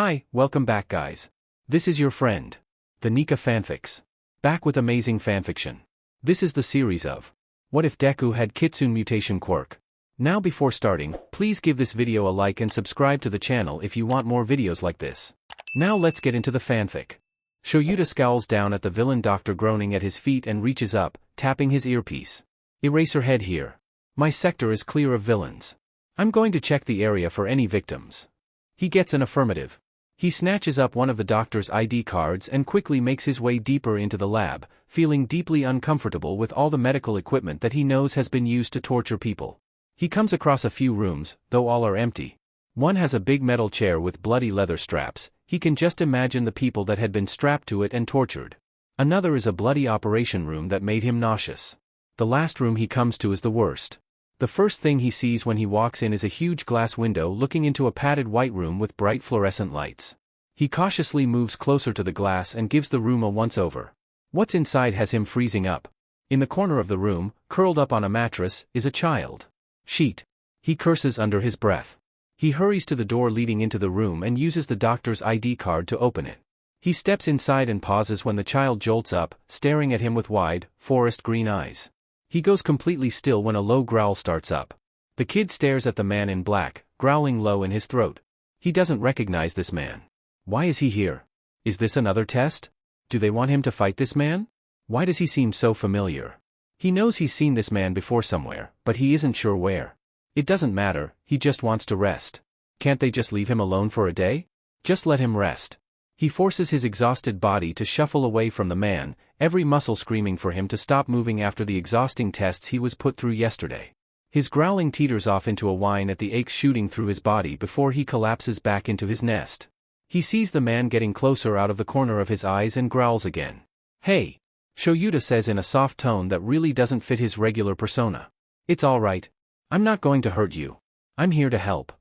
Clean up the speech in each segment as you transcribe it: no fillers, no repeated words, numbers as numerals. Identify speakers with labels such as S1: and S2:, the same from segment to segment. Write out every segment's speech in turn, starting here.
S1: Hi, welcome back guys. This is your friend, the Nika Fanfics. Back with amazing fanfiction. This is the series of What If Deku Had Kitsune Mutation Quirk. Now before starting, please give this video a like and subscribe to the channel if you want more videos like this. Now let's get into the fanfic. Shoyuta scowls down at the villain doctor groaning at his feet and reaches up, tapping his earpiece. Eraserhead here. My sector is clear of villains. I'm going to check the area for any victims. He gets an affirmative. He snatches up one of the doctor's ID cards and quickly makes his way deeper into the lab, feeling deeply uncomfortable with all the medical equipment that he knows has been used to torture people. He comes across a few rooms, though all are empty. One has a big metal chair with bloody leather straps. He can just imagine the people that had been strapped to it and tortured. Another is a bloody operation room that made him nauseous. The last room he comes to is the worst. The first thing he sees when he walks in is a huge glass window looking into a padded white room with bright fluorescent lights. He cautiously moves closer to the glass and gives the room a once-over. What's inside has him freezing up. In the corner of the room, curled up on a mattress, is a child. Sheet. He curses under his breath. He hurries to the door leading into the room and uses the doctor's ID card to open it. He steps inside and pauses when the child jolts up, staring at him with wide, forest green eyes. He goes completely still when a low growl starts up. The kid stares at the man in black, growling low in his throat. He doesn't recognize this man. Why is he here? Is this another test? Do they want him to fight this man? Why does he seem so familiar? He knows he's seen this man before somewhere, but he isn't sure where. It doesn't matter, he just wants to rest. Can't they just leave him alone for a day? Just let him rest. He forces his exhausted body to shuffle away from the man, every muscle screaming for him to stop moving after the exhausting tests he was put through yesterday. His growling teeters off into a whine at the aches shooting through his body before he collapses back into his nest. He sees the man getting closer out of the corner of his eyes and growls again. Hey! Shoyuta says in a soft tone that really doesn't fit his regular persona. It's alright. I'm not going to hurt you. I'm here to help.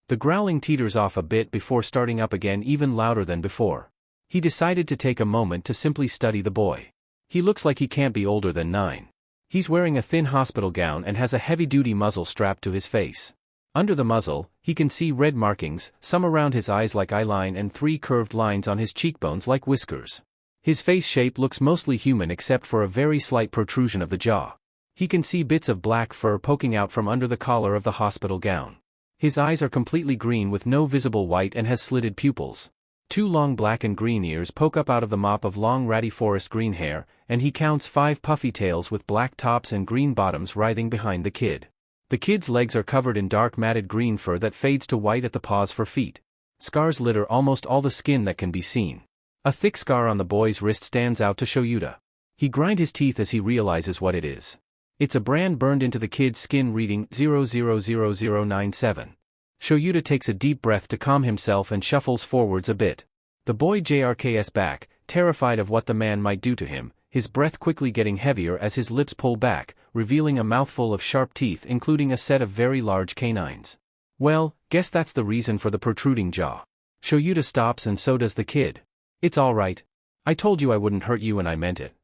S1: The growling teeters off a bit before starting up again even louder than before. He decided to take a moment to simply study the boy. He looks like he can't be older than 9. He's wearing a thin hospital gown and has a heavy-duty muzzle strapped to his face. Under the muzzle, he can see red markings, some around his eyes like eyeline and 3 curved lines on his cheekbones like whiskers. His face shape looks mostly human except for a very slight protrusion of the jaw. He can see bits of black fur poking out from under the collar of the hospital gown. His eyes are completely green with no visible white and has slitted pupils. 2 long black and green ears poke up out of the mop of long ratty forest green hair, and he counts 5 puffy tails with black tops and green bottoms writhing behind the kid. The kid's legs are covered in dark matted green fur that fades to white at the paws for feet. Scars litter almost all the skin that can be seen. A thick scar on the boy's wrist stands out to Shoyuta. He grinds his teeth as he realizes what it is. It's a brand burned into the kid's skin reading 000097. Shoyuta takes a deep breath to calm himself and shuffles forwards a bit. The boy JRKs back, terrified of what the man might do to him, his breath quickly getting heavier as his lips pull back, revealing a mouthful of sharp teeth including a set of very large canines. Well, guess that's the reason for the protruding jaw. Shoyuta stops and so does the kid. It's alright. I told you I wouldn't hurt you and I meant it.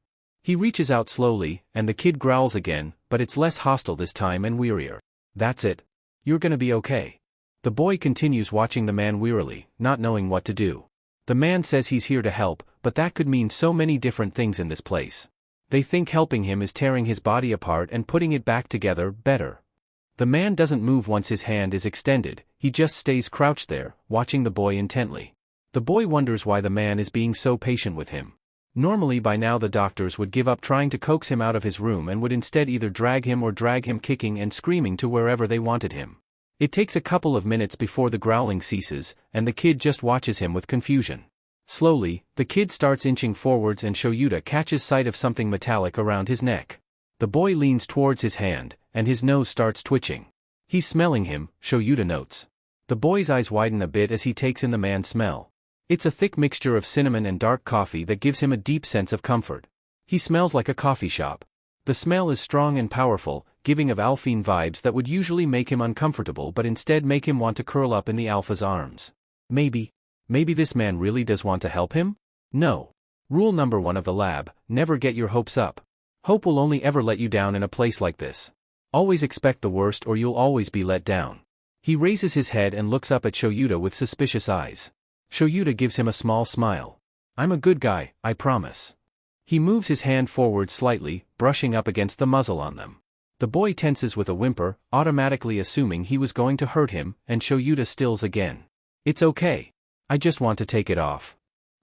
S1: He reaches out slowly, and the kid growls again, but it's less hostile this time and wearier. That's it. You're gonna be okay. The boy continues watching the man wearily, not knowing what to do. The man says he's here to help, but that could mean so many different things in this place. They think helping him is tearing his body apart and putting it back together better. The man doesn't move once his hand is extended, he just stays crouched there, watching the boy intently. The boy wonders why the man is being so patient with him. Normally by now the doctors would give up trying to coax him out of his room and would instead either drag him kicking and screaming to wherever they wanted him. It takes a couple of minutes before the growling ceases, and the kid just watches him with confusion. Slowly, the kid starts inching forwards and Shoyuta catches sight of something metallic around his neck. The boy leans towards his hand, and his nose starts twitching. He's smelling him, Shoyuta notes. The boy's eyes widen a bit as he takes in the man's smell. It's a thick mixture of cinnamon and dark coffee that gives him a deep sense of comfort. He smells like a coffee shop. The smell is strong and powerful, giving of Alphine vibes that would usually make him uncomfortable but instead make him want to curl up in the Alpha's arms. Maybe this man really does want to help him? No. Rule number 1 of the lab, never get your hopes up. Hope will only ever let you down in a place like this. Always expect the worst or you'll always be let down. He raises his head and looks up at Shoyuta with suspicious eyes. Shoyuta gives him a small smile. I'm a good guy, I promise. He moves his hand forward slightly, brushing up against the muzzle on them. The boy tenses with a whimper, automatically assuming he was going to hurt him, and Shoyuta stills again. It's okay. I just want to take it off.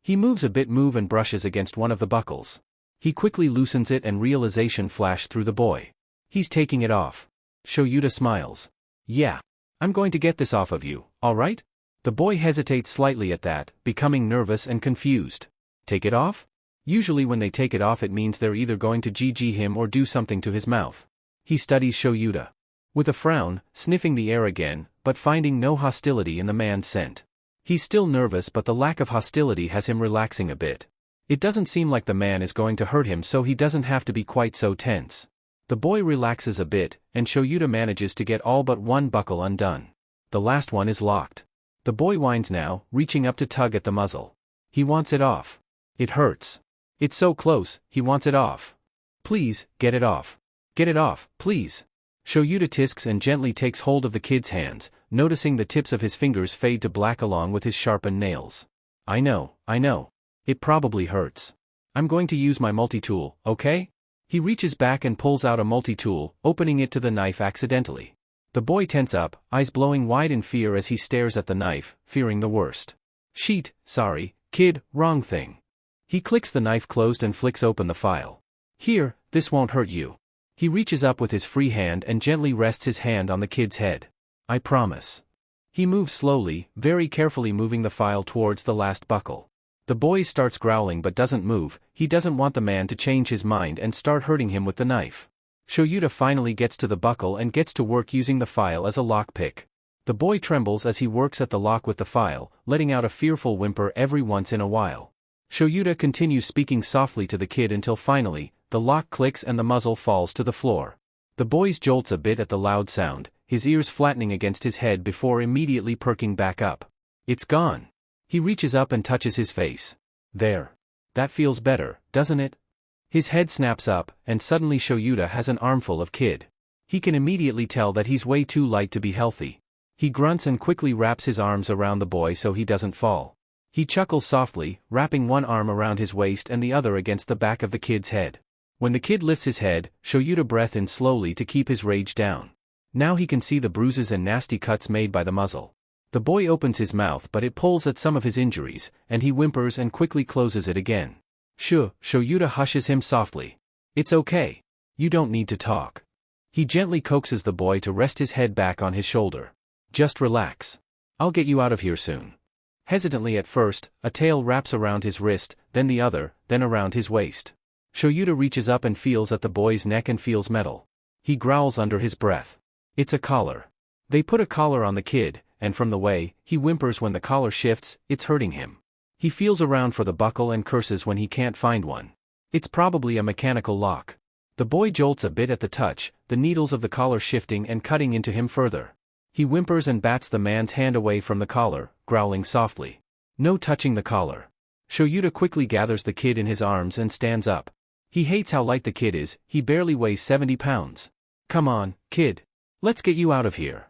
S1: He moves a bit and brushes against one of the buckles. He quickly loosens it and realization flashed through the boy. He's taking it off. Shoyuta smiles. Yeah. I'm going to get this off of you, alright? The boy hesitates slightly at that, becoming nervous and confused. Take it off? Usually when they take it off it means they're either going to GG him or do something to his mouth. He studies Shoyuta. With a frown, sniffing the air again, but finding no hostility in the man's scent. He's still nervous but the lack of hostility has him relaxing a bit. It doesn't seem like the man is going to hurt him so he doesn't have to be quite so tense. The boy relaxes a bit, and Shoyuta manages to get all but one buckle undone. The last one is locked. The boy whines now, reaching up to tug at the muzzle. He wants it off. It hurts. It's so close, he wants it off. Please, get it off. Get it off, please. Shoyuta tisks and gently takes hold of the kid's hands, noticing the tips of his fingers fade to black along with his sharpened nails. I know. It probably hurts. I'm going to use my multi-tool, okay? He reaches back and pulls out a multi-tool, opening it to the knife accidentally. The boy tense up, eyes blowing wide in fear as he stares at the knife, fearing the worst. Sheet, sorry, kid, wrong thing. He clicks the knife closed and flicks open the file. Here, this won't hurt you. He reaches up with his free hand and gently rests his hand on the kid's head. I promise. He moves slowly, very carefully moving the file towards the last buckle. The boy starts growling but doesn't move. He doesn't want the man to change his mind and start hurting him with the knife. Shoyuta finally gets to the buckle and gets to work using the file as a lockpick. The boy trembles as he works at the lock with the file, letting out a fearful whimper every once in a while. Shoyuta continues speaking softly to the kid until finally, the lock clicks and the muzzle falls to the floor. The boy jolts a bit at the loud sound, his ears flattening against his head before immediately perking back up. It's gone. He reaches up and touches his face. There. That feels better, doesn't it? His head snaps up, and suddenly Shoyuta has an armful of kid. He can immediately tell that he's way too light to be healthy. He grunts and quickly wraps his arms around the boy so he doesn't fall. He chuckles softly, wrapping one arm around his waist and the other against the back of the kid's head. When the kid lifts his head, Shoyuta breathes in slowly to keep his rage down. Now he can see the bruises and nasty cuts made by the muzzle. The boy opens his mouth but it pulls at some of his injuries, and he whimpers and quickly closes it again. Shoyuta hushes him softly. It's okay. You don't need to talk. He gently coaxes the boy to rest his head back on his shoulder. Just relax. I'll get you out of here soon. Hesitantly at first, a tail wraps around his wrist, then the other, then around his waist. Shoyuta reaches up and feels at the boy's neck and feels metal. He growls under his breath. It's a collar. They put a collar on the kid, and from the way he whimpers when the collar shifts, it's hurting him. He feels around for the buckle and curses when he can't find one. It's probably a mechanical lock. The boy jolts a bit at the touch, the needles of the collar shifting and cutting into him further. He whimpers and bats the man's hand away from the collar, growling softly. No touching the collar. Shoyuta quickly gathers the kid in his arms and stands up. He hates how light the kid is, he barely weighs 70 pounds. Come on, kid. Let's get you out of here.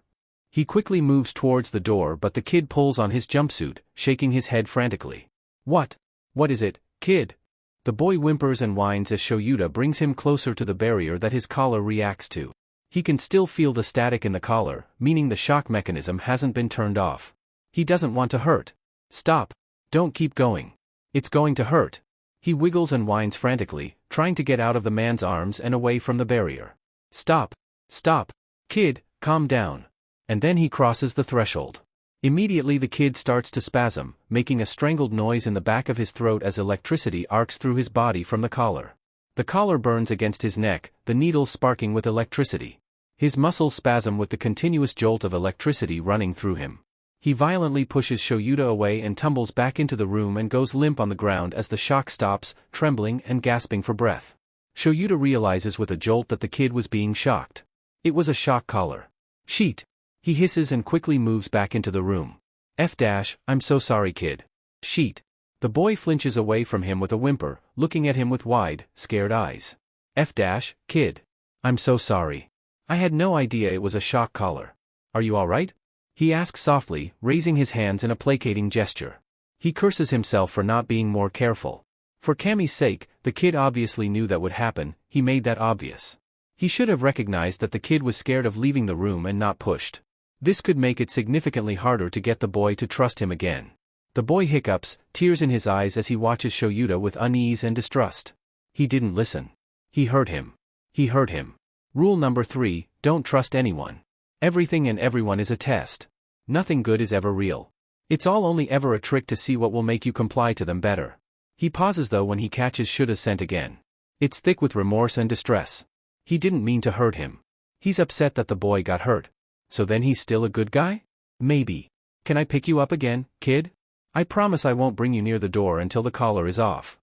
S1: He quickly moves towards the door but the kid pulls on his jumpsuit, shaking his head frantically. What? What is it, kid? The boy whimpers and whines as Shoyuta brings him closer to the barrier that his collar reacts to. He can still feel the static in the collar, meaning the shock mechanism hasn't been turned off. He doesn't want to hurt. Stop. Don't keep going. It's going to hurt. He wiggles and whines frantically, trying to get out of the man's arms and away from the barrier. Stop. Stop. Kid, calm down. And then he crosses the threshold. Immediately the kid starts to spasm, making a strangled noise in the back of his throat as electricity arcs through his body from the collar. The collar burns against his neck, the needles sparking with electricity. His muscles spasm with the continuous jolt of electricity running through him. He violently pushes Shoyuta away and tumbles back into the room and goes limp on the ground as the shock stops, trembling and gasping for breath. Shoyuta realizes with a jolt that the kid was being shocked. It was a shock collar. Sheet. He hisses and quickly moves back into the room. I'm so sorry, kid. Sheet. The boy flinches away from him with a whimper, looking at him with wide, scared eyes. Kid. I'm so sorry. I had no idea it was a shock collar. Are you alright? He asks softly, raising his hands in a placating gesture. He curses himself for not being more careful. For Cammy's sake, the kid obviously knew that would happen, he made that obvious. He should have recognized that the kid was scared of leaving the room and not pushed. This could make it significantly harder to get the boy to trust him again. The boy hiccups, tears in his eyes as he watches Shoyuta with unease and distrust. He didn't listen. He heard him. He heard him. Rule number 3, don't trust anyone. Everything and everyone is a test. Nothing good is ever real. It's all only ever a trick to see what will make you comply to them better. He pauses though when he catches Shuta's scent again. It's thick with remorse and distress. He didn't mean to hurt him. He's upset that the boy got hurt. So then he's still a good guy? Maybe. Can I pick you up again, kid? I promise I won't bring you near the door until the collar is off.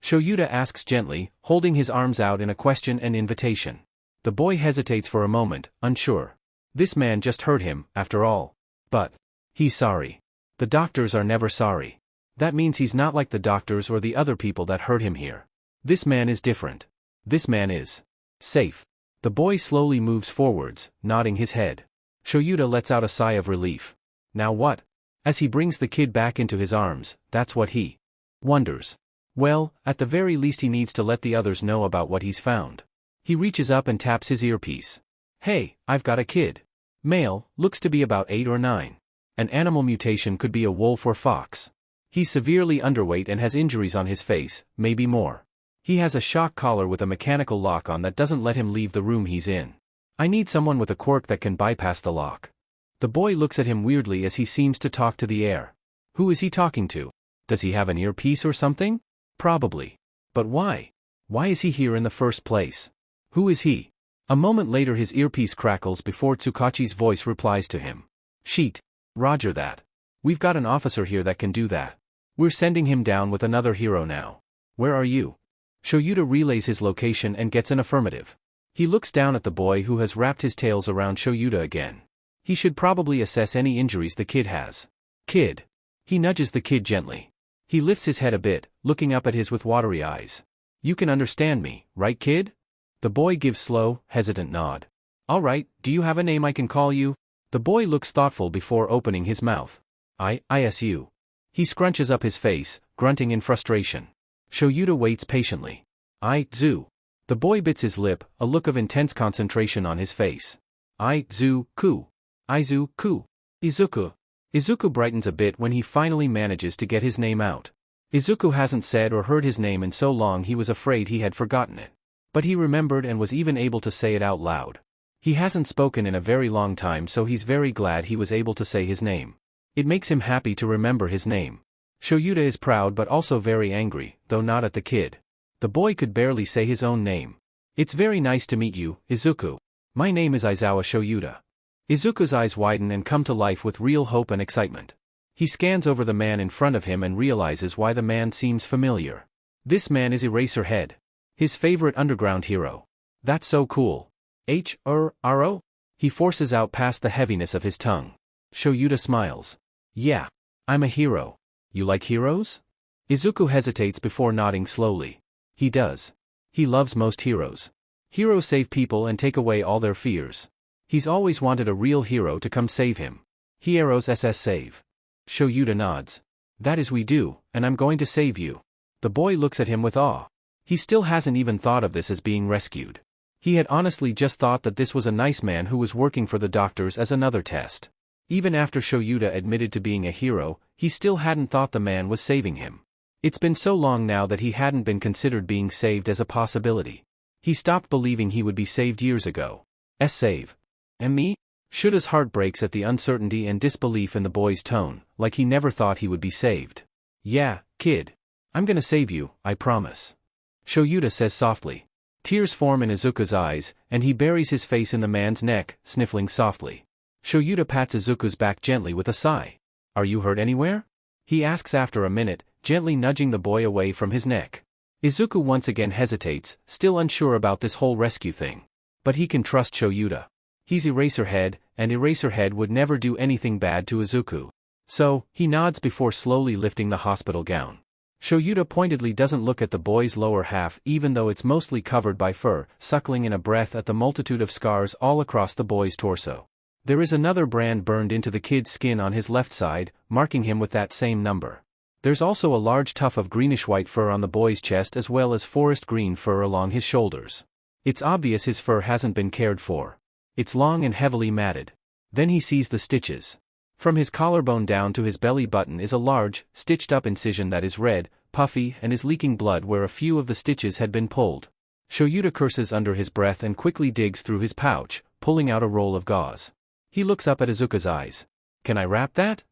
S1: Shoyuta asks gently, holding his arms out in a question and invitation. The boy hesitates for a moment, unsure. This man just hurt him, after all. But he's sorry. The doctors are never sorry. That means he's not like the doctors or the other people that hurt him here. This man is different. This man is safe. The boy slowly moves forwards, nodding his head. Shoyuta lets out a sigh of relief. Now what? As he brings the kid back into his arms, that's what he wonders. Well, at the very least he needs to let the others know about what he's found. He reaches up and taps his earpiece. Hey, I've got a kid. Male, looks to be about 8 or 9. An animal mutation could be a wolf or fox. He's severely underweight and has injuries on his face, maybe more. He has a shock collar with a mechanical lock on that doesn't let him leave the room he's in. I need someone with a quirk that can bypass the lock. The boy looks at him weirdly as he seems to talk to the air. Who is he talking to? Does he have an earpiece or something? Probably. But why? Why is he here in the first place? Who is he? A moment later his earpiece crackles before Tsukachi's voice replies to him. Sheet. Roger that. We've got an officer here that can do that. We're sending him down with another hero now. Where are you? Shoyuta relays his location and gets an affirmative. He looks down at the boy who has wrapped his tails around Shoyuta again. He should probably assess any injuries the kid has. Kid. He nudges the kid gently. He lifts his head a bit, looking up at his with watery eyes. You can understand me, right kid? The boy gives slow, hesitant nod. All right, do you have a name I can call you? The boy looks thoughtful before opening his mouth. ISU. He scrunches up his face, grunting in frustration. Shoyuta waits patiently. Izu. The boy bits his lip, a look of intense concentration on his face. Izuku. Izuku. Izuku. Izuku brightens a bit when he finally manages to get his name out. Izuku hasn't said or heard his name in so long he was afraid he had forgotten it. But he remembered and was even able to say it out loud. He hasn't spoken in a very long time, so he's very glad he was able to say his name. It makes him happy to remember his name. Shoyuta is proud but also very angry, though not at the kid. The boy could barely say his own name. It's very nice to meet you, Izuku. My name is Aizawa Shoyuta. Izuku's eyes widen and come to life with real hope and excitement. He scans over the man in front of him and realizes why the man seems familiar. This man is Eraserhead. His favorite underground hero. That's so cool. H-R-R-O? He forces out past the heaviness of his tongue. Shoyuta smiles. Yeah. I'm a hero. You like heroes? Izuku hesitates before nodding slowly. He does. He loves most heroes. Heroes save people and take away all their fears. He's always wanted a real hero to come save him. Heroes SS save. Shoyuta nods. That is we do, and I'm going to save you. The boy looks at him with awe. He still hasn't even thought of this as being rescued. He had honestly just thought that this was a nice man who was working for the doctors as another test. Even after Shoyuta admitted to being a hero, he still hadn't thought the man was saving him. It's been so long now that he hadn't been considered being saved as a possibility. He stopped believing he would be saved years ago. Save. And me? Shuta's heart breaks at the uncertainty and disbelief in the boy's tone, like he never thought he would be saved. Yeah, kid. I'm gonna save you, I promise. Shoyuta says softly. Tears form in Izuku's eyes, and he buries his face in the man's neck, sniffling softly. Shoyuta pats Izuku's back gently with a sigh. Are you hurt anywhere? He asks after a minute, gently nudging the boy away from his neck. Izuku once again hesitates, still unsure about this whole rescue thing. But he can trust Shoyuta. He's Eraserhead, and Eraserhead would never do anything bad to Izuku. So, he nods before slowly lifting the hospital gown. Shoyuta pointedly doesn't look at the boy's lower half even though it's mostly covered by fur, suckling in a breath at the multitude of scars all across the boy's torso. There is another brand burned into the kid's skin on his left side, marking him with that same number. There's also a large tuft of greenish-white fur on the boy's chest as well as forest green fur along his shoulders. It's obvious his fur hasn't been cared for. It's long and heavily matted. Then he sees the stitches. From his collarbone down to his belly button is a large, stitched-up incision that is red, puffy and is leaking blood where a few of the stitches had been pulled. Shoyuta curses under his breath and quickly digs through his pouch, pulling out a roll of gauze. He looks up at Izuku's eyes. "Can I wrap that?"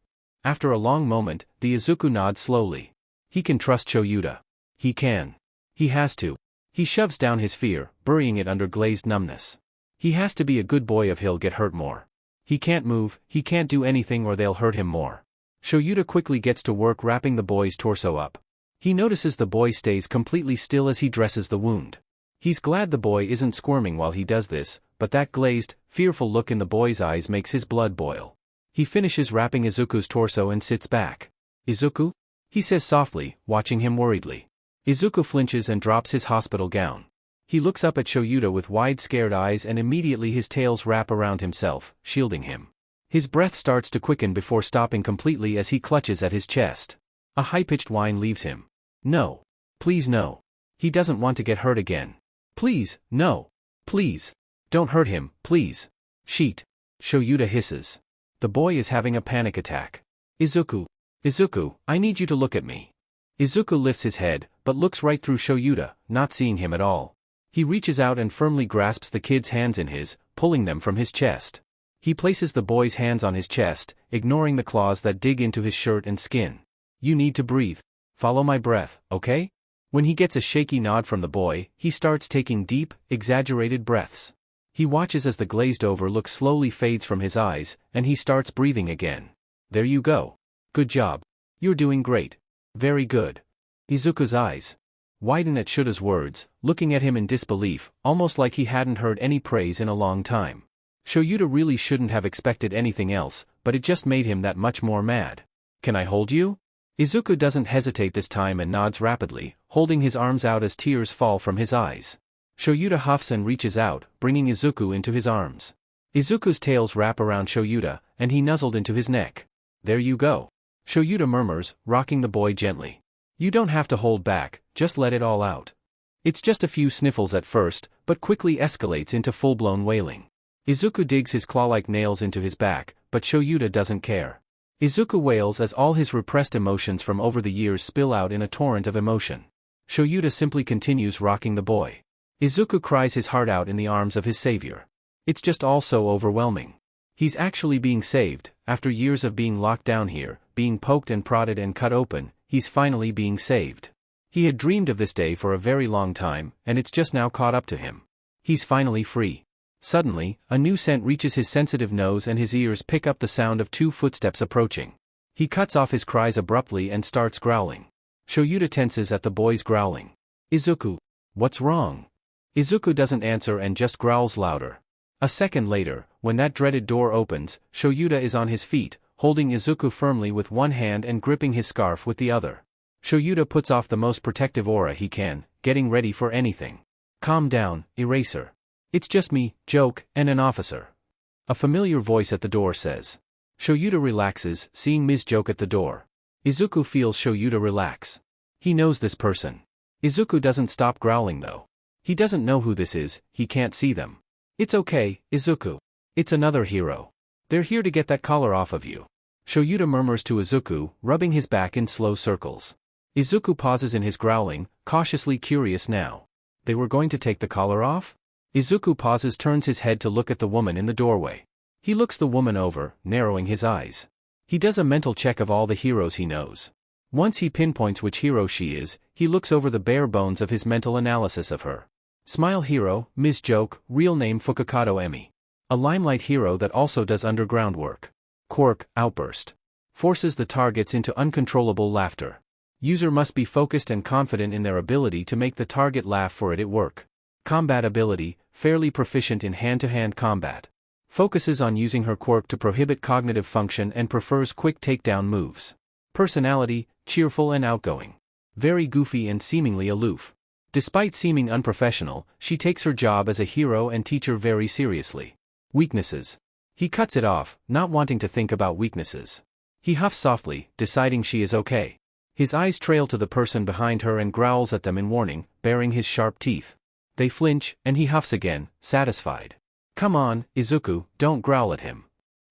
S1: After a long moment, the Izuku nods slowly. He can trust Shoyuta. He can. He has to. He shoves down his fear, burying it under glazed numbness. He has to be a good boy if he'll get hurt more. He can't move, he can't do anything or they'll hurt him more. Shoyuta quickly gets to work wrapping the boy's torso up. He notices the boy stays completely still as he dresses the wound. He's glad the boy isn't squirming while he does this, but that glazed, fearful look in the boy's eyes makes his blood boil. He finishes wrapping Izuku's torso and sits back. "Izuku?" he says softly, watching him worriedly. Izuku flinches and drops his hospital gown. He looks up at Shoyuta with wide scared eyes and immediately his tails wrap around himself, shielding him. His breath starts to quicken before stopping completely as he clutches at his chest. A high-pitched whine leaves him. "No. Please no. He doesn't want to get hurt again. Please, no. Please. Don't hurt him, please." "Sheet." Shoyuta hisses. The boy is having a panic attack. "Izuku. Izuku, I need you to look at me." Izuku lifts his head, but looks right through Shoyuta, not seeing him at all. He reaches out and firmly grasps the kid's hands in his, pulling them from his chest. He places the boy's hands on his chest, ignoring the claws that dig into his shirt and skin. "You need to breathe. Follow my breath, okay?" When he gets a shaky nod from the boy, he starts taking deep, exaggerated breaths. He watches as the glazed-over look slowly fades from his eyes, and he starts breathing again. "There you go. Good job. You're doing great. Very good." Izuku's eyes widen at Shuta's words, looking at him in disbelief, almost like he hadn't heard any praise in a long time. Shoyuta really shouldn't have expected anything else, but it just made him that much more mad. "Can I hold you?" Izuku doesn't hesitate this time and nods rapidly, holding his arms out as tears fall from his eyes. Shoyuta huffs and reaches out, bringing Izuku into his arms. Izuku's tails wrap around Shoyuta, and he nuzzled into his neck. "There you go." Shoyuta murmurs, rocking the boy gently. "You don't have to hold back, just let it all out." It's just a few sniffles at first, but quickly escalates into full-blown wailing. Izuku digs his claw-like nails into his back, but Shoyuta doesn't care. Izuku wails as all his repressed emotions from over the years spill out in a torrent of emotion. Shoyuta simply continues rocking the boy. Izuku cries his heart out in the arms of his savior. It's just all so overwhelming. He's actually being saved. After years of being locked down here, being poked and prodded and cut open, he's finally being saved. He had dreamed of this day for a very long time, and it's just now caught up to him. He's finally free. Suddenly, a new scent reaches his sensitive nose and his ears pick up the sound of 2 footsteps approaching. He cuts off his cries abruptly and starts growling. Shoyuta tenses at the boy's growling. "Izuku, what's wrong?" Izuku doesn't answer and just growls louder. A second later, when that dreaded door opens, Shoyuta is on his feet, holding Izuku firmly with one hand and gripping his scarf with the other. Shoyuta puts off the most protective aura he can, getting ready for anything. "Calm down, Eraser. It's just me, Joke, and an officer." A familiar voice at the door says. Shoyuta relaxes, seeing Ms. Joke at the door. Izuku feels Shoyuta relax. He knows this person. Izuku doesn't stop growling though. He doesn't know who this is, he can't see them. "It's okay, Izuku. It's another hero. They're here to get that collar off of you." Shoyuta murmurs to Izuku, rubbing his back in slow circles. Izuku pauses in his growling, cautiously curious now. They were going to take the collar off? Izuku pauses, turns his head to look at the woman in the doorway. He looks the woman over, narrowing his eyes. He does a mental check of all the heroes he knows. Once he pinpoints which hero she is, he looks over the bare bones of his mental analysis of her. Smile hero, Ms. Joke, real name Fukakato Emi. A limelight hero that also does underground work. Quirk, outburst. Forces the targets into uncontrollable laughter. User must be focused and confident in their ability to make the target laugh for it at work. Combat ability, fairly proficient in hand-to-hand combat. Focuses on using her quirk to prohibit cognitive function and prefers quick takedown moves. Personality, cheerful and outgoing. Very goofy and seemingly aloof. Despite seeming unprofessional, she takes her job as a hero and teacher very seriously. Weaknesses. He cuts it off, not wanting to think about weaknesses. He huffs softly, deciding she is okay. His eyes trail to the person behind her and growls at them in warning, baring his sharp teeth. They flinch, and he huffs again, satisfied. Come on, Izuku, don't growl at him.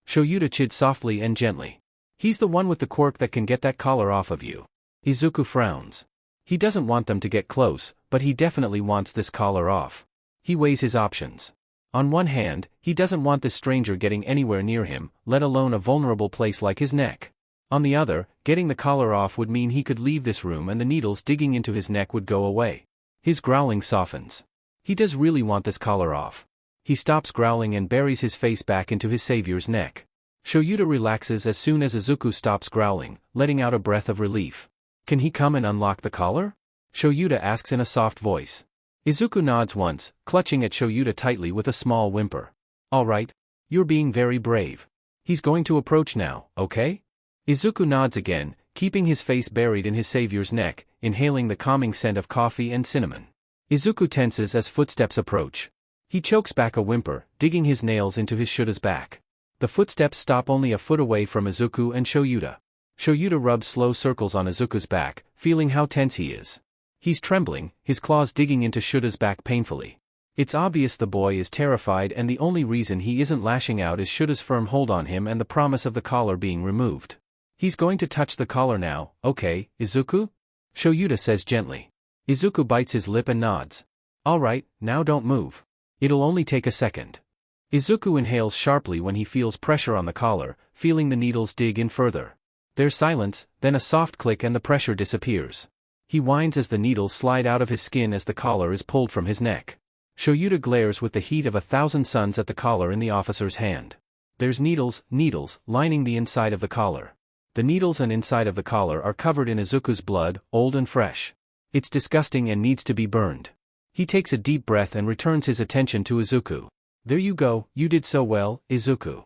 S1: Shoyuta chids softly and gently. He's the one with the quirk that can get that collar off of you. Izuku frowns. He doesn't want them to get close, but he definitely wants this collar off. He weighs his options. On one hand, he doesn't want this stranger getting anywhere near him, let alone a vulnerable place like his neck. On the other, getting the collar off would mean he could leave this room and the needles digging into his neck would go away. His growling softens. He does really want this collar off. He stops growling and buries his face back into his savior's neck. Shoyuta relaxes as soon as Izuku stops growling, letting out a breath of relief. Can he come and unlock the collar? Shoyuta asks in a soft voice. Izuku nods once, clutching at Shoyuta tightly with a small whimper. All right. You're being very brave. He's going to approach now, okay? Izuku nods again, keeping his face buried in his savior's neck, inhaling the calming scent of coffee and cinnamon. Izuku tenses as footsteps approach. He chokes back a whimper, digging his nails into his Shuta's back. The footsteps stop only a foot away from Izuku and Shoyuta. Shoyuta rubs slow circles on Izuku's back, feeling how tense he is. He's trembling, his claws digging into Shuta's back painfully. It's obvious the boy is terrified and the only reason he isn't lashing out is Shuta's firm hold on him and the promise of the collar being removed. He's going to touch the collar now, okay, Izuku? Shoyuta says gently. Izuku bites his lip and nods. All right, now don't move. It'll only take a second. Izuku inhales sharply when he feels pressure on the collar, feeling the needles dig in further. There's silence, then a soft click and the pressure disappears. He whines as the needles slide out of his skin as the collar is pulled from his neck. Shoyuta glares with the heat of 1,000 suns at the collar in the officer's hand. There's needles, lining the inside of the collar. The needles and inside of the collar are covered in Izuku's blood, old and fresh. It's disgusting and needs to be burned. He takes a deep breath and returns his attention to Izuku. There you go, you did so well, Izuku.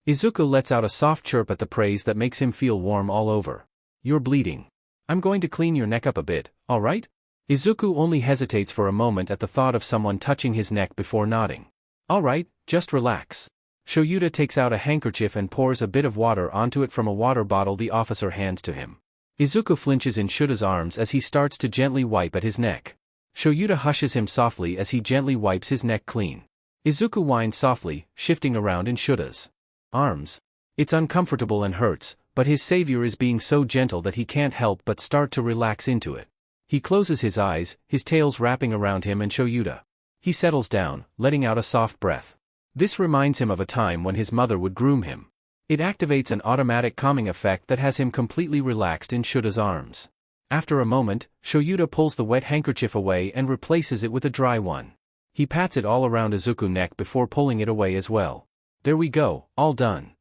S1: Izuku lets out a soft chirp at the praise that makes him feel warm all over. You're bleeding. I'm going to clean your neck up a bit, alright? Izuku only hesitates for a moment at the thought of someone touching his neck before nodding. Alright, just relax. Shoyuta takes out a handkerchief and pours a bit of water onto it from a water bottle the officer hands to him. Izuku flinches in Shuta's arms as he starts to gently wipe at his neck. Shoyuta hushes him softly as he gently wipes his neck clean. Izuku whines softly, shifting around in Shuta's arms. It's uncomfortable and hurts, but his savior is being so gentle that he can't help but start to relax into it. He closes his eyes, his tails wrapping around him and Shoyuta. He settles down, letting out a soft breath. This reminds him of a time when his mother would groom him. It activates an automatic calming effect that has him completely relaxed in Shuta's arms. After a moment, Shoyuta pulls the wet handkerchief away and replaces it with a dry one. He pats it all around Izuku's neck before pulling it away as well. There we go, all done.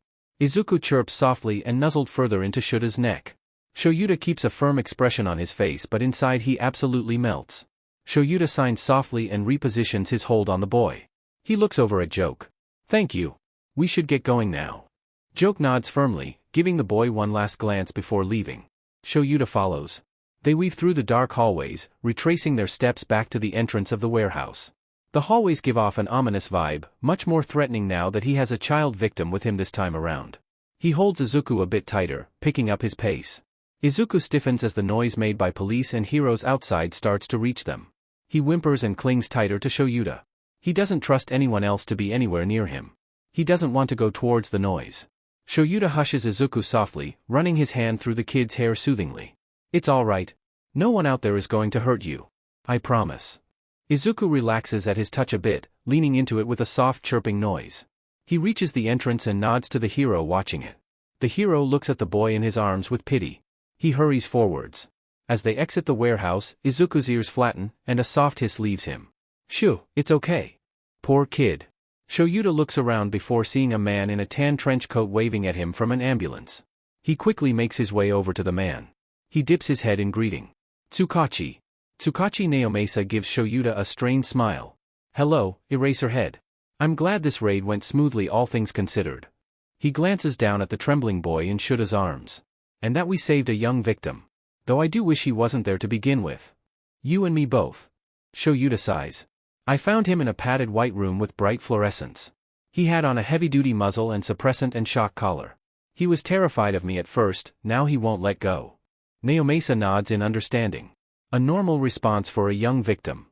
S1: Izuku chirps softly and nuzzled further into Shuta's neck. Shoyuta keeps a firm expression on his face but inside he absolutely melts. Shoyuta signs softly and repositions his hold on the boy. He looks over at Joke. Thank you. We should get going now. Joke nods firmly, giving the boy one last glance before leaving. Shoyuta follows. They weave through the dark hallways, retracing their steps back to the entrance of the warehouse. The hallways give off an ominous vibe, much more threatening now that he has a child victim with him this time around. He holds Izuku a bit tighter, picking up his pace. Izuku stiffens as the noise made by police and heroes outside starts to reach them. He whimpers and clings tighter to Shoyuta. He doesn't trust anyone else to be anywhere near him. He doesn't want to go towards the noise. Shoyuta hushes Izuku softly, running his hand through the kid's hair soothingly. It's all right. No one out there is going to hurt you. I promise. Izuku relaxes at his touch a bit, leaning into it with a soft chirping noise. He reaches the entrance and nods to the hero watching it. The hero looks at the boy in his arms with pity. He hurries forwards. As they exit the warehouse, Izuku's ears flatten, and a soft hiss leaves him. Shoo, it's okay. Poor kid. Shoyuta looks around before seeing a man in a tan trench coat waving at him from an ambulance. He quickly makes his way over to the man. He dips his head in greeting. Tsukachi. Tsukachi Naomasa gives Shoyuta a strained smile. Hello, Eraserhead. I'm glad this raid went smoothly all things considered. He glances down at the trembling boy in Shuta's arms. And that we saved a young victim. Though I do wish he wasn't there to begin with. You and me both. Shoyuta sighs. I found him in a padded white room with bright fluorescence. He had on a heavy-duty muzzle and suppressant and shock collar. He was terrified of me at first, now he won't let go. Naomasa nods in understanding. A normal response for a young victim.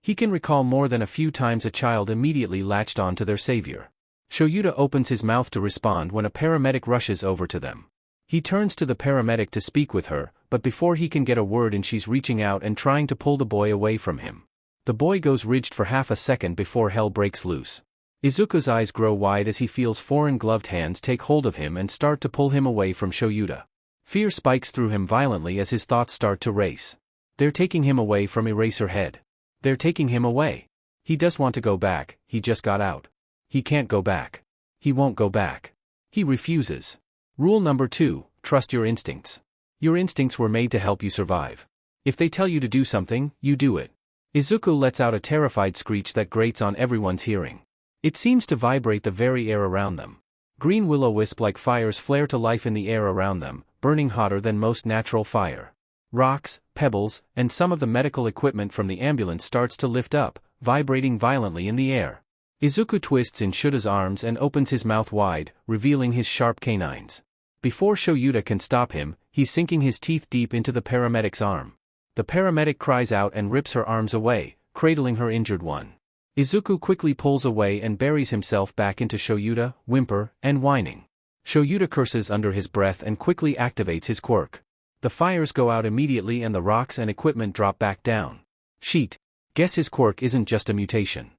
S1: He can recall more than a few times a child immediately latched on to their savior. Shoyuta opens his mouth to respond when a paramedic rushes over to them. He turns to the paramedic to speak with her, but before he can get a word in she's reaching out and trying to pull the boy away from him. The boy goes rigid for half a second before hell breaks loose. Izuku's eyes grow wide as he feels foreign gloved hands take hold of him and start to pull him away from Shoyuta. Fear spikes through him violently as his thoughts start to race. They're taking him away from Eraserhead. They're taking him away. He does want to go back, he just got out. He can't go back. He won't go back. He refuses. Rule number 2, trust your instincts. Your instincts were made to help you survive. If they tell you to do something, you do it. Izuku lets out a terrified screech that grates on everyone's hearing. It seems to vibrate the very air around them. Green will-o-wisp-like fires flare to life in the air around them, burning hotter than most natural fire. Rocks, pebbles, and some of the medical equipment from the ambulance starts to lift up, vibrating violently in the air. Izuku twists in Shuta's arms and opens his mouth wide, revealing his sharp canines. Before Shoyuta can stop him, he's sinking his teeth deep into the paramedic's arm. The paramedic cries out and rips her arms away, cradling her injured one. Izuku quickly pulls away and buries himself back into Shoyuta, whimper, and whining. Shoyuta curses under his breath and quickly activates his quirk. The fires go out immediately and the rocks and equipment drop back down. Sheet. Guess his quirk isn't just a mutation.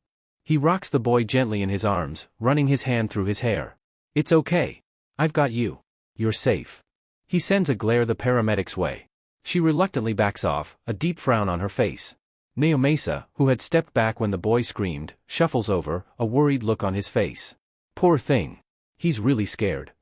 S1: He rocks the boy gently in his arms, running his hand through his hair. It's okay. I've got you. You're safe. He sends a glare the paramedic's way. She reluctantly backs off, a deep frown on her face. Naomasa, who had stepped back when the boy screamed, shuffles over, a worried look on his face. Poor thing. He's really scared.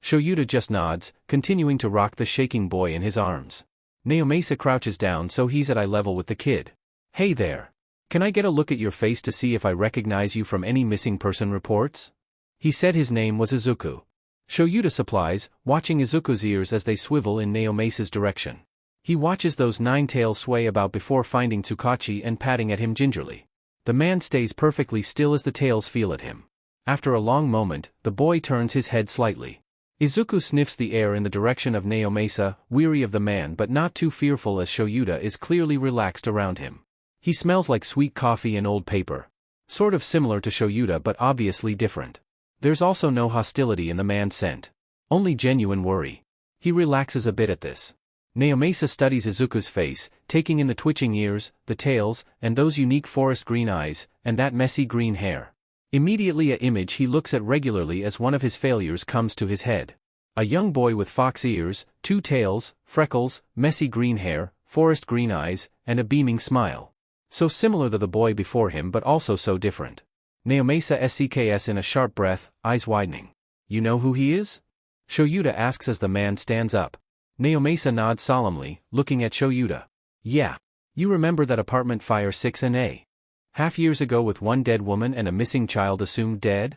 S1: Shoyuta just nods, continuing to rock the shaking boy in his arms. Naomasa crouches down so he's at eye level with the kid. Hey there. Can I get a look at your face to see if I recognize you from any missing person reports? He said his name was Izuku. Shoyuta supplies, watching Izuku's ears as they swivel in Naomasa's direction. He watches those 9 tails sway about before finding Tsukachi and patting at him gingerly. The man stays perfectly still as the tails feel at him. After a long moment, the boy turns his head slightly. Izuku sniffs the air in the direction of Naomasa, weary of the man but not too fearful as Shoyuta is clearly relaxed around him. He smells like sweet coffee and old paper. Sort of similar to Shoyuta but obviously different. There's also no hostility in the man's scent. Only genuine worry. He relaxes a bit at this. Naomasa studies Izuku's face, taking in the twitching ears, the tails, and those unique forest green eyes, and that messy green hair. Immediately an image he looks at regularly as one of his failures comes to his head. A young boy with fox ears, 2 tails, freckles, messy green hair, forest green eyes, and a beaming smile. So similar to the boy before him but also so different. Naomasa sks in a sharp breath, eyes widening. You know who he is? Shoyuta asks as the man stands up. Naomasa nods solemnly, looking at Shoyuta. Yeah. You remember that apartment fire 6.5 years ago with 1 dead woman and a missing child assumed dead?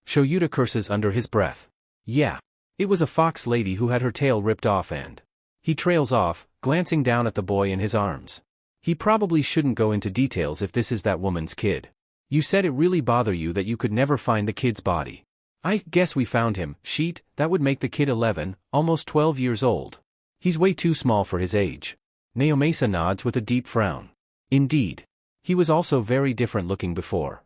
S1: Shoyuta curses under his breath. Yeah. It was a fox lady who had her tail ripped off and... He trails off, glancing down at the boy in his arms. He probably shouldn't go into details if this is that woman's kid. You said it really bothered you that you could never find the kid's body. I guess we found him, Sheet, that would make the kid 11, almost 12 years old. He's way too small for his age. Naomasa nods with a deep frown. Indeed. He was also very different looking before.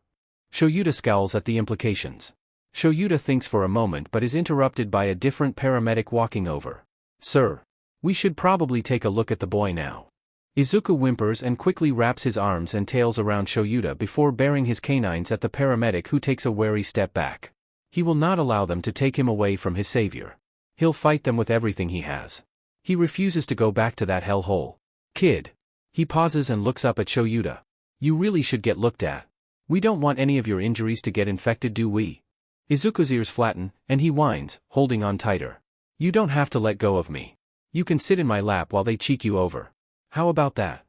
S1: Shoyuta scowls at the implications. Shoyuta thinks for a moment but is interrupted by a different paramedic walking over. Sir. We should probably take a look at the boy now. Izuku whimpers and quickly wraps his arms and tails around Shoyuta before baring his canines at the paramedic who takes a wary step back. He will not allow them to take him away from his savior. He'll fight them with everything he has. He refuses to go back to that hellhole. Kid. He pauses and looks up at Shoyuta. You really should get looked at. We don't want any of your injuries to get infected, do we? Izuku's ears flatten, and he whines, holding on tighter. You don't have to let go of me. You can sit in my lap while they cheek you over. How about that?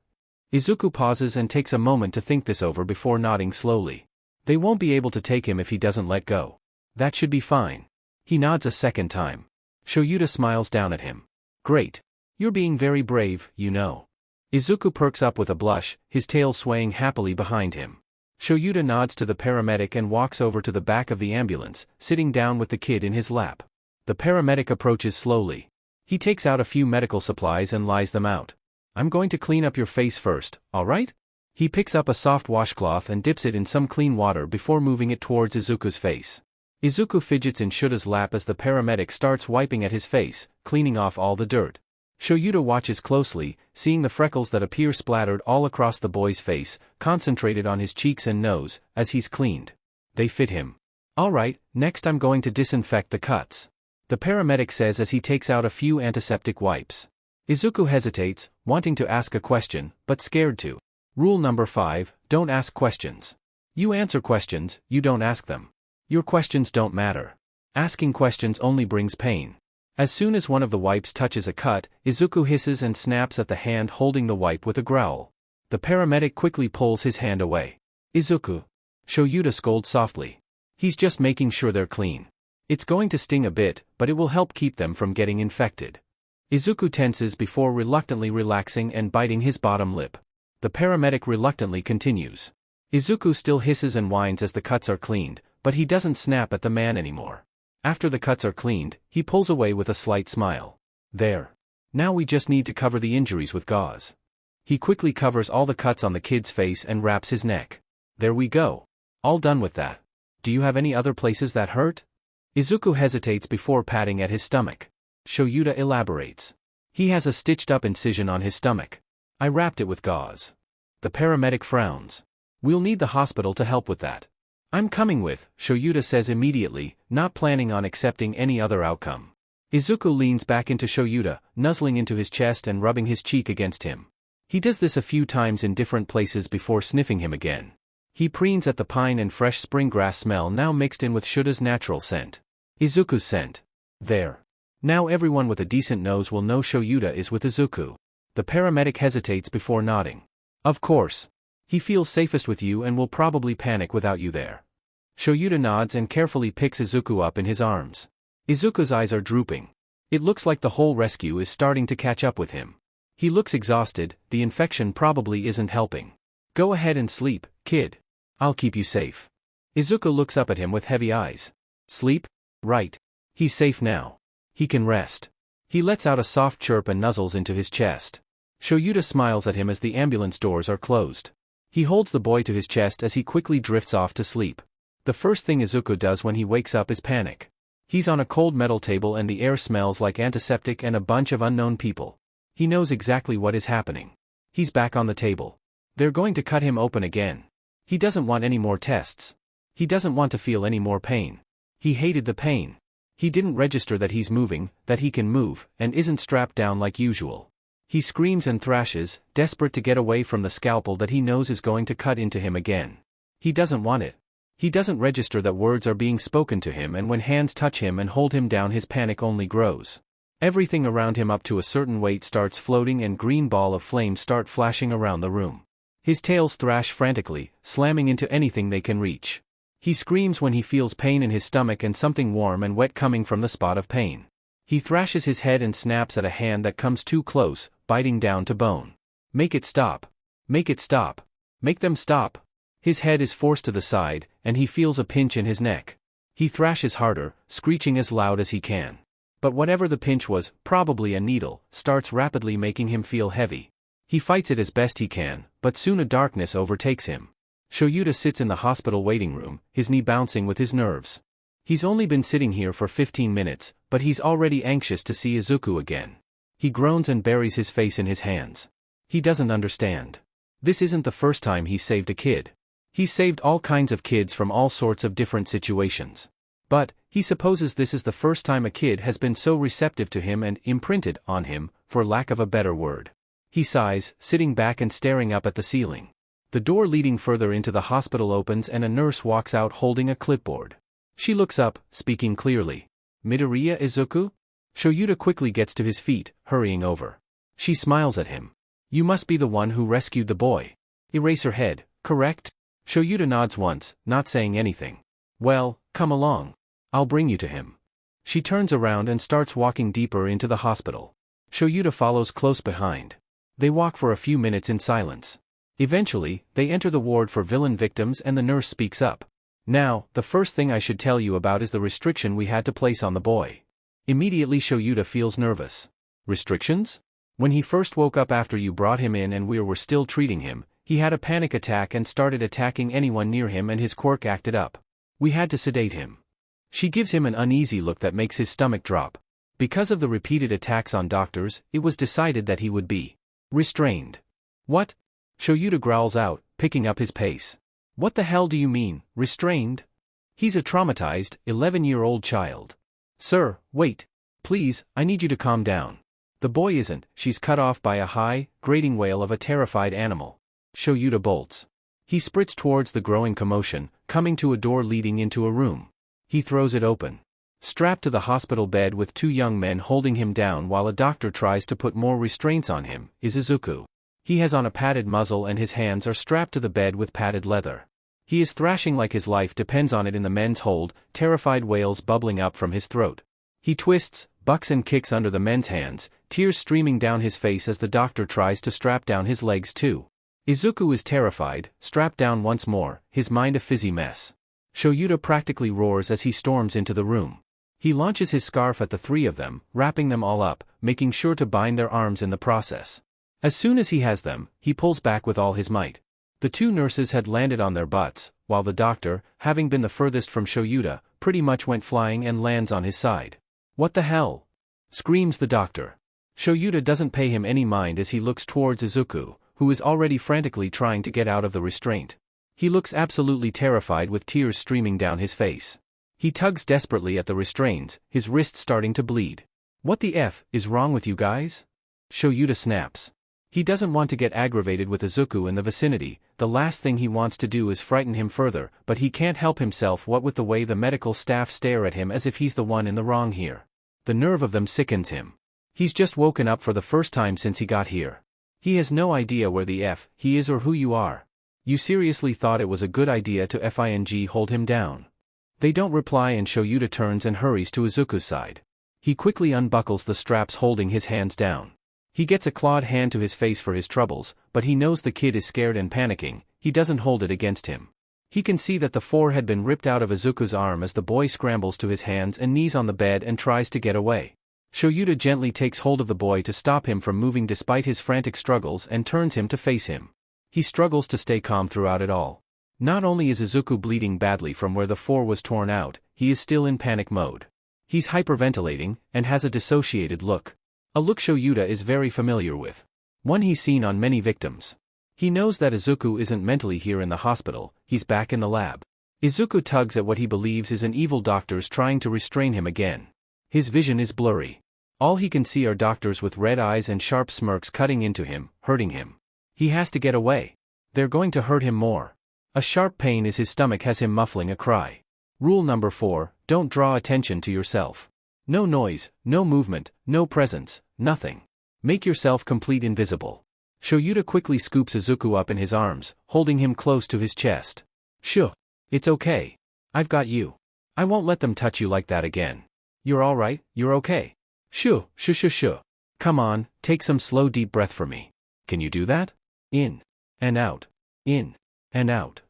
S1: Izuku pauses and takes a moment to think this over before nodding slowly. They won't be able to take him if he doesn't let go. That should be fine. He nods a second time. Shoyuta smiles down at him. Great. You're being very brave, you know. Izuku perks up with a blush, his tail swaying happily behind him. Shoyuta nods to the paramedic and walks over to the back of the ambulance, sitting down with the kid in his lap. The paramedic approaches slowly. He takes out a few medical supplies and lies them out. I'm going to clean up your face first, alright? He picks up a soft washcloth and dips it in some clean water before moving it towards Izuku's face. Izuku fidgets in Shura's lap as the paramedic starts wiping at his face, cleaning off all the dirt. Shoyuta watches closely, seeing the freckles that appear splattered all across the boy's face, concentrated on his cheeks and nose, as he's cleaned. They fit him. Alright, next I'm going to disinfect the cuts. The paramedic says as he takes out a few antiseptic wipes. Izuku hesitates, wanting to ask a question, but scared to. Rule number 5, don't ask questions. You answer questions, you don't ask them. Your questions don't matter. Asking questions only brings pain. As soon as one of the wipes touches a cut, Izuku hisses and snaps at the hand holding the wipe with a growl. The paramedic quickly pulls his hand away. Izuku. Shoyuta scolds softly. He's just making sure they're clean. It's going to sting a bit, but it will help keep them from getting infected. Izuku tenses before reluctantly relaxing and biting his bottom lip. The paramedic reluctantly continues. Izuku still hisses and whines as the cuts are cleaned, but he doesn't snap at the man anymore. After the cuts are cleaned, he pulls away with a slight smile. There. Now we just need to cover the injuries with gauze. He quickly covers all the cuts on the kid's face and wraps his neck. There we go. All done with that. Do you have any other places that hurt? Izuku hesitates before patting at his stomach. Shoyuta elaborates. He has a stitched-up incision on his stomach. I wrapped it with gauze. The paramedic frowns. We'll need the hospital to help with that. I'm coming with, Shoyuta says immediately, not planning on accepting any other outcome. Izuku leans back into Shoyuta, nuzzling into his chest and rubbing his cheek against him. He does this a few times in different places before sniffing him again. He preens at the pine and fresh spring grass smell now mixed in with Shura's natural scent. Izuku's scent. There. Now everyone with a decent nose will know Shoyuta is with Izuku. The paramedic hesitates before nodding. Of course. He feels safest with you and will probably panic without you there. Shoyuta nods and carefully picks Izuku up in his arms. Izuku's eyes are drooping. It looks like the whole rescue is starting to catch up with him. He looks exhausted, the infection probably isn't helping. Go ahead and sleep, kid. I'll keep you safe. Izuku looks up at him with heavy eyes. Sleep? Right. He's safe now. He can rest. He lets out a soft chirp and nuzzles into his chest. Shoyuta smiles at him as the ambulance doors are closed. He holds the boy to his chest as he quickly drifts off to sleep. The first thing Izuku does when he wakes up is panic. He's on a cold metal table and the air smells like antiseptic and a bunch of unknown people. He knows exactly what is happening. He's back on the table. They're going to cut him open again. He doesn't want any more tests. He doesn't want to feel any more pain. He hated the pain. He didn't register that he's moving, that he can move, and isn't strapped down like usual. He screams and thrashes, desperate to get away from the scalpel that he knows is going to cut into him again. He doesn't want it. He doesn't register that words are being spoken to him, and when hands touch him and hold him down his panic only grows. Everything around him up to a certain weight starts floating and green ball of flame start flashing around the room. His tails thrash frantically, slamming into anything they can reach. He screams when he feels pain in his stomach and something warm and wet coming from the spot of pain. He thrashes his head and snaps at a hand that comes too close, biting down to bone. Make it stop. Make it stop. Make them stop. His head is forced to the side, and he feels a pinch in his neck. He thrashes harder, screeching as loud as he can. But whatever the pinch was, probably a needle, starts rapidly making him feel heavy. He fights it as best he can, but soon a darkness overtakes him. Shoyuta sits in the hospital waiting room, his knee bouncing with his nerves. He's only been sitting here for 15 minutes, but he's already anxious to see Izuku again. He groans and buries his face in his hands. He doesn't understand. This isn't the first time he's saved a kid. He's saved all kinds of kids from all sorts of different situations. But, he supposes this is the first time a kid has been so receptive to him and imprinted on him, for lack of a better word. He sighs, sitting back and staring up at the ceiling. The door leading further into the hospital opens and a nurse walks out holding a clipboard. She looks up, speaking clearly. Midoriya Izuku? Shoyuta quickly gets to his feet, hurrying over. She smiles at him. You must be the one who rescued the boy. Eraserhead, correct? Shoyuta nods once, not saying anything. Well, come along. I'll bring you to him. She turns around and starts walking deeper into the hospital. Shoyuta follows close behind. They walk for a few minutes in silence. Eventually, they enter the ward for villain victims and the nurse speaks up. Now, the first thing I should tell you about is the restriction we had to place on the boy. Immediately Shoyuta feels nervous. Restrictions? When he first woke up after you brought him in and we were still treating him, he had a panic attack and started attacking anyone near him and his quirk acted up. We had to sedate him. She gives him an uneasy look that makes his stomach drop. Because of the repeated attacks on doctors, it was decided that he would be restrained. What? Shoyuta growls out, picking up his pace. What the hell do you mean, restrained? He's a traumatized, 11-year-old child. Sir, wait. Please, I need you to calm down. The boy isn't, she's cut off by a high, grating wail of a terrified animal. Shoyuta bolts. He sprints towards the growing commotion, coming to a door leading into a room. He throws it open. Strapped to the hospital bed with two young men holding him down while a doctor tries to put more restraints on him, is Izuku. He has on a padded muzzle and his hands are strapped to the bed with padded leather. He is thrashing like his life depends on it in the men's hold, terrified wails bubbling up from his throat. He twists, bucks and kicks under the men's hands, tears streaming down his face as the doctor tries to strap down his legs too. Izuku is terrified, strapped down once more, his mind a fizzy mess. Shoyuta practically roars as he storms into the room. He launches his scarf at the three of them, wrapping them all up, making sure to bind their arms in the process. As soon as he has them, he pulls back with all his might. The two nurses had landed on their butts, while the doctor, having been the furthest from Shoyuta, pretty much went flying and lands on his side. What the hell? Screams the doctor. Shoyuta doesn't pay him any mind as he looks towards Izuku, who is already frantically trying to get out of the restraint. He looks absolutely terrified with tears streaming down his face. He tugs desperately at the restraints, his wrists starting to bleed. What the F is wrong with you guys? Shoyuta snaps. He doesn't want to get aggravated with Izuku in the vicinity, the last thing he wants to do is frighten him further, but he can't help himself what with the way the medical staff stare at him as if he's the one in the wrong here. The nerve of them sickens him. He's just woken up for the first time since he got here. He has no idea where the F he is or who you are. You seriously thought it was a good idea to hold him down? They don't reply and Shoyuta turns and hurries to Izuku's side. He quickly unbuckles the straps holding his hands down. He gets a clawed hand to his face for his troubles, but he knows the kid is scared and panicking, he doesn't hold it against him. He can see that the four had been ripped out of Izuku's arm as the boy scrambles to his hands and knees on the bed and tries to get away. Shoyuta gently takes hold of the boy to stop him from moving despite his frantic struggles and turns him to face him. He struggles to stay calm throughout it all. Not only is Izuku bleeding badly from where the four was torn out, he is still in panic mode. He's hyperventilating, and has a dissociated look. A look Shoyuta is very familiar with. One he's seen on many victims. He knows that Izuku isn't mentally here in the hospital, he's back in the lab. Izuku tugs at what he believes is an evil doctors trying to restrain him again. His vision is blurry. All he can see are doctors with red eyes and sharp smirks cutting into him, hurting him. He has to get away. They're going to hurt him more. A sharp pain in his stomach has him muffling a cry. Rule number 4, don't draw attention to yourself. No noise, no movement, no presence, nothing. Make yourself complete invisible. Shoyuta quickly scoops Izuku up in his arms, holding him close to his chest. Shoo. It's okay. I've got you. I won't let them touch you like that again. You're alright, you're okay. Shoo, shoo shoo shoo. Come on, take some slow deep breath for me. Can you do that? In. And out. In. And out.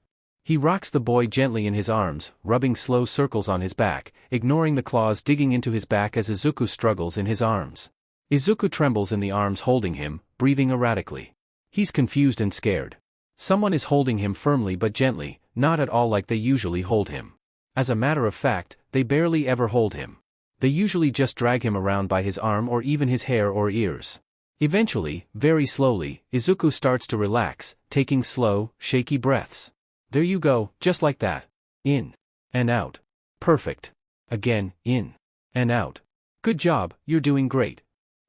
S1: He rocks the boy gently in his arms, rubbing slow circles on his back, ignoring the claws digging into his back as Izuku struggles in his arms. Izuku trembles in the arms holding him, breathing erratically. He's confused and scared. Someone is holding him firmly but gently, not at all like they usually hold him. As a matter of fact, they barely ever hold him. They usually just drag him around by his arm or even his hair or ears. Eventually, very slowly, Izuku starts to relax, taking slow, shaky breaths. There you go, just like that. In. And out. Perfect. Again, in. And out. Good job, you're doing great.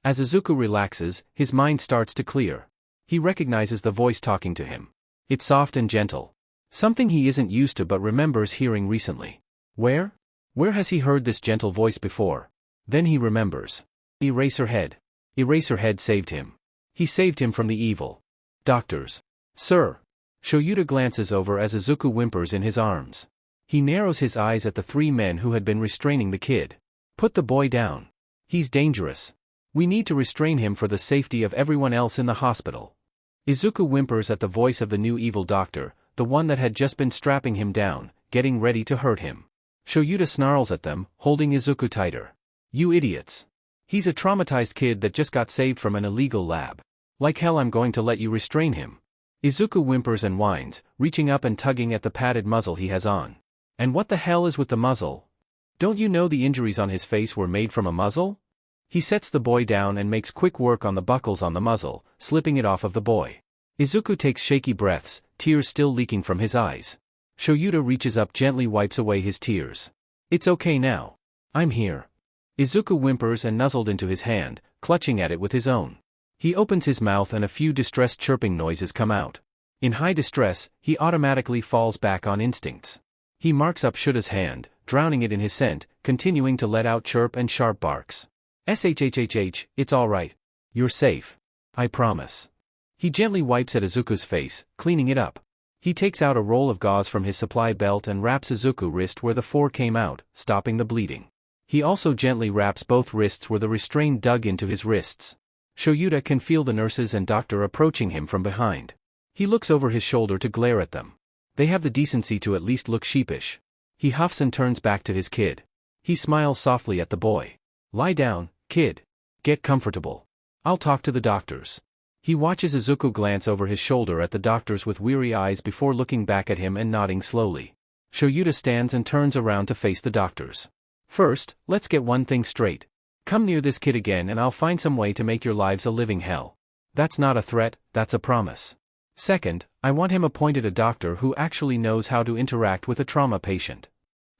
S1: As Izuku relaxes, his mind starts to clear. He recognizes the voice talking to him. It's soft and gentle. Something he isn't used to but remembers hearing recently. Where? Where has he heard this gentle voice before? Then he remembers. Eraserhead. Eraserhead saved him. He saved him from the evil doctors. Sir. Shoyuta glances over as Izuku whimpers in his arms. He narrows his eyes at the three men who had been restraining the kid. Put the boy down. He's dangerous. We need to restrain him for the safety of everyone else in the hospital. Izuku whimpers at the voice of the new evil doctor, the one that had just been strapping him down, getting ready to hurt him. Shoyuta snarls at them, holding Izuku tighter. You idiots. He's a traumatized kid that just got saved from an illegal lab. Like hell I'm going to let you restrain him. Izuku whimpers and whines, reaching up and tugging at the padded muzzle he has on. And what the hell is with the muzzle? Don't you know the injuries on his face were made from a muzzle? He sets the boy down and makes quick work on the buckles on the muzzle, slipping it off of the boy. Izuku takes shaky breaths, tears still leaking from his eyes. Shoyuta reaches up, gently wipes away his tears. It's okay now. I'm here. Izuku whimpers and nuzzled into his hand, clutching at it with his own. He opens his mouth and a few distressed chirping noises come out. In high distress, he automatically falls back on instincts. He marks up Shuta's hand, drowning it in his scent, continuing to let out chirp and sharp barks. Shhhh, it's alright. You're safe. I promise. He gently wipes at Izuku's face, cleaning it up. He takes out a roll of gauze from his supply belt and wraps Izuku's wrist where the four came out, stopping the bleeding. He also gently wraps both wrists where the restraint dug into his wrists. Shoyuta can feel the nurses and doctor approaching him from behind. He looks over his shoulder to glare at them. They have the decency to at least look sheepish. He huffs and turns back to his kid. He smiles softly at the boy. Lie down, kid. Get comfortable. I'll talk to the doctors. He watches Izuku glance over his shoulder at the doctors with weary eyes before looking back at him and nodding slowly. Shoyuta stands and turns around to face the doctors. First, let's get one thing straight. Come near this kid again and I'll find some way to make your lives a living hell. That's not a threat, that's a promise. Second, I want him appointed a doctor who actually knows how to interact with a trauma patient.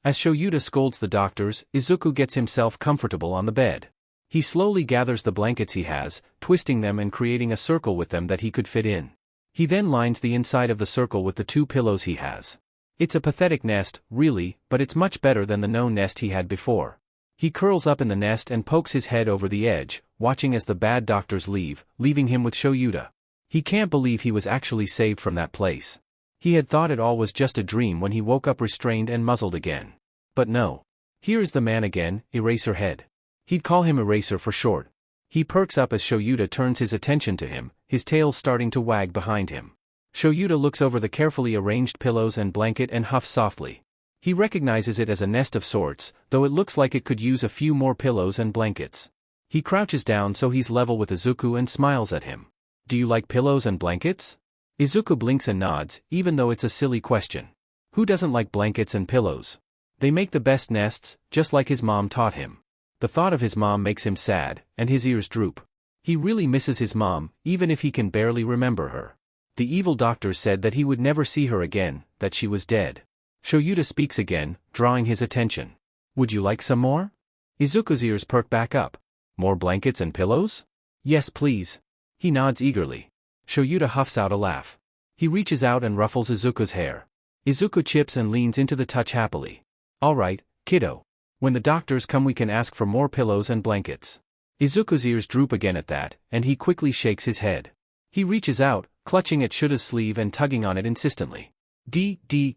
S1: As Shoyuta scolds the doctors, Izuku gets himself comfortable on the bed. He slowly gathers the blankets he has, twisting them and creating a circle with them that he could fit in. He then lines the inside of the circle with the 2 pillows he has. It's a pathetic nest, really, but it's much better than the no nest he had before. He curls up in the nest and pokes his head over the edge, watching as the bad doctors leave, leaving him with Shoyuta. He can't believe he was actually saved from that place. He had thought it all was just a dream when he woke up restrained and muzzled again. But no. Here is the man again, Eraserhead. He'd call him Eraser for short. He perks up as Shoyuta turns his attention to him, his tail starting to wag behind him. Shoyuta looks over the carefully arranged pillows and blanket and huffs softly. He recognizes it as a nest of sorts, though it looks like it could use a few more pillows and blankets. He crouches down so he's level with Izuku and smiles at him. Do you like pillows and blankets? Izuku blinks and nods, even though it's a silly question. Who doesn't like blankets and pillows? They make the best nests, just like his mom taught him. The thought of his mom makes him sad, and his ears droop. He really misses his mom, even if he can barely remember her. The evil doctors said that he would never see her again, that she was dead. Shoyuta speaks again, drawing his attention. Would you like some more? Izuku's ears perk back up. More blankets and pillows? Yes, please. He nods eagerly. Shoyuta huffs out a laugh. He reaches out and ruffles Izuku's hair. Izuku chips and leans into the touch happily. All right, kiddo. When the doctors come we can ask for more pillows and blankets. Izuku's ears droop again at that, and he quickly shakes his head. He reaches out, clutching at Shuta's sleeve and tugging on it insistently.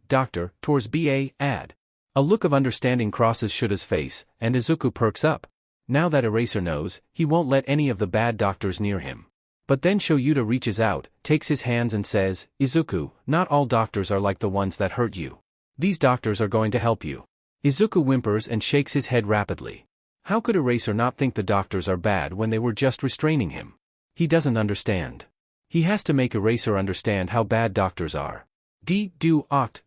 S1: Doctor, tours B.A., add. A look of understanding crosses Shuta's face, and Izuku perks up. Now that Eraser knows, he won't let any of the bad doctors near him. But then Shoyuta reaches out, takes his hands and says, Izuku, not all doctors are like the ones that hurt you. These doctors are going to help you. Izuku whimpers and shakes his head rapidly. How could Eraser not think the doctors are bad when they were just restraining him? He doesn't understand. He has to make Eraser understand how bad doctors are.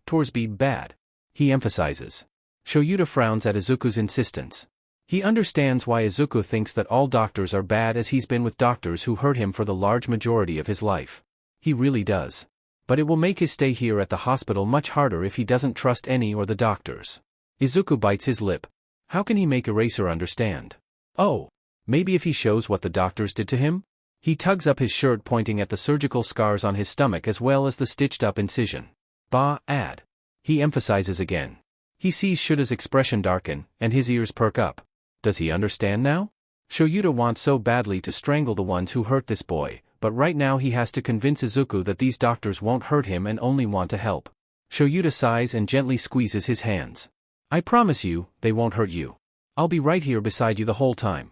S1: Tours be bad. He emphasizes. Shoyuta frowns at Izuku's insistence. He understands why Izuku thinks that all doctors are bad as he's been with doctors who hurt him for the large majority of his life. He really does. But it will make his stay here at the hospital much harder if he doesn't trust any or the doctors. Izuku bites his lip. How can he make Eraser understand? Oh, maybe if he shows what the doctors did to him? He tugs up his shirt pointing at the surgical scars on his stomach as well as the stitched-up incision. Add. He emphasizes again. He sees Shuta's expression darken, and his ears perk up. Does he understand now? Shoyuta wants so badly to strangle the ones who hurt this boy, but right now he has to convince Izuku that these doctors won't hurt him and only want to help. Shoyuta sighs and gently squeezes his hands. I promise you, they won't hurt you. I'll be right here beside you the whole time.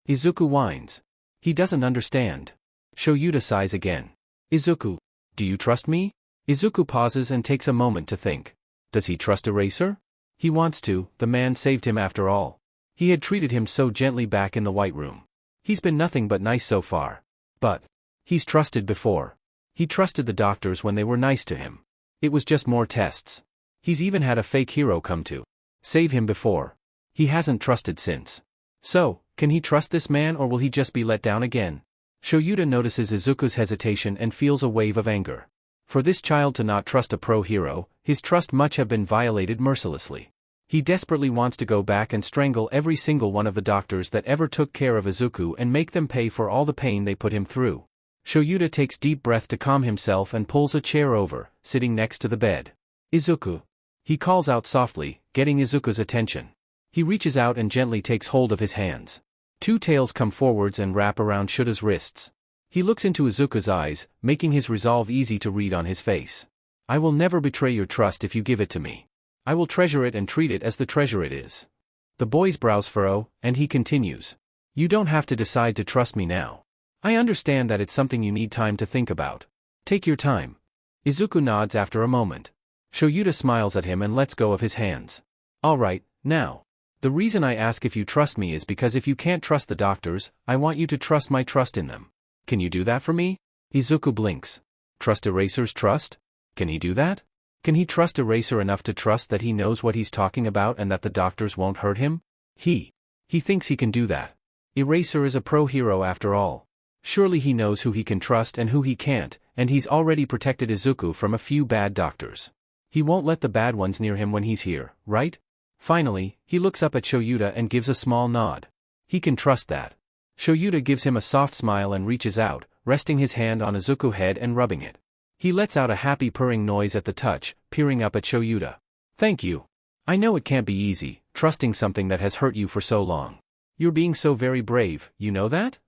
S1: Izuku whines. He doesn't understand. Shoyuta sighs again. Izuku, do you trust me? Izuku pauses and takes a moment to think. Does he trust Eraser? He wants to, the man saved him after all. He had treated him so gently back in the White Room. He's been nothing but nice so far. But he's trusted before. He trusted the doctors when they were nice to him. It was just more tests. He's even had a fake hero come to save him before. He hasn't trusted since. So, can he trust this man, or will he just be let down again? Shoyuta notices Izuku's hesitation and feels a wave of anger. For this child to not trust a pro-hero, his trust must have been violated mercilessly. He desperately wants to go back and strangle every single one of the doctors that ever took care of Izuku and make them pay for all the pain they put him through. Shoyuta takes deep breath to calm himself and pulls a chair over, sitting next to the bed. Izuku. He calls out softly, getting Izuku's attention. He reaches out and gently takes hold of his hands. Two tails come forwards and wrap around Shuta's wrists. He looks into Izuku's eyes, making his resolve easy to read on his face. I will never betray your trust if you give it to me. I will treasure it and treat it as the treasure it is. The boy's brows furrow, and he continues. You don't have to decide to trust me now. I understand that it's something you need time to think about. Take your time. Izuku nods after a moment. Shoyuta smiles at him and lets go of his hands. All right, now. The reason I ask if you trust me is because if you can't trust the doctors, I want you to trust my trust in them. Can you do that for me? Izuku blinks. Trust Eraser's trust? Can he do that? Can he trust Eraser enough to trust that he knows what he's talking about and that the doctors won't hurt him? He thinks he can do that. Eraser is a pro-hero after all. Surely he knows who he can trust and who he can't, and he's already protected Izuku from a few bad doctors. He won't let the bad ones near him when he's here, right? Finally, he looks up at Shoyuta and gives a small nod. He can trust that. Shoyuta gives him a soft smile and reaches out, resting his hand on Izuku's head and rubbing it. He lets out a happy purring noise at the touch, peering up at Shoyuta. Thank you. I know it can't be easy, trusting something that has hurt you for so long. You're being so very brave, you know that?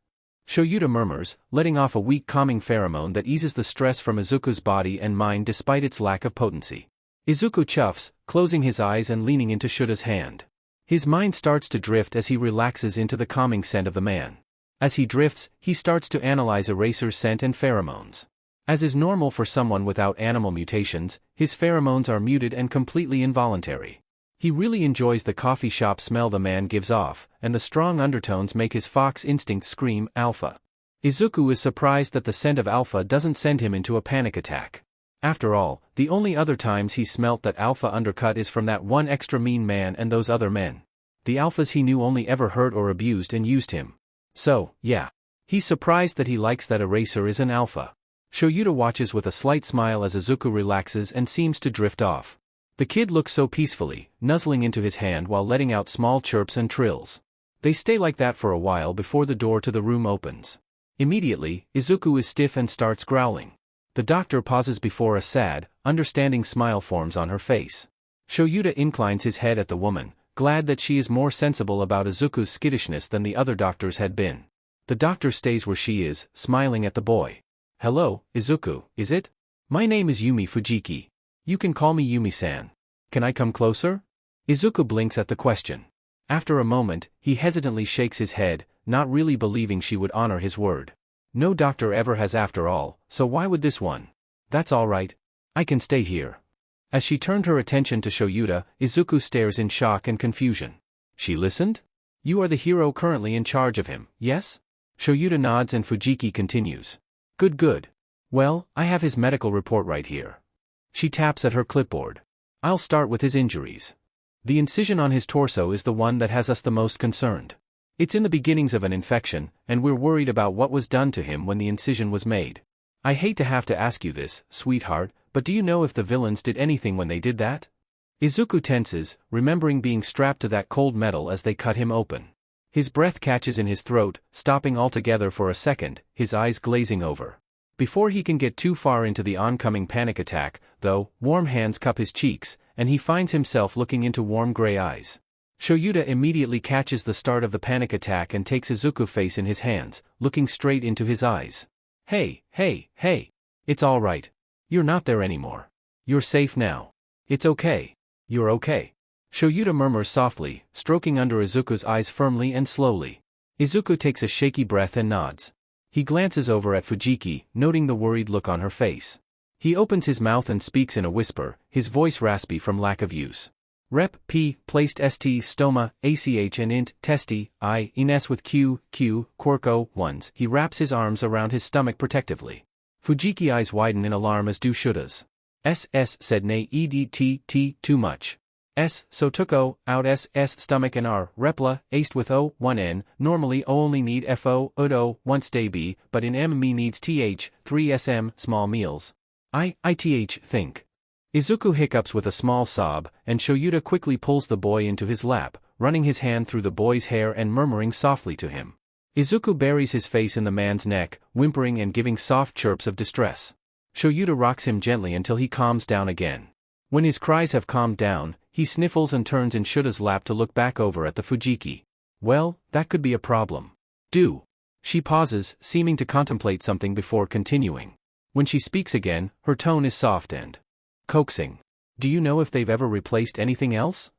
S1: Shoyuta murmurs, letting off a weak calming pheromone that eases the stress from Izuku's body and mind despite its lack of potency. Izuku chuffs, closing his eyes and leaning into Shuta's hand. His mind starts to drift as he relaxes into the calming scent of the man. As he drifts, he starts to analyze Eraser's scent and pheromones. As is normal for someone without animal mutations, his pheromones are muted and completely involuntary. He really enjoys the coffee shop smell the man gives off, and the strong undertones make his fox instinct scream, Alpha. Izuku is surprised that the scent of Alpha doesn't send him into a panic attack. After all, the only other times he smelt that Alpha undercut is from that one extra mean man and those other men. The Alphas he knew only ever hurt or abused and used him. So, yeah. He's surprised that he likes that Eraser is an Alpha. Shoyuta watches with a slight smile as Izuku relaxes and seems to drift off. The kid looks so peacefully, nuzzling into his hand while letting out small chirps and trills. They stay like that for a while before the door to the room opens. Immediately, Izuku is stiff and starts growling. The doctor pauses before a sad, understanding smile forms on her face. Shoyuta inclines his head at the woman, glad that she is more sensible about Izuku's skittishness than the other doctors had been. The doctor stays where she is, smiling at the boy. Hello, Izuku, is it? My name is Yumi Fujiki. You can call me Yumi-san. Can I come closer? Izuku blinks at the question. After a moment, he hesitantly shakes his head, not really believing she would honor his word. No doctor ever has after all, so why would this one? That's all right. I can stay here. As she turned her attention to Shoyuta, Izuku stares in shock and confusion. She listened? You are the hero currently in charge of him, yes? Shoyuta nods and Fujiki continues. Good. Well, I have his medical report right here. She taps at her clipboard. I'll start with his injuries. The incision on his torso is the one that has us the most concerned. It's in the beginnings of an infection, and we're worried about what was done to him when the incision was made. I hate to have to ask you this, sweetheart, but do you know if the villains did anything when they did that? Izuku tenses, remembering being strapped to that cold metal as they cut him open. His breath catches in his throat, stopping altogether for a second, his eyes glazing over. Before he can get too far into the oncoming panic attack, though, warm hands cup his cheeks, and he finds himself looking into warm gray eyes. Shoyuta immediately catches the start of the panic attack and takes Izuku's face in his hands, looking straight into his eyes. Hey. It's all right. You're not there anymore. You're safe now. It's okay. You're okay. Shoyuta murmurs softly, stroking under Izuku's eyes firmly and slowly. Izuku takes a shaky breath and nods. He glances over at Fujiki, noting the worried look on her face. He opens his mouth and speaks in a whisper, his voice raspy from lack of use. Rep. P. Placed st. Stoma, ach and int. Testy, I. Ines with q. Quirko, ones. He wraps his arms around his stomach protectively. Fujiki eyes widen in alarm as do Shuta's. Said nay edt, too much. So took O, out stomach and R, repla, aced with O, 1n, normally O only need FO, UDO, once day B, but in M me needs TH, 3 SM, small meals. ITH, think. Izuku hiccups with a small sob, and Shoyuta quickly pulls the boy into his lap, running his hand through the boy's hair and murmuring softly to him. Izuku buries his face in the man's neck, whimpering and giving soft chirps of distress. Shoyuta rocks him gently until he calms down again. When his cries have calmed down, he sniffles and turns in Shuta's lap to look back over at the Fujiki. Well, that could be a problem. She pauses, seeming to contemplate something before continuing. When she speaks again, her tone is soft and coaxing. Do you know if they've ever replaced anything else?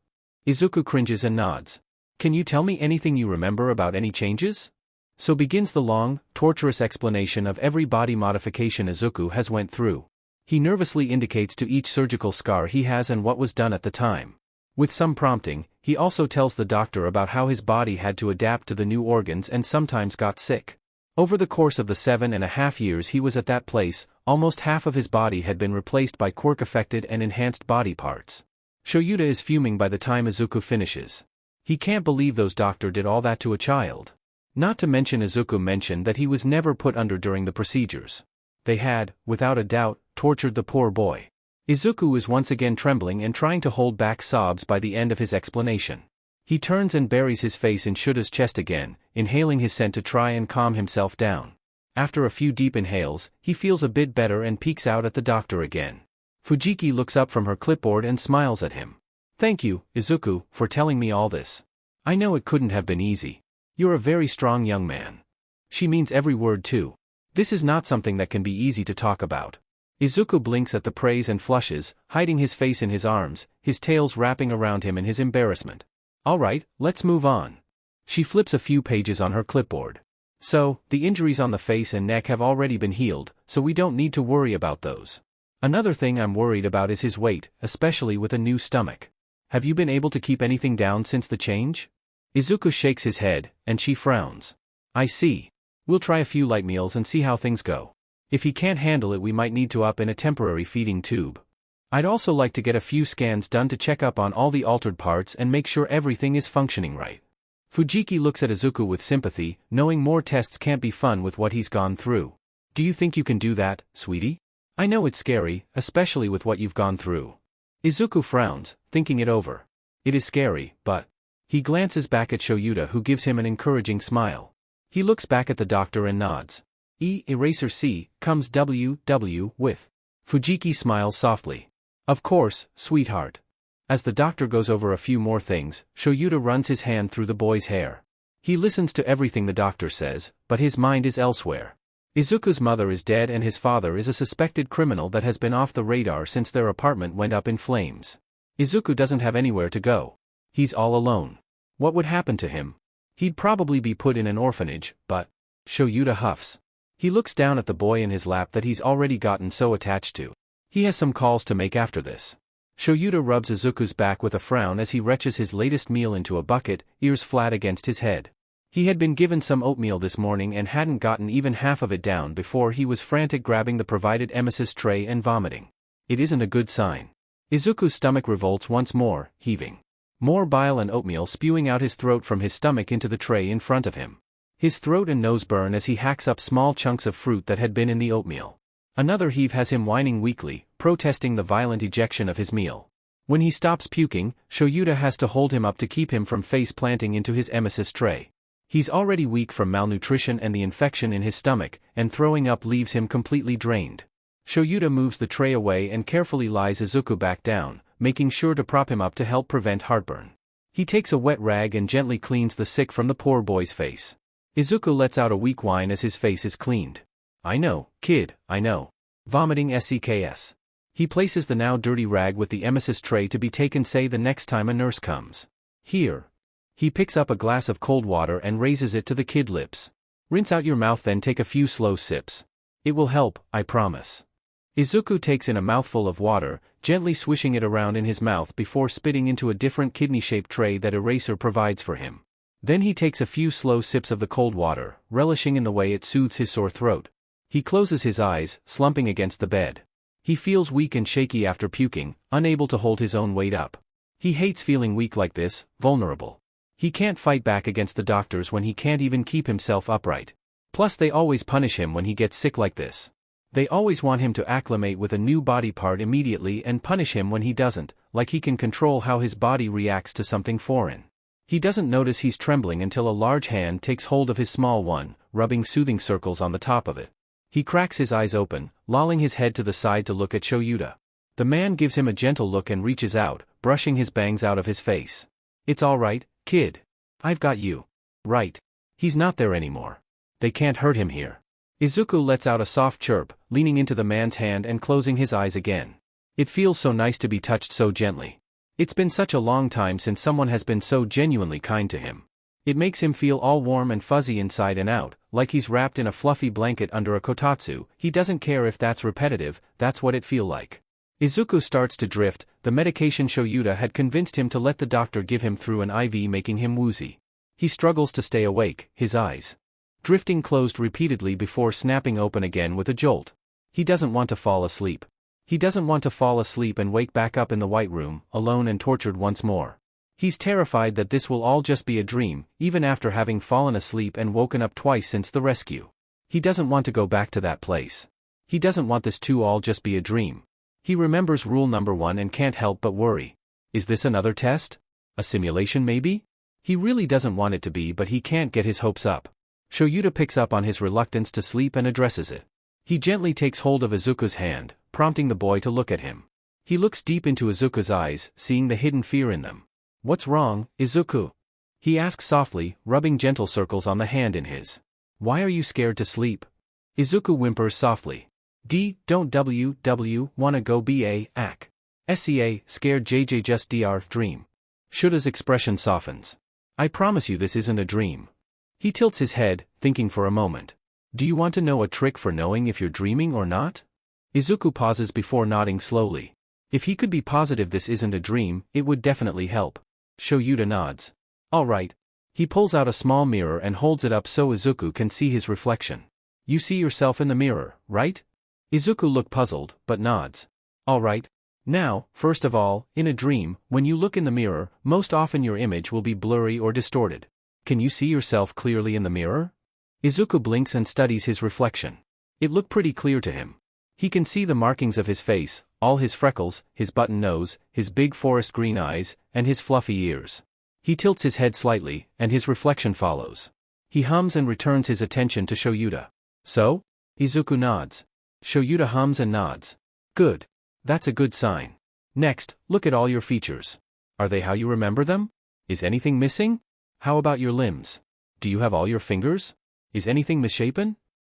S1: Izuku cringes and nods. Can you tell me anything you remember about any changes? So begins the long, torturous explanation of every body modification Izuku has went through. He nervously indicates to each surgical scar he has and what was done at the time. With some prompting, he also tells the doctor about how his body had to adapt to the new organs and sometimes got sick. Over the course of the 7.5 years he was at that place, almost half of his body had been replaced by quirk-affected and enhanced body parts. Shoyuta is fuming by the time Izuku finishes. He can't believe those doctor did all that to a child. Not to mention Izuku mentioned that he was never put under during the procedures. They had, without a doubt, tortured the poor boy. Izuku is once again trembling and trying to hold back sobs by the end of his explanation. He turns and buries his face in Shuta's chest again, inhaling his scent to try and calm himself down. After a few deep inhales, he feels a bit better and peeks out at the doctor again. Fujiki looks up from her clipboard and smiles at him. Thank you, Izuku, for telling me all this. I know it couldn't have been easy. You're a very strong young man. She means every word too. This is not something that can be easy to talk about. Izuku blinks at the praise and flushes, hiding his face in his arms, his tails wrapping around him in his embarrassment. Alright, let's move on. She flips a few pages on her clipboard. So, the injuries on the face and neck have already been healed, so we don't need to worry about those. Another thing I'm worried about is his weight, especially with a new stomach. Have you been able to keep anything down since the change? Izuku shakes his head, and she frowns. I see. We'll try a few light meals and see how things go. If he can't handle it we might need to up in a temporary feeding tube. I'd also like to get a few scans done to check up on all the altered parts and make sure everything is functioning right. Fujiki looks at Izuku with sympathy, knowing more tests can't be fun with what he's gone through. Do you think you can do that, sweetie? I know it's scary, especially with what you've gone through. Izuku frowns, thinking it over. It is scary, but... He glances back at Shoyuta who gives him an encouraging smile. He looks back at the doctor and nods. Eraser C, comes W, with. Fujiki smiles softly. Of course, sweetheart. As the doctor goes over a few more things, Shoyuta runs his hand through the boy's hair. He listens to everything the doctor says, but his mind is elsewhere. Izuku's mother is dead and his father is a suspected criminal that has been off the radar since their apartment went up in flames. Izuku doesn't have anywhere to go. He's all alone. What would happen to him? He'd probably be put in an orphanage, but... Shoyuta huffs. He looks down at the boy in his lap that he's already gotten so attached to. He has some calls to make after this. Shoyuta rubs Izuku's back with a frown as he retches his latest meal into a bucket, ears flat against his head. He had been given some oatmeal this morning and hadn't gotten even half of it down before he was frantic grabbing the provided emesis tray and vomiting. It isn't a good sign. Izuku's stomach revolts once more, heaving. More bile and oatmeal spewing out his throat from his stomach into the tray in front of him. His throat and nose burn as he hacks up small chunks of fruit that had been in the oatmeal. Another heave has him whining weakly, protesting the violent ejection of his meal. When he stops puking, Shoyuta has to hold him up to keep him from face planting into his emesis tray. He's already weak from malnutrition and the infection in his stomach, and throwing up leaves him completely drained. Shoyuta moves the tray away and carefully lies Izuku back down, making sure to prop him up to help prevent heartburn. He takes a wet rag and gently cleans the sick from the poor boy's face. Izuku lets out a weak whine as his face is cleaned. I know, kid, I know. Vomiting seks. He places the now dirty rag with the emesis tray to be taken say the next time a nurse comes. Here. He picks up a glass of cold water and raises it to the kid lips. Rinse out your mouth then take a few slow sips. It will help, I promise. Izuku takes in a mouthful of water, gently swishing it around in his mouth before spitting into a different kidney-shaped tray that Eraser provides for him. Then he takes a few slow sips of the cold water, relishing in the way it soothes his sore throat. He closes his eyes, slumping against the bed. He feels weak and shaky after puking, unable to hold his own weight up. He hates feeling weak like this, vulnerable. He can't fight back against the doctors when he can't even keep himself upright. Plus they always punish him when he gets sick like this. They always want him to acclimate with a new body part immediately and punish him when he doesn't, like he can control how his body reacts to something foreign. He doesn't notice he's trembling until a large hand takes hold of his small one, rubbing soothing circles on the top of it. He cracks his eyes open, lolling his head to the side to look at Shoyuta. The man gives him a gentle look and reaches out, brushing his bangs out of his face. "It's all right, kid. I've got you." "Right." He's not there anymore. They can't hurt him here. Izuku lets out a soft chirp, leaning into the man's hand and closing his eyes again. It feels so nice to be touched so gently. It's been such a long time since someone has been so genuinely kind to him. It makes him feel all warm and fuzzy inside and out, like he's wrapped in a fluffy blanket under a kotatsu. He doesn't care if that's repetitive, that's what it feels like. Izuku starts to drift. The medication Shoyuta had convinced him to let the doctor give him through an IV, making him woozy. He struggles to stay awake, his eyes drifting closed repeatedly before snapping open again with a jolt. He doesn't want to fall asleep. He doesn't want to fall asleep and wake back up in the White Room, alone and tortured once more. He's terrified that this will all just be a dream, even after having fallen asleep and woken up twice since the rescue. He doesn't want to go back to that place. He doesn't want this to all just be a dream. He remembers rule number 1 and can't help but worry. Is this another test? A simulation maybe? He really doesn't want it to be, but he can't get his hopes up. Shoyuta picks up on his reluctance to sleep and addresses it. He gently takes hold of Izuku's hand, prompting the boy to look at him. He looks deep into Izuku's eyes, seeing the hidden fear in them. "What's wrong, Izuku?" he asks softly, rubbing gentle circles on the hand in his. "Why are you scared to sleep?" Izuku whimpers softly. Don't wanna go back. Sea, scared JJ just dream." Shuta's expression softens. "I promise you this isn't a dream." He tilts his head, thinking for a moment. "Do you want to know a trick for knowing if you're dreaming or not?" Izuku pauses before nodding slowly. If he could be positive this isn't a dream, it would definitely help. Shoyuta nods. "All right." He pulls out a small mirror and holds it up so Izuku can see his reflection. "You see yourself in the mirror, right?" Izuku looks puzzled, but nods. "All right. Now, first of all, in a dream, when you look in the mirror, most often your image will be blurry or distorted. Can you see yourself clearly in the mirror?" Izuku blinks and studies his reflection. It looked pretty clear to him. He can see the markings of his face, all his freckles, his button nose, his big forest green eyes, and his fluffy ears. He tilts his head slightly, and his reflection follows. He hums and returns his attention to Shoyuta. "So?" Izuku nods. Shoyuta hums and nods. "Good. That's a good sign. Next, look at all your features. Are they how you remember them? Is anything missing? How about your limbs? Do you have all your fingers? Is anything misshapen?"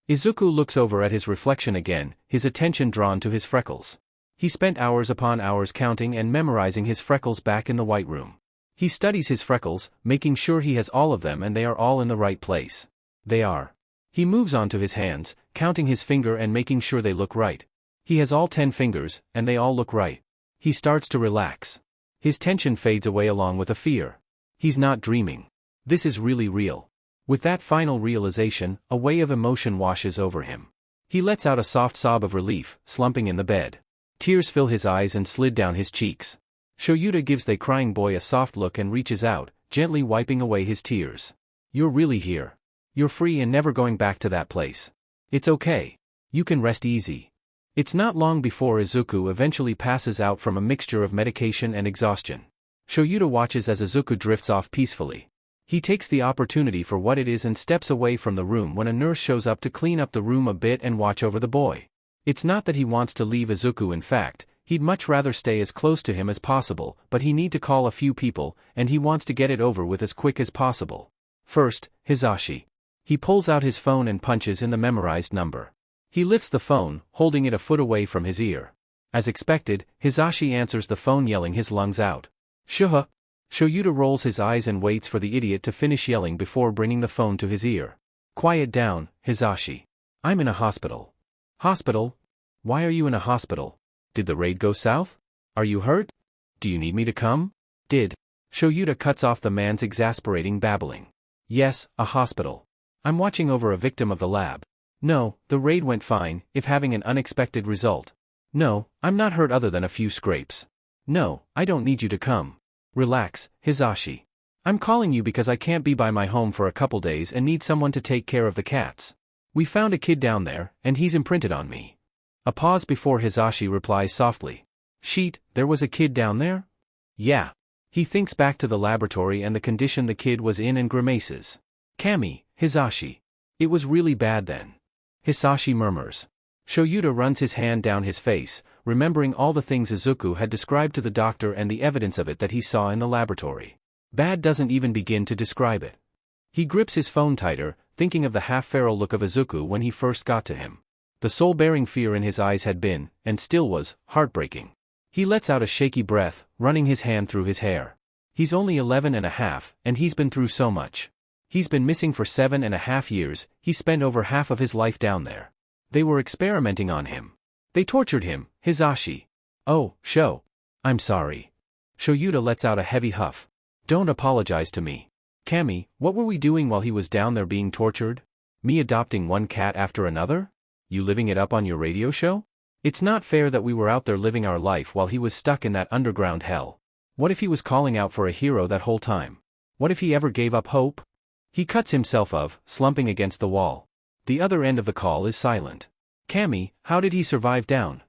S1: Izuku looks over at his reflection again, his attention drawn to his freckles. He spent hours upon hours counting and memorizing his freckles back in the White Room. He studies his freckles, making sure he has all of them and they are all in the right place. They are. He moves on to his hands, counting his finger and making sure they look right. He has all 10 fingers, and they all look right. He starts to relax. His tension fades away along with a fear. He's not dreaming. This is really real. With that final realization, a wave of emotion washes over him. He lets out a soft sob of relief, slumping in the bed. Tears fill his eyes and slid down his cheeks. Shoyuta gives the crying boy a soft look and reaches out, gently wiping away his tears. "You're really here. You're free and never going back to that place. It's okay. You can rest easy." It's not long before Izuku eventually passes out from a mixture of medication and exhaustion. Shoyuta watches as Izuku drifts off peacefully. He takes the opportunity for what it is and steps away from the room when a nurse shows up to clean up the room a bit and watch over the boy. It's not that he wants to leave Izuku, in fact, he'd much rather stay as close to him as possible, but he needs to call a few people, and he wants to get it over with as quick as possible. First, Hisashi. He pulls out his phone and punches in the memorized number. He lifts the phone, holding it a foot away from his ear. As expected, Hisashi answers the phone yelling his lungs out. "Shuha!" Shoyuta rolls his eyes and waits for the idiot to finish yelling before bringing the phone to his ear. "Quiet down, Hisashi. I'm in a hospital." "Hospital? Why are you in a hospital? Did the raid go south? Are you hurt? Do you need me to come? Shoyuta cuts off the man's exasperating babbling. Yes, a hospital. I'm watching over a victim of the lab. No, the raid went fine, if having an unexpected result. No, I'm not hurt other than a few scrapes. No, I don't need you to come. Relax, Hisashi. I'm calling you because I can't be by my home for a couple days and need someone to take care of the cats. We found a kid down there, and he's imprinted on me. A pause before Hisashi replies softly. Sheet, there was a kid down there? Yeah. He thinks back to the laboratory and the condition the kid was in and grimaces. Kami, Hisashi. It was really bad then. Hisashi murmurs. Shoyuta runs his hand down his face, remembering all the things Izuku had described to the doctor and the evidence of it that he saw in the laboratory. Bad doesn't even begin to describe it. He grips his phone tighter, thinking of the half-feral look of Izuku when he first got to him. The soul-bearing fear in his eyes had been, and still was, heartbreaking. He lets out a shaky breath, running his hand through his hair. He's only 11 and a half, and he's been through so much. He's been missing for 7.5 years, he spent over half of his life down there. They were experimenting on him. They tortured him, Hisashi. Oh, I'm sorry. Shoyuta lets out a heavy huff. Don't apologize to me. Kami, what were we doing while he was down there being tortured? Me adopting one cat after another? You living it up on your radio show? It's not fair that we were out there living our life while he was stuck in that underground hell. What if he was calling out for a hero that whole time? What if he ever gave up hope? He cuts himself off, slumping against the wall. The other end of the call is silent. Kami, how did he survive down?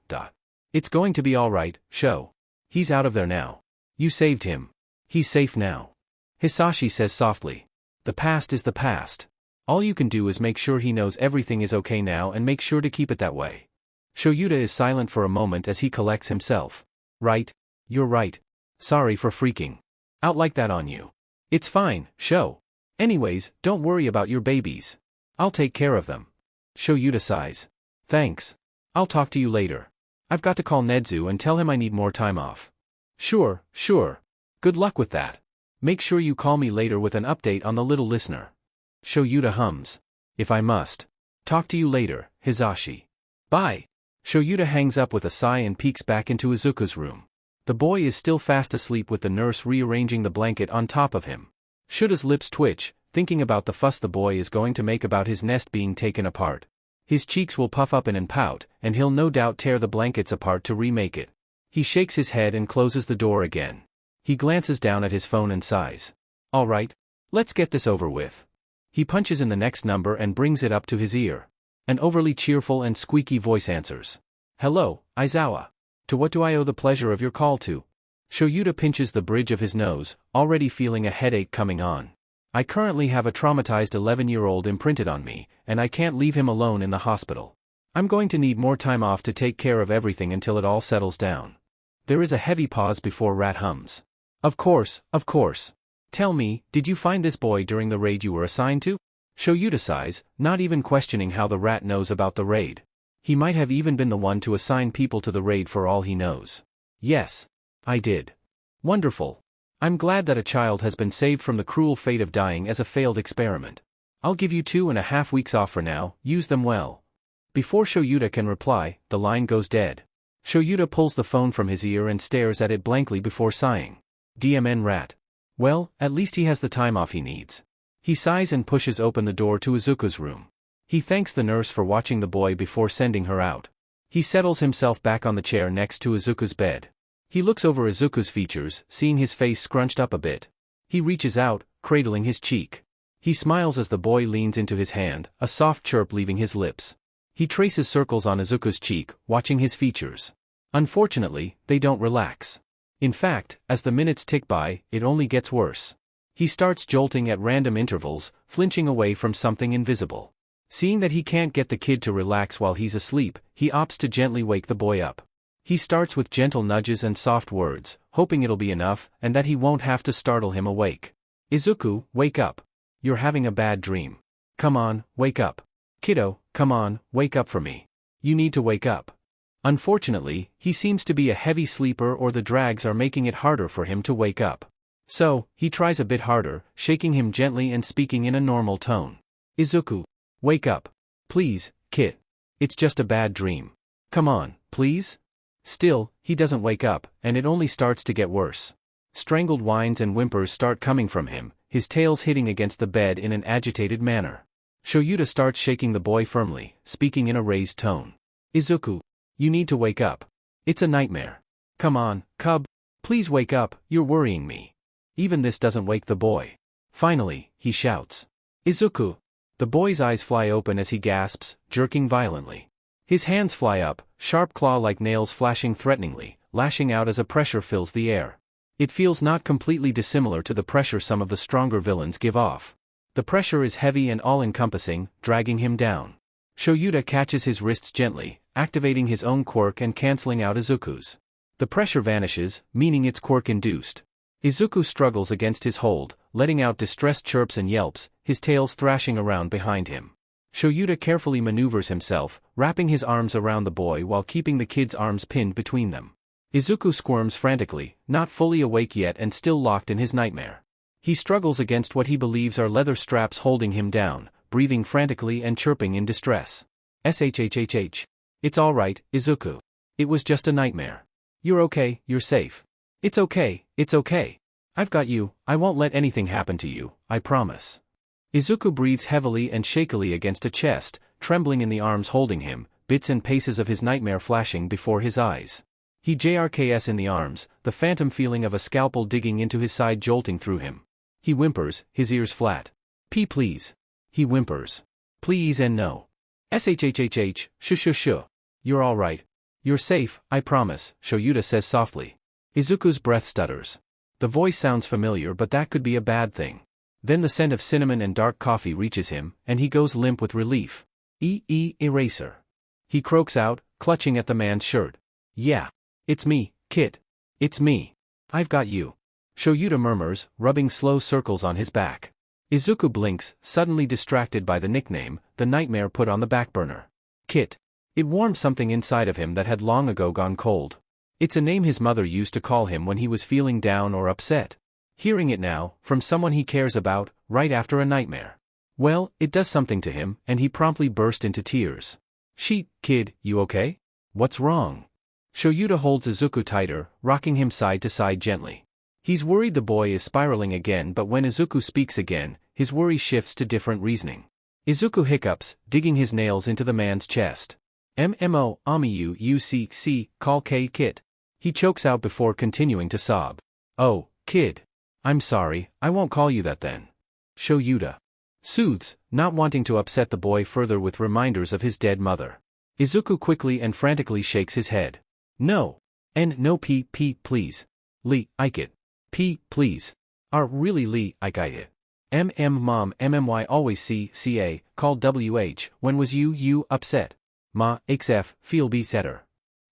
S1: It's going to be alright, Sho. He's out of there now. You saved him. He's safe now. Hisashi says softly. The past is the past. All you can do is make sure he knows everything is okay now and make sure to keep it that way. Shoyuta is silent for a moment as he collects himself. Right. You're right. Sorry for freaking out like that on you. It's fine, Sho. Anyways, don't worry about your babies. I'll take care of them. Shoyuta sighs. Thanks. I'll talk to you later. I've got to call Nedzu and tell him I need more time off. Sure. Good luck with that. Make sure you call me later with an update on the little listener. Shoyuta hums. If I must. Talk to you later, Hisashi. Bye. Shoyuta hangs up with a sigh and peeks back into Izuku's room. The boy is still fast asleep with the nurse rearranging the blanket on top of him. Shuta's lips twitch, thinking about the fuss the boy is going to make about his nest being taken apart. His cheeks will puff up and pout, and he'll no doubt tear the blankets apart to remake it. He shakes his head and closes the door again. He glances down at his phone and sighs. All right, let's get this over with. He punches in the next number and brings it up to his ear. An overly cheerful and squeaky voice answers. Hello, Aizawa. To what do I owe the pleasure of your call to? Shoyuta pinches the bridge of his nose, already feeling a headache coming on. I currently have a traumatized 11-year-old imprinted on me, and I can't leave him alone in the hospital. I'm going to need more time off to take care of everything until it all settles down. There is a heavy pause before Rat hums. Of course. Tell me, did you find this boy during the raid you were assigned to? Shoyuta sighs, not even questioning how the rat knows about the raid. He might have even been the one to assign people to the raid for all he knows. Yes. I did. Wonderful. I'm glad that a child has been saved from the cruel fate of dying as a failed experiment. I'll give you 2.5 weeks off for now, use them well. Before Shoyuta can reply, the line goes dead. Shoyuta pulls the phone from his ear and stares at it blankly before sighing. DMN rat. Well, at least he has the time off he needs. He sighs and pushes open the door to Izuku's room. He thanks the nurse for watching the boy before sending her out. He settles himself back on the chair next to Izuku's bed. He looks over Izuku's features, seeing his face scrunched up a bit. He reaches out, cradling his cheek. He smiles as the boy leans into his hand, a soft chirp leaving his lips. He traces circles on Izuku's cheek, watching his features. Unfortunately, they don't relax. In fact, as the minutes tick by, it only gets worse. He starts jolting at random intervals, flinching away from something invisible. Seeing that he can't get the kid to relax while he's asleep, he opts to gently wake the boy up. He starts with gentle nudges and soft words, hoping it'll be enough and that he won't have to startle him awake. Izuku, wake up. You're having a bad dream. Come on, wake up. Kiddo, come on, wake up for me. You need to wake up. Unfortunately, he seems to be a heavy sleeper or the drags are making it harder for him to wake up. So, he tries a bit harder, shaking him gently and speaking in a normal tone. Izuku. Wake up. Please, Kit. It's just a bad dream. Come on, please? Still, he doesn't wake up, and it only starts to get worse. Strangled whines and whimpers start coming from him, his tails hitting against the bed in an agitated manner. Shoyuta starts shaking the boy firmly, speaking in a raised tone. Izuku, you need to wake up. It's a nightmare. Come on, cub. Please wake up, you're worrying me. Even this doesn't wake the boy. Finally, he shouts. Izuku. The boy's eyes fly open as he gasps, jerking violently. His hands fly up, sharp claw-like nails flashing threateningly, lashing out as a pressure fills the air. It feels not completely dissimilar to the pressure some of the stronger villains give off. The pressure is heavy and all-encompassing, dragging him down. Shoyuta catches his wrists gently, activating his own quirk and cancelling out Izuku's. The pressure vanishes, meaning it's quirk-induced. Izuku struggles against his hold, letting out distressed chirps and yelps, his tails thrashing around behind him. Shoyuta carefully maneuvers himself, wrapping his arms around the boy while keeping the kid's arms pinned between them. Izuku squirms frantically, not fully awake yet and still locked in his nightmare. He struggles against what he believes are leather straps holding him down, breathing frantically and chirping in distress. Shhhh. It's all right, Izuku. It was just a nightmare. You're okay, you're safe. It's okay, it's okay. I've got you, I won't let anything happen to you, I promise. Izuku breathes heavily and shakily against a chest, trembling in the arms holding him, bits and pieces of his nightmare flashing before his eyes. He JRKS in the arms, the phantom feeling of a scalpel digging into his side jolting through him. He whimpers, his ears flat. Please. He whimpers. Please and no. Shhhh, shh. You're all right. You're safe, I promise, Shoyuta says softly. Izuku's breath stutters. The voice sounds familiar, but that could be a bad thing. Then the scent of cinnamon and dark coffee reaches him, and he goes limp with relief. Eraser. He croaks out, clutching at the man's shirt. Yeah. It's me, Kit. It's me. I've got you. Shoyuta murmurs, rubbing slow circles on his back. Izuku blinks, suddenly distracted by the nickname, the nightmare put on the back burner. Kit. It warmed something inside of him that had long ago gone cold. It's a name his mother used to call him when he was feeling down or upset. Hearing it now, from someone he cares about, right after a nightmare. Well, it does something to him, and he promptly burst into tears. Kid, you okay? What's wrong? Shoyuta holds Izuku tighter, rocking him side to side gently. He's worried the boy is spiraling again, but when Izuku speaks again, his worry shifts to different reasoning. Izuku hiccups, digging his nails into the man's chest. MMO, Amiyu UCC, call K Kit. He chokes out before continuing to sob. Oh, kid. I'm sorry, I won't call you that then. Shoyuta soothes, not wanting to upset the boy further with reminders of his dead mother. Izuku quickly and frantically shakes his head. No. And no please. Ike it. Please. Really Ike it. Mom MMY always CA, call WH, when was you upset? Ma, XF, feel better.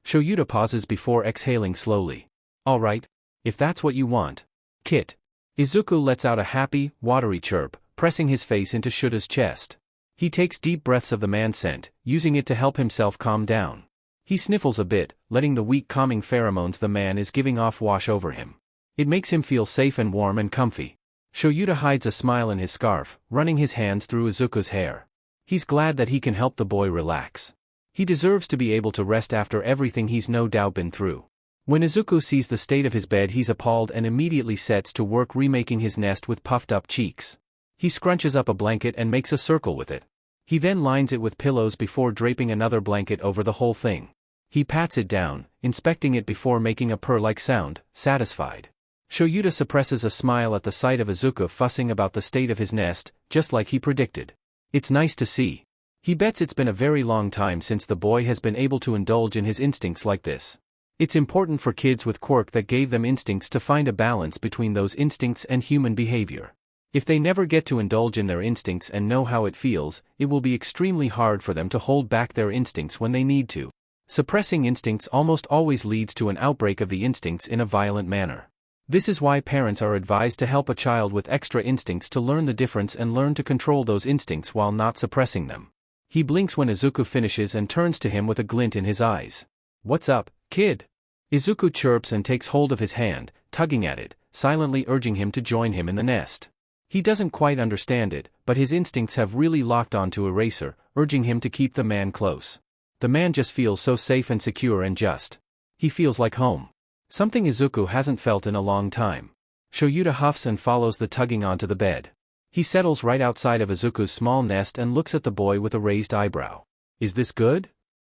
S1: Shoyuta pauses before exhaling slowly. Alright. If that's what you want. Kit. Izuku lets out a happy, watery chirp, pressing his face into Shuta's chest. He takes deep breaths of the man scent, using it to help himself calm down. He sniffles a bit, letting the weak calming pheromones the man is giving off wash over him. It makes him feel safe and warm and comfy. Shoyuta hides a smile in his scarf, running his hands through Izuku's hair. He's glad that he can help the boy relax. He deserves to be able to rest after everything he's no doubt been through. When Izuku sees the state of his bed, he's appalled and immediately sets to work remaking his nest with puffed-up cheeks. He scrunches up a blanket and makes a circle with it. He then lines it with pillows before draping another blanket over the whole thing. He pats it down, inspecting it before making a purr-like sound, satisfied. Shoyuta suppresses a smile at the sight of Izuku fussing about the state of his nest, just like he predicted. It's nice to see. He bets it's been a very long time since the boy has been able to indulge in his instincts like this. It's important for kids with quirk that gave them instincts to find a balance between those instincts and human behavior. If they never get to indulge in their instincts and know how it feels, it will be extremely hard for them to hold back their instincts when they need to. Suppressing instincts almost always leads to an outbreak of the instincts in a violent manner. This is why parents are advised to help a child with extra instincts to learn the difference and learn to control those instincts while not suppressing them. He blinks when Izuku finishes and turns to him with a glint in his eyes. What's up, kid? Izuku chirps and takes hold of his hand, tugging at it, silently urging him to join him in the nest. He doesn't quite understand it, but his instincts have really locked onto Eraser, urging him to keep the man close. The man just feels so safe and secure and just. He feels like home. Something Izuku hasn't felt in a long time. Shoyuta huffs and follows the tugging onto the bed. He settles right outside of Izuku's small nest and looks at the boy with a raised eyebrow. Is this good?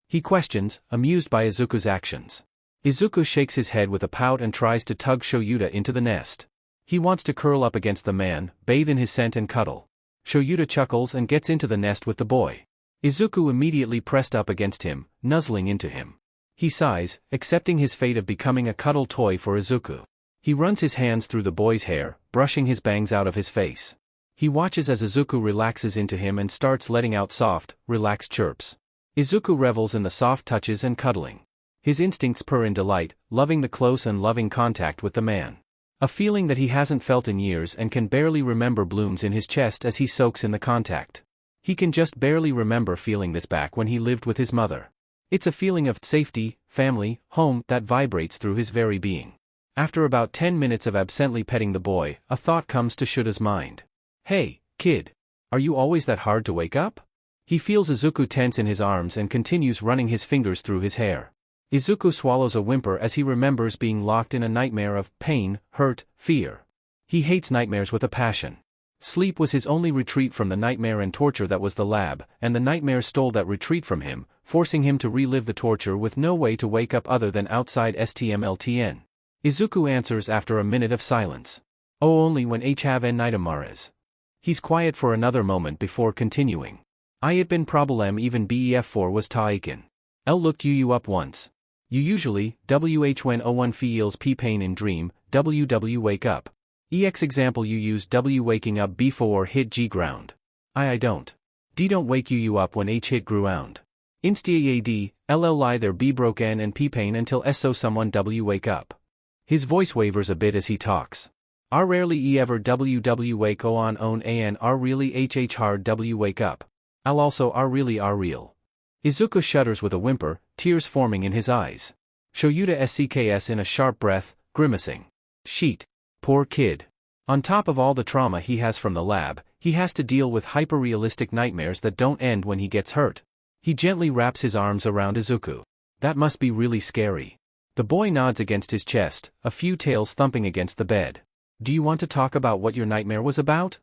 S1: He questions, amused by Izuku's actions. Izuku shakes his head with a pout and tries to tug Shoyuta into the nest. He wants to curl up against the man, bathe in his scent and cuddle. Shoyuta chuckles and gets into the nest with the boy. Izuku immediately pressed up against him, nuzzling into him. He sighs, accepting his fate of becoming a cuddle toy for Izuku. He runs his hands through the boy's hair, brushing his bangs out of his face. He watches as Izuku relaxes into him and starts letting out soft, relaxed chirps. Izuku revels in the soft touches and cuddling. His instincts purr in delight, loving the close and loving contact with the man. A feeling that he hasn't felt in years and can barely remember blooms in his chest as he soaks in the contact. He can just barely remember feeling this back when he lived with his mother. It's a feeling of safety, family, home that vibrates through his very being. After about 10 minutes of absently petting the boy, a thought comes to Shuta's mind. Hey, kid. Are you always that hard to wake up? He feels Izuku tense in his arms and continues running his fingers through his hair. Izuku swallows a whimper as he remembers being locked in a nightmare of pain, hurt, fear. He hates nightmares with a passion. Sleep was his only retreat from the nightmare and torture that was the lab, and the nightmare stole that retreat from him, forcing him to relive the torture with no way to wake up other than outside STMLTN. Izuku answers after a minute of silence. Oh, only when have en nightmares. He's quiet for another moment before continuing. I had been problem even BEF4 was taiken. L looked you up once. You usually, WH when O1 feels P pain in dream, WW wake up. EX example you use W waking up before hit G ground. I don't. D don't wake you up when H hit ground. Insta LL lie there B broke N and P pain until SO someone W wake up. His voice wavers a bit as he talks. R rarely E ever WW wake O on own AN R really HH hard W wake up. I'll also R really R real. Izuku shudders with a whimper, tears forming in his eyes. Shoyuta SCKS in a sharp breath, grimacing. Sheet. Poor kid. On top of all the trauma he has from the lab, he has to deal with hyper-realistic nightmares that don't end when he gets hurt. He gently wraps his arms around Izuku. That must be really scary. The boy nods against his chest, a few tails thumping against the bed. Do you want to talk about what your nightmare was about?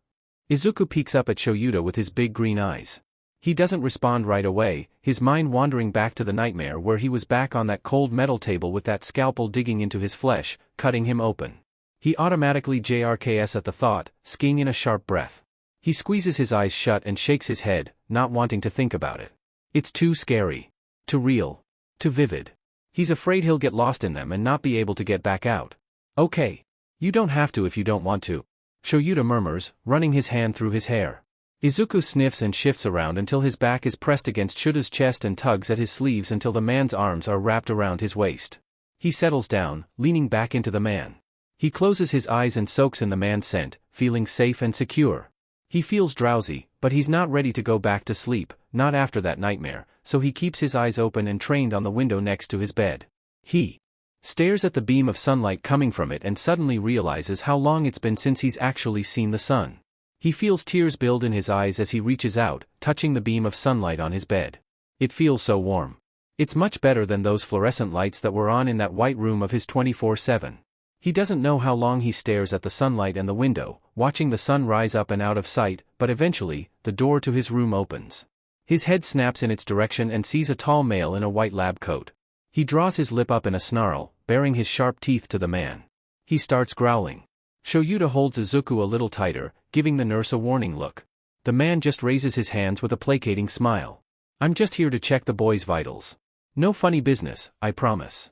S1: Izuku peeks up at Shoyuta with his big green eyes. He doesn't respond right away, his mind wandering back to the nightmare where he was back on that cold metal table with that scalpel digging into his flesh, cutting him open. He automatically JRKS at the thought, skiing in a sharp breath. He squeezes his eyes shut and shakes his head, not wanting to think about it. It's too scary. Too real. Too vivid. He's afraid he'll get lost in them and not be able to get back out. Okay. You don't have to if you don't want to. Shoyuta murmurs, running his hand through his hair. Izuku sniffs and shifts around until his back is pressed against Shuta's chest and tugs at his sleeves until the man's arms are wrapped around his waist. He settles down, leaning back into the man. He closes his eyes and soaks in the man's scent, feeling safe and secure. He feels drowsy, but he's not ready to go back to sleep, not after that nightmare, so he keeps his eyes open and trained on the window next to his bed. He stares at the beam of sunlight coming from it and suddenly realizes how long it's been since he's actually seen the sun. He feels tears build in his eyes as he reaches out, touching the beam of sunlight on his bed. It feels so warm. It's much better than those fluorescent lights that were on in that white room of his 24/7. He doesn't know how long he stares at the sunlight and the window, watching the sun rise up and out of sight, but eventually, the door to his room opens. His head snaps in its direction and sees a tall male in a white lab coat. He draws his lip up in a snarl, baring his sharp teeth to the man. He starts growling. Shoyuta holds Izuku a little tighter, giving the nurse a warning look. The man just raises his hands with a placating smile. I'm just here to check the boy's vitals. No funny business, I promise.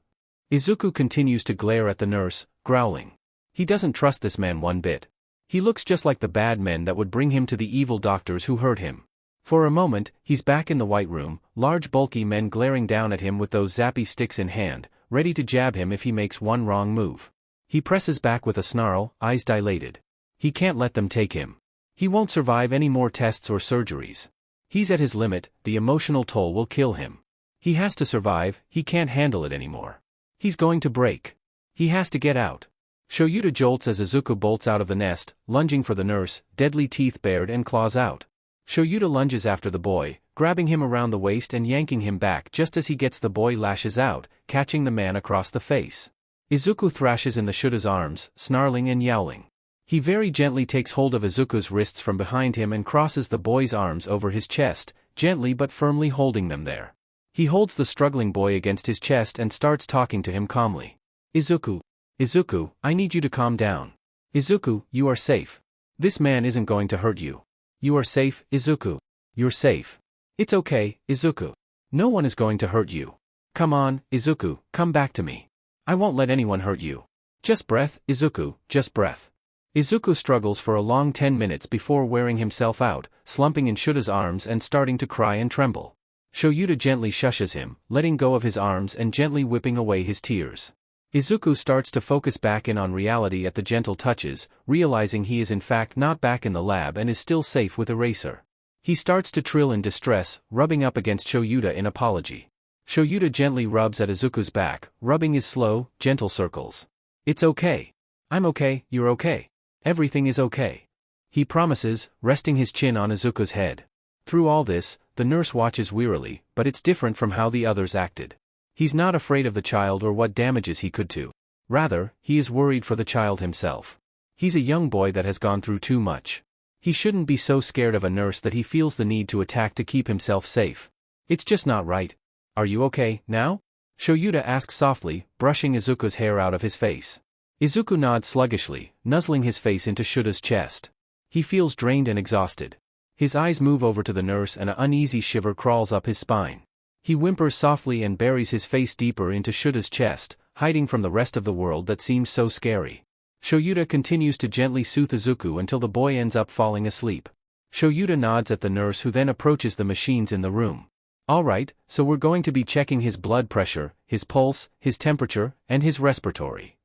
S1: Izuku continues to glare at the nurse, growling. He doesn't trust this man one bit. He looks just like the bad men that would bring him to the evil doctors who hurt him. For a moment, he's back in the white room, large bulky men glaring down at him with those zappy sticks in hand, ready to jab him if he makes one wrong move. He presses back with a snarl, eyes dilated. He can't let them take him. He won't survive any more tests or surgeries. He's at his limit, the emotional toll will kill him. He has to survive, he can't handle it anymore. He's going to break. He has to get out. Shoyuta jolts as Izuku bolts out of the nest, lunging for the nurse, deadly teeth bared and claws out. Shoyuta lunges after the boy, grabbing him around the waist and yanking him back just as he gets the boy lashes out, catching the man across the face. Izuku thrashes in the Shuta's arms, snarling and yowling. He very gently takes hold of Izuku's wrists from behind him and crosses the boy's arms over his chest, gently but firmly holding them there. He holds the struggling boy against his chest and starts talking to him calmly. Izuku. Izuku, I need you to calm down. Izuku, you are safe. This man isn't going to hurt you. You are safe, Izuku. You're safe. It's okay, Izuku. No one is going to hurt you. Come on, Izuku, come back to me. I won't let anyone hurt you. Just breath, Izuku, just breath. Izuku struggles for a long 10 minutes before wearing himself out, slumping in Shuta's arms and starting to cry and tremble. Shoyuta gently shushes him, letting go of his arms and gently whipping away his tears. Izuku starts to focus back in on reality at the gentle touches, realizing he is in fact not back in the lab and is still safe with Eraser. He starts to trill in distress, rubbing up against Shoyuta in apology. Shoyuta gently rubs at Izuku's back, rubbing his slow, gentle circles. It's okay. I'm okay, you're okay. Everything is okay. He promises, resting his chin on Izuku's head. Through all this, the nurse watches wearily, but it's different from how the others acted. He's not afraid of the child or what damages he could do. Rather, he is worried for the child himself. He's a young boy that has gone through too much. He shouldn't be so scared of a nurse that he feels the need to attack to keep himself safe. It's just not right. Are you okay, now? Shoyuta asks softly, brushing Izuku's hair out of his face. Izuku nods sluggishly, nuzzling his face into Shuta's chest. He feels drained and exhausted. His eyes move over to the nurse and an uneasy shiver crawls up his spine. He whimpers softly and buries his face deeper into Shuta's chest, hiding from the rest of the world that seems so scary. Shoyuta continues to gently soothe Izuku until the boy ends up falling asleep. Shoyuta nods at the nurse who then approaches the machines in the room. Alright, so we're going to be checking his blood pressure, his pulse, his temperature, and his respiratory.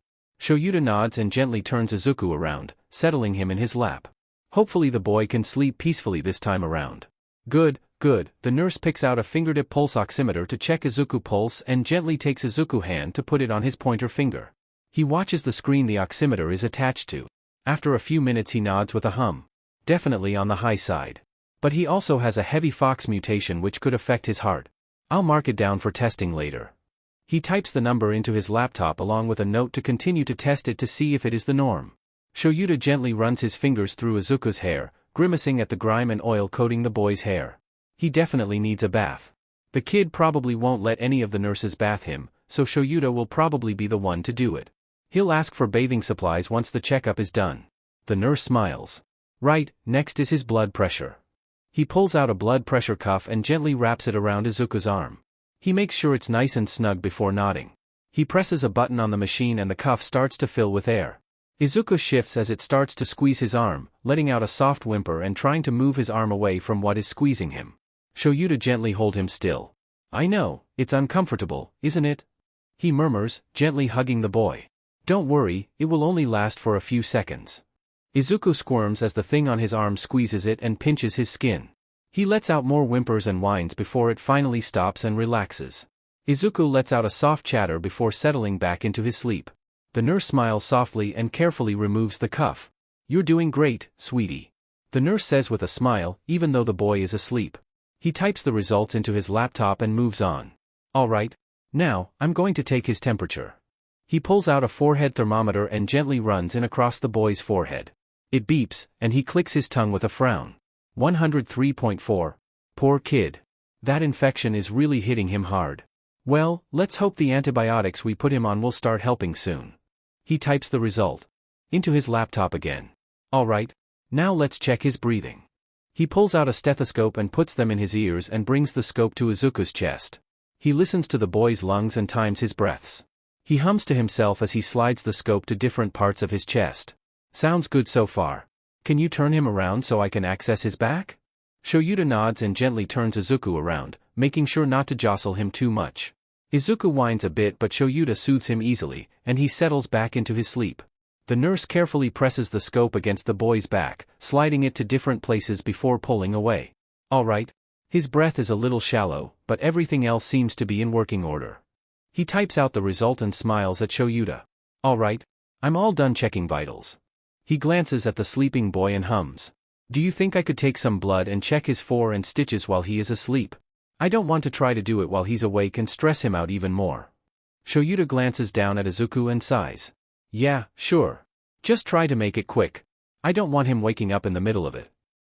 S1: Shoyuta nods and gently turns Izuku around, settling him in his lap. Hopefully the boy can sleep peacefully this time around. Good, good. The nurse picks out a fingertip pulse oximeter to check Izuku's pulse and gently takes Izuku's hand to put it on his pointer finger. He watches the screen the oximeter is attached to. After a few minutes he nods with a hum. Definitely on the high side. But he also has a heavy Fox mutation which could affect his heart. I'll mark it down for testing later. He types the number into his laptop along with a note to continue to test it to see if it is the norm. Shoyuta gently runs his fingers through Izuku's hair, grimacing at the grime and oil coating the boy's hair. He definitely needs a bath. The kid probably won't let any of the nurses bath him, so Shoyuta will probably be the one to do it. He'll ask for bathing supplies once the checkup is done. The nurse smiles. Right, next is his blood pressure. He pulls out a blood pressure cuff and gently wraps it around Izuku's arm. He makes sure it's nice and snug before nodding. He presses a button on the machine and the cuff starts to fill with air. Izuku shifts as it starts to squeeze his arm, letting out a soft whimper and trying to move his arm away from what is squeezing him. Shoyuta gently holds him still. I know, it's uncomfortable, isn't it? He murmurs, gently hugging the boy. Don't worry, it will only last for a few seconds. Izuku squirms as the thing on his arm squeezes it and pinches his skin. He lets out more whimpers and whines before it finally stops and relaxes. Izuku lets out a soft chatter before settling back into his sleep. The nurse smiles softly and carefully removes the cuff. You're doing great, sweetie. The nurse says with a smile, even though the boy is asleep. He types the results into his laptop and moves on. Alright. Now, I'm going to take his temperature. He pulls out a forehead thermometer and gently runs in across the boy's forehead. It beeps, and he clicks his tongue with a frown. 103.4. Poor kid. That infection is really hitting him hard. Well, let's hope the antibiotics we put him on will start helping soon. He types the result into his laptop again. Alright. Now let's check his breathing. He pulls out a stethoscope and puts them in his ears and brings the scope to Izuku's chest. He listens to the boy's lungs and times his breaths. He hums to himself as he slides the scope to different parts of his chest. Sounds good so far. Can you turn him around so I can access his back? Shoyuta nods and gently turns Izuku around, making sure not to jostle him too much. Izuku whines a bit but Shoyuta soothes him easily, and he settles back into his sleep. The nurse carefully presses the scope against the boy's back, sliding it to different places before pulling away. Alright. His breath is a little shallow, but everything else seems to be in working order. He types out the result and smiles at Shoyuta. Alright. I'm all done checking vitals. He glances at the sleeping boy and hums. Do you think I could take some blood and check his 4 and stitches while he is asleep? I don't want to try to do it while he's awake and stress him out even more. Shoyuta glances down at Izuku and sighs. Yeah, sure. Just try to make it quick. I don't want him waking up in the middle of it.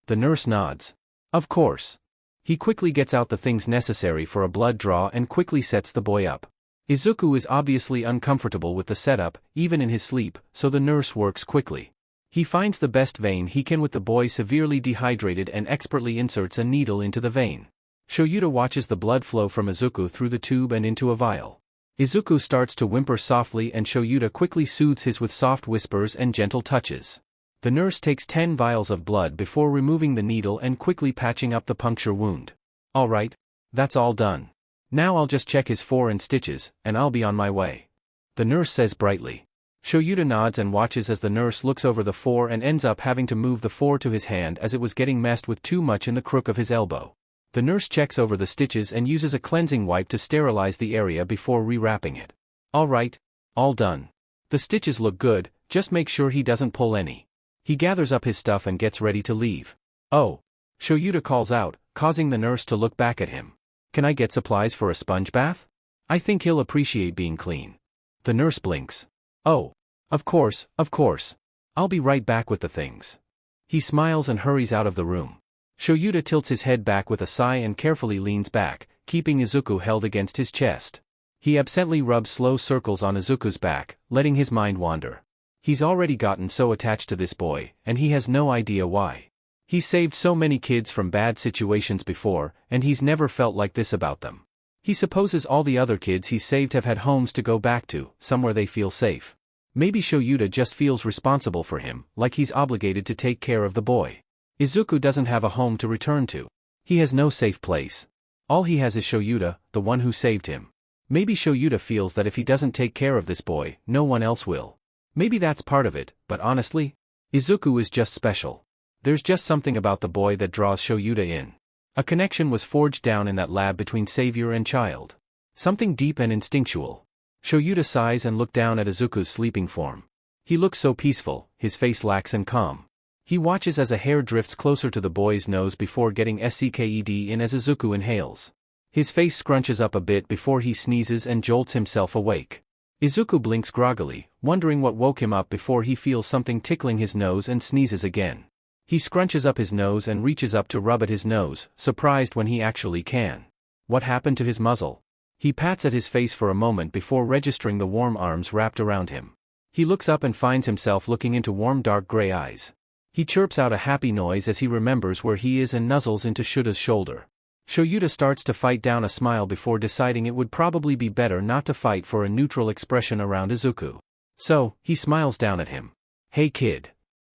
S1: The nurse nods. Of course. He quickly gets out the things necessary for a blood draw and quickly sets the boy up. Izuku is obviously uncomfortable with the setup, even in his sleep, so the nurse works quickly. He finds the best vein he can with the boy severely dehydrated and expertly inserts a needle into the vein. Shoyuta watches the blood flow from Izuku through the tube and into a vial. Izuku starts to whimper softly and Shoyuta quickly soothes his with soft whispers and gentle touches. The nurse takes 10 vials of blood before removing the needle and quickly patching up the puncture wound. Alright, that's all done. Now I'll just check his 4 and stitches, and I'll be on my way. The nurse says brightly. Shoyuta nods and watches as the nurse looks over the 4 and ends up having to move the 4 to his hand as it was getting messed with too much in the crook of his elbow. The nurse checks over the stitches and uses a cleansing wipe to sterilize the area before rewrapping it. Alright, all done. The stitches look good, just make sure he doesn't pull any. He gathers up his stuff and gets ready to leave. Oh! Shoyuta calls out, causing the nurse to look back at him. Can I get supplies for a sponge bath? I think he'll appreciate being clean. The nurse blinks. Oh! Of course, of course. I'll be right back with the things. He smiles and hurries out of the room. Shoyuta tilts his head back with a sigh and carefully leans back, keeping Izuku held against his chest. He absently rubs slow circles on Izuku's back, letting his mind wander. He's already gotten so attached to this boy, and he has no idea why. He's saved so many kids from bad situations before, and he's never felt like this about them. He supposes all the other kids he's saved have had homes to go back to, somewhere they feel safe. Maybe Shoyuta just feels responsible for him, like he's obligated to take care of the boy. Izuku doesn't have a home to return to. He has no safe place. All he has is Shoyuta, the one who saved him. Maybe Shoyuta feels that if he doesn't take care of this boy, no one else will. Maybe that's part of it, but honestly, Izuku is just special. There's just something about the boy that draws Shoyuta in. A connection was forged down in that lab between savior and child. Something deep and instinctual. Shoyuta sighs and looks down at Izuku's sleeping form. He looks so peaceful, his face lax and calm. He watches as a hair drifts closer to the boy's nose before getting sked in as Izuku inhales. His face scrunches up a bit before he sneezes and jolts himself awake. Izuku blinks groggily, wondering what woke him up before he feels something tickling his nose and sneezes again. He scrunches up his nose and reaches up to rub at his nose, surprised when he actually can. What happened to his muzzle? He pats at his face for a moment before registering the warm arms wrapped around him. He looks up and finds himself looking into warm dark gray eyes. He chirps out a happy noise as he remembers where he is and nuzzles into Shuta's shoulder. Shoyuta starts to fight down a smile before deciding it would probably be better not to fight for a neutral expression around Izuku. So, he smiles down at him. Hey kid.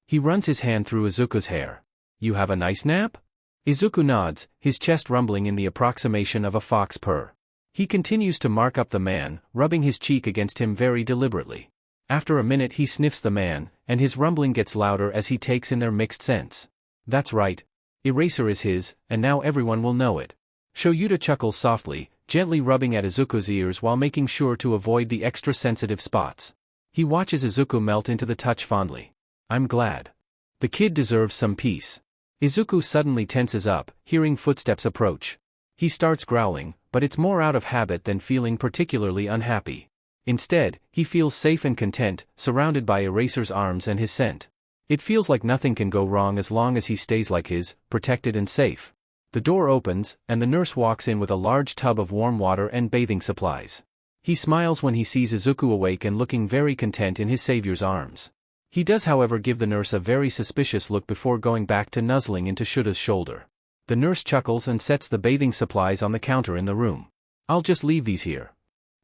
S1: He runs his hand through Izuku's hair. You have a nice nap? Izuku nods, his chest rumbling in the approximation of a fox purr. He continues to mark up the man, rubbing his cheek against him very deliberately. After a minute he sniffs the man, and his rumbling gets louder as he takes in their mixed scents. That's right. Eraser is his, and now everyone will know it. Shoyuta chuckles softly, gently rubbing at Izuku's ears while making sure to avoid the extra sensitive spots. He watches Izuku melt into the touch fondly. I'm glad. The kid deserves some peace. Izuku suddenly tenses up, hearing footsteps approach. He starts growling, but it's more out of habit than feeling particularly unhappy. Instead, he feels safe and content, surrounded by Eraser's arms and his scent. It feels like nothing can go wrong as long as he stays like his, protected and safe. The door opens, and the nurse walks in with a large tub of warm water and bathing supplies. He smiles when he sees Izuku awake and looking very content in his savior's arms. He does however give the nurse a very suspicious look before going back to nuzzling into Shuta's shoulder. The nurse chuckles and sets the bathing supplies on the counter in the room. I'll just leave these here,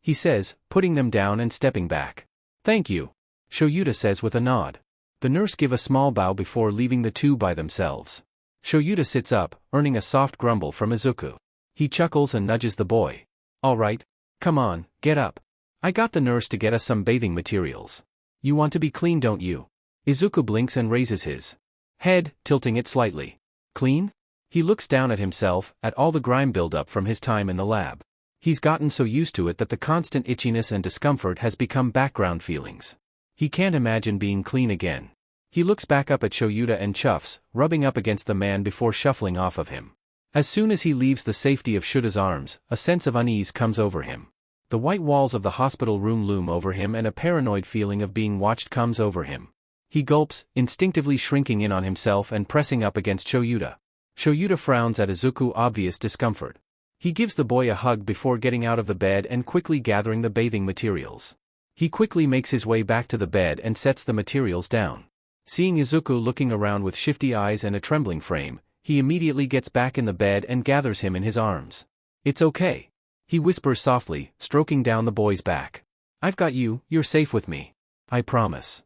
S1: he says, putting them down and stepping back. Thank you, Shoyuta says with a nod. The nurse give a small bow before leaving the two by themselves. Shoyuta sits up, earning a soft grumble from Izuku. He chuckles and nudges the boy. All right, come on, get up. I got the nurse to get us some bathing materials. You want to be clean, don't you? Izuku blinks and raises his head, tilting it slightly. Clean? He looks down at himself, at all the grime buildup from his time in the lab. He's gotten so used to it that the constant itchiness and discomfort has become background feelings. He can't imagine being clean again. He looks back up at Shoyuta and chuffs, rubbing up against the man before shuffling off of him. As soon as he leaves the safety of Shuta's arms, a sense of unease comes over him. The white walls of the hospital room loom over him and a paranoid feeling of being watched comes over him. He gulps, instinctively shrinking in on himself and pressing up against Shoyuta. Shoyuta frowns at Izuku's obvious discomfort. He gives the boy a hug before getting out of the bed and quickly gathering the bathing materials. He quickly makes his way back to the bed and sets the materials down. Seeing Izuku looking around with shifty eyes and a trembling frame, he immediately gets back in the bed and gathers him in his arms. "It's okay," he whispers softly, stroking down the boy's back. "I've got you, you're safe with me. I promise."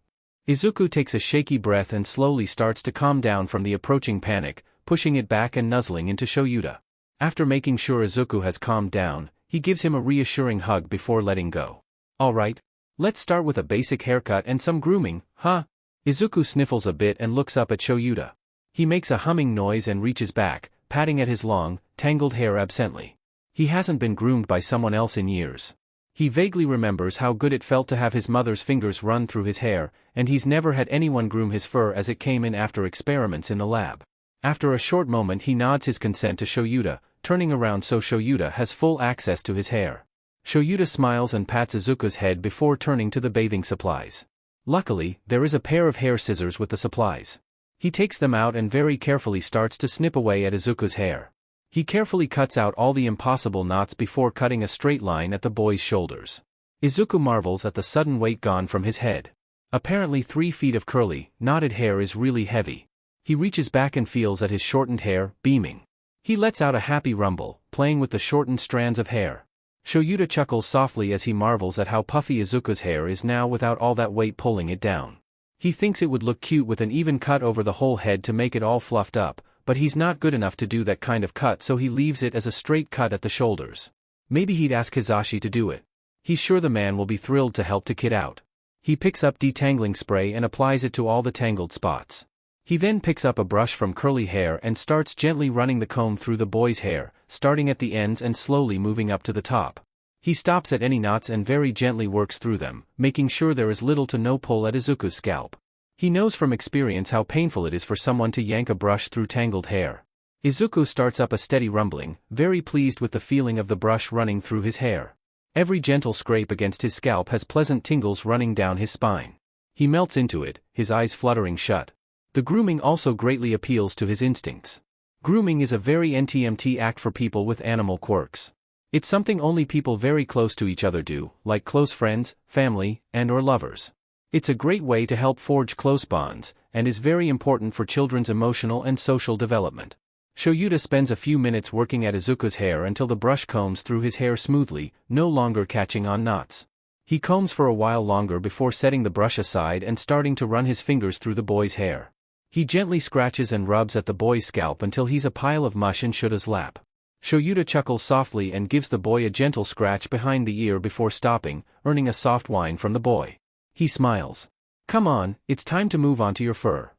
S1: Izuku takes a shaky breath and slowly starts to calm down from the approaching panic, pushing it back and nuzzling into Shoyuta. After making sure Izuku has calmed down, he gives him a reassuring hug before letting go. "All right. Let's start with a basic haircut and some grooming, huh?" Izuku sniffles a bit and looks up at Shoyuta. He makes a humming noise and reaches back, patting at his long, tangled hair absently. He hasn't been groomed by someone else in years. He vaguely remembers how good it felt to have his mother's fingers run through his hair, and he's never had anyone groom his fur as it came in after experiments in the lab. After a short moment he nods his consent to Shoyuta, turning around so Shoyuta has full access to his hair. Shoyuta smiles and pats Izuku's head before turning to the bathing supplies. Luckily, there is a pair of hair scissors with the supplies. He takes them out and very carefully starts to snip away at Izuku's hair. He carefully cuts out all the impossible knots before cutting a straight line at the boy's shoulders. Izuku marvels at the sudden weight gone from his head. Apparently 3 feet of curly, knotted hair is really heavy. He reaches back and feels at his shortened hair, beaming. He lets out a happy rumble, playing with the shortened strands of hair. Shoyuta chuckles softly as he marvels at how puffy Izuku's hair is now without all that weight pulling it down. He thinks it would look cute with an even cut over the whole head to make it all fluffed up, but he's not good enough to do that kind of cut, so he leaves it as a straight cut at the shoulders. Maybe he'd ask Hizashi to do it. He's sure the man will be thrilled to help the kid out. He picks up detangling spray and applies it to all the tangled spots. He then picks up a brush from curly hair and starts gently running the comb through the boy's hair, starting at the ends and slowly moving up to the top. He stops at any knots and very gently works through them, making sure there is little to no pull at Izuku's scalp. He knows from experience how painful it is for someone to yank a brush through tangled hair. Izuku starts up a steady rumbling, very pleased with the feeling of the brush running through his hair. Every gentle scrape against his scalp has pleasant tingles running down his spine. He melts into it, his eyes fluttering shut. The grooming also greatly appeals to his instincts. Grooming is a very NTMT act for people with animal quirks. It's something only people very close to each other do, like close friends, family, and/or lovers. It's a great way to help forge close bonds, and is very important for children's emotional and social development. Shoyuta spends a few minutes working at Izuku's hair until the brush combs through his hair smoothly, no longer catching on knots. He combs for a while longer before setting the brush aside and starting to run his fingers through the boy's hair. He gently scratches and rubs at the boy's scalp until he's a pile of mush in Shuta's lap. Shoyuta chuckles softly and gives the boy a gentle scratch behind the ear before stopping, earning a soft whine from the boy. He smiles. "Come on, it's time to move on to your fur."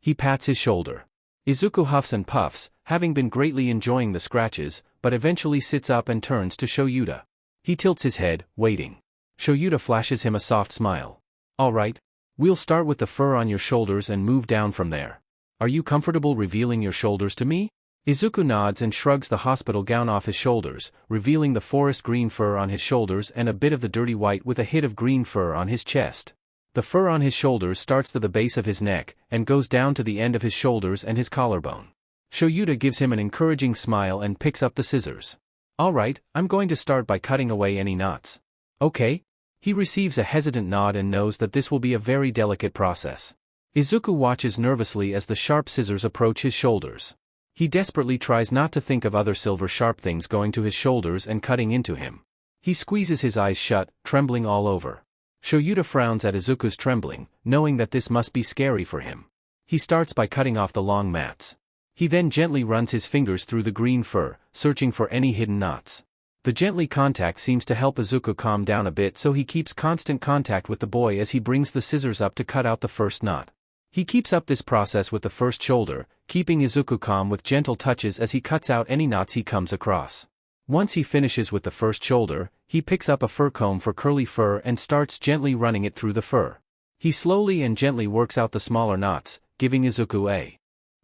S1: He pats his shoulder. Izuku huffs and puffs, having been greatly enjoying the scratches, but eventually sits up and turns to Shoyuta. He tilts his head, waiting. Shoyuta flashes him a soft smile. "All right. We'll start with the fur on your shoulders and move down from there. Are you comfortable revealing your shoulders to me?" Izuku nods and shrugs the hospital gown off his shoulders, revealing the forest green fur on his shoulders and a bit of the dirty white with a hit of green fur on his chest. The fur on his shoulders starts to the base of his neck, and goes down to the end of his shoulders and his collarbone. Shoyuta gives him an encouraging smile and picks up the scissors. "All right, I'm going to start by cutting away any knots." "Okay?" He receives a hesitant nod and knows that this will be a very delicate process. Izuku watches nervously as the sharp scissors approach his shoulders. He desperately tries not to think of other silver sharp things going to his shoulders and cutting into him. He squeezes his eyes shut, trembling all over. Shoyuta frowns at Izuku's trembling, knowing that this must be scary for him. He starts by cutting off the long mats. He then gently runs his fingers through the green fur, searching for any hidden knots. The gently contact seems to help Izuku calm down a bit, so he keeps constant contact with the boy as he brings the scissors up to cut out the first knot. He keeps up this process with the first shoulder, keeping Izuku calm with gentle touches as he cuts out any knots he comes across. Once he finishes with the first shoulder, he picks up a fur comb for curly fur and starts gently running it through the fur. He slowly and gently works out the smaller knots, giving Izuku a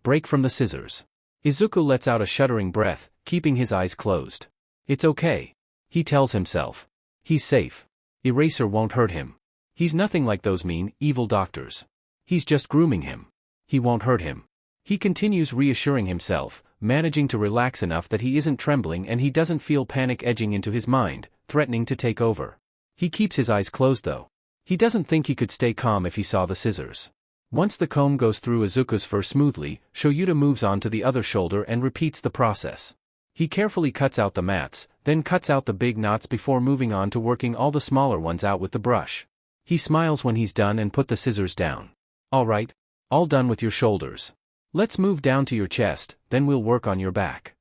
S1: break from the scissors. Izuku lets out a shuddering breath, keeping his eyes closed. It's okay. He tells himself. He's safe. Eraser won't hurt him. He's nothing like those mean, evil doctors. He's just grooming him. He won't hurt him. He continues reassuring himself, managing to relax enough that he isn't trembling and he doesn't feel panic edging into his mind, threatening to take over. He keeps his eyes closed though. He doesn't think he could stay calm if he saw the scissors. Once the comb goes through Izuku's fur smoothly, Shoyuta moves on to the other shoulder and repeats the process. He carefully cuts out the mats, then cuts out the big knots before moving on to working all the smaller ones out with the brush. He smiles when he's done and put the scissors down. Alright. All done with your shoulders. Let's move down to your chest, then we'll work on your back.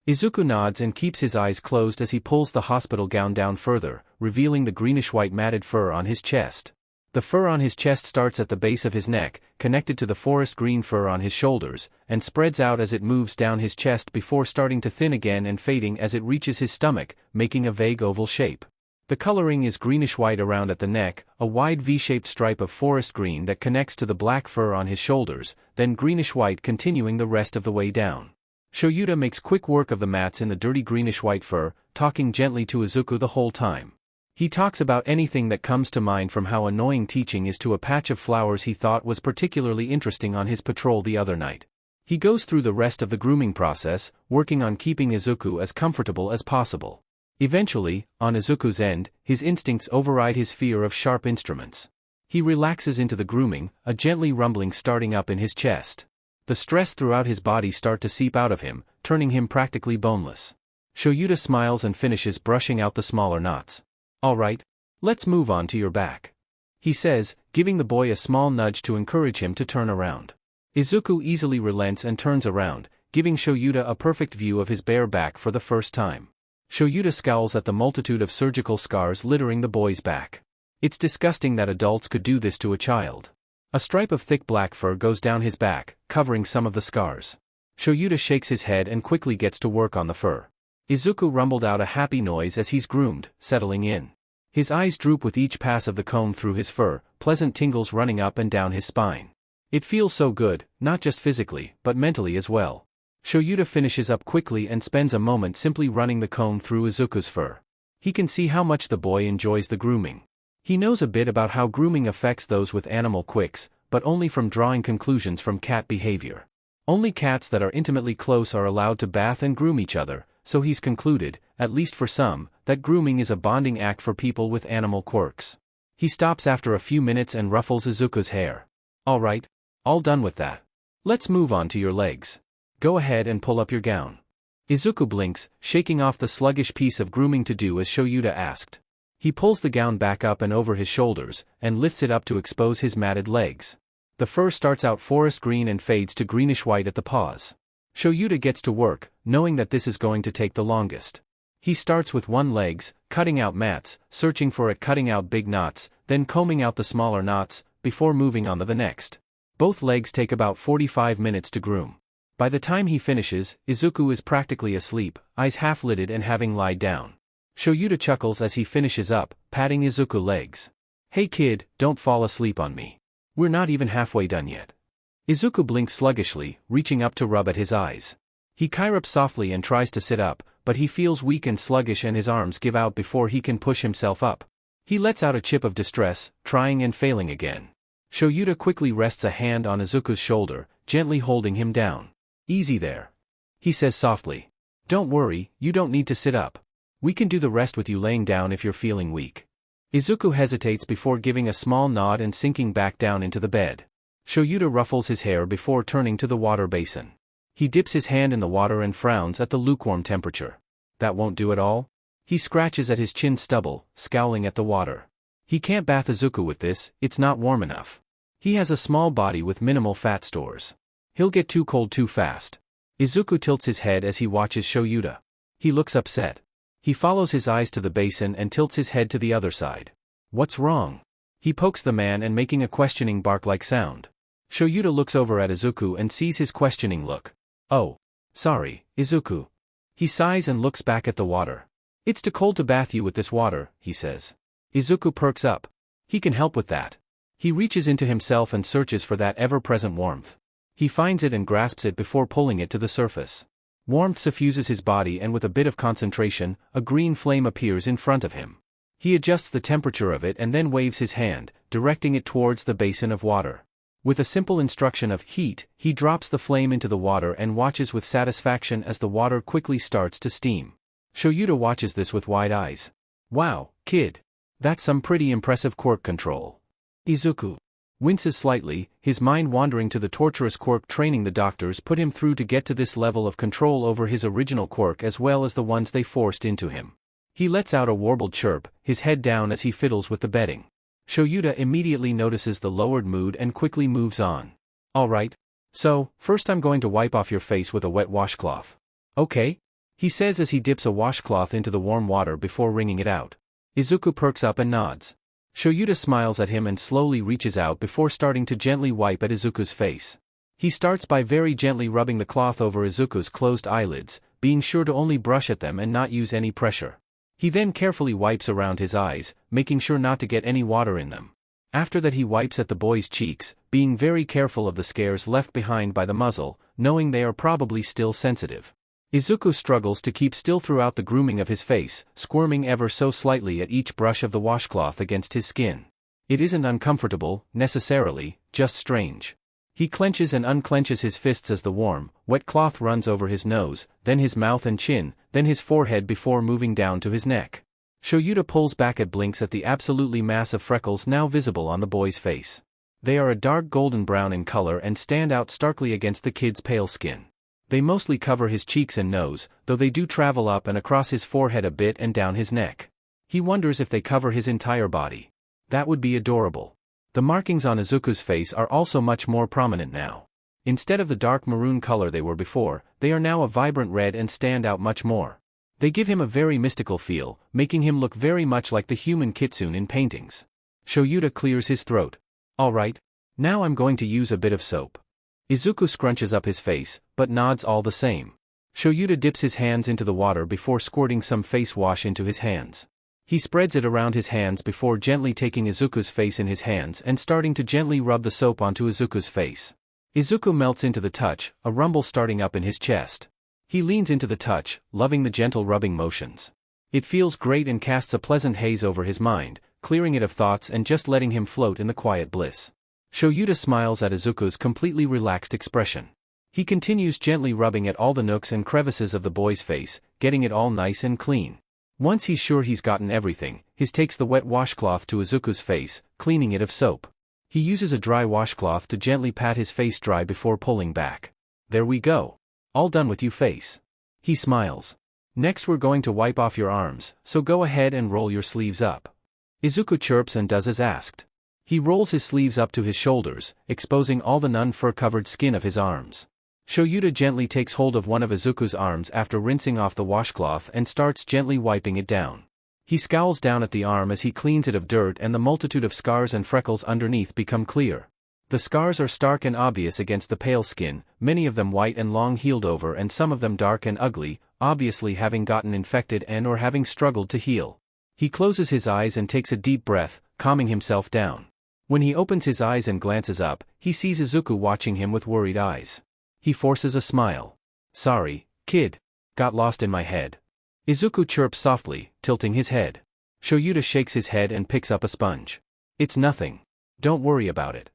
S1: Izuku nods and keeps his eyes closed as he pulls the hospital gown down further, revealing the greenish-white matted fur on his chest. The fur on his chest starts at the base of his neck, connected to the forest green fur on his shoulders, and spreads out as it moves down his chest before starting to thin again and fading as it reaches his stomach, making a vague oval shape. The coloring is greenish-white around at the neck, a wide V-shaped stripe of forest green that connects to the black fur on his shoulders, then greenish-white continuing the rest of the way down. Shoyuta makes quick work of the mats in the dirty greenish-white fur, talking gently to Izuku the whole time. He talks about anything that comes to mind, from how annoying teaching is to a patch of flowers he thought was particularly interesting on his patrol the other night. He goes through the rest of the grooming process, working on keeping Izuku as comfortable as possible. Eventually, on Izuku's end, his instincts override his fear of sharp instruments. He relaxes into the grooming, a gently rumbling starting up in his chest. The stress throughout his body starts to seep out of him, turning him practically boneless. Shoyuta smiles and finishes brushing out the smaller knots. Alright, let's move on to your back. He says, giving the boy a small nudge to encourage him to turn around. Izuku easily relents and turns around, giving Shoyuta a perfect view of his bare back for the first time. Shoyuta scowls at the multitude of surgical scars littering the boy's back. It's disgusting that adults could do this to a child. A stripe of thick black fur goes down his back, covering some of the scars. Shoyuta shakes his head and quickly gets to work on the fur. Izuku rumbled out a happy noise as he's groomed, settling in. His eyes droop with each pass of the comb through his fur, pleasant tingles running up and down his spine. It feels so good, not just physically, but mentally as well. Shoyuta finishes up quickly and spends a moment simply running the comb through Izuku's fur. He can see how much the boy enjoys the grooming. He knows a bit about how grooming affects those with animal quirks, but only from drawing conclusions from cat behavior. Only cats that are intimately close are allowed to bath and groom each other, so he's concluded, at least for some, that grooming is a bonding act for people with animal quirks. He stops after a few minutes and ruffles Izuku's hair. Alright, all done with that. Let's move on to your legs. Go ahead and pull up your gown. Izuku blinks, shaking off the sluggish piece of grooming to do as Shoyuta asked. He pulls the gown back up and over his shoulders, and lifts it up to expose his matted legs. The fur starts out forest green and fades to greenish-white at the paws. Shoyuta gets to work, knowing that this is going to take the longest. He starts with one legs, cutting out mats, searching for it, cutting out big knots, then combing out the smaller knots, before moving on to the next. Both legs take about 45 minutes to groom. By the time he finishes, Izuku is practically asleep, eyes half-lidded and having lied down. Shoyuta chuckles as he finishes up, patting Izuku's legs. Hey kid, don't fall asleep on me. We're not even halfway done yet. Izuku blinks sluggishly, reaching up to rub at his eyes. He chirrups softly and tries to sit up, but he feels weak and sluggish and his arms give out before he can push himself up. He lets out a chip of distress, trying and failing again. Shoyuta quickly rests a hand on Izuku's shoulder, gently holding him down. Easy there. He says softly. Don't worry, you don't need to sit up. We can do the rest with you laying down if you're feeling weak. Izuku hesitates before giving a small nod and sinking back down into the bed. Shoyuta ruffles his hair before turning to the water basin. He dips his hand in the water and frowns at the lukewarm temperature. That won't do at all? He scratches at his chin stubble, scowling at the water. He can't bath Izuku with this, it's not warm enough. He has a small body with minimal fat stores. He'll get too cold too fast. Izuku tilts his head as he watches Shoyuta. He looks upset. He follows his eyes to the basin and tilts his head to the other side. What's wrong? He pokes the man and making a questioning bark-like sound. Shoyuta looks over at Izuku and sees his questioning look. Oh. Sorry, Izuku. He sighs and looks back at the water. It's too cold to bath you with this water, he says. Izuku perks up. He can help with that. He reaches into himself and searches for that ever-present warmth. He finds it and grasps it before pulling it to the surface. Warmth suffuses his body, and with a bit of concentration, a green flame appears in front of him. He adjusts the temperature of it and then waves his hand, directing it towards the basin of water. With a simple instruction of heat, he drops the flame into the water and watches with satisfaction as the water quickly starts to steam. Shoyuta watches this with wide eyes. Wow, kid. That's some pretty impressive quirk control. Izuku winces slightly, his mind wandering to the torturous quirk training the doctors put him through to get to this level of control over his original quirk as well as the ones they forced into him. He lets out a warbled chirp, his head down as he fiddles with the bedding. Shoyuta immediately notices the lowered mood and quickly moves on. Alright. So, first I'm going to wipe off your face with a wet washcloth. Okay? He says as he dips a washcloth into the warm water before wringing it out. Izuku perks up and nods. Shoyuta smiles at him and slowly reaches out before starting to gently wipe at Izuku's face. He starts by very gently rubbing the cloth over Izuku's closed eyelids, being sure to only brush at them and not use any pressure. He then carefully wipes around his eyes, making sure not to get any water in them. After that he wipes at the boy's cheeks, being very careful of the scars left behind by the muzzle, knowing they are probably still sensitive. Izuku struggles to keep still throughout the grooming of his face, squirming ever so slightly at each brush of the washcloth against his skin. It isn't uncomfortable, necessarily, just strange. He clenches and unclenches his fists as the warm, wet cloth runs over his nose, then his mouth and chin, then his forehead before moving down to his neck. Shoyuta pulls back and blinks at the absolutely massive freckles now visible on the boy's face. They are a dark golden brown in color and stand out starkly against the kid's pale skin. They mostly cover his cheeks and nose, though they do travel up and across his forehead a bit and down his neck. He wonders if they cover his entire body. That would be adorable. The markings on Izuku's face are also much more prominent now. Instead of the dark maroon color they were before, they are now a vibrant red and stand out much more. They give him a very mystical feel, making him look very much like the human kitsune in paintings. Shoyuta clears his throat. Alright. Now I'm going to use a bit of soap. Izuku scrunches up his face, but nods all the same. Shoyuta dips his hands into the water before squirting some face wash into his hands. He spreads it around his hands before gently taking Izuku's face in his hands and starting to gently rub the soap onto Izuku's face. Izuku melts into the touch, a rumble starting up in his chest. He leans into the touch, loving the gentle rubbing motions. It feels great and casts a pleasant haze over his mind, clearing it of thoughts and just letting him float in the quiet bliss. Shoyuta smiles at Izuku's completely relaxed expression. He continues gently rubbing at all the nooks and crevices of the boy's face, getting it all nice and clean. Once he's sure he's gotten everything, he takes the wet washcloth to Izuku's face, cleaning it of soap. He uses a dry washcloth to gently pat his face dry before pulling back. There we go. All done with you face. He smiles. Next we're going to wipe off your arms, so go ahead and roll your sleeves up. Izuku chirps and does as asked. He rolls his sleeves up to his shoulders, exposing all the non-fur-covered skin of his arms. Shoyuta gently takes hold of one of Izuku's arms after rinsing off the washcloth and starts gently wiping it down. He scowls down at the arm as he cleans it of dirt and the multitude of scars and freckles underneath become clear. The scars are stark and obvious against the pale skin, many of them white and long healed over and some of them dark and ugly, obviously having gotten infected and or having struggled to heal. He closes his eyes and takes a deep breath, calming himself down. When he opens his eyes and glances up, he sees Izuku watching him with worried eyes. He forces a smile. Sorry, kid. Got lost in my head. Izuku chirps softly, tilting his head. Shoyuta shakes his head and picks up a sponge. It's nothing. Don't worry about it.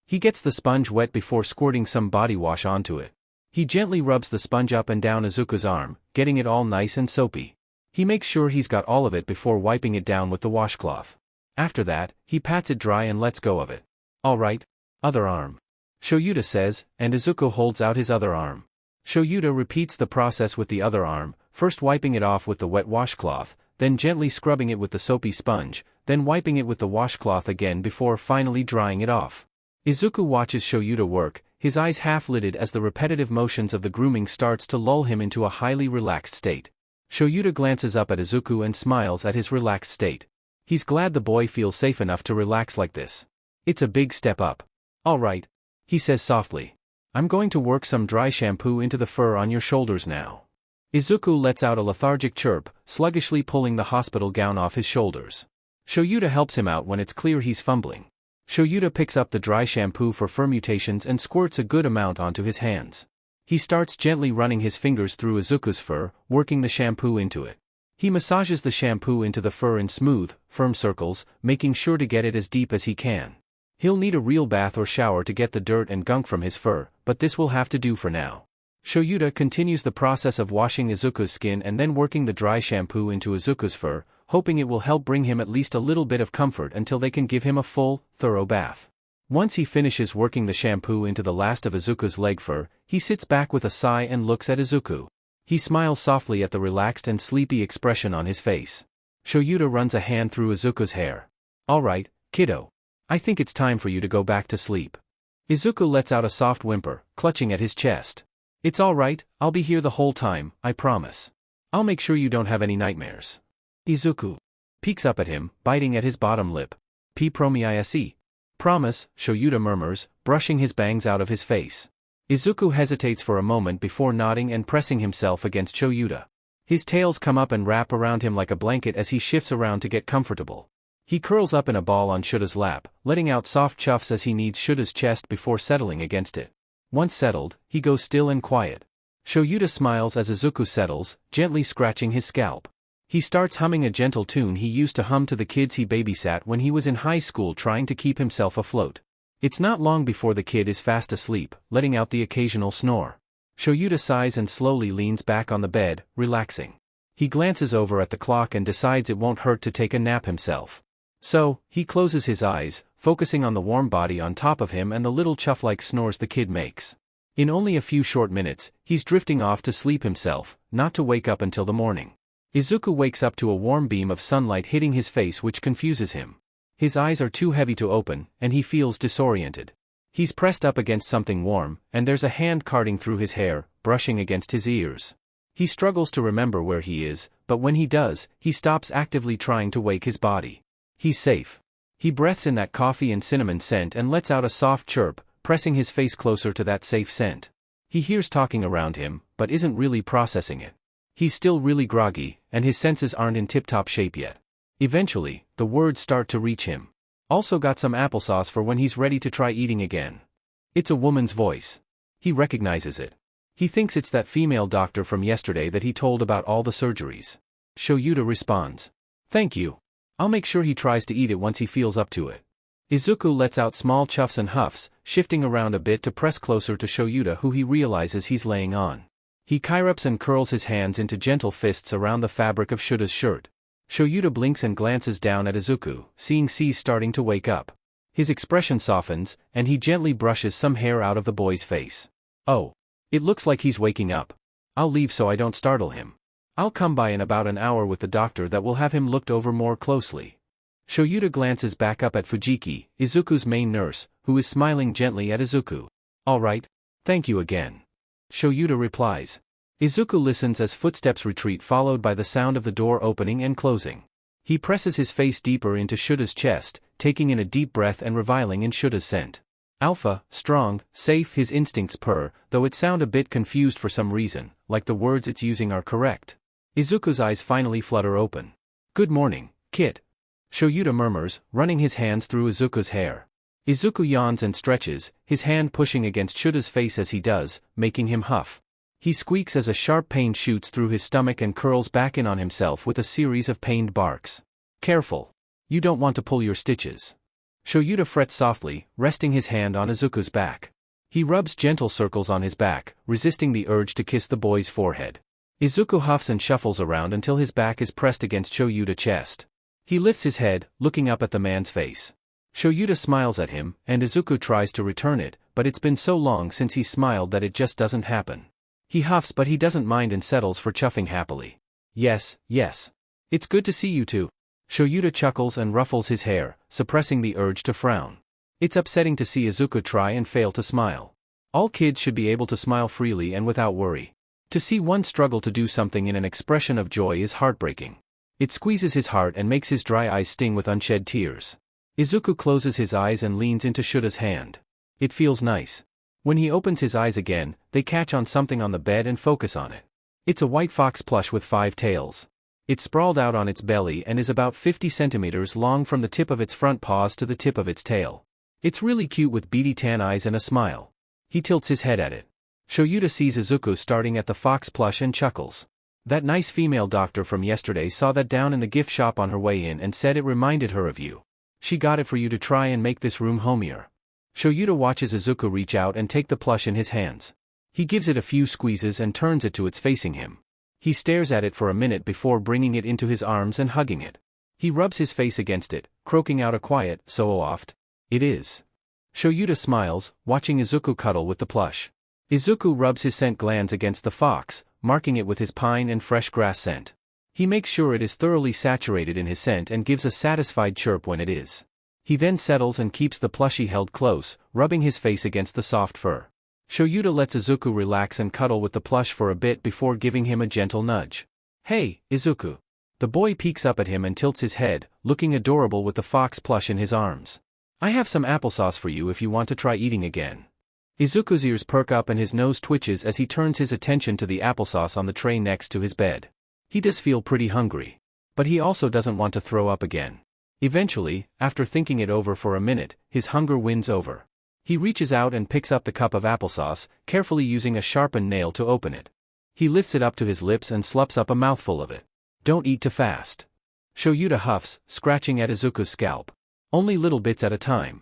S1: He gets the sponge wet before squirting some body wash onto it. He gently rubs the sponge up and down Izuku's arm, getting it all nice and soapy. He makes sure he's got all of it before wiping it down with the washcloth. After that, he pats it dry and lets go of it. Alright. Other arm. Shoyuta says, and Izuku holds out his other arm. Shoyuta repeats the process with the other arm, first wiping it off with the wet washcloth, then gently scrubbing it with the soapy sponge, then wiping it with the washcloth again before finally drying it off. Izuku watches Shoyuta work, his eyes half-lidded as the repetitive motions of the grooming starts to lull him into a highly relaxed state. Shoyuta glances up at Izuku and smiles at his relaxed state. He's glad the boy feels safe enough to relax like this. It's a big step up. Alright. He says softly. I'm going to work some dry shampoo into the fur on your shoulders now. Izuku lets out a lethargic chirp, sluggishly pulling the hospital gown off his shoulders. Shoyuta helps him out when it's clear he's fumbling. Shoyuta picks up the dry shampoo for fur mutations and squirts a good amount onto his hands. He starts gently running his fingers through Izuku's fur, working the shampoo into it. He massages the shampoo into the fur in smooth, firm circles, making sure to get it as deep as he can. He'll need a real bath or shower to get the dirt and gunk from his fur, but this will have to do for now. Shoyuta continues the process of washing Izuku's skin and then working the dry shampoo into Izuku's fur, hoping it will help bring him at least a little bit of comfort until they can give him a full, thorough bath. Once he finishes working the shampoo into the last of Izuku's leg fur, he sits back with a sigh and looks at Izuku. He smiles softly at the relaxed and sleepy expression on his face. Shoyuta runs a hand through Izuku's hair. "Alright, kiddo. I think it's time for you to go back to sleep." Izuku lets out a soft whimper, clutching at his chest. "It's alright, I'll be here the whole time, I promise. I'll make sure you don't have any nightmares." Izuku peeks up at him, biting at his bottom lip. "Promise." "Promise," Shoyuta murmurs, brushing his bangs out of his face. Izuku hesitates for a moment before nodding and pressing himself against Shoyuta. His tails come up and wrap around him like a blanket as he shifts around to get comfortable. He curls up in a ball on Shuta's lap, letting out soft chuffs as he kneads Shuta's chest before settling against it. Once settled, he goes still and quiet. Shoyuta smiles as Izuku settles, gently scratching his scalp. He starts humming a gentle tune he used to hum to the kids he babysat when he was in high school trying to keep himself afloat. It's not long before the kid is fast asleep, letting out the occasional snore. Shoyuta sighs and slowly leans back on the bed, relaxing. He glances over at the clock and decides it won't hurt to take a nap himself. So, he closes his eyes, focusing on the warm body on top of him and the little chuff-like snores the kid makes. In only a few short minutes, he's drifting off to sleep himself, not to wake up until the morning. Izuku wakes up to a warm beam of sunlight hitting his face, which confuses him. His eyes are too heavy to open, and he feels disoriented. He's pressed up against something warm, and there's a hand carding through his hair, brushing against his ears. He struggles to remember where he is, but when he does, he stops actively trying to wake his body. He's safe. He breathes in that coffee and cinnamon scent and lets out a soft chirp, pressing his face closer to that safe scent. He hears talking around him, but isn't really processing it. He's still really groggy, and his senses aren't in tip-top shape yet. Eventually, the words start to reach him. "Also got some applesauce for when he's ready to try eating again." It's a woman's voice. He recognizes it. He thinks it's that female doctor from yesterday that he told about all the surgeries. Shoyuta responds. "Thank you. I'll make sure he tries to eat it once he feels up to it." Izuku lets out small chuffs and huffs, shifting around a bit to press closer to Shoyuta, who he realizes he's laying on. He kyrups and curls his hands into gentle fists around the fabric of Shuta's shirt. Shoyuta blinks and glances down at Izuku, seeing C's starting to wake up. His expression softens, and he gently brushes some hair out of the boy's face. "Oh. It looks like he's waking up. I'll leave so I don't startle him. I'll come by in about an hour with the doctor that will have him looked over more closely." Shoyuta glances back up at Fujiki, Izuku's main nurse, who is smiling gently at Izuku. "Alright. Thank you again." Shoyuta replies. Izuku listens as footsteps retreat, followed by the sound of the door opening and closing. He presses his face deeper into Shuta's chest, taking in a deep breath and reveling in Shuta's scent. Alpha, strong, safe, his instincts purr, though it sound a bit confused for some reason, like the words it's using are correct. Izuku's eyes finally flutter open. "Good morning, Kit." Shoyuta murmurs, running his hands through Izuku's hair. Izuku yawns and stretches, his hand pushing against Shuta's face as he does, making him huff. He squeaks as a sharp pain shoots through his stomach and curls back in on himself with a series of pained barks. "Careful. You don't want to pull your stitches." Shoyuta frets softly, resting his hand on Izuku's back. He rubs gentle circles on his back, resisting the urge to kiss the boy's forehead. Izuku huffs and shuffles around until his back is pressed against Shoyuta's chest. He lifts his head, looking up at the man's face. Shoyuta smiles at him, and Izuku tries to return it, but it's been so long since he smiled that it just doesn't happen. He huffs, but he doesn't mind and settles for chuffing happily. Yes. It's good to see you too." Shoyuta chuckles and ruffles his hair, suppressing the urge to frown. It's upsetting to see Izuku try and fail to smile. All kids should be able to smile freely and without worry. To see one struggle to do something in an expression of joy is heartbreaking. It squeezes his heart and makes his dry eyes sting with unshed tears. Izuku closes his eyes and leans into Shuta's hand. It feels nice. When he opens his eyes again, they catch on something on the bed and focus on it. It's a white fox plush with 5 tails. It's sprawled out on its belly and is about 50 centimeters long from the tip of its front paws to the tip of its tail. It's really cute with beady tan eyes and a smile. He tilts his head at it. Shoyuta sees Izuku starting at the fox plush and chuckles. That nice female doctor from yesterday saw that down in the gift shop on her way in and said it reminded her of you. She got it for you to try and make this room homier. Shoyuta watches Izuku reach out and take the plush in his hands. He gives it a few squeezes and turns it to its facing him. He stares at it for a minute before bringing it into his arms and hugging it. He rubs his face against it, croaking out a quiet, "So oft." It is. Shoyuta smiles, watching Izuku cuddle with the plush. Izuku rubs his scent glands against the fox, marking it with his pine and fresh grass scent. He makes sure it is thoroughly saturated in his scent and gives a satisfied chirp when it is. He then settles and keeps the plushie held close, rubbing his face against the soft fur. Shoyuta lets Izuku relax and cuddle with the plush for a bit before giving him a gentle nudge. "Hey, Izuku." The boy peeks up at him and tilts his head, looking adorable with the fox plush in his arms. "I have some applesauce for you if you want to try eating again." Izuku's ears perk up and his nose twitches as he turns his attention to the applesauce on the tray next to his bed. He does feel pretty hungry. But he also doesn't want to throw up again. Eventually, after thinking it over for a minute, his hunger wins over. He reaches out and picks up the cup of applesauce, carefully using a sharpened nail to open it. He lifts it up to his lips and slups up a mouthful of it. "Don't eat too fast." Shoyuta huffs, scratching at Izuku's scalp. "Only little bits at a time."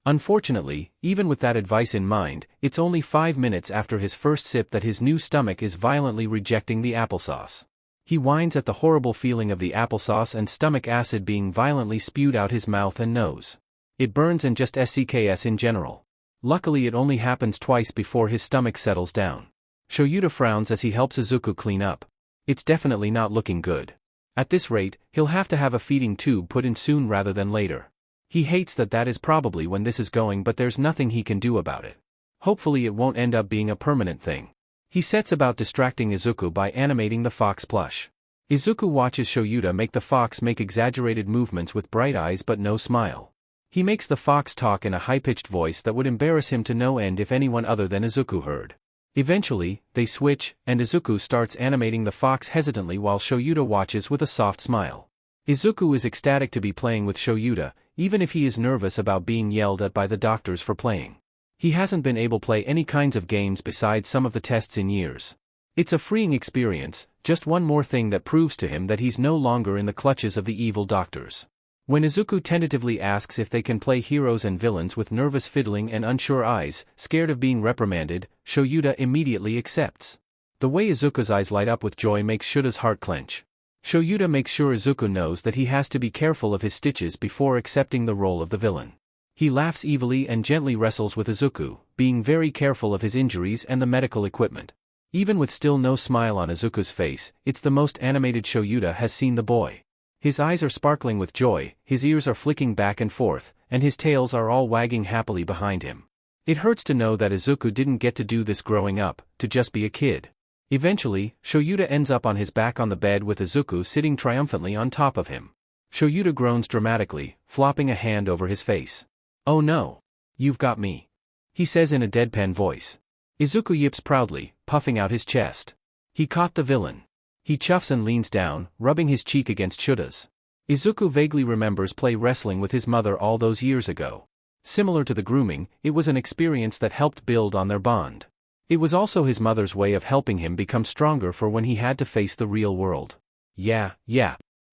S1: Unfortunately, even with that advice in mind, it's only 5 minutes after his first sip that his new stomach is violently rejecting the applesauce. He whines at the horrible feeling of the applesauce and stomach acid being violently spewed out his mouth and nose. It burns and just SCKS in general. Luckily it only happens twice before his stomach settles down. Shoyuta frowns as he helps Izuku clean up. It's definitely not looking good. At this rate, he'll have to have a feeding tube put in soon rather than later. He hates that is probably when this is going, but there's nothing he can do about it. Hopefully it won't end up being a permanent thing. He sets about distracting Izuku by animating the fox plush. Izuku watches Shoyuta make the fox make exaggerated movements with bright eyes but no smile. He makes the fox talk in a high-pitched voice that would embarrass him to no end if anyone other than Izuku heard. Eventually, they switch, and Izuku starts animating the fox hesitantly while Shoyuta watches with a soft smile. Izuku is ecstatic to be playing with Shoyuta, even if he is nervous about being yelled at by the doctors for playing. He hasn't been able to play any kinds of games besides some of the tests in years. It's a freeing experience, just one more thing that proves to him that he's no longer in the clutches of the evil doctors. When Izuku tentatively asks if they can play heroes and villains with nervous fiddling and unsure eyes, scared of being reprimanded, Shoyuta immediately accepts. The way Izuku's eyes light up with joy makes Shuta's heart clench. Shoyuta makes sure Izuku knows that he has to be careful of his stitches before accepting the role of the villain. He laughs evilly and gently wrestles with Izuku, being very careful of his injuries and the medical equipment. Even with still no smile on Izuku's face, it's the most animated Shoyuta has seen the boy. His eyes are sparkling with joy, his ears are flicking back and forth, and his tails are all wagging happily behind him. It hurts to know that Izuku didn't get to do this growing up, to just be a kid. Eventually, Shoyuta ends up on his back on the bed with Izuku sitting triumphantly on top of him. Shoyuta groans dramatically, flopping a hand over his face. "Oh no. You've got me," he says in a deadpan voice. Izuku yips proudly, puffing out his chest. He caught the villain. He chuffs and leans down, rubbing his cheek against Shuta's. Izuku vaguely remembers play wrestling with his mother all those years ago. Similar to the grooming, it was an experience that helped build on their bond. It was also his mother's way of helping him become stronger for when he had to face the real world. Yeah.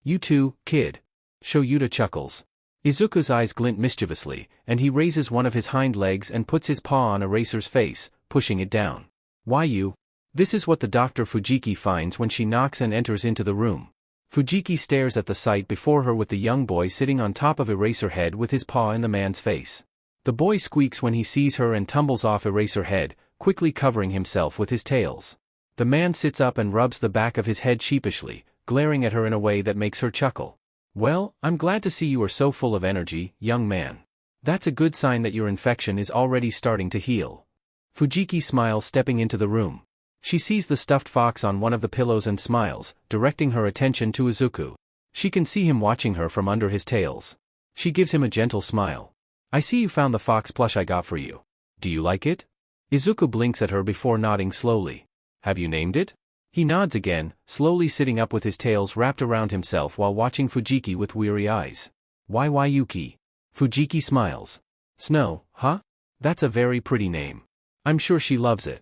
S1: You too, kid." Shoyuta chuckles. Izuku's eyes glint mischievously, and he raises one of his hind legs and puts his paw on Eraser's face, pushing it down. "Why you?" This is what the Dr. Fujiki finds when she knocks and enters into the room. Fujiki stares at the sight before her with the young boy sitting on top of Eraserhead with his paw in the man's face. The boy squeaks when he sees her and tumbles off Eraserhead, quickly covering himself with his tails. The man sits up and rubs the back of his head sheepishly, glaring at her in a way that makes her chuckle. "Well, I'm glad to see you are so full of energy, young man. That's a good sign that your infection is already starting to heal." Fujiki smiles, stepping into the room. She sees the stuffed fox on one of the pillows and smiles, directing her attention to Izuku. She can see him watching her from under his tails. She gives him a gentle smile. "I see you found the fox plush I got for you. Do you like it?" Izuku blinks at her before nodding slowly. "Have you named it?" He nods again, slowly sitting up with his tails wrapped around himself while watching Fujiki with weary eyes. "Why Yuki?" Fujiki smiles. Snow, huh? That's a very pretty name. I'm sure she loves it.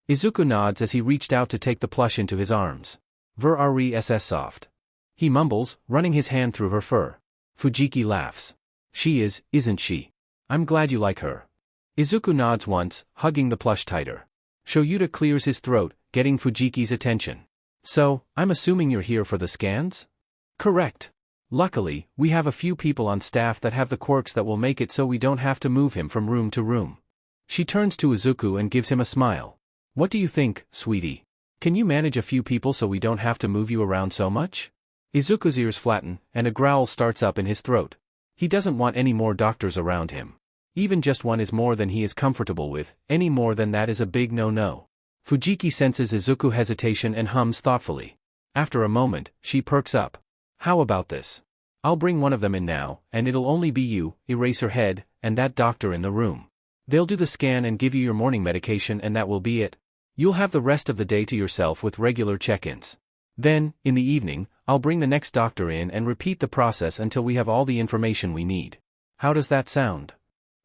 S1: Izuku nods as he reached out to take the plush into his arms. Ver-rs soft. He mumbles, running his hand through her fur. Fujiki laughs. She is, isn't she? I'm glad you like her. Izuku nods once, hugging the plush tighter. Shoyuta clears his throat, getting Fujiki's attention. So, I'm assuming you're here for the scans? Correct. Luckily, we have a few people on staff that have the quirks that will make it so we don't have to move him from room to room. She turns to Izuku and gives him a smile. What do you think, sweetie? Can you manage a few people so we don't have to move you around so much? Izuku's ears flatten, and a growl starts up in his throat. He doesn't want any more doctors around him. Even just one is more than he is comfortable with, any more than that is a big no-no. Fujiki senses Izuku hesitation and hums thoughtfully. After a moment, she perks up. How about this? I'll bring one of them in now, and it'll only be you, Eraserhead, and that doctor in the room. They'll do the scan and give you your morning medication and that will be it. You'll have the rest of the day to yourself with regular check-ins. Then, in the evening, I'll bring the next doctor in and repeat the process until we have all the information we need. How does that sound?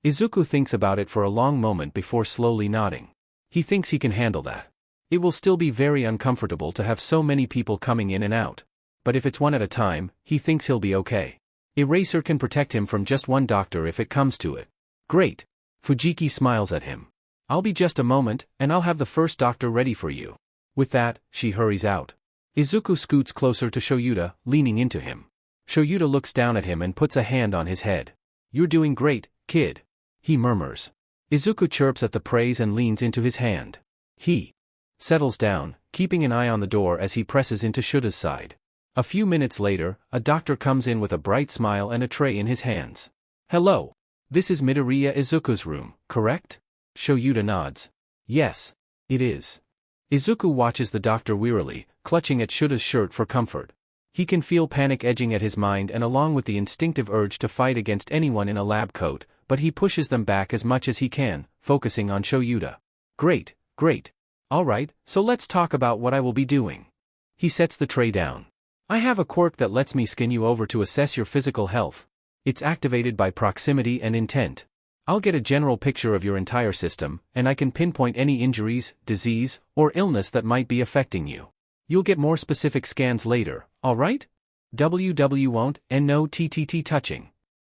S1: Izuku thinks about it for a long moment before slowly nodding. He thinks he can handle that. It will still be very uncomfortable to have so many people coming in and out. But if it's one at a time, he thinks he'll be okay. Eraser can protect him from just one doctor if it comes to it. Great. Fujiki smiles at him. I'll be just a moment, and I'll have the first doctor ready for you. With that, she hurries out. Izuku scoots closer to Shoyuta, leaning into him. Shoyuta looks down at him and puts a hand on his head. You're doing great, kid. He murmurs. Izuku chirps at the praise and leans into his hand. He settles down, keeping an eye on the door as he presses into Shuta's side. A few minutes later, a doctor comes in with a bright smile and a tray in his hands. Hello. This is Midoriya Izuku's room, correct? Shoyuta nods. Yes. It is. Izuku watches the doctor wearily, clutching at Shuta's shirt for comfort. He can feel panic edging at his mind and along with the instinctive urge to fight against anyone in a lab coat, but he pushes them back as much as he can, focusing on Shoyuta. Great, great. Alright, so let's talk about what I will be doing. He sets the tray down. I have a quirk that lets me skin you over to assess your physical health. It's activated by proximity and intent. I'll get a general picture of your entire system, and I can pinpoint any injuries, disease, or illness that might be affecting you. You'll get more specific scans later, alright? WW won't, and no TTT touching.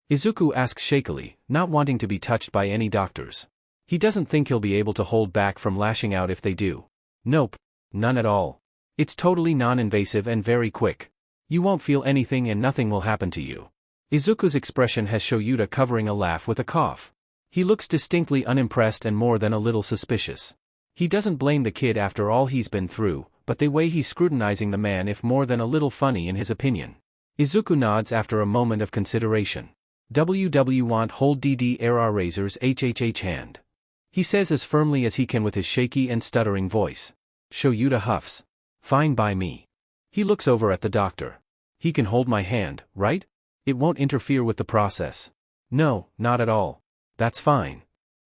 S1: Izuku asks shakily, not wanting to be touched by any doctors. He doesn't think he'll be able to hold back from lashing out if they do. Nope. None at all. It's totally non-invasive and very quick. You won't feel anything and nothing will happen to you. Izuku's expression has Shoyuta covering a laugh with a cough. He looks distinctly unimpressed and more than a little suspicious. He doesn't blame the kid after all he's been through, but the way he's scrutinizing the man if more than a little funny in his opinion. Izuku nods after a moment of consideration. WW want hold DD error razors HHH hand. He says as firmly as he can with his shaky and stuttering voice. Shoyuta huffs. Fine by me. He looks over at the doctor. He can hold my hand, right? It won't interfere with the process. No, not at all. That's fine.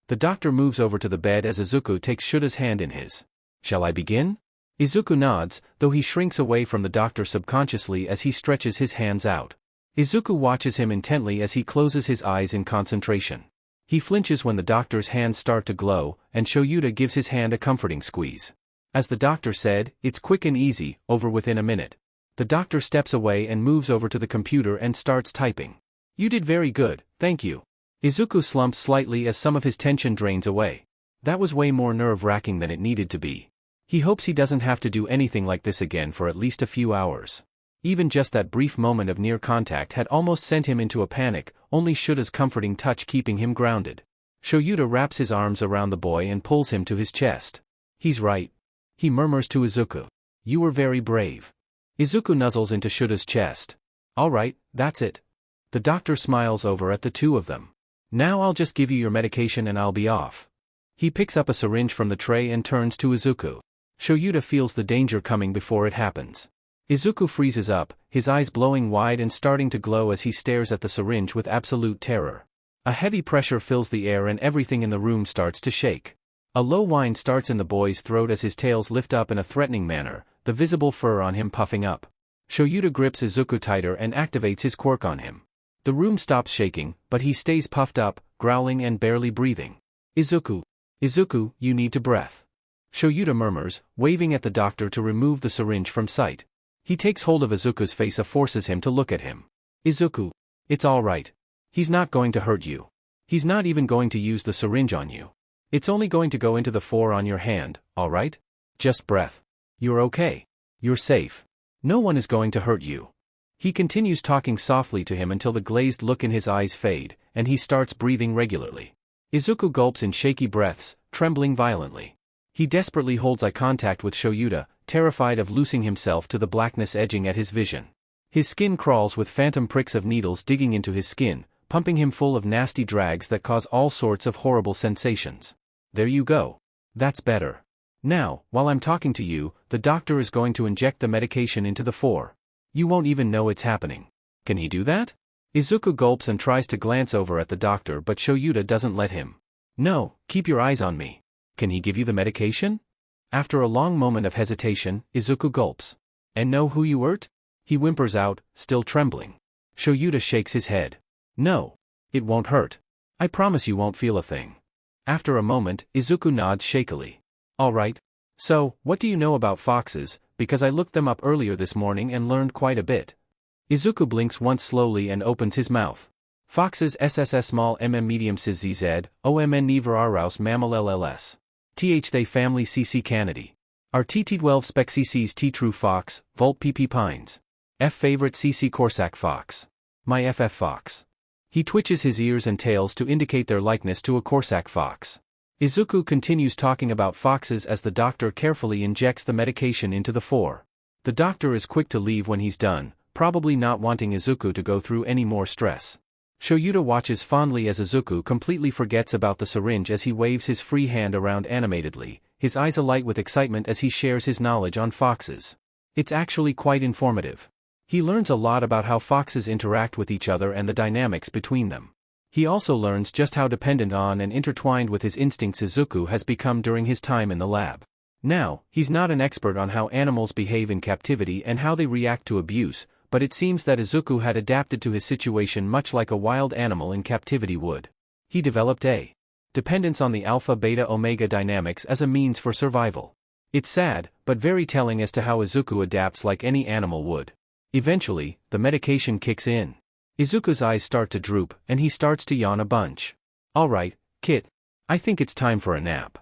S1: The doctor moves over to the bed as Izuku takes Shuta's hand in his. Shall I begin? Izuku nods, though he shrinks away from the doctor subconsciously as he stretches his hands out. Izuku watches him intently as he closes his eyes in concentration. He flinches when the doctor's hands start to glow, and Shoyuta gives his hand a comforting squeeze. As the doctor said, it's quick and easy, over within a minute. The doctor steps away and moves over to the computer and starts typing. You did very good, thank you. Izuku slumps slightly as some of his tension drains away. That was way more nerve-wracking than it needed to be. He hopes he doesn't have to do anything like this again for at least a few hours. Even just that brief moment of near contact had almost sent him into a panic, only Shuta's comforting touch keeping him grounded. Shoyuta wraps his arms around the boy and pulls him to his chest. He's right. He murmurs to Izuku. You were very brave. Izuku nuzzles into Shuta's chest. Alright, that's it. The doctor smiles over at the two of them. Now I'll just give you your medication and I'll be off. He picks up a syringe from the tray and turns to Izuku. Shoyuta feels the danger coming before it happens. Izuku freezes up, his eyes blowing wide and starting to glow as he stares at the syringe with absolute terror. A heavy pressure fills the air and everything in the room starts to shake. A low whine starts in the boy's throat as his tails lift up in a threatening manner, the visible fur on him puffing up. Shoyuta grips Izuku tighter and activates his quirk on him. The room stops shaking, but he stays puffed up, growling and barely breathing. Izuku. Izuku, you need to breath. Shoyuta murmurs, waving at the doctor to remove the syringe from sight. He takes hold of Izuku's face and forces him to look at him. Izuku. It's all right. He's not going to hurt you. He's not even going to use the syringe on you. It's only going to go into the fore on your hand, all right? Just breath. You're okay. You're safe. No one is going to hurt you. He continues talking softly to him until the glazed look in his eyes fade, and he starts breathing regularly. Izuku gulps in shaky breaths, trembling violently. He desperately holds eye contact with Shoyuta, terrified of losing himself to the blackness edging at his vision. His skin crawls with phantom pricks of needles digging into his skin, pumping him full of nasty drags that cause all sorts of horrible sensations. There you go. That's better. Now, while I'm talking to you, the doctor is going to inject the medication into the fore. You won't even know it's happening. Can he do that? Izuku gulps and tries to glance over at the doctor, but Shoyuta doesn't let him. No, keep your eyes on me. Can he give you the medication? After a long moment of hesitation, Izuku gulps. And know who you hurt? He whimpers out, still trembling. Shoyuta shakes his head. No. It won't hurt. I promise you won't feel a thing. After a moment, Izuku nods shakily. All right. So, what do you know about foxes, because I looked them up earlier this morning and learned quite a bit. Izuku blinks once slowly and opens his mouth. Foxes SSS small medium CZ, OMN never araus mammal LLS. TH they family CC Canady. Are TT12 spec CC's T true fox, Volt PP pines. F favorite CC Corsac fox. My FF fox. He twitches his ears and tails to indicate their likeness to a Corsac fox. Izuku continues talking about foxes as the doctor carefully injects the medication into the fore. The doctor is quick to leave when he's done, probably not wanting Izuku to go through any more stress. Shoyuta watches fondly as Izuku completely forgets about the syringe as he waves his free hand around animatedly, his eyes alight with excitement as he shares his knowledge on foxes. It's actually quite informative. He learns a lot about how foxes interact with each other and the dynamics between them. He also learns just how dependent on and intertwined with his instincts Izuku has become during his time in the lab. Now, he's not an expert on how animals behave in captivity and how they react to abuse, but it seems that Izuku had adapted to his situation much like a wild animal in captivity would. He developed a dependence on the alpha-beta-omega dynamics as a means for survival. It's sad, but very telling as to how Izuku adapts like any animal would. Eventually, the medication kicks in. Izuku's eyes start to droop, and he starts to yawn a bunch. All right, Kit. I think it's time for a nap.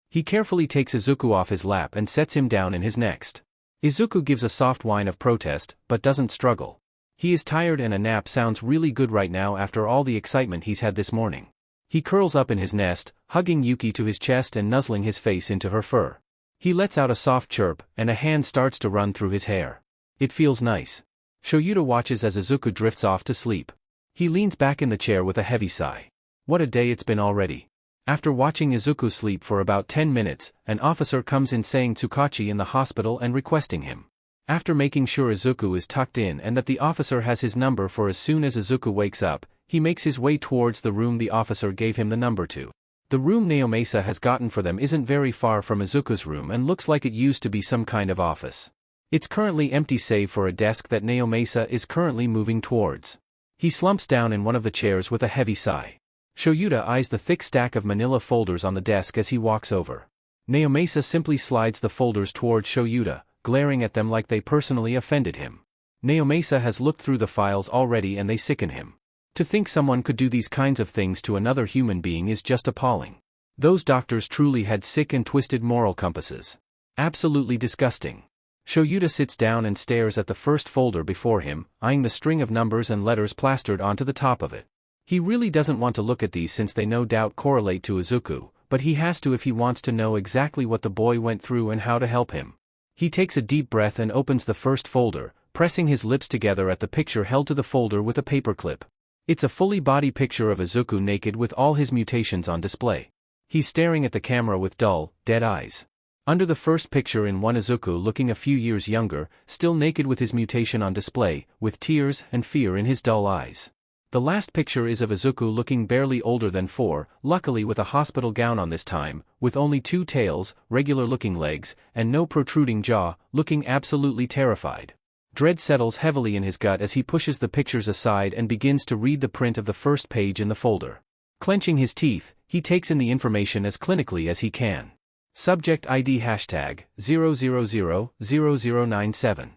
S1: He carefully takes Izuku off his lap and sets him down in his next. Izuku gives a soft whine of protest, but doesn't struggle. He is tired and a nap sounds really good right now after all the excitement he's had this morning. He curls up in his nest, hugging Yuki to his chest and nuzzling his face into her fur. He lets out a soft chirp, and a hand starts to run through his hair. It feels nice. Shoyuta watches as Izuku drifts off to sleep. He leans back in the chair with a heavy sigh. What a day it's been already. After watching Izuku sleep for about 10 minutes, an officer comes in saying Tsukachi in the hospital and requesting him. After making sure Izuku is tucked in and that the officer has his number for as soon as Izuku wakes up, he makes his way towards the room the officer gave him the number to. The room Naomasa has gotten for them isn't very far from Izuku's room and looks like it used to be some kind of office. It's currently empty save for a desk that Naomasa is currently moving towards. He slumps down in one of the chairs with a heavy sigh. Shoyuta eyes the thick stack of manila folders on the desk as he walks over. Naomasa simply slides the folders towards Shoyuta, glaring at them like they personally offended him. Naomasa has looked through the files already and they sicken him. To think someone could do these kinds of things to another human being is just appalling. Those doctors truly had sick and twisted moral compasses. Absolutely disgusting. Shoyuta sits down and stares at the first folder before him, eyeing the string of numbers and letters plastered onto the top of it. He really doesn't want to look at these since they no doubt correlate to Izuku, but he has to if he wants to know exactly what the boy went through and how to help him. He takes a deep breath and opens the first folder, pressing his lips together at the picture held to the folder with a paperclip. It's a fully body picture of Izuku naked with all his mutations on display. He's staring at the camera with dull, dead eyes. Under the first picture in one Izuku looking a few years younger, still naked with his mutation on display, with tears and fear in his dull eyes. The last picture is of Izuku looking barely older than 4, luckily with a hospital gown on this time, with only 2 tails, regular-looking legs, and no protruding jaw, looking absolutely terrified. Dread settles heavily in his gut as he pushes the pictures aside and begins to read the print of the first page in the folder. Clenching his teeth, he takes in the information as clinically as he can. Subject ID hashtag 0000097.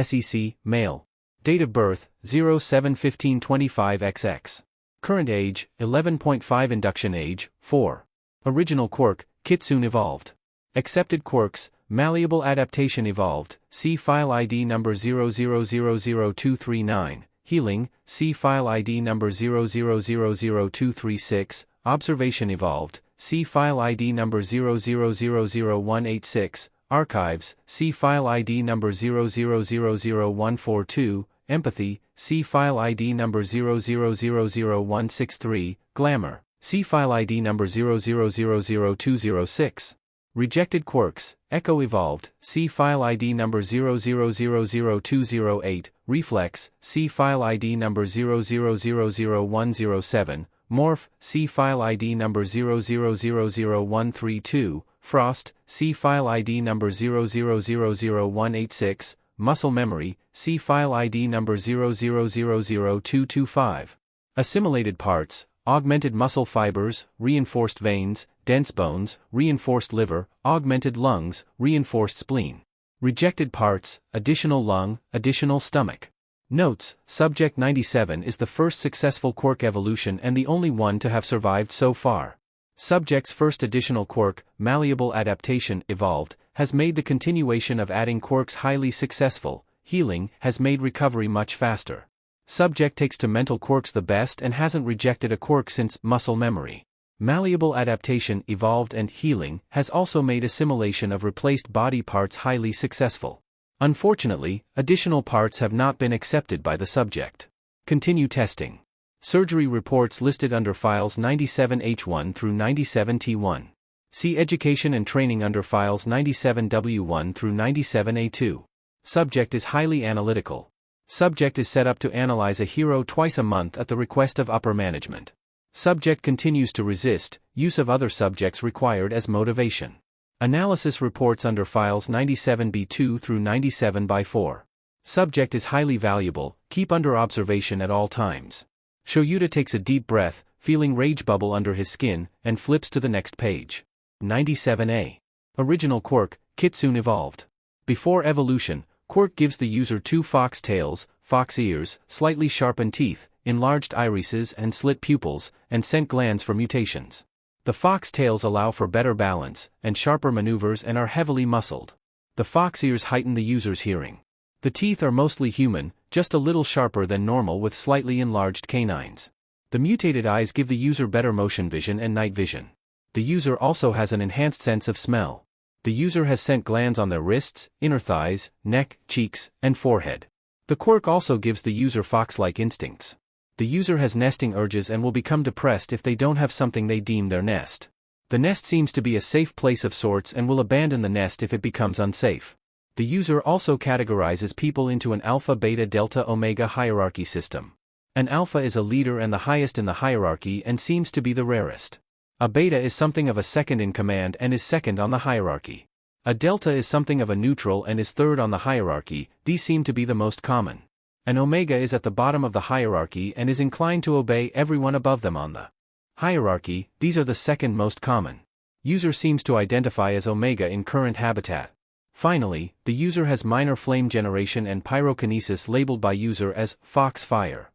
S1: SEC, male. Date of birth, 07-15-25XX. Current age, 11.5. Induction age, 4. Original quirk, Kitsune evolved. Accepted quirks, malleable adaptation evolved, see file ID number 0000239, healing, see file ID number 0000236, observation evolved, see file ID number 0000186, archives, see file ID number 0000142, empathy, see file ID number 0000163, glamour, see file ID number 0000206. Rejected quirks, Echo evolved, see file ID number 0000208, reflex, see file ID number 0000107, morph, see file ID number 0000132, frost, see file ID number 0000186, muscle memory, see file ID number 0000225. Assimilated parts, augmented muscle fibers, reinforced veins, dense bones, reinforced liver, augmented lungs, reinforced spleen. Rejected parts, additional lung, additional stomach. Notes, Subject 97 is the first successful quirk evolution and the only one to have survived so far. Subject's first additional quirk, malleable adaptation, evolved, has made the continuation of adding quirks highly successful. Healing has made recovery much faster. Subject takes to mental quirks the best and hasn't rejected a quirk since muscle memory. Malleable adaptation, evolved, and healing has also made assimilation of replaced body parts highly successful. Unfortunately, additional parts have not been accepted by the subject. Continue testing. Surgery reports listed under files 97H1 through 97T1. See education and training under files 97W1 through 97A2. Subject is highly analytical. Subject is set up to analyze a hero twice a month at the request of upper management. Subject continues to resist, use of other subjects required as motivation. Analysis reports under files 97B2 through 97by4. Subject is highly valuable, keep under observation at all times. Shoyuta takes a deep breath, feeling rage bubble under his skin, and flips to the next page. 97A. Original quirk, Kitsune evolved. Before evolution, quirk gives the user 2 fox tails, fox ears, slightly sharpened teeth, enlarged irises and slit pupils, and scent glands for mutations. The fox tails allow for better balance, and sharper maneuvers and are heavily muscled. The fox ears heighten the user's hearing. The teeth are mostly human, just a little sharper than normal with slightly enlarged canines. The mutated eyes give the user better motion vision and night vision. The user also has an enhanced sense of smell. The user has scent glands on their wrists, inner thighs, neck, cheeks, and forehead. The quirk also gives the user fox-like instincts. The user has nesting urges and will become depressed if they don't have something they deem their nest. The nest seems to be a safe place of sorts and will abandon the nest if it becomes unsafe. The user also categorizes people into an alpha, beta, delta, omega hierarchy system. An alpha is a leader and the highest in the hierarchy and seems to be the rarest. A beta is something of a second in command and is second on the hierarchy. A delta is something of a neutral and is third on the hierarchy, these seem to be the most common. An omega is at the bottom of the hierarchy and is inclined to obey everyone above them on the hierarchy, these are the second most common. User seems to identify as omega in current habitat. Finally, the user has minor flame generation and pyrokinesis labeled by user as fox fire.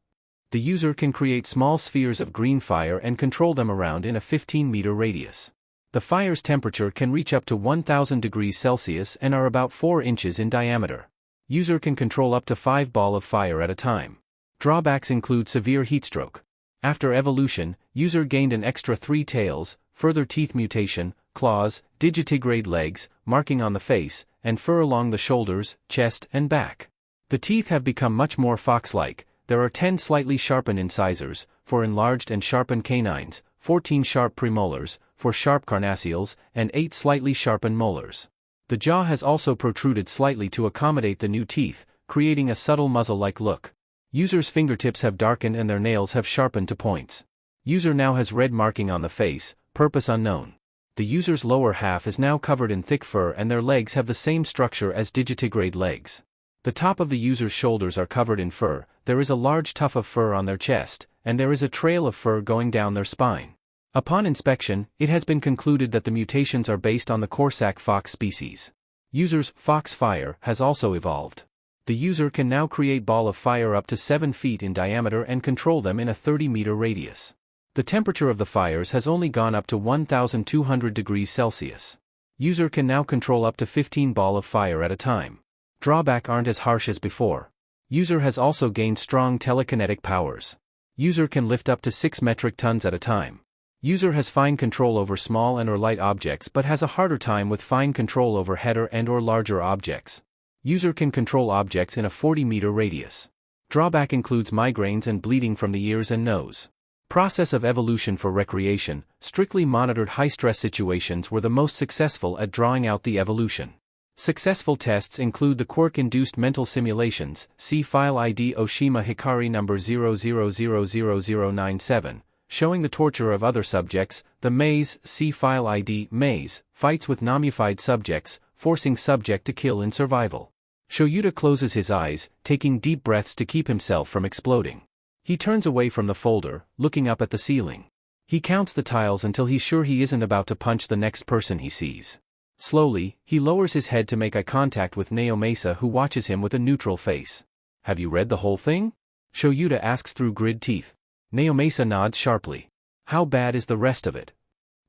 S1: The user can create small spheres of green fire and control them around in a 15-meter radius. The fire's temperature can reach up to 1000 degrees Celsius and are about 4 inches in diameter. User can control up to 5 balls of fire at a time. Drawbacks include severe heatstroke. After evolution, user gained an extra 3 tails, further teeth mutation, claws, digitigrade legs, marking on the face, and fur along the shoulders, chest, and back. The teeth have become much more fox-like. There are 10 slightly sharpened incisors, for enlarged and sharpened canines, 14 sharp premolars, for sharp carnassials, and 8 slightly sharpened molars. The jaw has also protruded slightly to accommodate the new teeth, creating a subtle muzzle-like look. User's fingertips have darkened and their nails have sharpened to points. User now has red marking on the face, purpose unknown. The user's lower half is now covered in thick fur and their legs have the same structure as digitigrade legs. The top of the user's shoulders are covered in fur, there is a large tuft of fur on their chest, and there is a trail of fur going down their spine. Upon inspection, it has been concluded that the mutations are based on the Corsac fox species. User's Fox Fire has also evolved. The user can now create ball of fire up to 7 feet in diameter and control them in a 30-meter radius. The temperature of the fires has only gone up to 1200 degrees Celsius. User can now control up to 15 ball of fire at a time. Drawback aren't as harsh as before. User has also gained strong telekinetic powers. User can lift up to 6 metric tons at a time. User has fine control over small and/or light objects but has a harder time with fine control over heavier and/or larger objects. User can control objects in a 40-meter radius. Drawback includes migraines and bleeding from the ears and nose. Process of evolution for recreation, strictly monitored high-stress situations were the most successful at drawing out the evolution. Successful tests include the quirk-induced mental simulations, see file ID Oshima Hikari number 00000097, showing the torture of other subjects, the maze, see file ID maze, fights with namufied subjects, forcing subject to kill in survival. Shoyuta closes his eyes, taking deep breaths to keep himself from exploding. He turns away from the folder, looking up at the ceiling. He counts the tiles until he's sure he isn't about to punch the next person he sees. Slowly, he lowers his head to make eye contact with Naomasa, who watches him with a neutral face. Have you read the whole thing? Shoyuta asks through gritted teeth. Naomasa nods sharply. How bad is the rest of it?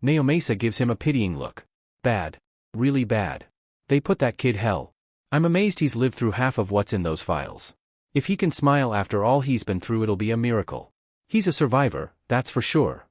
S1: Naomasa gives him a pitying look. Bad. Really bad. They put that kid hell. I'm amazed he's lived through half of what's in those files. If he can smile after all he's been through, it'll be a miracle. He's a survivor, that's for sure.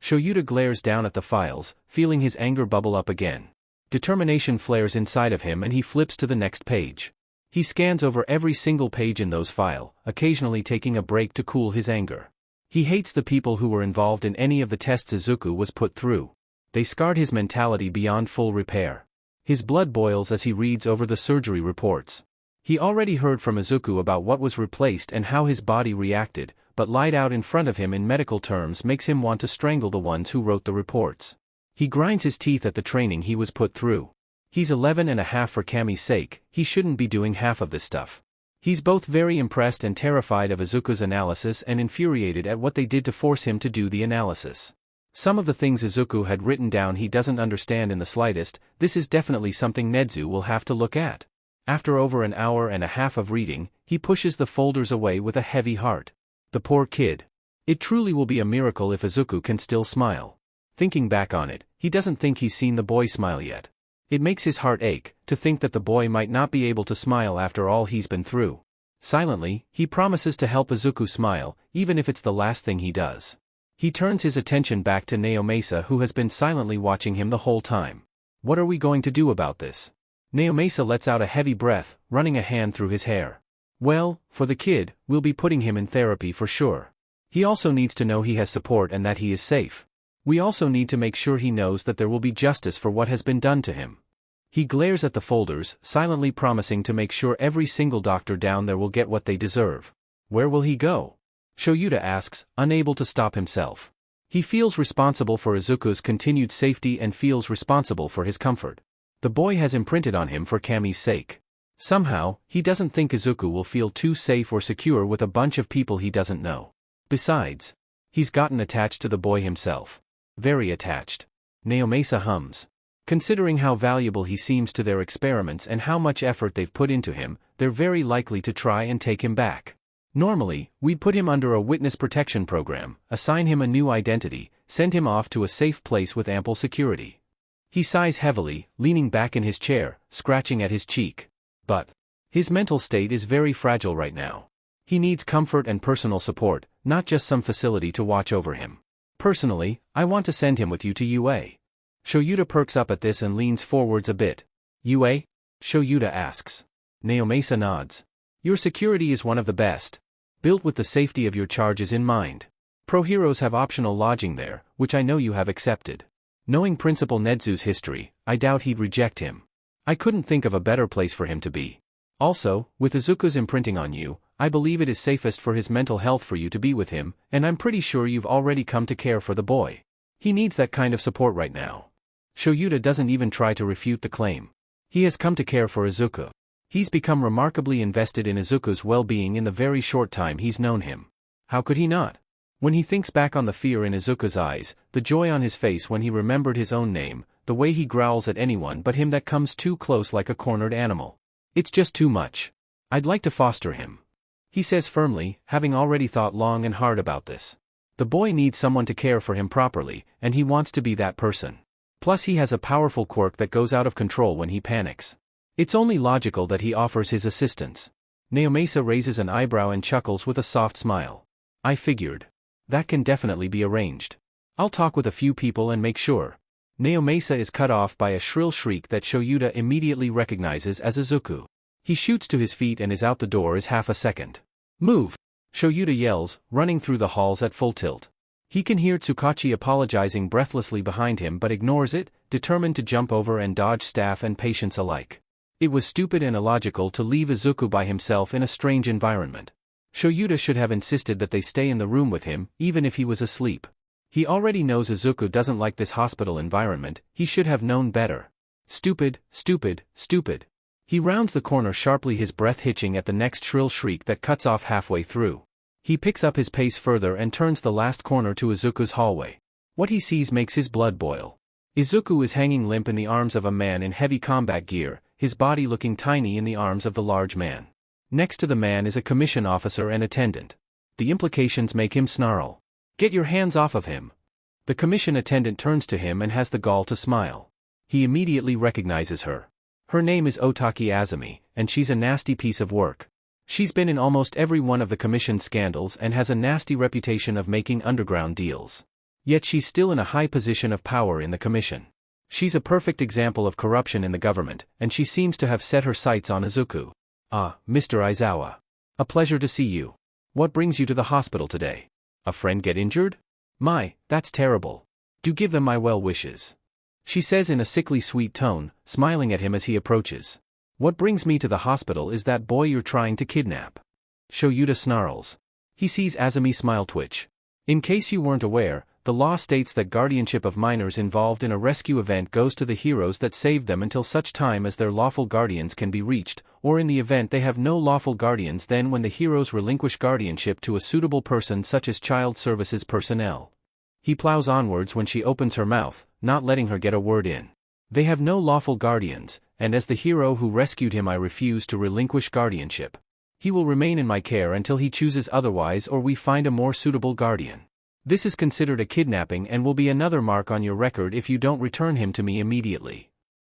S1: Shoyuta glares down at the files, feeling his anger bubble up again. Determination flares inside of him and he flips to the next page. He scans over every single page in those files, occasionally taking a break to cool his anger. He hates the people who were involved in any of the tests Izuku was put through. They scarred his mentality beyond full repair. His blood boils as he reads over the surgery reports. He already heard from Izuku about what was replaced and how his body reacted, but lied out in front of him in medical terms makes him want to strangle the ones who wrote the reports. He grinds his teeth at the training he was put through. He's 11 and a half for Kami's sake, he shouldn't be doing half of this stuff. He's both very impressed and terrified of Izuku's analysis and infuriated at what they did to force him to do the analysis. Some of the things Izuku had written down he doesn't understand in the slightest. This is definitely something Nezu will have to look at. After over an hour and a half of reading, he pushes the folders away with a heavy heart. The poor kid. It truly will be a miracle if Izuku can still smile. Thinking back on it, he doesn't think he's seen the boy smile yet. It makes his heart ache to think that the boy might not be able to smile after all he's been through. Silently, he promises to help Izuku smile, even if it's the last thing he does. He turns his attention back to Naomasa, who has been silently watching him the whole time. What are we going to do about this? Naomasa lets out a heavy breath, running a hand through his hair. Well, for the kid, we'll be putting him in therapy for sure. He also needs to know he has support and that he is safe. We also need to make sure he knows that there will be justice for what has been done to him. He glares at the folders, silently promising to make sure every single doctor down there will get what they deserve. Where will he go? Shoyuta asks, unable to stop himself. He feels responsible for Izuku's continued safety and feels responsible for his comfort. The boy has imprinted on him for Kami's sake. Somehow, he doesn't think Izuku will feel too safe or secure with a bunch of people he doesn't know. Besides, he's gotten attached to the boy himself. Very attached. Naomasa hums. Considering how valuable he seems to their experiments and how much effort they've put into him, they're very likely to try and take him back. Normally, we'd put him under a witness protection program, assign him a new identity, send him off to a safe place with ample security. He sighs heavily, leaning back in his chair, scratching at his cheek. But his mental state is very fragile right now. He needs comfort and personal support, not just some facility to watch over him. Personally, I want to send him with you to UA. Shoyuta perks up at this and leans forwards a bit. UA? Shoyuta asks. Naomasa nods. Your security is one of the best. Built with the safety of your charges in mind. Pro heroes have optional lodging there, which I know you have accepted. Knowing Principal Nezu's history, I doubt he'd reject him. I couldn't think of a better place for him to be. Also, with Izuku's imprinting on you, I believe it is safest for his mental health for you to be with him, and I'm pretty sure you've already come to care for the boy. He needs that kind of support right now. Shoyuta doesn't even try to refute the claim. He has come to care for Izuku. He's become remarkably invested in Izuku's well-being in the very short time he's known him. How could he not? When he thinks back on the fear in Izuku's eyes, the joy on his face when he remembered his own name, the way he growls at anyone but him that comes too close like a cornered animal. It's just too much. I'd like to foster him. He says firmly, having already thought long and hard about this. The boy needs someone to care for him properly, and he wants to be that person. Plus he has a powerful quirk that goes out of control when he panics. It's only logical that he offers his assistance. Naomasa raises an eyebrow and chuckles with a soft smile. I figured. That can definitely be arranged. I'll talk with a few people and make sure. Naomasa is cut off by a shrill shriek that Shoyuta immediately recognizes as Izuku. He shoots to his feet and is out the door in half a second. Move! Shoyuta yells, running through the halls at full tilt. He can hear Tsukachi apologizing breathlessly behind him but ignores it, determined to jump over and dodge staff and patients alike. It was stupid and illogical to leave Izuku by himself in a strange environment. Shoyuta should have insisted that they stay in the room with him, even if he was asleep. He already knows Izuku doesn't like this hospital environment, he should have known better. Stupid, stupid, stupid. He rounds the corner sharply, his breath hitching at the next shrill shriek that cuts off halfway through. He picks up his pace further and turns the last corner to Izuku's hallway. What he sees makes his blood boil. Izuku is hanging limp in the arms of a man in heavy combat gear, his body looking tiny in the arms of the large man. Next to the man is a commission officer and attendant. The implications make him snarl. Get your hands off of him. The commission attendant turns to him and has the gall to smile. He immediately recognizes her. Her name is Otaki Azumi, and she's a nasty piece of work. She's been in almost every one of the commission's scandals and has a nasty reputation of making underground deals. Yet she's still in a high position of power in the commission. She's a perfect example of corruption in the government, and she seems to have set her sights on Izuku. Ah, Mr. Aizawa. A pleasure to see you. What brings you to the hospital today? A friend get injured? My, that's terrible. Do give them my well wishes. She says in a sickly sweet tone, smiling at him as he approaches. What brings me to the hospital is that boy you're trying to kidnap. Shoyuta snarls. He sees Azumi smile twitch. In case you weren't aware, the law states that guardianship of minors involved in a rescue event goes to the heroes that saved them until such time as their lawful guardians can be reached, or in the event they have no lawful guardians, then when the heroes relinquish guardianship to a suitable person such as child services personnel. He plows onwards when she opens her mouth, not letting her get a word in. They have no lawful guardians, and as the hero who rescued him I refuse to relinquish guardianship. He will remain in my care until he chooses otherwise or we find a more suitable guardian. This is considered a kidnapping and will be another mark on your record if you don't return him to me immediately.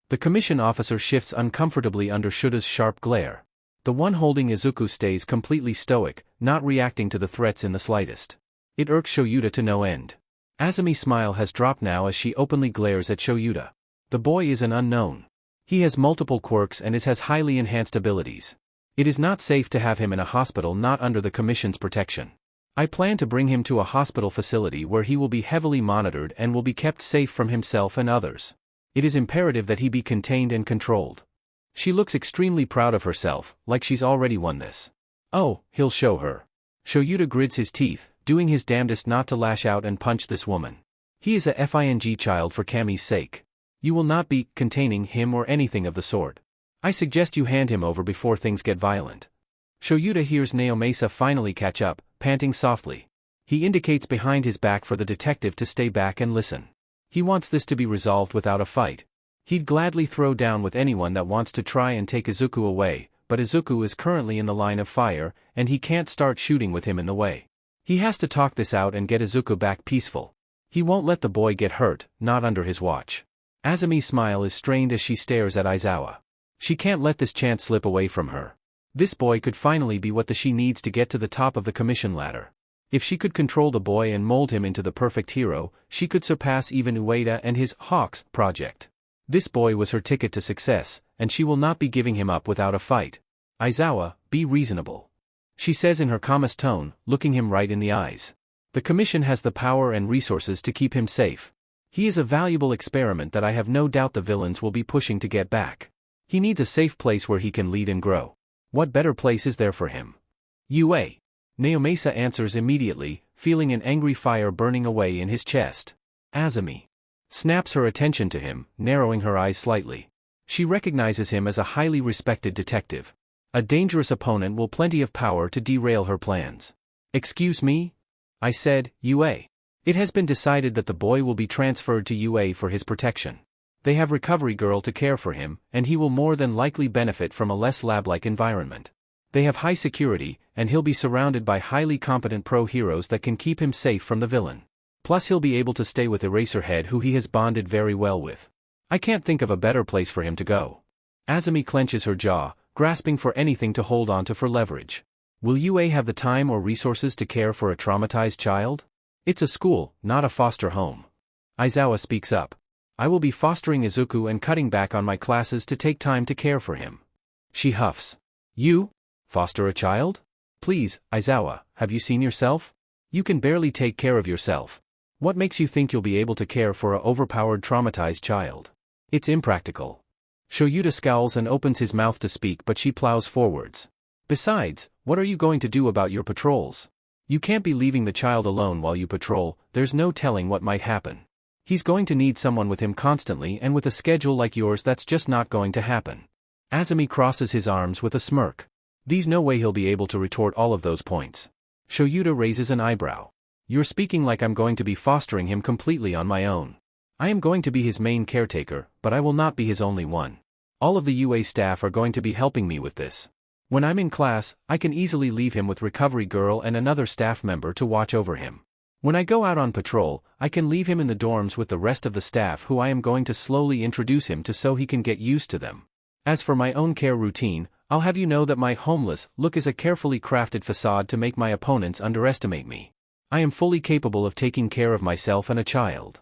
S1: The commission officer shifts uncomfortably under Shuta's sharp glare. The one holding Izuku stays completely stoic, not reacting to the threats in the slightest. It irks Shoyuta to no end. Azumi's smile has dropped now as she openly glares at Shoyuta. The boy is an unknown. He has multiple quirks and has highly enhanced abilities. It is not safe to have him in a hospital not under the commission's protection. I plan to bring him to a hospital facility where he will be heavily monitored and will be kept safe from himself and others. It is imperative that he be contained and controlled. She looks extremely proud of herself, like she's already won this. Oh, he'll show her. Shoyuta grits his teeth, doing his damnedest not to lash out and punch this woman. He is a FING child for Kami's sake. You will not be containing him or anything of the sort. I suggest you hand him over before things get violent. Shoyuta hears Naomasa finally catch up, panting softly. He indicates behind his back for the detective to stay back and listen. He wants this to be resolved without a fight. He'd gladly throw down with anyone that wants to try and take Izuku away, but Izuku is currently in the line of fire, and he can't start shooting with him in the way. He has to talk this out and get Izuku back peaceful. He won't let the boy get hurt, not under his watch. Azumi's smile is strained as she stares at Aizawa. She can't let this chance slip away from her. This boy could finally be what she needs to get to the top of the commission ladder. If she could control the boy and mold him into the perfect hero, she could surpass even Ueda and his Hawks project. This boy was her ticket to success, and she will not be giving him up without a fight. Aizawa, be reasonable. She says in her calmest tone, looking him right in the eyes. The commission has the power and resources to keep him safe. He is a valuable experiment that I have no doubt the villains will be pushing to get back. He needs a safe place where he can lead and grow. What better place is there for him? Ua. Naomasa answers immediately, feeling an angry fire burning away in his chest. Azumi snaps her attention to him, narrowing her eyes slightly. She recognizes him as a highly respected detective. A dangerous opponent will plenty of power to derail her plans. Excuse me? I said, UA. It has been decided that the boy will be transferred to UA for his protection. They have recovery girl to care for him, and he will more than likely benefit from a less lab-like environment. They have high security, and he'll be surrounded by highly competent pro-heroes that can keep him safe from the villain. Plus he'll be able to stay with Eraserhead, who he has bonded very well with. I can't think of a better place for him to go. Azumi clenches her jaw, grasping for anything to hold on to for leverage. Will UA have the time or resources to care for a traumatized child? It's a school, not a foster home. Aizawa speaks up. I will be fostering Izuku and cutting back on my classes to take time to care for him. She huffs. You? Foster a child? Please, Aizawa, have you seen yourself? You can barely take care of yourself. What makes you think you'll be able to care for a overpowered traumatized child? It's impractical. Shoyuta scowls and opens his mouth to speak, but she plows forwards. Besides, what are you going to do about your patrols? You can't be leaving the child alone while you patrol, there's no telling what might happen. He's going to need someone with him constantly, and with a schedule like yours that's just not going to happen. Azumi crosses his arms with a smirk. There's no way he'll be able to retort all of those points. Shoyuta raises an eyebrow. You're speaking like I'm going to be fostering him completely on my own. I am going to be his main caretaker, but I will not be his only one. All of the UA staff are going to be helping me with this. When I'm in class, I can easily leave him with recovery girl and another staff member to watch over him. When I go out on patrol, I can leave him in the dorms with the rest of the staff, who I am going to slowly introduce him to so he can get used to them. As for my own care routine, I'll have you know that my homeless look is a carefully crafted facade to make my opponents underestimate me. I am fully capable of taking care of myself and a child.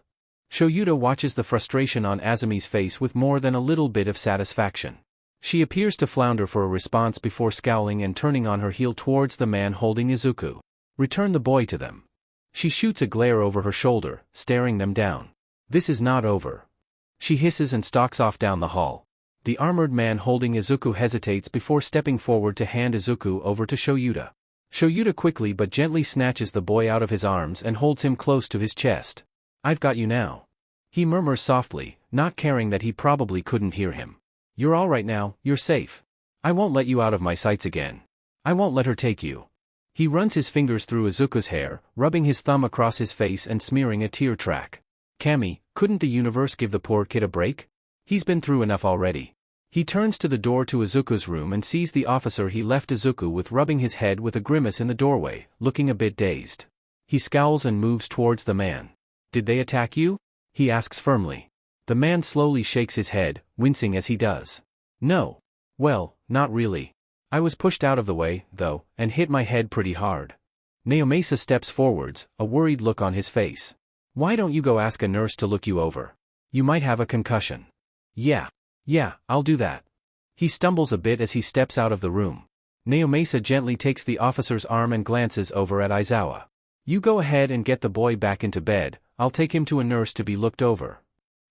S1: Shoyuta watches the frustration on Azumi's face with more than a little bit of satisfaction. She appears to flounder for a response before scowling and turning on her heel towards the man holding Izuku. Return the boy to them. She shoots a glare over her shoulder, staring them down. This is not over. She hisses and stalks off down the hall. The armored man holding Izuku hesitates before stepping forward to hand Izuku over to Shoyuta. Shoyuta quickly but gently snatches the boy out of his arms and holds him close to his chest. I've got you now. He murmurs softly, not caring that he probably couldn't hear him. You're all right now, you're safe. I won't let you out of my sights again. I won't let her take you. He runs his fingers through Izuku's hair, rubbing his thumb across his face and smearing a tear track. Kami, couldn't the universe give the poor kid a break? He's been through enough already. He turns to the door to Izuku's room and sees the officer he left Izuku with rubbing his head with a grimace in the doorway, looking a bit dazed. He scowls and moves towards the man. Did they attack you? He asks firmly. The man slowly shakes his head, wincing as he does. No. Well, not really. I was pushed out of the way, though, and hit my head pretty hard. Naomasa steps forwards, a worried look on his face. Why don't you go ask a nurse to look you over? You might have a concussion. Yeah, I'll do that. He stumbles a bit as he steps out of the room. Naomasa gently takes the officer's arm and glances over at Aizawa. You go ahead and get the boy back into bed, I'll take him to a nurse to be looked over.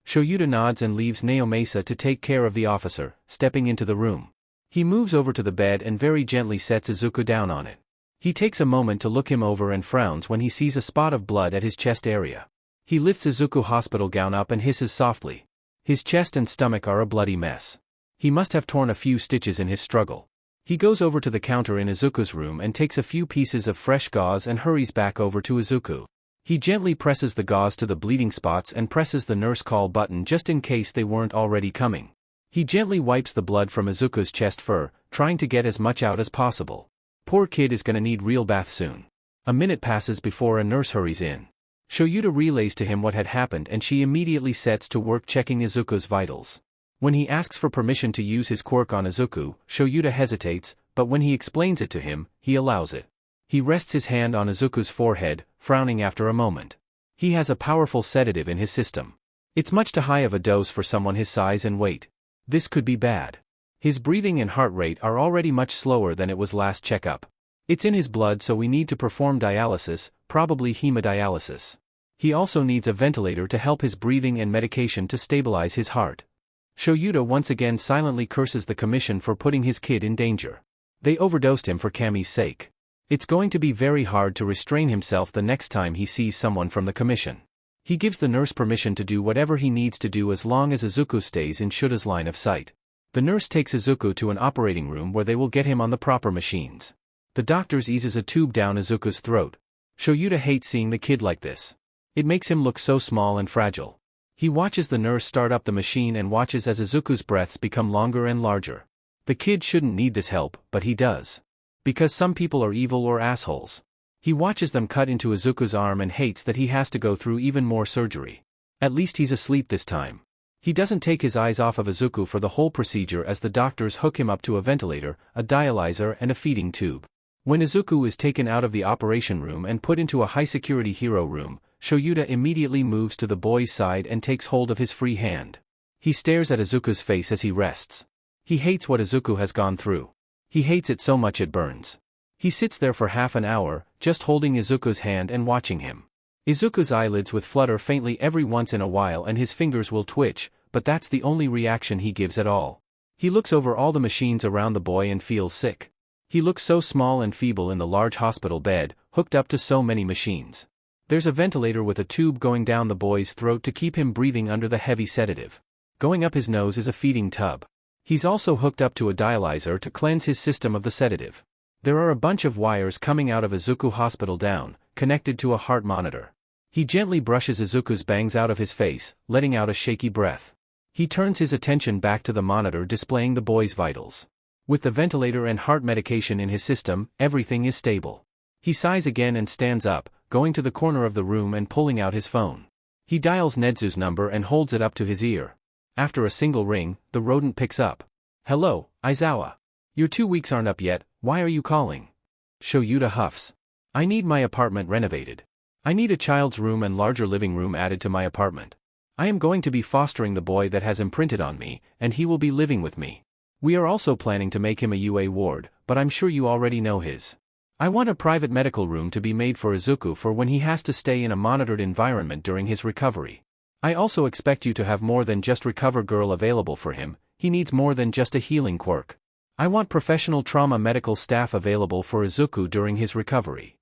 S1: Shoyuta nods and leaves Naomasa to take care of the officer, stepping into the room. He moves over to the bed and very gently sets Izuku down on it. He takes a moment to look him over and frowns when he sees a spot of blood at his chest area. He lifts Izuku's hospital gown up and hisses softly. His chest and stomach are a bloody mess. He must have torn a few stitches in his struggle. He goes over to the counter in Izuku's room and takes a few pieces of fresh gauze and hurries back over to Izuku. He gently presses the gauze to the bleeding spots and presses the nurse call button just in case they weren't already coming. He gently wipes the blood from Izuku's chest fur, trying to get as much out as possible. Poor kid is gonna need real bath soon. A minute passes before a nurse hurries in. Shoyuta relays to him what had happened and she immediately sets to work checking Izuku's vitals. When he asks for permission to use his quirk on Izuku, Shoyuta hesitates, but when he explains it to him, he allows it. He rests his hand on Izuku's forehead, frowning after a moment. He has a powerful sedative in his system. It's much too high of a dose for someone his size and weight. This could be bad. His breathing and heart rate are already much slower than it was last checkup. It's in his blood, so we need to perform dialysis, probably hemodialysis. He also needs a ventilator to help his breathing and medication to stabilize his heart. Shoyuta once again silently curses the commission for putting his kid in danger. They overdosed him for Kami's sake. It's going to be very hard to restrain himself the next time he sees someone from the commission. He gives the nurse permission to do whatever he needs to do as long as Izuku stays in Shuta's line of sight. The nurse takes Izuku to an operating room where they will get him on the proper machines. The doctor eases a tube down Izuku's throat. Shoyuta hates seeing the kid like this. It makes him look so small and fragile. He watches the nurse start up the machine and watches as Izuku's breaths become longer and larger. The kid shouldn't need this help, but he does. Because some people are evil or assholes. He watches them cut into Izuku's arm and hates that he has to go through even more surgery. At least he's asleep this time. He doesn't take his eyes off of Izuku for the whole procedure as the doctors hook him up to a ventilator, a dialyzer and a feeding tube. When Izuku is taken out of the operation room and put into a high-security hero room, Shoyuta immediately moves to the boy's side and takes hold of his free hand. He stares at Izuku's face as he rests. He hates what Izuku has gone through. He hates it so much it burns. He sits there for half an hour, just holding Izuku's hand and watching him. Izuku's eyelids will flutter faintly every once in a while and his fingers will twitch, but that's the only reaction he gives at all. He looks over all the machines around the boy and feels sick. He looks so small and feeble in the large hospital bed, hooked up to so many machines. There's a ventilator with a tube going down the boy's throat to keep him breathing under the heavy sedative. Going up his nose is a feeding tub. He's also hooked up to a dialyzer to cleanse his system of the sedative. There are a bunch of wires coming out of Izuku Hospital down, connected to a heart monitor. He gently brushes Izuku's bangs out of his face, letting out a shaky breath. He turns his attention back to the monitor displaying the boy's vitals. With the ventilator and heart medication in his system, everything is stable. He sighs again and stands up, going to the corner of the room and pulling out his phone. He dials Nedzu's number and holds it up to his ear. After a single ring, the rodent picks up. "Hello, Aizawa. Your 2 weeks aren't up yet, why are you calling?" Shoyuta huffs. "I need my apartment renovated. I need a child's room and larger living room added to my apartment. I am going to be fostering the boy that has imprinted on me, and he will be living with me. We are also planning to make him a UA ward, but I'm sure you already know his. I want a private medical room to be made for Izuku for when he has to stay in a monitored environment during his recovery. I also expect you to have more than just Recover Girl available for him, he needs more than just a healing quirk. I want professional trauma medical staff available for Izuku during his recovery."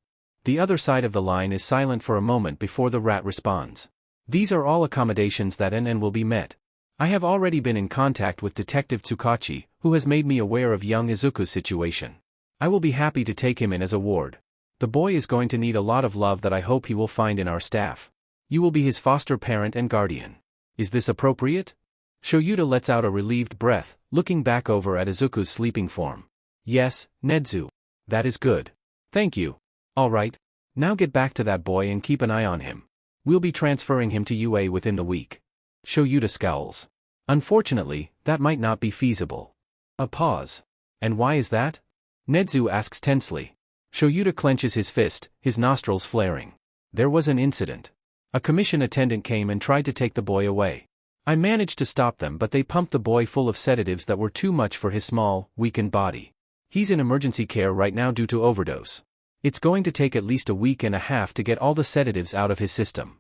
S1: The other side of the line is silent for a moment before the rat responds. "These are all accommodations that and will be met. I have already been in contact with Detective Tsukachi, who has made me aware of young Izuku's situation. I will be happy to take him in as a ward. The boy is going to need a lot of love that I hope he will find in our staff. You will be his foster parent and guardian. Is this appropriate?" Shoyuta lets out a relieved breath, looking back over at Izuku's sleeping form. "Yes, Nedzu. That is good. Thank you. All right. Now get back to that boy and keep an eye on him. We'll be transferring him to UA within the week." Shoyuta scowls. "Unfortunately, that might not be feasible." A pause. "And why is that?" Nedzu asks tensely. Shoyuta clenches his fist, his nostrils flaring. "There was an incident. A commission attendant came and tried to take the boy away. I managed to stop them, but they pumped the boy full of sedatives that were too much for his small, weakened body. He's in emergency care right now due to overdose. It's going to take at least a week and a half to get all the sedatives out of his system."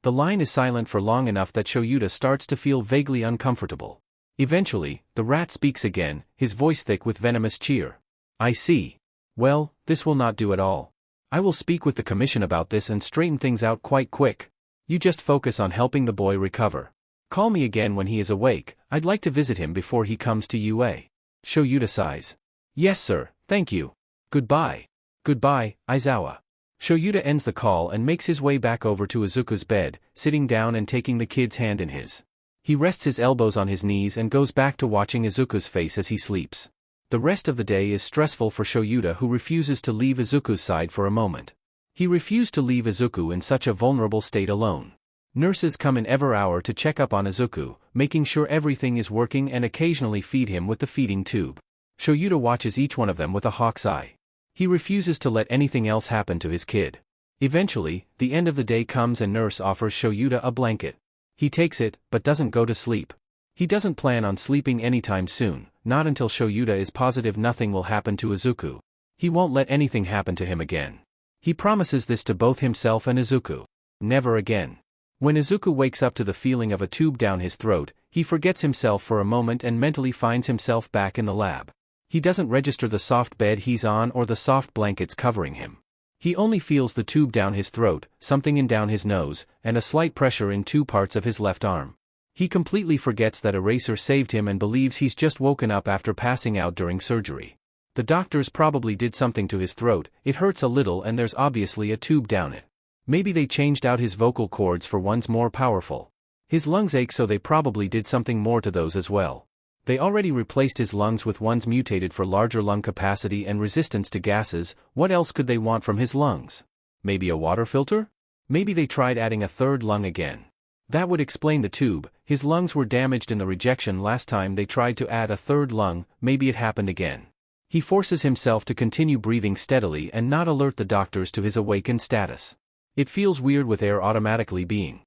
S1: The line is silent for long enough that Shoyuta starts to feel vaguely uncomfortable. Eventually, the rat speaks again, his voice thick with venomous cheer. "I see. Well, this will not do at all. I will speak with the commission about this and straighten things out quite quick. You just focus on helping the boy recover. Call me again when he is awake, I'd like to visit him before he comes to UA." Shoyuta sighs. "Yes sir, thank you. Goodbye." "Goodbye, Aizawa." Shoyuta ends the call and makes his way back over to Izuku's bed, sitting down and taking the kid's hand in his. He rests his elbows on his knees and goes back to watching Izuku's face as he sleeps. The rest of the day is stressful for Shoyuta, who refuses to leave Izuku's side for a moment. He refused to leave Izuku in such a vulnerable state alone. Nurses come in every hour to check up on Izuku, making sure everything is working and occasionally feed him with the feeding tube. Shoyuta watches each one of them with a hawk's eye. He refuses to let anything else happen to his kid. Eventually, the end of the day comes and nurse offers Shoyuta a blanket. He takes it, but doesn't go to sleep. He doesn't plan on sleeping anytime soon, not until Shoyuta is positive nothing will happen to Izuku. He won't let anything happen to him again. He promises this to both himself and Izuku. Never again. When Izuku wakes up to the feeling of a tube down his throat, he forgets himself for a moment and mentally finds himself back in the lab. He doesn't register the soft bed he's on or the soft blankets covering him. He only feels the tube down his throat, something in down his nose, and a slight pressure in 2 parts of his left arm. He completely forgets that Eraser saved him and believes he's just woken up after passing out during surgery. The doctors probably did something to his throat, it hurts a little and there's obviously a tube down it. Maybe they changed out his vocal cords for ones more powerful. His lungs ache, so they probably did something more to those as well. They already replaced his lungs with ones mutated for larger lung capacity and resistance to gases. What else could they want from his lungs? Maybe a water filter? Maybe they tried adding a third lung again. That would explain the tube. His lungs were damaged in the rejection last time they tried to add a third lung. Maybe it happened again. He forces himself to continue breathing steadily and not alert the doctors to his awakened status. It feels weird with air automatically being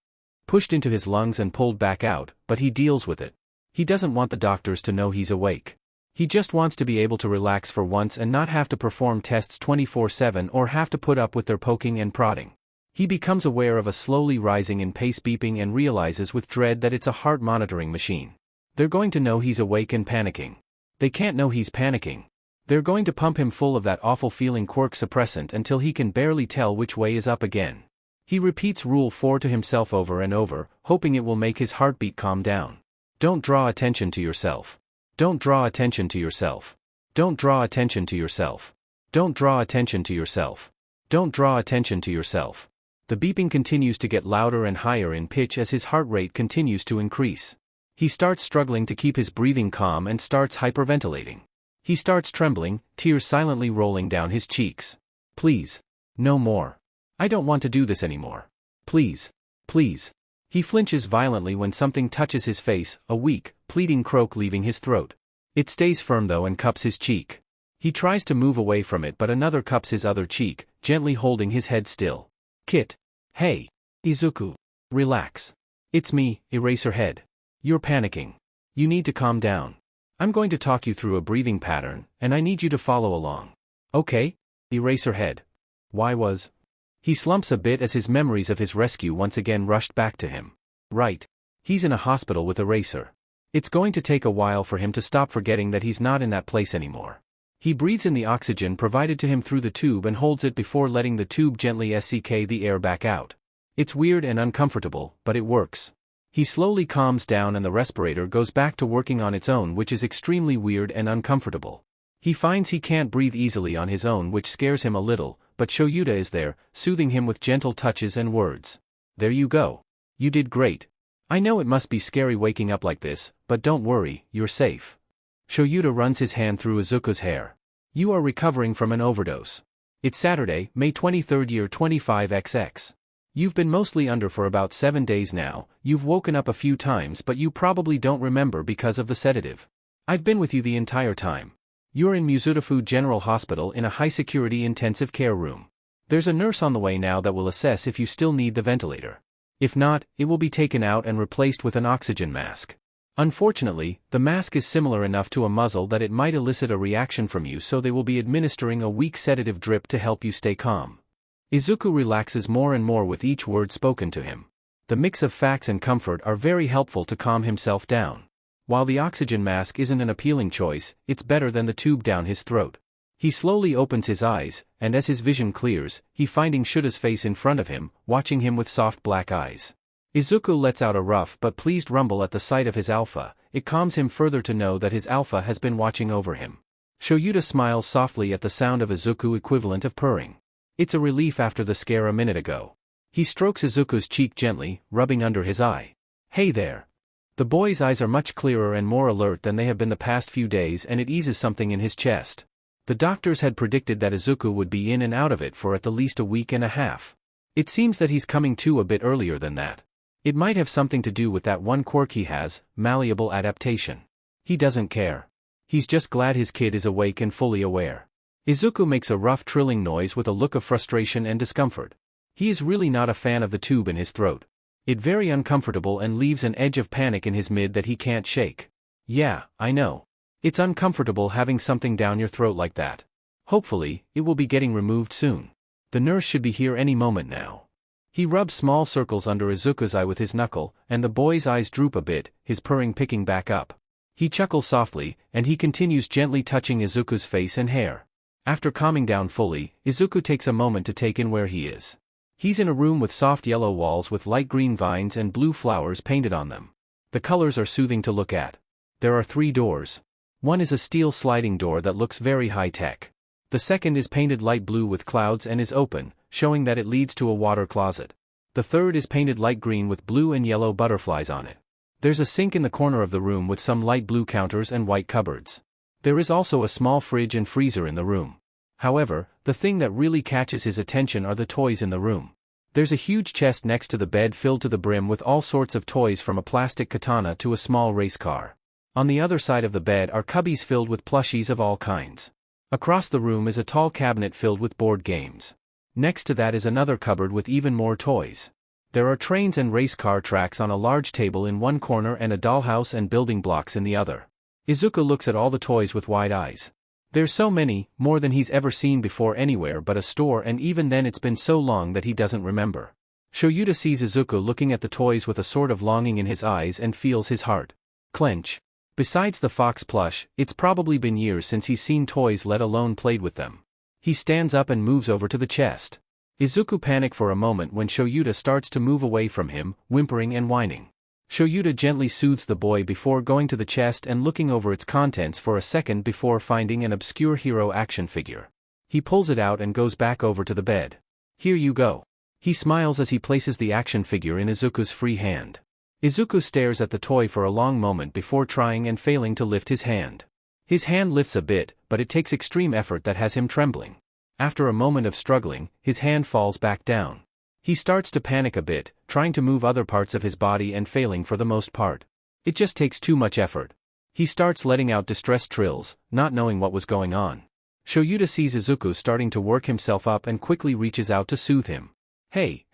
S1: pushed into his lungs and pulled back out, but he deals with it. He doesn't want the doctors to know he's awake. He just wants to be able to relax for once and not have to perform tests 24/7 or have to put up with their poking and prodding. He becomes aware of a slowly rising in pace beeping and realizes with dread that it's a heart monitoring machine. They're going to know he's awake and panicking. They can't know he's panicking. They're going to pump him full of that awful feeling quirk suppressant until he can barely tell which way is up again. He repeats Rule 4 to himself over and over, hoping it will make his heartbeat calm down. Don't draw attention to yourself. Don't draw attention to yourself. Don't draw attention to yourself. Don't draw attention to yourself. Don't draw attention to yourself. The beeping continues to get louder and higher in pitch as his heart rate continues to increase. He starts struggling to keep his breathing calm and starts hyperventilating. He starts trembling, tears silently rolling down his cheeks. Please. No more. I don't want to do this anymore. Please. Please. He flinches violently when something touches his face, a weak, pleading croak leaving his throat. It stays firm though and cups his cheek. He tries to move away from it but another cups his other cheek, gently holding his head still. Kit. Hey. Izuku. Relax. It's me, Eraserhead. You're panicking. You need to calm down. I'm going to talk you through a breathing pattern, and I need you to follow along. Okay? Eraserhead. Why was? He slumps a bit as his memories of his rescue once again rushed back to him. Right. He's in a hospital with Eraser. It's going to take a while for him to stop forgetting that he's not in that place anymore. He breathes in the oxygen provided to him through the tube and holds it before letting the tube gently suck the air back out. It's weird and uncomfortable, but it works. He slowly calms down and the respirator goes back to working on its own, which is extremely weird and uncomfortable. He finds he can't breathe easily on his own, which scares him a little, but Shoyuta is there, soothing him with gentle touches and words. There you go. You did great. I know it must be scary waking up like this, but don't worry, you're safe. Shoyuta runs his hand through Izuku's hair. You are recovering from an overdose. It's Saturday, May 23rd, year 25XX. You've been mostly under for about 7 days now. You've woken up a few times but you probably don't remember because of the sedative. I've been with you the entire time. You're in Muzutafu General Hospital in a high-security intensive care room. There's a nurse on the way now that will assess if you still need the ventilator. If not, it will be taken out and replaced with an oxygen mask. Unfortunately, the mask is similar enough to a muzzle that it might elicit a reaction from you, so they will be administering a weak sedative drip to help you stay calm. Izuku relaxes more and more with each word spoken to him. The mix of facts and comfort are very helpful to calm himself down. While the oxygen mask isn't an appealing choice, it's better than the tube down his throat. He slowly opens his eyes, and as his vision clears, he finding Shuta's face in front of him, watching him with soft black eyes. Izuku lets out a rough but pleased rumble at the sight of his alpha. It calms him further to know that his alpha has been watching over him. Shoyuta smiles softly at the sound of Izuku equivalent of purring. It's a relief after the scare a minute ago. He strokes Izuku's cheek gently, rubbing under his eye. Hey there. The boy's eyes are much clearer and more alert than they have been the past few days, and it eases something in his chest. The doctors had predicted that Izuku would be in and out of it for at the least a week and a half. It seems that he's coming to a bit earlier than that. It might have something to do with that one quirk he has, malleable adaptation. He doesn't care. He's just glad his kid is awake and fully aware. Izuku makes a rough trilling noise with a look of frustration and discomfort. He is really not a fan of the tube in his throat. It's very uncomfortable and leaves an edge of panic in his mid that he can't shake. Yeah, I know. It's uncomfortable having something down your throat like that. Hopefully, it will be getting removed soon. The nurse should be here any moment now. He rubs small circles under Izuku's eye with his knuckle, and the boy's eyes droop a bit, his purring picking back up. He chuckles softly, and he continues gently touching Izuku's face and hair. After calming down fully, Izuku takes a moment to take in where he is. He's in a room with soft yellow walls with light green vines and blue flowers painted on them. The colors are soothing to look at. There are 3 doors. One is a steel sliding door that looks very high-tech. The second is painted light blue with clouds and is open, showing that it leads to a water closet. The third is painted light green with blue and yellow butterflies on it. There's a sink in the corner of the room with some light blue counters and white cupboards. There is also a small fridge and freezer in the room. However, the thing that really catches his attention are the toys in the room. There's a huge chest next to the bed filled to the brim with all sorts of toys from a plastic katana to a small race car. On the other side of the bed are cubbies filled with plushies of all kinds. Across the room is a tall cabinet filled with board games. Next to that is another cupboard with even more toys. There are trains and race car tracks on a large table in one corner and a dollhouse and building blocks in the other. Izuku looks at all the toys with wide eyes. There's so many, more than he's ever seen before anywhere but a store, and even then it's been so long that he doesn't remember. Shoyuta sees Izuku looking at the toys with a sort of longing in his eyes and feels his heart clench. Besides the fox plush, it's probably been years since he's seen toys let alone played with them. He stands up and moves over to the chest. Izuku panics for a moment when Shoyuta starts to move away from him, whimpering and whining. Shoyuta gently soothes the boy before going to the chest and looking over its contents for a second before finding an obscure hero action figure. He pulls it out and goes back over to the bed. Here you go. He smiles as he places the action figure in Izuku's free hand. Izuku stares at the toy for a long moment before trying and failing to lift his hand. His hand lifts a bit, but it takes extreme effort that has him trembling. After a moment of struggling, his hand falls back down. He starts to panic a bit, trying to move other parts of his body and failing for the most part. It just takes too much effort. He starts letting out distressed trills, not knowing what was going on. Shoyuta sees Izuku starting to work himself up and quickly reaches out to soothe him. Hey,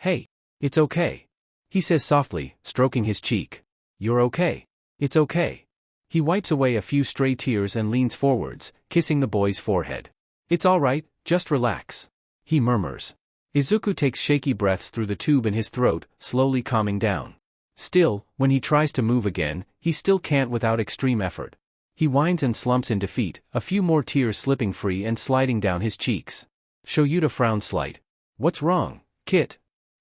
S1: it's okay. He says softly, stroking his cheek. You're okay. It's okay. He wipes away a few stray tears and leans forwards, kissing the boy's forehead. It's all right, just relax. He murmurs. Izuku takes shaky breaths through the tube in his throat, slowly calming down. Still, when he tries to move again, he still can't without extreme effort. He whines and slumps in defeat, a few more tears slipping free and sliding down his cheeks. Shoyuta frowns slight. What's wrong, Kit?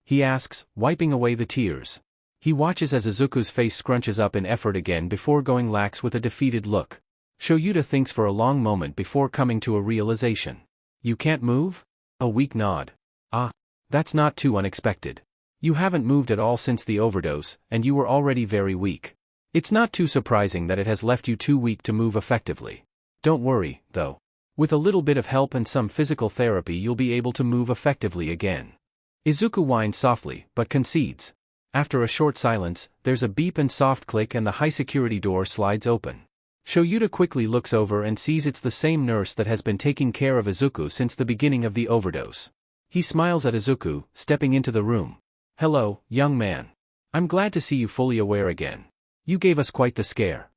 S1: He asks, wiping away the tears. He watches as Izuku's face scrunches up in effort again before going lax with a defeated look. Shoyuta thinks for a long moment before coming to a realization. You can't move? A weak nod. Ah, that's not too unexpected. You haven't moved at all since the overdose, and you were already very weak. It's not too surprising that it has left you too weak to move effectively. Don't worry, though. With a little bit of help and some physical therapy you'll be able to move effectively again. Izuku whines softly, but concedes. After a short silence, there's a beep and soft click and the high-security door slides open. Shoyuta quickly looks over and sees it's the same nurse that has been taking care of Izuku since the beginning of the overdose. He smiles at Izuku, stepping into the room. Hello, young man. I'm glad to see you fully aware again. You gave us quite the scare.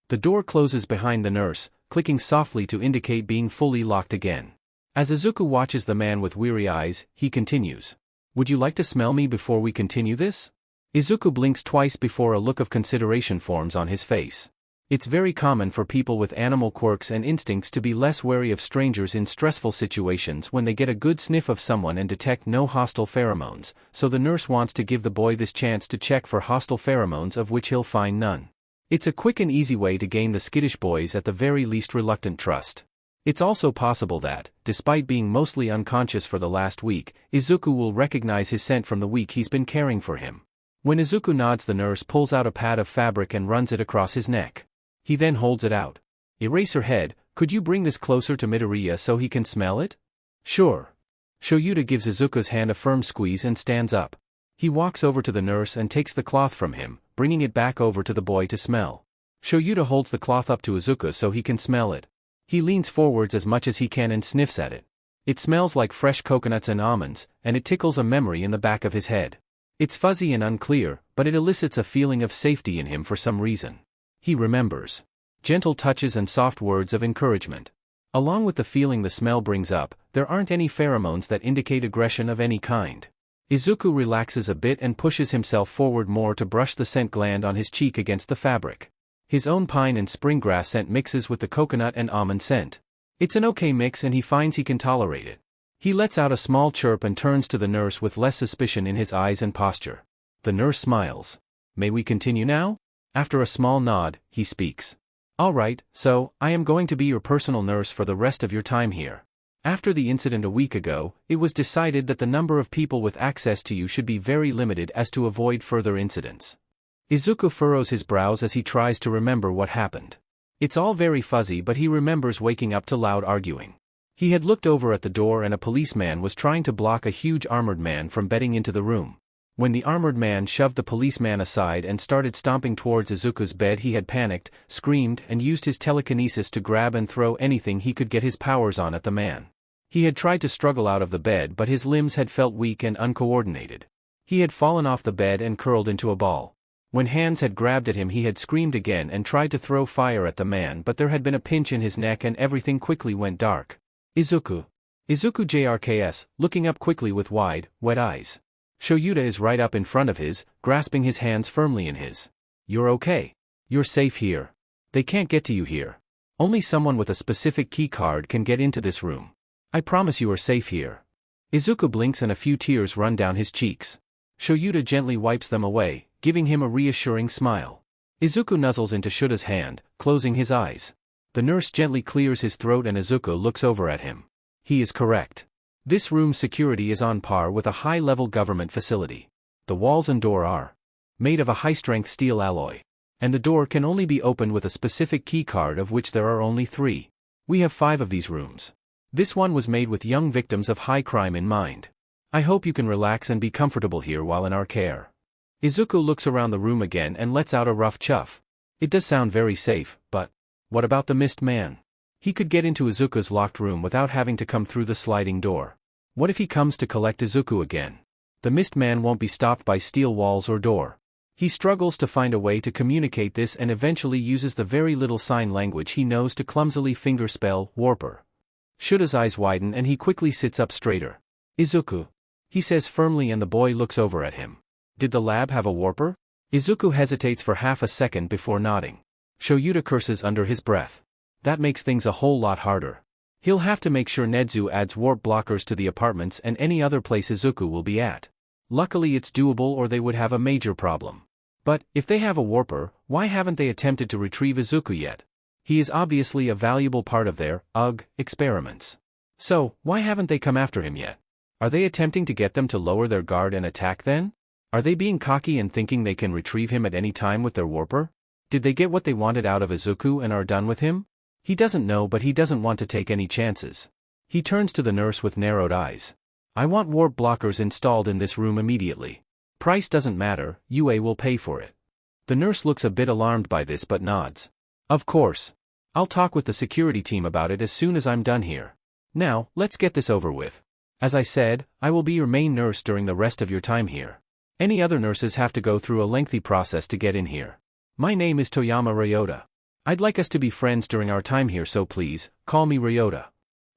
S1: The door closes behind the nurse, clicking softly to indicate being fully locked again. As Izuku watches the man with weary eyes, he continues. Would you like to smell me before we continue this? Izuku blinks twice before a look of consideration forms on his face. It's very common for people with animal quirks and instincts to be less wary of strangers in stressful situations when they get a good sniff of someone and detect no hostile pheromones, so the nurse wants to give the boy this chance to check for hostile pheromones of which he'll find none. It's a quick and easy way to gain the skittish boy's at the very least reluctant trust. It's also possible that, despite being mostly unconscious for the last week, Izuku will recognize his scent from the week he's been caring for him. When Izuku nods, the nurse pulls out a pad of fabric and runs it across his neck. He then holds it out. Eraserhead, could you bring this closer to Midoriya so he can smell it? Sure. Shoyuta gives Izuku's hand a firm squeeze and stands up. He walks over to the nurse and takes the cloth from him, bringing it back over to the boy to smell. Shoyuta holds the cloth up to Izuku so he can smell it. He leans forwards as much as he can and sniffs at it. It smells like fresh coconuts and almonds, and it tickles a memory in the back of his head. It's fuzzy and unclear, but it elicits a feeling of safety in him for some reason. He remembers. Gentle touches and soft words of encouragement. Along with the feeling the smell brings up, there aren't any pheromones that indicate aggression of any kind. Izuku relaxes a bit and pushes himself forward more to brush the scent gland on his cheek against the fabric. His own pine and spring grass scent mixes with the coconut and almond scent. It's an okay mix and he finds he can tolerate it. He lets out a small chirp and turns to the nurse with less suspicion in his eyes and posture. The nurse smiles. May we continue now? After a small nod, he speaks. Alright, so, I am going to be your personal nurse for the rest of your time here. After the incident a week ago, it was decided that the number of people with access to you should be very limited as to avoid further incidents. Izuku furrows his brows as he tries to remember what happened. It's all very fuzzy, but he remembers waking up to loud arguing. He had looked over at the door and a policeman was trying to block a huge armored man from getting into the room. When the armored man shoved the policeman aside and started stomping towards Izuku's bed, he had panicked, screamed, and used his telekinesis to grab and throw anything he could get his powers on at the man. He had tried to struggle out of the bed, but his limbs had felt weak and uncoordinated. He had fallen off the bed and curled into a ball. When hands had grabbed at him, he had screamed again and tried to throw fire at the man, but there had been a pinch in his neck and everything quickly went dark. Izuku. Izuku JRKS, looking up quickly with wide, wet eyes. Shoyuta is right up in front of his, grasping his hands firmly in his. You're okay. You're safe here. They can't get to you here. Only someone with a specific key card can get into this room. I promise you are safe here. Izuku blinks and a few tears run down his cheeks. Shoyuta gently wipes them away, giving him a reassuring smile. Izuku nuzzles into Shuta's hand, closing his eyes. The nurse gently clears his throat and Izuku looks over at him. He is correct. This room's security is on par with a high-level government facility. The walls and door are made of a high-strength steel alloy. And the door can only be opened with a specific key card, of which there are only 3. We have 5 of these rooms. This one was made with young victims of high crime in mind. I hope you can relax and be comfortable here while in our care. Izuku looks around the room again and lets out a rough chuff. It does sound very safe, but what about the mist man? He could get into Izuku's locked room without having to come through the sliding door. What if he comes to collect Izuku again? The mist man won't be stopped by steel walls or door. He struggles to find a way to communicate this and eventually uses the very little sign language he knows to clumsily fingerspell Warper. Shuta's eyes widen and he quickly sits up straighter. Izuku, he says firmly, and the boy looks over at him. Did the lab have a Warper? Izuku hesitates for half a second before nodding. Shoyuta curses under his breath. That makes things a whole lot harder. He'll have to make sure Nedzu adds warp blockers to the apartments and any other place Izuku will be at. Luckily it's doable, or they would have a major problem. But, if they have a warper, why haven't they attempted to retrieve Izuku yet? He is obviously a valuable part of their, experiments. So, why haven't they come after him yet? Are they attempting to get them to lower their guard and attack then? Are they being cocky and thinking they can retrieve him at any time with their warper? Did they get what they wanted out of Izuku and are done with him? He doesn't know, but he doesn't want to take any chances. He turns to the nurse with narrowed eyes. I want warp blockers installed in this room immediately. Price doesn't matter, UA will pay for it. The nurse looks a bit alarmed by this but nods. Of course. I'll talk with the security team about it as soon as I'm done here. Now, let's get this over with. As I said, I will be your main nurse during the rest of your time here. Any other nurses have to go through a lengthy process to get in here. My name is Toyama Ryota. I'd like us to be friends during our time here, so please, call me Ryota.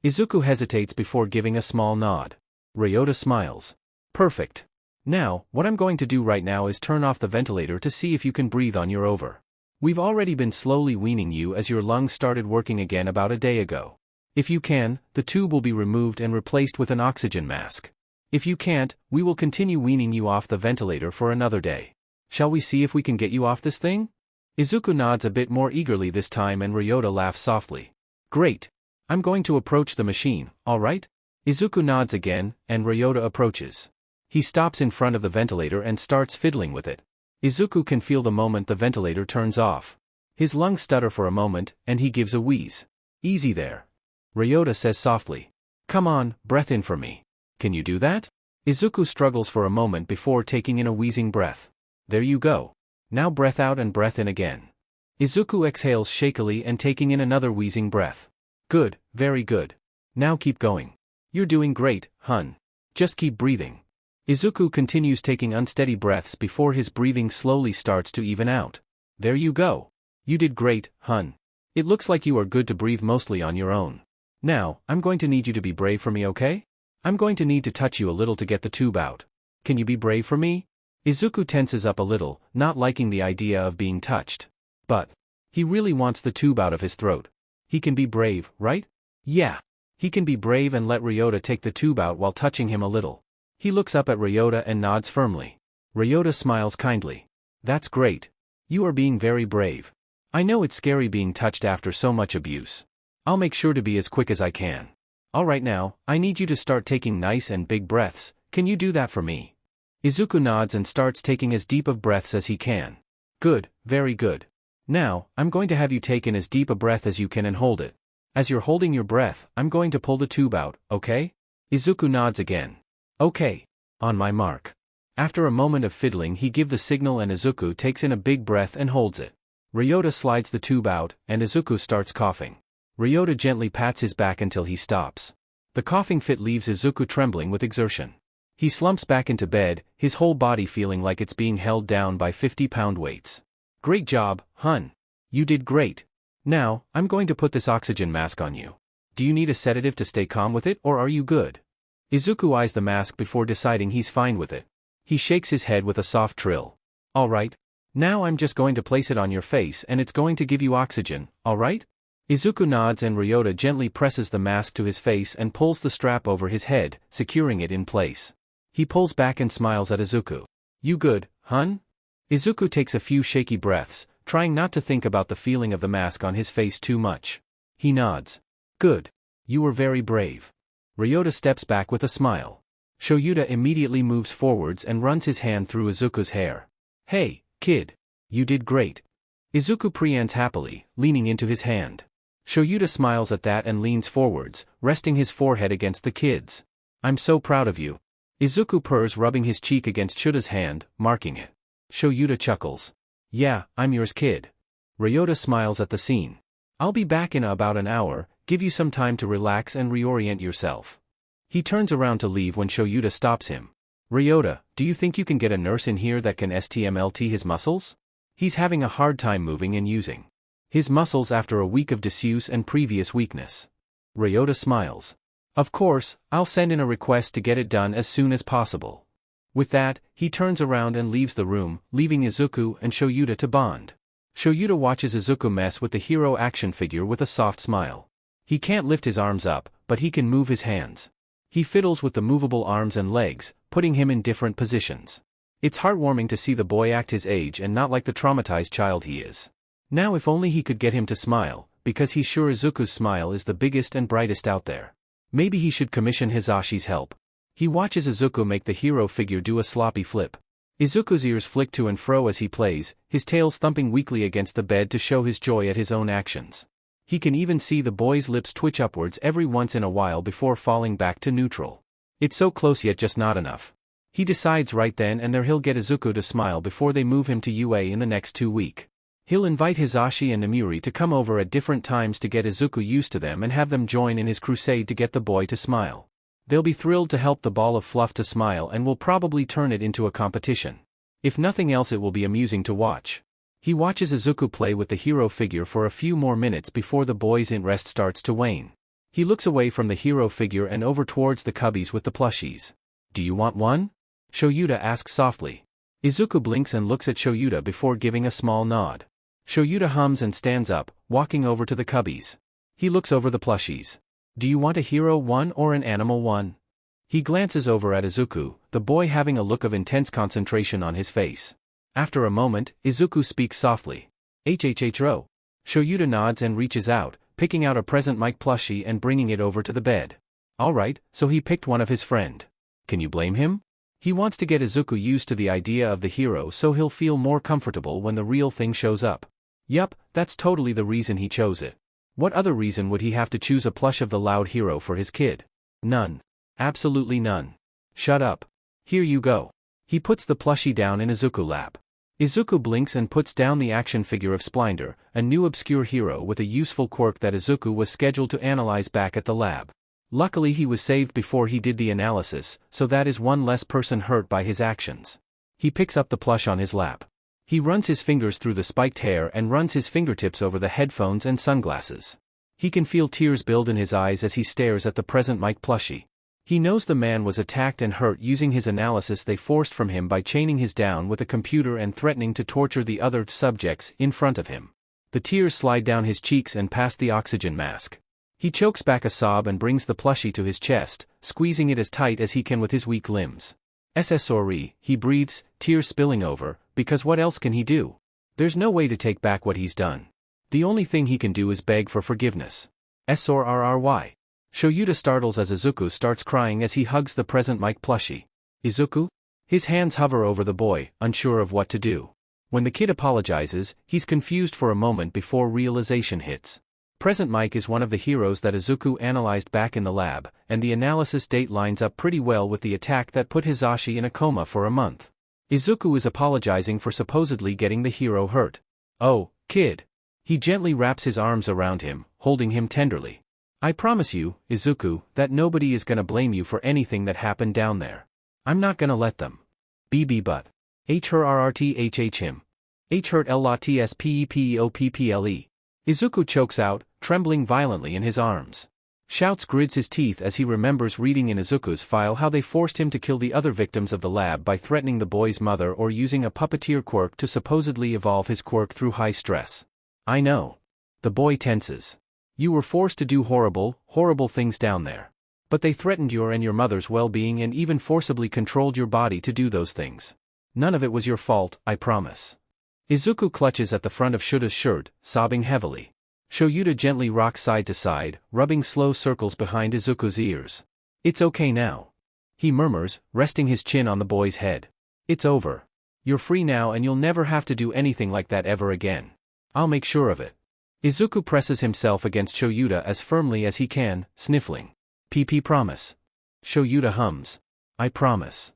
S1: Izuku hesitates before giving a small nod. Ryota smiles. Perfect. Now, what I'm going to do right now is turn off the ventilator to see if you can breathe on your over. We've already been slowly weaning you as your lungs started working again about a day ago. If you can, the tube will be removed and replaced with an oxygen mask. If you can't, we will continue weaning you off the ventilator for another day. Shall we see if we can get you off this thing? Izuku nods a bit more eagerly this time and Ryota laughs softly. Great. I'm going to approach the machine, alright? Izuku nods again, and Ryota approaches. He stops in front of the ventilator and starts fiddling with it. Izuku can feel the moment the ventilator turns off. His lungs stutter for a moment, and he gives a wheeze. Easy there. Ryota says softly. Come on, breath in for me. Can you do that? Izuku struggles for a moment before taking in a wheezing breath. There you go. Now breath out and breath in again. Izuku exhales shakily and taking in another wheezing breath. Good, very good. Now keep going. You're doing great, hun. Just keep breathing. Izuku continues taking unsteady breaths before his breathing slowly starts to even out. There you go. You did great, hun. It looks like you are good to breathe mostly on your own. Now, I'm going to need you to be brave for me, okay? I'm going to need to touch you a little to get the tube out. Can you be brave for me? Izuku tenses up a little, not liking the idea of being touched. But he really wants the tube out of his throat. He can be brave, right? Yeah. He can be brave and let Ryota take the tube out while touching him a little. He looks up at Ryota and nods firmly. Ryota smiles kindly. That's great. You are being very brave. I know it's scary being touched after so much abuse. I'll make sure to be as quick as I can. Alright now, I need you to start taking nice and big breaths, can you do that for me? Izuku nods and starts taking as deep of breaths as he can. Good, very good. Now, I'm going to have you take in as deep a breath as you can and hold it. As you're holding your breath, I'm going to pull the tube out, okay? Izuku nods again. Okay. On my mark. After a moment of fiddling he gives the signal and Izuku takes in a big breath and holds it. Ryota slides the tube out, and Izuku starts coughing. Ryota gently pats his back until he stops. The coughing fit leaves Izuku trembling with exertion. He slumps back into bed, his whole body feeling like it's being held down by 50-pound weights. Great job, hun. You did great. Now, I'm going to put this oxygen mask on you. Do you need a sedative to stay calm with it or are you good? Izuku eyes the mask before deciding he's fine with it. He shakes his head with a soft trill. Alright. Now I'm just going to place it on your face and it's going to give you oxygen, alright? Izuku nods and Ryota gently presses the mask to his face and pulls the strap over his head, securing it in place. He pulls back and smiles at Izuku. You good, hun? Izuku takes a few shaky breaths, trying not to think about the feeling of the mask on his face too much. He nods. Good. You were very brave. Ryota steps back with a smile. Shoyuta immediately moves forwards and runs his hand through Izuku's hair. Hey, kid. You did great. Izuku preends happily, leaning into his hand. Shoyuta smiles at that and leans forwards, resting his forehead against the kid's. I'm so proud of you. Izuku purrs, rubbing his cheek against Shuta's hand, marking it. Shoyuta chuckles. Yeah, I'm yours, kid. Ryota smiles at the scene. I'll be back in about an hour, give you some time to relax and reorient yourself. He turns around to leave when Shoyuta stops him. Ryota, do you think you can get a nurse in here that can STMLT his muscles? He's having a hard time moving and using his muscles after a week of disuse and previous weakness. Ryota smiles. Of course, I'll send in a request to get it done as soon as possible. With that, he turns around and leaves the room, leaving Izuku and Shoyuta to bond. Shoyuta watches Izuku mess with the hero action figure with a soft smile. He can't lift his arms up, but he can move his hands. He fiddles with the movable arms and legs, putting him in different positions. It's heartwarming to see the boy act his age and not like the traumatized child he is. Now if only he could get him to smile, because he's sure Izuku's smile is the biggest and brightest out there. Maybe he should commission Hisashi's help. He watches Izuku make the hero figure do a sloppy flip. Izuku's ears flick to and fro as he plays, his tails thumping weakly against the bed to show his joy at his own actions. He can even see the boy's lips twitch upwards every once in a while before falling back to neutral. It's so close yet just not enough. He decides right then and there he'll get Izuku to smile before they move him to UA in the next 2 weeks. He'll invite Hisashi and Namuri to come over at different times to get Izuku used to them and have them join in his crusade to get the boy to smile. They'll be thrilled to help the ball of fluff to smile and will probably turn it into a competition. If nothing else, it will be amusing to watch. He watches Izuku play with the hero figure for a few more minutes before the boy's interest starts to wane. He looks away from the hero figure and over towards the cubbies with the plushies. Do you want one? Shoyuta asks softly. Izuku blinks and looks at Shoyuta before giving a small nod. Shoyuta hums and stands up, walking over to the cubbies. He looks over the plushies. Do you want a hero one or an animal one? He glances over at Izuku, the boy having a look of intense concentration on his face. After a moment, Izuku speaks softly. HHHRO. Shoyuta nods and reaches out, picking out a present Mike plushie and bringing it over to the bed. Alright, so he picked one of his friend. Can you blame him? He wants to get Izuku used to the idea of the hero so he'll feel more comfortable when the real thing shows up. Yup, that's totally the reason he chose it. What other reason would he have to choose a plush of the loud hero for his kid? None. Absolutely none. Shut up. Here you go. He puts the plushie down in Izuku's lap. Izuku blinks and puts down the action figure of Splendor, a new obscure hero with a useful quirk that Izuku was scheduled to analyze back at the lab. Luckily he was saved before he did the analysis, so that is one less person hurt by his actions. He picks up the plush on his lap. He runs his fingers through the spiked hair and runs his fingertips over the headphones and sunglasses. He can feel tears build in his eyes as he stares at the present Mike plushie. He knows the man was attacked and hurt using his analysis they forced from him by chaining his down with a computer and threatening to torture the other subjects in front of him. The tears slide down his cheeks and past the oxygen mask. He chokes back a sob and brings the plushie to his chest, squeezing it as tight as he can with his weak limbs. Sorry, he breathes, tears spilling over, because what else can he do? There's no way to take back what he's done. The only thing he can do is beg for forgiveness. SORRY. Shoyuta startles as Izuku starts crying as he hugs the present Mike plushie. Izuku? His hands hover over the boy, unsure of what to do. When the kid apologizes, he's confused for a moment before realization hits. Present Mike is one of the heroes that Izuku analyzed back in the lab, and the analysis date lines up pretty well with the attack that put Hizashi in a coma for a month. Izuku is apologizing for supposedly getting the hero hurt. Oh, kid. He gently wraps his arms around him, holding him tenderly. I promise you, Izuku, that nobody is gonna blame you for anything that happened down there. I'm not gonna let them. BB but. HRRRTHH him. HRTLOTSPEPEOPPLE. Izuku chokes out, trembling violently in his arms. Shouts grits his teeth as he remembers reading in Izuku's file how they forced him to kill the other victims of the lab by threatening the boy's mother or using a puppeteer quirk to supposedly evolve his quirk through high stress. I know. The boy tenses. You were forced to do horrible, horrible things down there. But they threatened your and your mother's well-being and even forcibly controlled your body to do those things. None of it was your fault, I promise. Izuku clutches at the front of Shuta's shirt, sobbing heavily. Shoyuta gently rocks side to side, rubbing slow circles behind Izuku's ears. It's okay now. He murmurs, resting his chin on the boy's head. It's over. You're free now and you'll never have to do anything like that ever again. I'll make sure of it. Izuku presses himself against Shoyuta as firmly as he can, sniffling. PP promise. Shoyuta hums. I promise.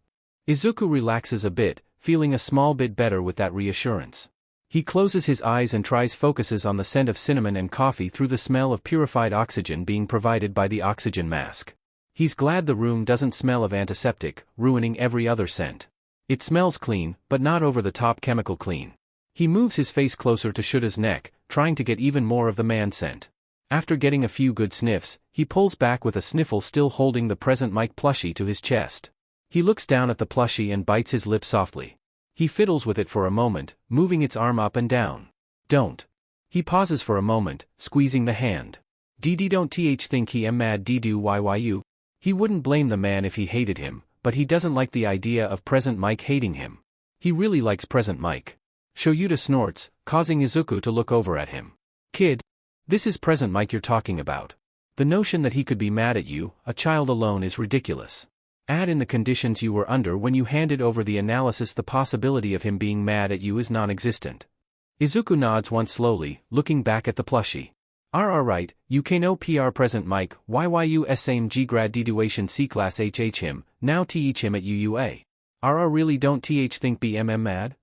S1: Izuku relaxes a bit, feeling a small bit better with that reassurance. He closes his eyes and focuses on the scent of cinnamon and coffee through the smell of purified oxygen being provided by the oxygen mask. He's glad the room doesn't smell of antiseptic, ruining every other scent. It smells clean, but not over-the-top chemical clean. He moves his face closer to Shuta's neck, trying to get even more of the man scent. After getting a few good sniffs, he pulls back with a sniffle, still holding the present Mike plushie to his chest. He looks down at the plushie and bites his lip softly. He fiddles with it for a moment, moving its arm up and down. Don't. He pauses for a moment, squeezing the hand. DD don't think he am mad do YYU. He wouldn't blame the man if he hated him, but he doesn't like the idea of present Mike hating him. He really likes present Mike. Shoyuta snorts, causing Izuku to look over at him. Kid. This is present Mike you're talking about. The notion that he could be mad at you, a child alone, is ridiculous. Add in the conditions you were under when you handed over the analysis, the possibility of him being mad at you is non-existent. Izuku nods once slowly, looking back at the plushie. Right, you know PR present Mike, YYU same G grad deduation C class HH him, now TH him at UUA. Really don't think BMM mad?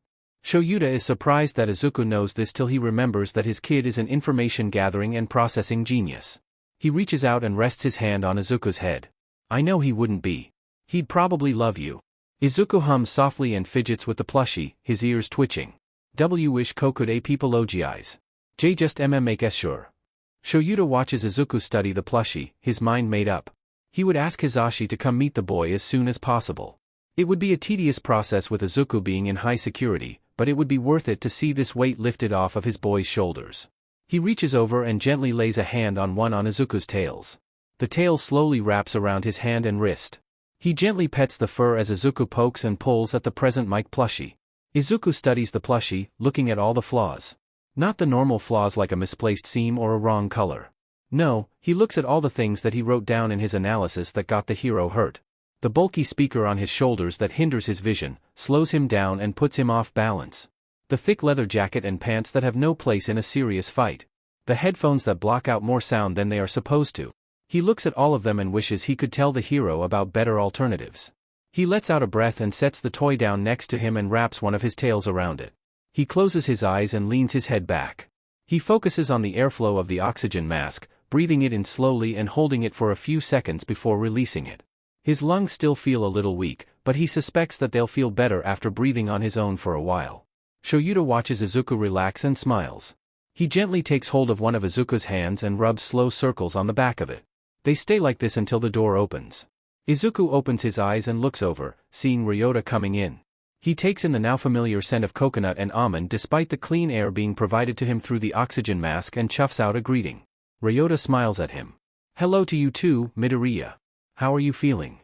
S1: Shoyuta is surprised that Izuku knows this till he remembers that his kid is an information gathering and processing genius. He reaches out and rests his hand on Izuku's head. I know he wouldn't be. He'd probably love you. Izuku hums softly and fidgets with the plushie, his ears twitching. Wish ko could a peopleogize. J just make sure. Shoyuta watches Izuku study the plushie, his mind made up. He would ask Hizashi to come meet the boy as soon as possible. It would be a tedious process with Izuku being in high security, but it would be worth it to see this weight lifted off of his boy's shoulders. He reaches over and gently lays a hand on Izuku's tails. The tail slowly wraps around his hand and wrist. He gently pets the fur as Izuku pokes and pulls at the present Mike plushie. Izuku studies the plushie, looking at all the flaws. Not the normal flaws like a misplaced seam or a wrong color. No, he looks at all the things that he wrote down in his analysis that got the hero hurt. The bulky speaker on his shoulders that hinders his vision, slows him down and puts him off balance. The thick leather jacket and pants that have no place in a serious fight. The headphones that block out more sound than they are supposed to. He looks at all of them and wishes he could tell the hero about better alternatives. He lets out a breath and sets the toy down next to him and wraps one of his tails around it. He closes his eyes and leans his head back. He focuses on the airflow of the oxygen mask, breathing it in slowly and holding it for a few seconds before releasing it. His lungs still feel a little weak, but he suspects that they'll feel better after breathing on his own for a while. Shoyuta watches Izuku relax and smiles. He gently takes hold of one of Izuku's hands and rubs slow circles on the back of it. They stay like this until the door opens. Izuku opens his eyes and looks over, seeing Ryota coming in. He takes in the now familiar scent of coconut and almond despite the clean air being provided to him through the oxygen mask and chuffs out a greeting. Ryota smiles at him. Hello to you too, Midoriya. How are you feeling?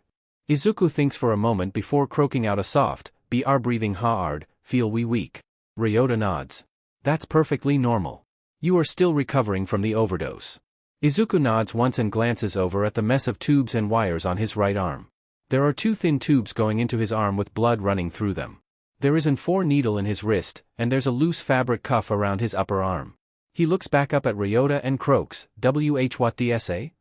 S1: Izuku thinks for a moment before croaking out a soft, "Br breathing hard, feel we weak." Ryota nods. That's perfectly normal. You are still recovering from the overdose. Izuku nods once and glances over at the mess of tubes and wires on his right arm. There are 2 thin tubes going into his arm with blood running through them. There is an 4 needle in his wrist, and there's a loose fabric cuff around his upper arm. He looks back up at Ryota and croaks, what the essay?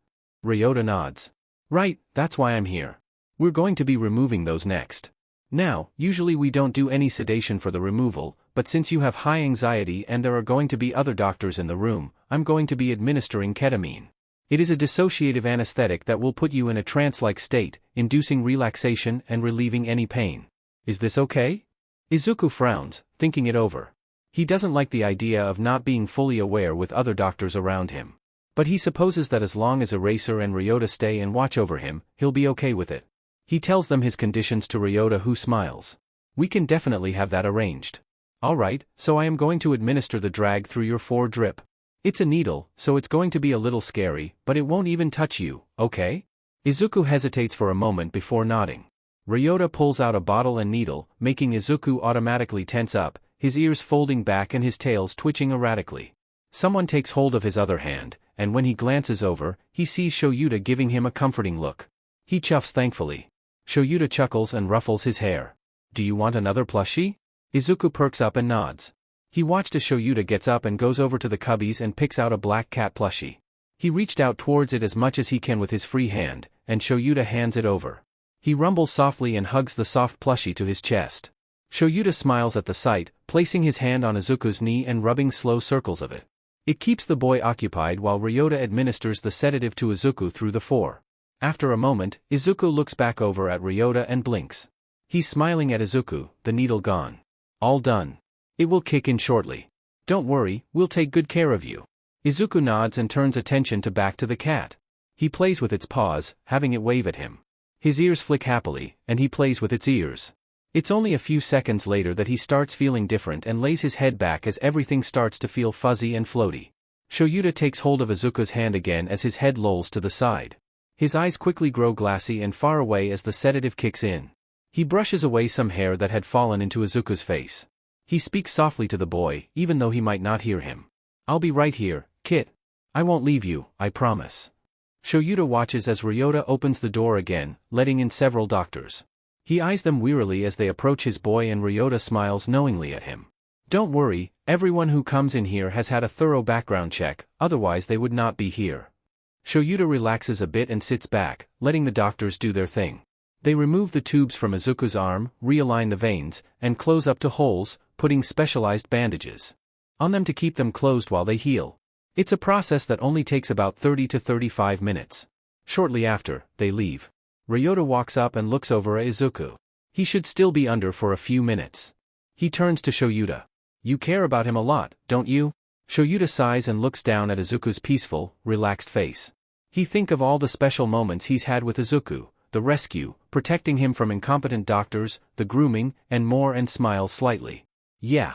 S1: Ryota nods. Right, that's why I'm here. We're going to be removing those next. Now, usually we don't do any sedation for the removal, but since you have high anxiety and there are going to be other doctors in the room, I'm going to be administering ketamine. It is a dissociative anesthetic that will put you in a trance-like state, inducing relaxation and relieving any pain. Is this okay? Izuku frowns, thinking it over. He doesn't like the idea of not being fully aware with other doctors around him. But he supposes that as long as Eraser and Ryota stay and watch over him, he'll be okay with it. He tells them his conditions to Ryota, who smiles. We can definitely have that arranged. Alright, so I am going to administer the drag through your 4 drip. It's a needle, so it's going to be a little scary, but it won't even touch you, okay? Izuku hesitates for a moment before nodding. Ryota pulls out a bottle and needle, making Izuku automatically tense up, his ears folding back and his tails twitching erratically. Someone takes hold of his other hand, and when he glances over, he sees Shoyuta giving him a comforting look. He chuffs thankfully. Shoyuta chuckles and ruffles his hair. Do you want another plushie? Izuku perks up and nods. He watched as Shoyuta gets up and goes over to the cubbies and picks out a black cat plushie. He reached out towards it as much as he can with his free hand, and Shoyuta hands it over. He rumbles softly and hugs the soft plushie to his chest. Shoyuta smiles at the sight, placing his hand on Izuku's knee and rubbing slow circles of it. It keeps the boy occupied while Ryota administers the sedative to Izuku through the 4. After a moment, Izuku looks back over at Ryota and blinks. He's smiling at Izuku, the needle gone. All done. It will kick in shortly. Don't worry, we'll take good care of you. Izuku nods and turns attention back to the cat. He plays with its paws, having it wave at him. His ears flick happily, and he plays with its ears. It's only a few seconds later that he starts feeling different and lays his head back as everything starts to feel fuzzy and floaty. Shoyuta takes hold of Izuku's hand again as his head lolls to the side. His eyes quickly grow glassy and far away as the sedative kicks in. He brushes away some hair that had fallen into Izuku's face. He speaks softly to the boy, even though he might not hear him. I'll be right here, Kit. I won't leave you, I promise. Shoyuta watches as Ryota opens the door again, letting in several doctors. He eyes them wearily as they approach his boy and Ryota smiles knowingly at him. Don't worry, everyone who comes in here has had a thorough background check, otherwise they would not be here. Shoyuta relaxes a bit and sits back, letting the doctors do their thing. They remove the tubes from Izuku's arm, realign the veins, and close up to holes, putting specialized bandages on them to keep them closed while they heal. It's a process that only takes about 30 to 35 minutes. Shortly after, they leave. Ryota walks up and looks over at Izuku. He should still be under for a few minutes. He turns to Shoyuta. You care about him a lot, don't you? Shoyuta sighs and looks down at Izuku's peaceful, relaxed face. He thinks of all the special moments he's had with Izuku, the rescue, protecting him from incompetent doctors, the grooming, and more, and smiles slightly. Yeah,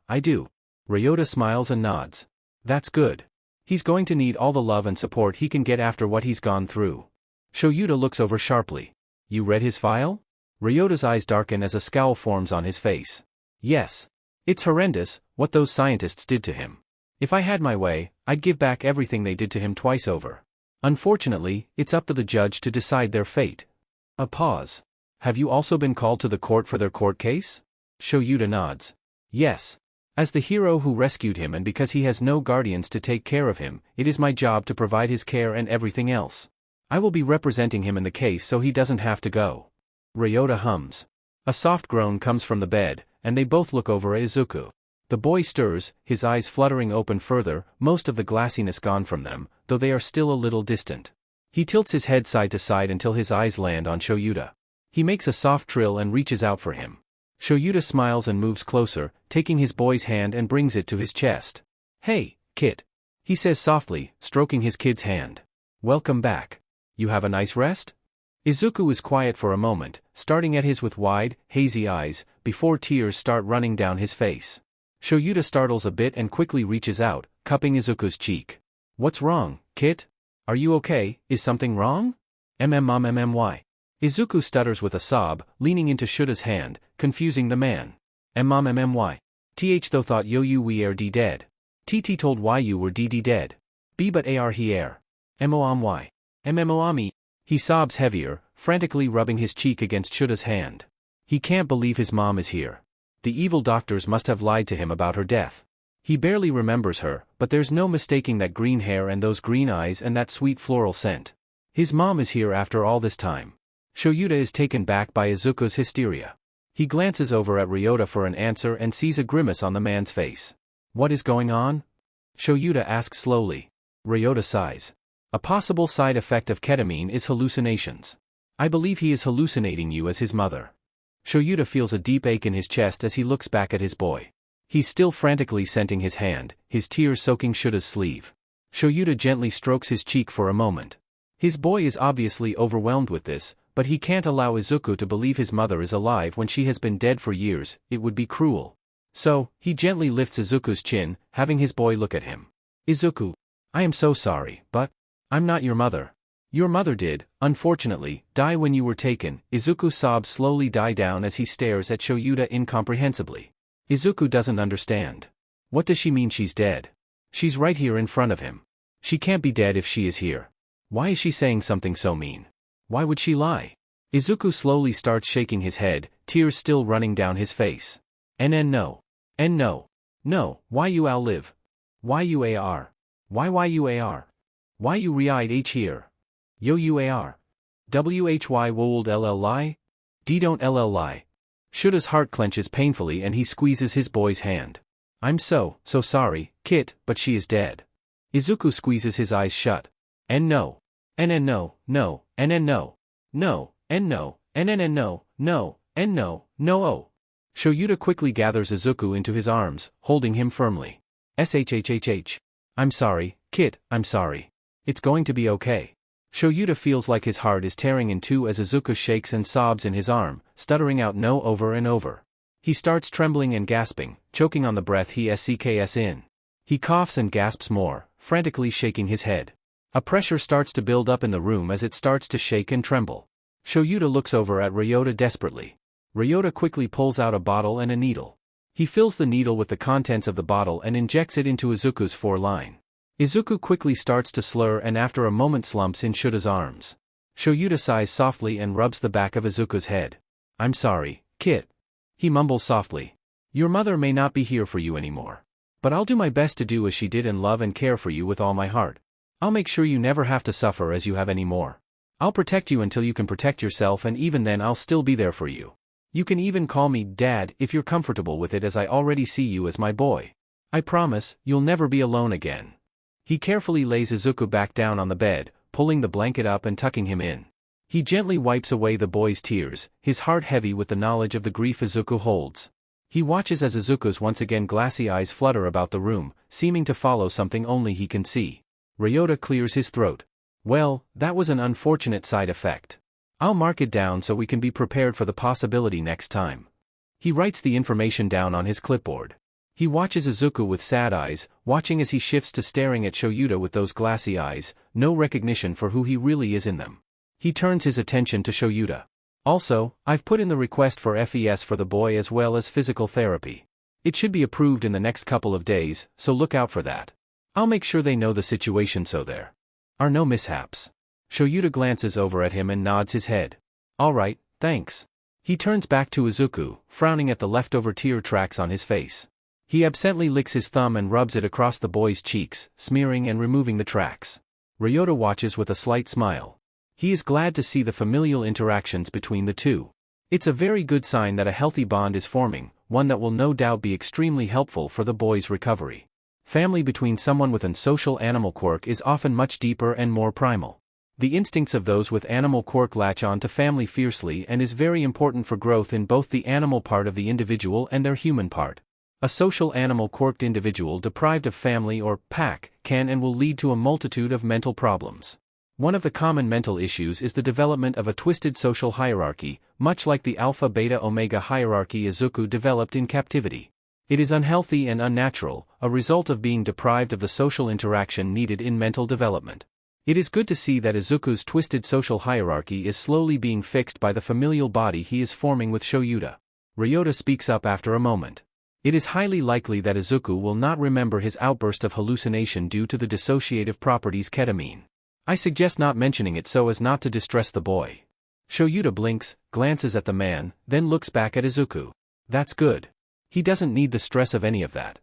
S1: I do. Ryota smiles and nods. That's good. He's going to need all the love and support he can get after what he's gone through. Shoyuta looks over sharply. You read his file? Ryota's eyes darken as a scowl forms on his face. Yes. It's horrendous, what those scientists did to him. If I had my way, I'd give back everything they did to him twice over. Unfortunately, it's up to the judge to decide their fate. A pause. Have you also been called to the court for their court case? Shoyuta nods. Yes. As the hero who rescued him and because he has no guardians to take care of him, it is my job to provide his care and everything else. I will be representing him in the case so he doesn't have to go. Ryota hums. A soft groan comes from the bed, and they both look over at Izuku. The boy stirs, his eyes fluttering open further, most of the glassiness gone from them, though they are still a little distant. He tilts his head side to side until his eyes land on Shoyuta. He makes a soft trill and reaches out for him. Shoyuta smiles and moves closer, taking his boy's hand and brings it to his chest. Hey, Kit. He says softly, stroking his kid's hand. Welcome back. You have a nice rest? Izuku is quiet for a moment, starting at his with wide, hazy eyes, before tears start running down his face. Shoyuta startles a bit and quickly reaches out, cupping Izuku's cheek. What's wrong, Kit? Are you okay? Is something wrong? MMY. Izuku stutters with a sob, leaning into Shuta's hand, confusing the man. MMY. Though thought yo you we are dead. TT told why you were DD dead. B but AR he air. MOAMY. MMOAMI. He sobs heavier, frantically rubbing his cheek against Shura's hand. He can't believe his mom is here. The evil doctors must have lied to him about her death. He barely remembers her, but there's no mistaking that green hair and those green eyes and that sweet floral scent. His mom is here after all this time. Shoyuta is taken back by Izuku's hysteria. He glances over at Ryota for an answer and sees a grimace on the man's face. What is going on? Shoyuta asks slowly. Ryota sighs. A possible side effect of ketamine is hallucinations. I believe he is hallucinating you as his mother. Shoyuta feels a deep ache in his chest as he looks back at his boy. He's still frantically scenting his hand, his tears soaking Shura's sleeve. Shoyuta gently strokes his cheek for a moment. His boy is obviously overwhelmed with this, but he can't allow Izuku to believe his mother is alive when she has been dead for years. It would be cruel. So, he gently lifts Izuku's chin, having his boy look at him. Izuku, I am so sorry, but I'm not your mother. Your mother did, unfortunately, die when you were taken. Izuku's sobs slowly die down as he stares at Shoyuta incomprehensibly. Izuku doesn't understand. What does she mean she's dead? She's right here in front of him. She can't be dead if she is here. Why is she saying something so mean? Why would she lie? Izuku slowly starts shaking his head, tears still running down his face. No. No, why you live? Why you AR? Why you AR? Why you re-eyed H here? Yo you AR? WHY wold LL lie? D don't LL lie. Shura's heart clenches painfully and he squeezes his boy's hand. I'm so sorry, Kit, but she is dead. Izuku squeezes his eyes shut. No. No. No. No. No. No. Shoyuta quickly gathers Izuku into his arms, holding him firmly. SHHHH. I'm sorry, Kit, I'm sorry. It's going to be okay. Shoyuta feels like his heart is tearing in two as Izuku shakes and sobs in his arm, stuttering out no over and over. He starts trembling and gasping, choking on the breath he sks in. He coughs and gasps more, frantically shaking his head. A pressure starts to build up in the room as it starts to shake and tremble. Shoyuta looks over at Ryota desperately. Ryota quickly pulls out a bottle and a needle. He fills the needle with the contents of the bottle and injects it into Izuku's foreline. Izuku quickly starts to slur and after a moment slumps in Shura's arms. Shoyuta sighs softly and rubs the back of Izuku's head. I'm sorry, Kit. He mumbles softly. Your mother may not be here for you anymore. But I'll do my best to do as she did and love and care for you with all my heart. I'll make sure you never have to suffer as you have anymore. I'll protect you until you can protect yourself and even then I'll still be there for you. You can even call me Dad if you're comfortable with it as I already see you as my boy. I promise, you'll never be alone again. He carefully lays Izuku back down on the bed, pulling the blanket up and tucking him in. He gently wipes away the boy's tears, his heart heavy with the knowledge of the grief Izuku holds. He watches as Izuku's once again glassy eyes flutter about the room, seeming to follow something only he can see. Ryota clears his throat. Well, that was an unfortunate side effect. I'll mark it down so we can be prepared for the possibility next time. He writes the information down on his clipboard. He watches Izuku with sad eyes, watching as he shifts to staring at Shoyuta with those glassy eyes, no recognition for who he really is in them. He turns his attention to Shoyuta. Also, I've put in the request for FES for the boy as well as physical therapy. It should be approved in the next couple of days, so look out for that. I'll make sure they know the situation so there are no mishaps. Shoyuta glances over at him and nods his head. All right, thanks. He turns back to Izuku, frowning at the leftover tear tracks on his face. He absently licks his thumb and rubs it across the boy's cheeks, smearing and removing the tracks. Ryota watches with a slight smile. He is glad to see the familial interactions between the two. It's a very good sign that a healthy bond is forming, one that will no doubt be extremely helpful for the boy's recovery. Family between someone with an social animal quirk is often much deeper and more primal. The instincts of those with animal quirk latch on to family fiercely and is very important for growth in both the animal part of the individual and their human part. A social animal quirked individual deprived of family or pack can and will lead to a multitude of mental problems. One of the common mental issues is the development of a twisted social hierarchy, much like the Alpha Beta Omega hierarchy Izuku developed in captivity. It is unhealthy and unnatural, a result of being deprived of the social interaction needed in mental development. It is good to see that Izuku's twisted social hierarchy is slowly being fixed by the familial body he is forming with Shoyuta. Ryota speaks up after a moment. It is highly likely that Izuku will not remember his outburst of hallucination due to the dissociative properties ketamine. I suggest not mentioning it so as not to distress the boy. Shoyuta blinks, glances at the man, then looks back at Izuku. That's good. He doesn't need the stress of any of that.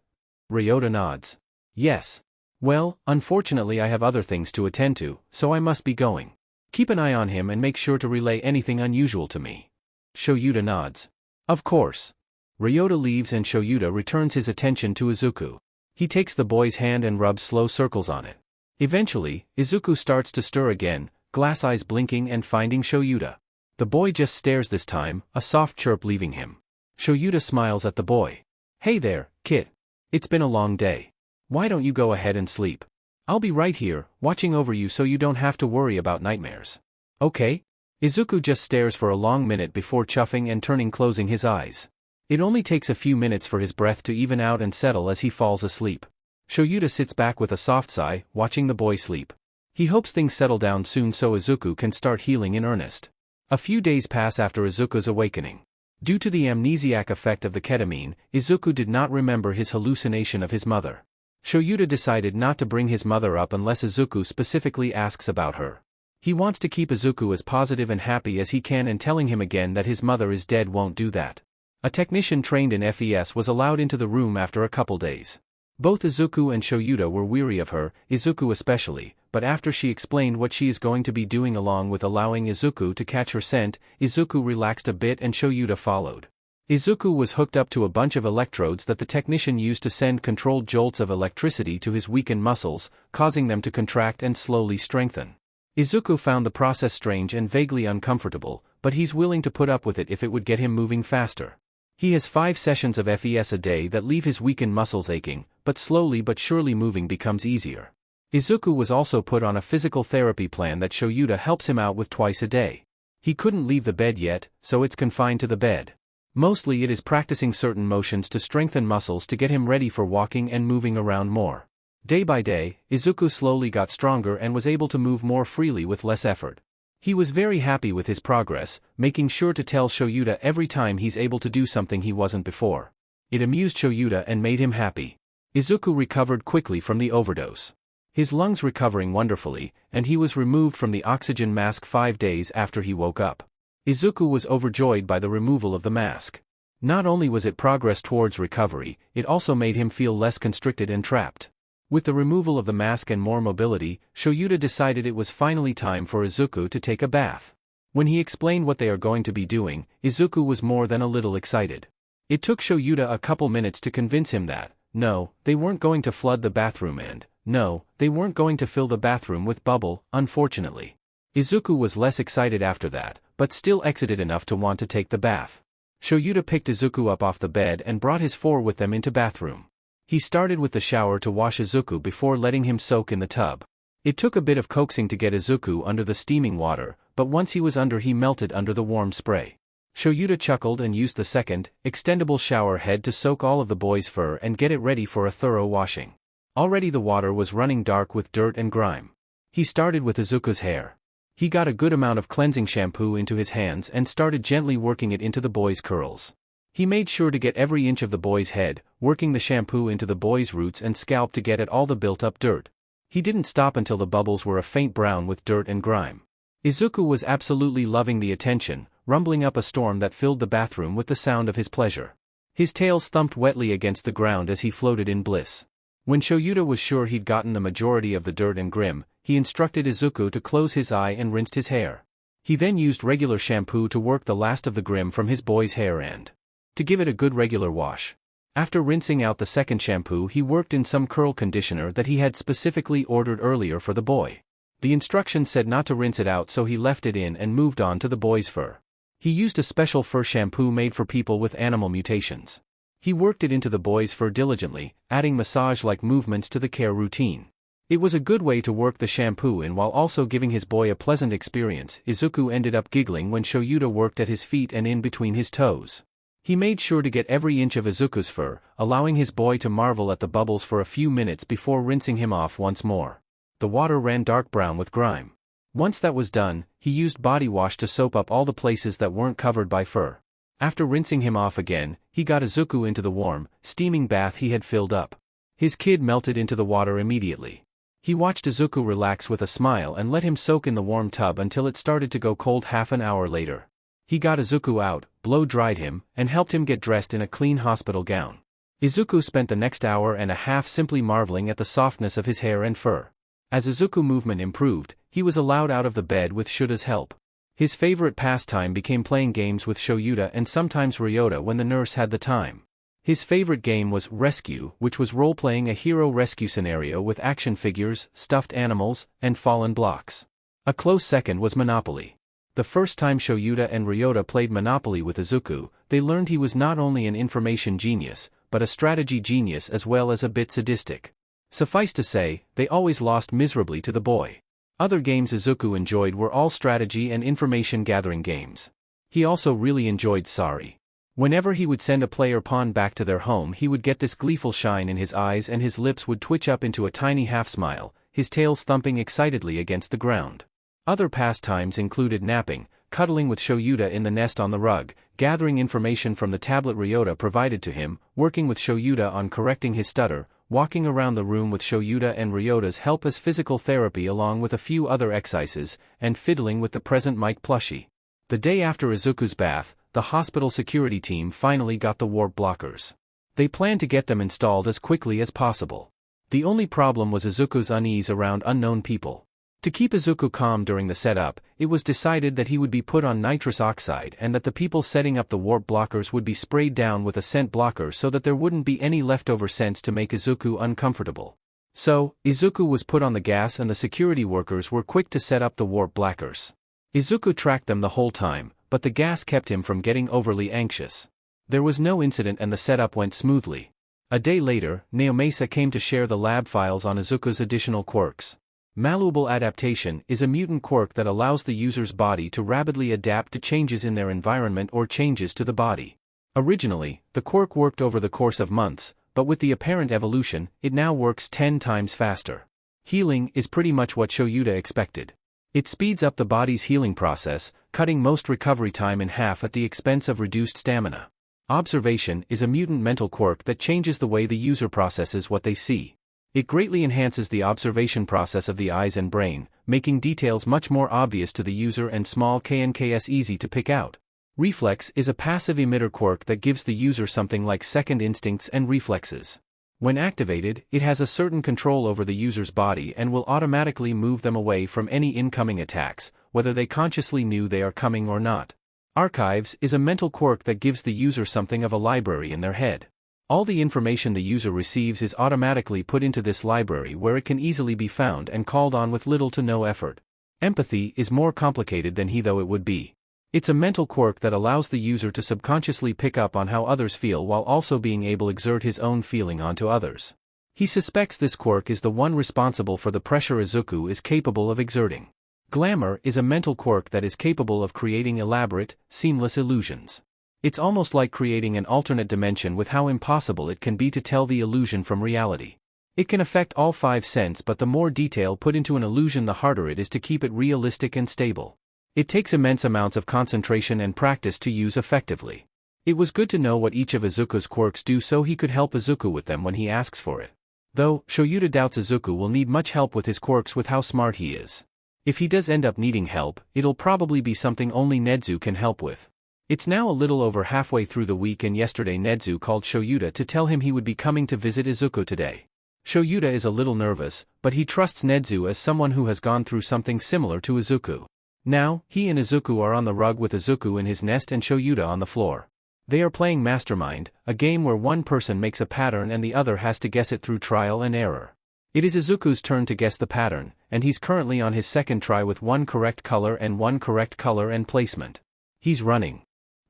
S1: Ryota nods. Yes. Well, unfortunately I have other things to attend to, so I must be going. Keep an eye on him and make sure to relay anything unusual to me. Shoyuta nods. Of course. Ryota leaves and Shoyuta returns his attention to Izuku. He takes the boy's hand and rubs slow circles on it. Eventually, Izuku starts to stir again, glass eyes blinking and finding Shoyuta. The boy just stares this time, a soft chirp leaving him. Shoyuta smiles at the boy. Hey there, kid. It's been a long day. Why don't you go ahead and sleep? I'll be right here, watching over you so you don't have to worry about nightmares. Okay? Izuku just stares for a long minute before chuffing and turning closing his eyes. It only takes a few minutes for his breath to even out and settle as he falls asleep. Shoyuta sits back with a soft sigh, watching the boy sleep. He hopes things settle down soon so Izuku can start healing in earnest. A few days pass after Izuku's awakening. Due to the amnesiac effect of the ketamine, Izuku did not remember his hallucination of his mother. Shoyuta decided not to bring his mother up unless Izuku specifically asks about her. He wants to keep Izuku as positive and happy as he can, and telling him again that his mother is dead won't do that. A technician trained in FES was allowed into the room after a couple days. Both Izuku and Shoyuta were weary of her, Izuku especially, but after she explained what she is going to be doing along with allowing Izuku to catch her scent, Izuku relaxed a bit and Shoyuta followed. Izuku was hooked up to a bunch of electrodes that the technician used to send controlled jolts of electricity to his weakened muscles, causing them to contract and slowly strengthen. Izuku found the process strange and vaguely uncomfortable, but he's willing to put up with it if it would get him moving faster. He has 5 sessions of FES a day that leave his weakened muscles aching, but slowly but surely moving becomes easier. Izuku was also put on a physical therapy plan that Shoyuta helps him out with twice a day. He couldn't leave the bed yet, so it's confined to the bed. Mostly it is practicing certain motions to strengthen muscles to get him ready for walking and moving around more. Day by day, Izuku slowly got stronger and was able to move more freely with less effort. He was very happy with his progress, making sure to tell Shoyuta every time he's able to do something he wasn't before. It amused Shoyuta and made him happy. Izuku recovered quickly from the overdose. His lungs recovering wonderfully, and he was removed from the oxygen mask 5 days after he woke up. Izuku was overjoyed by the removal of the mask. Not only was it progress towards recovery, it also made him feel less constricted and trapped. With the removal of the mask and more mobility, Shoyuta decided it was finally time for Izuku to take a bath. When he explained what they are going to be doing, Izuku was more than a little excited. It took Shoyuta a couple minutes to convince him that, no, they weren't going to flood the bathroom and, no, they weren't going to fill the bathroom with bubble, unfortunately. Izuku was less excited after that, but still excited enough to want to take the bath. Shoyuta picked Izuku up off the bed and brought his 4 with them into bathroom. He started with the shower to wash Izuku before letting him soak in the tub. It took a bit of coaxing to get Izuku under the steaming water, but once he was under he melted under the warm spray. Shoyuta chuckled and used the second, extendable shower head to soak all of the boy's fur and get it ready for a thorough washing. Already the water was running dark with dirt and grime. He started with Izuku's hair. He got a good amount of cleansing shampoo into his hands and started gently working it into the boy's curls. He made sure to get every inch of the boy's head, working the shampoo into the boy's roots and scalp to get at all the built-up dirt. He didn't stop until the bubbles were a faint brown with dirt and grime. Izuku was absolutely loving the attention, rumbling up a storm that filled the bathroom with the sound of his pleasure. His tails thumped wetly against the ground as he floated in bliss. When Shoyuta was sure he'd gotten the majority of the dirt and grime, he instructed Izuku to close his eye and rinsed his hair. He then used regular shampoo to work the last of the grime from his boy's hair and to give it a good regular wash. After rinsing out the second shampoo, he worked in some curl conditioner that he had specifically ordered earlier for the boy. The instructions said not to rinse it out, so he left it in and moved on to the boy's fur. He used a special fur shampoo made for people with animal mutations. He worked it into the boy's fur diligently, adding massage-like movements to the care routine. It was a good way to work the shampoo in while also giving his boy a pleasant experience. Izuku ended up giggling when Shoyuta worked at his feet and in between his toes. He made sure to get every inch of Izuku's fur, allowing his boy to marvel at the bubbles for a few minutes before rinsing him off once more. The water ran dark brown with grime. Once that was done, he used body wash to soap up all the places that weren't covered by fur. After rinsing him off again, he got Izuku into the warm, steaming bath he had filled up. His kid melted into the water immediately. He watched Izuku relax with a smile and let him soak in the warm tub until it started to go cold half an hour later. He got Izuku out, blow-dried him, and helped him get dressed in a clean hospital gown. Izuku spent the next hour and a half simply marveling at the softness of his hair and fur. As Izuku movement improved, he was allowed out of the bed with Shuta's help. His favorite pastime became playing games with Shoyuta and sometimes Ryota when the nurse had the time. His favorite game was Rescue, which was role-playing a hero rescue scenario with action figures, stuffed animals, and fallen blocks. A close second was Monopoly. The first time Shoyuta and Ryota played Monopoly with Izuku, they learned he was not only an information genius, but a strategy genius as well as a bit sadistic. Suffice to say, they always lost miserably to the boy. Other games Izuku enjoyed were all strategy and information-gathering games. He also really enjoyed Sari. Whenever he would send a player pawn back to their home, he would get this gleeful shine in his eyes and his lips would twitch up into a tiny half-smile, his tails thumping excitedly against the ground. Other pastimes included napping, cuddling with Shoyuta in the nest on the rug, gathering information from the tablet Ryota provided to him, working with Shoyuta on correcting his stutter, walking around the room with Shoyuta and Ryota's help as physical therapy along with a few other exercises, and fiddling with the present Mike plushie. The day after Izuku's bath, the hospital security team finally got the warp blockers. They planned to get them installed as quickly as possible. The only problem was Izuku's unease around unknown people. To keep Izuku calm during the setup, it was decided that he would be put on nitrous oxide and that the people setting up the warp blockers would be sprayed down with a scent blocker so that there wouldn't be any leftover scents to make Izuku uncomfortable. So, Izuku was put on the gas and the security workers were quick to set up the warp blockers. Izuku tracked them the whole time, but the gas kept him from getting overly anxious. There was no incident and the setup went smoothly. A day later, Naomasa came to share the lab files on Izuku's additional quirks. Malleable adaptation is a mutant quirk that allows the user's body to rapidly adapt to changes in their environment or changes to the body. Originally, the quirk worked over the course of months, but with the apparent evolution, it now works 10 times faster. Healing is pretty much what Shoyuta expected. It speeds up the body's healing process, cutting most recovery time in half at the expense of reduced stamina. Observation is a mutant mental quirk that changes the way the user processes what they see. It greatly enhances the observation process of the eyes and brain, making details much more obvious to the user and small KNKS easy to pick out. Reflex is a passive emitter quirk that gives the user something like second instincts and reflexes. When activated, it has a certain control over the user's body and will automatically move them away from any incoming attacks, whether they consciously knew they are coming or not. Archives is a mental quirk that gives the user something of a library in their head. All the information the user receives is automatically put into this library where it can easily be found and called on with little to no effort. Empathy is more complicated than he though it would be. It's a mental quirk that allows the user to subconsciously pick up on how others feel while also being able to exert his own feeling onto others. He suspects this quirk is the one responsible for the pressure Izuku is capable of exerting. Glamour is a mental quirk that is capable of creating elaborate, seamless illusions. It's almost like creating an alternate dimension with how impossible it can be to tell the illusion from reality. It can affect all 5 senses, but the more detail put into an illusion the harder it is to keep it realistic and stable. It takes immense amounts of concentration and practice to use effectively. It was good to know what each of Izuku's quirks do so he could help Izuku with them when he asks for it. Though, Shoyuta doubts Izuku will need much help with his quirks with how smart he is. If he does end up needing help, it'll probably be something only Nedzu can help with. It's now a little over halfway through the week and yesterday Nedzu called Shoyuta to tell him he would be coming to visit Izuku today. Shoyuta is a little nervous, but he trusts Nedzu as someone who has gone through something similar to Izuku. Now, he and Izuku are on the rug with Izuku in his nest and Shoyuta on the floor. They are playing Mastermind, a game where one person makes a pattern and the other has to guess it through trial and error. It is Izuku's turn to guess the pattern, and he's currently on his second try with one correct color and placement. He's running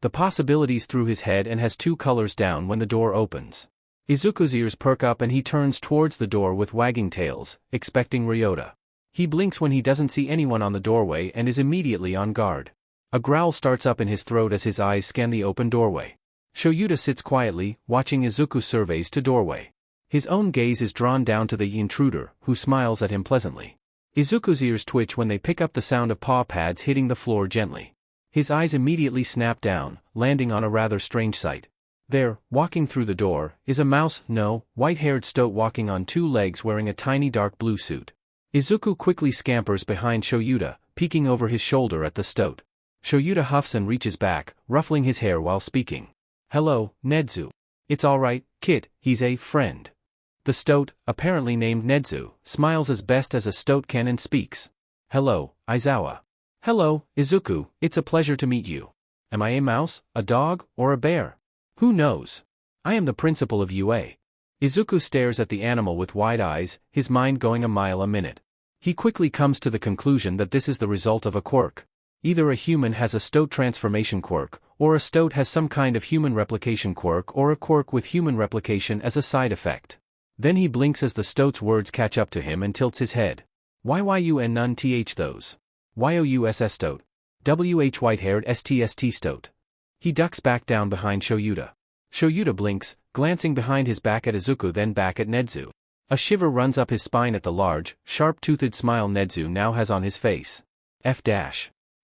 S1: the possibilities through his head and has 2 colors down when the door opens. Izuku's ears perk up and he turns towards the door with wagging tails, expecting Ryota. He blinks when he doesn't see anyone on the doorway and is immediately on guard. A growl starts up in his throat as his eyes scan the open doorway. Shoyuta sits quietly, watching Izuku surveys to doorway. His own gaze is drawn down to the intruder, who smiles at him pleasantly. Izuku's ears twitch when they pick up the sound of paw pads hitting the floor gently. His eyes immediately snap down, landing on a rather strange sight. There, walking through the door, is a white-haired stoat walking on two legs wearing a tiny dark blue suit. Izuku quickly scampers behind Shoyuta, peeking over his shoulder at the stoat. Shoyuta huffs and reaches back, ruffling his hair while speaking. "Hello, Nedzu. It's alright, Kit, he's a friend." The stoat, apparently named Nedzu, smiles as best as a stoat can and speaks. "Hello, Aizawa." "Hello, Izuku, it's a pleasure to meet you. Am I a mouse, a dog, or a bear? Who knows? I am the principal of UA." Izuku stares at the animal with wide eyes, his mind going a mile a minute. He quickly comes to the conclusion that this is the result of a quirk. Either a human has a stoat transformation quirk, or a stoat has some kind of human replication quirk, or a quirk with human replication as a side effect. Then he blinks as the stoat's words catch up to him and tilts his head. "YYUN none th those. YOUSS stoat. WH white-haired STST stoat." He ducks back down behind Shoyuta. Shoyuta blinks, glancing behind his back at Izuku then back at Nedzu. A shiver runs up his spine at the large, sharp-toothed smile Nedzu now has on his face.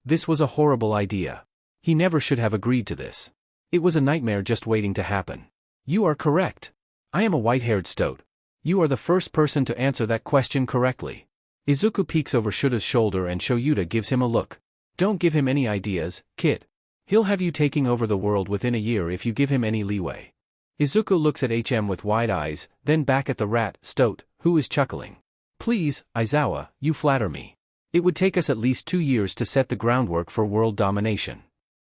S1: This was a horrible idea. He never should have agreed to this. It was a nightmare just waiting to happen. "You are correct. I am a white-haired stoat. You are the first person to answer that question correctly." Izuku peeks over Shuta's shoulder and Shoyuta gives him a look. "Don't give him any ideas, Kit. He'll have you taking over the world within a year if you give him any leeway." Izuku looks at HM with wide eyes, then back at the rat, stoat, who is chuckling. "Please, Aizawa, you flatter me. It would take us at least 2 years to set the groundwork for world domination."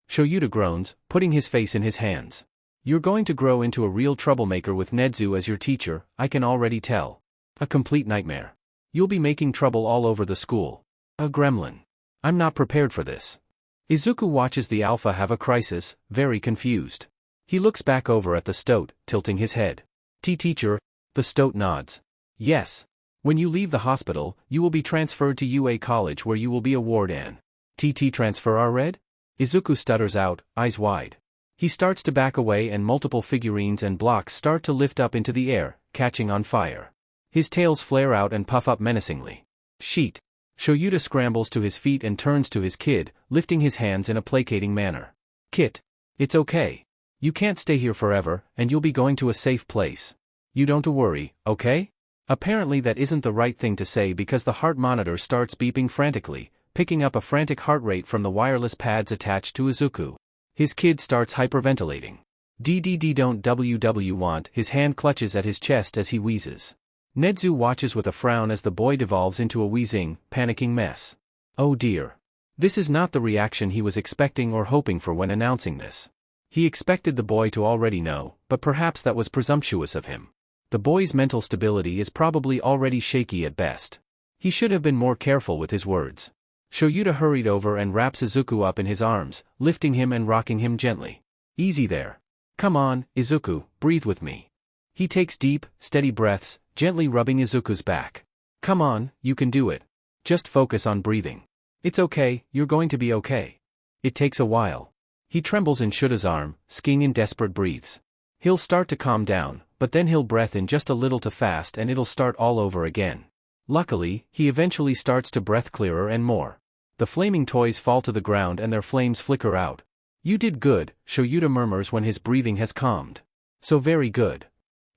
S1: Shoyuta groans, putting his face in his hands. "You're going to grow into a real troublemaker with Nedzu as your teacher, I can already tell. A complete nightmare. You'll be making trouble all over the school. A gremlin. I'm not prepared for this." Izuku watches the alpha have a crisis, very confused. He looks back over at the stoat, tilting his head. "Teacher." The stoat nods. "Yes. When you leave the hospital, you will be transferred to UA College where you will be a warden. Transfer our red?" Izuku stutters out, eyes wide. He starts to back away and multiple figurines and blocks start to lift up into the air, catching on fire. His tails flare out and puff up menacingly. "Sheet." Shoyuta scrambles to his feet and turns to his kid, lifting his hands in a placating manner. "Kit. It's okay. You can't stay here forever, and you'll be going to a safe place. You don't worry, okay?" Apparently that isn't the right thing to say because the heart monitor starts beeping frantically, picking up a frantic heart rate from the wireless pads attached to Izuku. His kid starts hyperventilating. Don't want, his hand clutches at his chest as he wheezes. Nedzu watches with a frown as the boy devolves into a wheezing, panicking mess. Oh dear. This is not the reaction he was expecting or hoping for when announcing this. He expected the boy to already know, but perhaps that was presumptuous of him. The boy's mental stability is probably already shaky at best. He should have been more careful with his words. Shoyuta hurried over and wraps Izuku up in his arms, lifting him and rocking him gently. "Easy there. Come on, Izuku, breathe with me." He takes deep, steady breaths, gently rubbing Izuku's back. "Come on, you can do it. Just focus on breathing. It's okay, you're going to be okay." It takes a while. He trembles in Shuta's arm, skiing in desperate breaths. He'll start to calm down, but then he'll breath in just a little too fast and it'll start all over again. Luckily, he eventually starts to breath clearer and more. The flaming toys fall to the ground and their flames flicker out. "You did good," Shoyuta murmurs when his breathing has calmed. "So very good."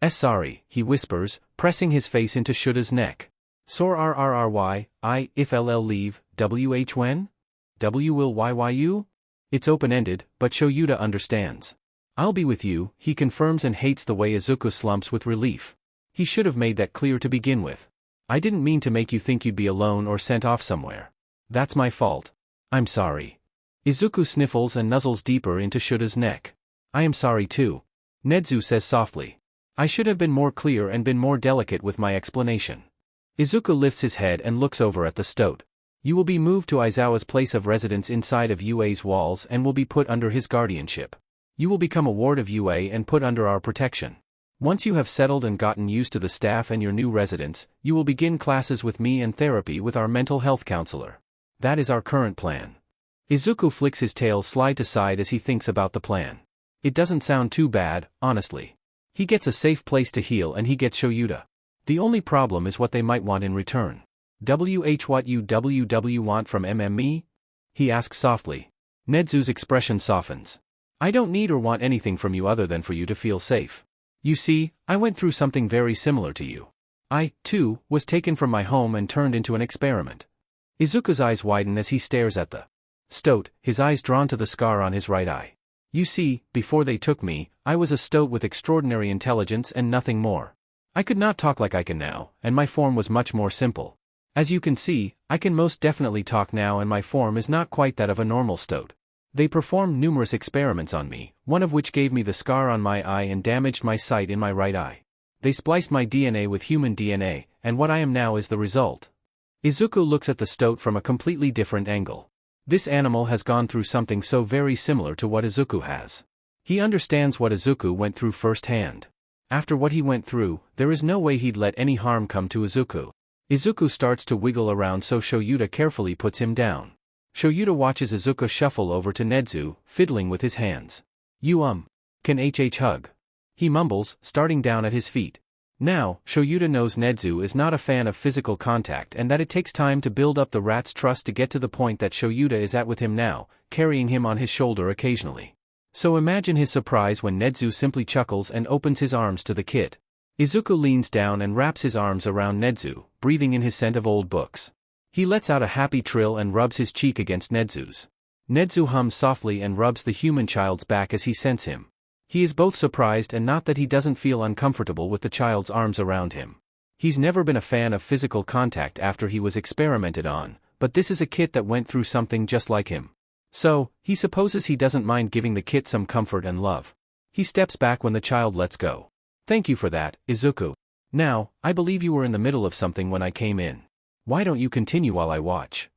S1: Sorry," he whispers, pressing his face into Shuta's neck. "Sor rrry, I, if ll leave, wh when? W will yyuu?" It's open-ended, but Shoyuta understands. "I'll be with you," he confirms and hates the way Izuku slumps with relief. He should have made that clear to begin with. "I didn't mean to make you think you'd be alone or sent off somewhere. That's my fault. I'm sorry." Izuku sniffles and nuzzles deeper into Shuta's neck. "I am sorry too," Nedzu says softly. "I should have been more clear and been more delicate with my explanation." Izuku lifts his head and looks over at the stoat. "You will be moved to Aizawa's place of residence inside of UA's walls and will be put under his guardianship. You will become a ward of UA and put under our protection. Once you have settled and gotten used to the staff and your new residence, you will begin classes with me and therapy with our mental health counselor. That is our current plan." Izuku flicks his tail side to side as he thinks about the plan. It doesn't sound too bad, honestly. He gets a safe place to heal and he gets Shoyuta. The only problem is what they might want in return. "What you want from MME?" he asks softly. Nedzu's expression softens. I don't need or want anything from you other than for you to feel safe. You see, I went through something very similar to you. I, too, was taken from my home and turned into an experiment. Izuku's eyes widen as he stares at the stoat, his eyes drawn to the scar on his right eye. You see, before they took me, I was a stoat with extraordinary intelligence and nothing more. I could not talk like I can now, and my form was much more simple. As you can see, I can most definitely talk now and my form is not quite that of a normal stoat. They performed numerous experiments on me, one of which gave me the scar on my eye and damaged my sight in my right eye. They spliced my DNA with human DNA, and what I am now is the result. Izuku looks at the stoat from a completely different angle. This animal has gone through something so very similar to what Izuku has. He understands what Izuku went through firsthand. After what he went through, there is no way he'd let any harm come to Izuku. Izuku starts to wiggle around so Shoyuta carefully puts him down. Shoyuta watches Izuku shuffle over to Nedzu, fiddling with his hands. You can hug. He mumbles, starting down at his feet. Now, Shoyuta knows Nedzu is not a fan of physical contact and that it takes time to build up the rat's trust to get to the point that Shoyuta is at with him now, carrying him on his shoulder occasionally. So imagine his surprise when Nedzu simply chuckles and opens his arms to the kit. Izuku leans down and wraps his arms around Nedzu, breathing in his scent of old books. He lets out a happy trill and rubs his cheek against Nedzu's. Nedzu hums softly and rubs the human child's back as he scents him. He is both surprised and not that he doesn't feel uncomfortable with the child's arms around him. He's never been a fan of physical contact after he was experimented on, but this is a kit that went through something just like him. So, he supposes he doesn't mind giving the kit some comfort and love. He steps back when the child lets go. Thank you for that, Izuku. Now, I believe you were in the middle of something when I came in. Why don't you continue while I watch?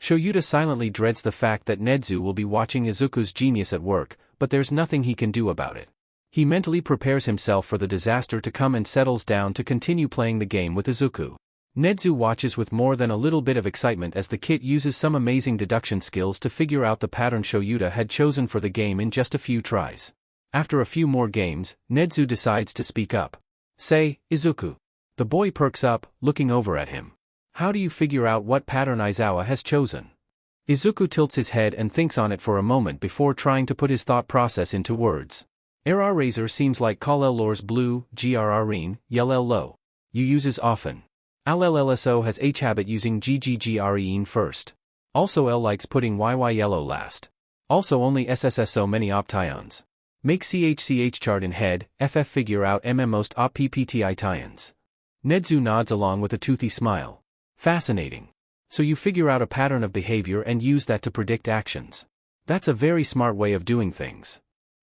S1: Shoyuta silently dreads the fact that Nedzu will be watching Izuku's genius at work, but there's nothing he can do about it. He mentally prepares himself for the disaster to come and settles down to continue playing the game with Izuku. Nedzu watches with more than a little bit of excitement as the kit uses some amazing deduction skills to figure out the pattern Shoyuta had chosen for the game in just a few tries. After a few more games, Nedzu decides to speak up. Say, Izuku. The boy perks up, looking over at him. How do you figure out what pattern Aizawa has chosen? Izuku tilts his head and thinks on it for a moment before trying to put his thought process into words. Eraserhead seems like Kal-El-Lor's blue, grreen, yellow. You uses often. Al-LSO has H-habit using GGGREN first. Also L likes putting YY yellow last. Also only SSSO many options. Make CHCH chart in head, FF figure out most op PPTI tions. Nedzu nods along with a toothy smile. Fascinating. So you figure out a pattern of behavior and use that to predict actions. That's a very smart way of doing things.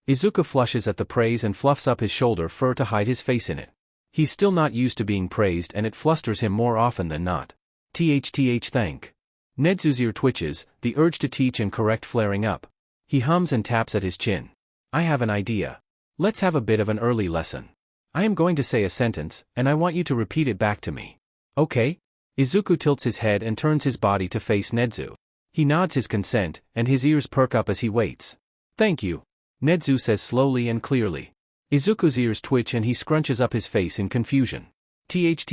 S1: Izuku flushes at the praise and fluffs up his shoulder fur to hide his face in it. He's still not used to being praised and it flusters him more often than not. Thank. Nedzu's ear twitches, the urge to teach and correct flaring up. He hums and taps at his chin. I have an idea. Let's have a bit of an early lesson. I am going to say a sentence, and I want you to repeat it back to me. Okay? Izuku tilts his head and turns his body to face Nedzu. He nods his consent, and his ears perk up as he waits. Thank you. Nedzu says slowly and clearly. Izuku's ears twitch and he scrunches up his face in confusion. Thank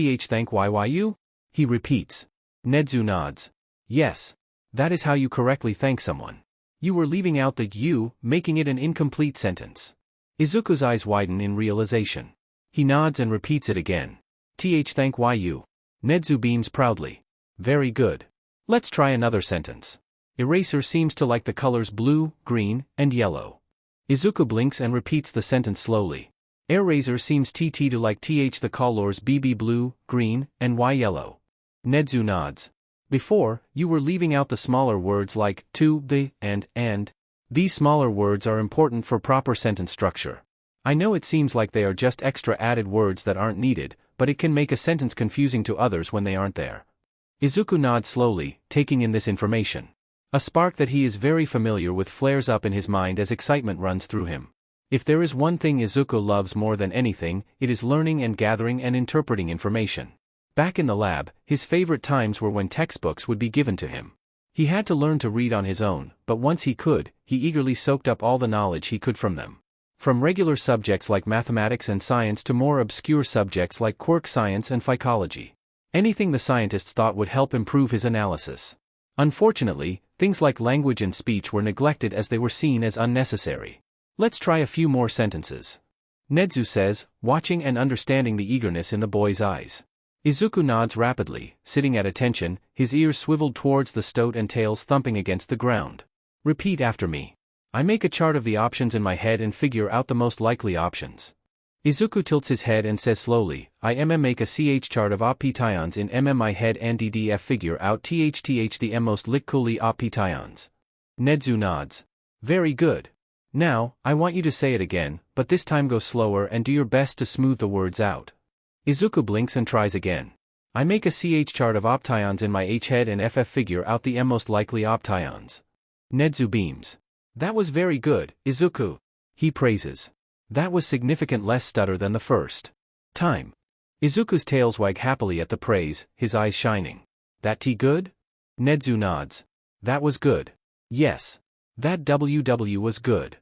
S1: you? He repeats. Nedzu nods. Yes. That is how you correctly thank someone. You were leaving out the you, making it an incomplete sentence. Izuku's eyes widen in realization. He nods and repeats it again. Thank you. Nedzu beams proudly. Very good. Let's try another sentence. Eraser seems to like the colors blue, green, and yellow. Izuku blinks and repeats the sentence slowly. Eraser seems to like the colors BB blue, green, and Y yellow. Nedzu nods. Before, you were leaving out the smaller words like to, the, and. These smaller words are important for proper sentence structure. I know it seems like they are just extra added words that aren't needed, but it can make a sentence confusing to others when they aren't there. Izuku nods slowly, taking in this information. A spark that he is very familiar with flares up in his mind as excitement runs through him. If there is one thing Izuku loves more than anything, it is learning and gathering and interpreting information. Back in the lab, his favorite times were when textbooks would be given to him. He had to learn to read on his own, but once he could, he eagerly soaked up all the knowledge he could from them. From regular subjects like mathematics and science to more obscure subjects like quirk science and phycology. Anything the scientists thought would help improve his analysis. Unfortunately, Things like language and speech were neglected as they were seen as unnecessary. Let's try a few more sentences. Nedzu says, watching and understanding the eagerness in the boy's eyes. Izuku nods rapidly, sitting at attention, his ears swiveled towards the stoat and tails thumping against the ground. Repeat after me. I make a chart of the options in my head and figure out the most likely options. Izuku tilts his head and says slowly, I make a ch chart of options in my head and ddf figure out th the most likely options. Nedzu nods. Very good. Now, I want you to say it again, but this time go slower and do your best to smooth the words out. Izuku blinks and tries again. I make a ch chart of options in my h head and ff figure out the most likely options. Nedzu beams. That was very good, Izuku. He praises. That was significant less stutter than the first time. Izuku's tails wag happily at the praise, his eyes shining. That tea good? Nedzu nods. That was good. Yes. That WW was good.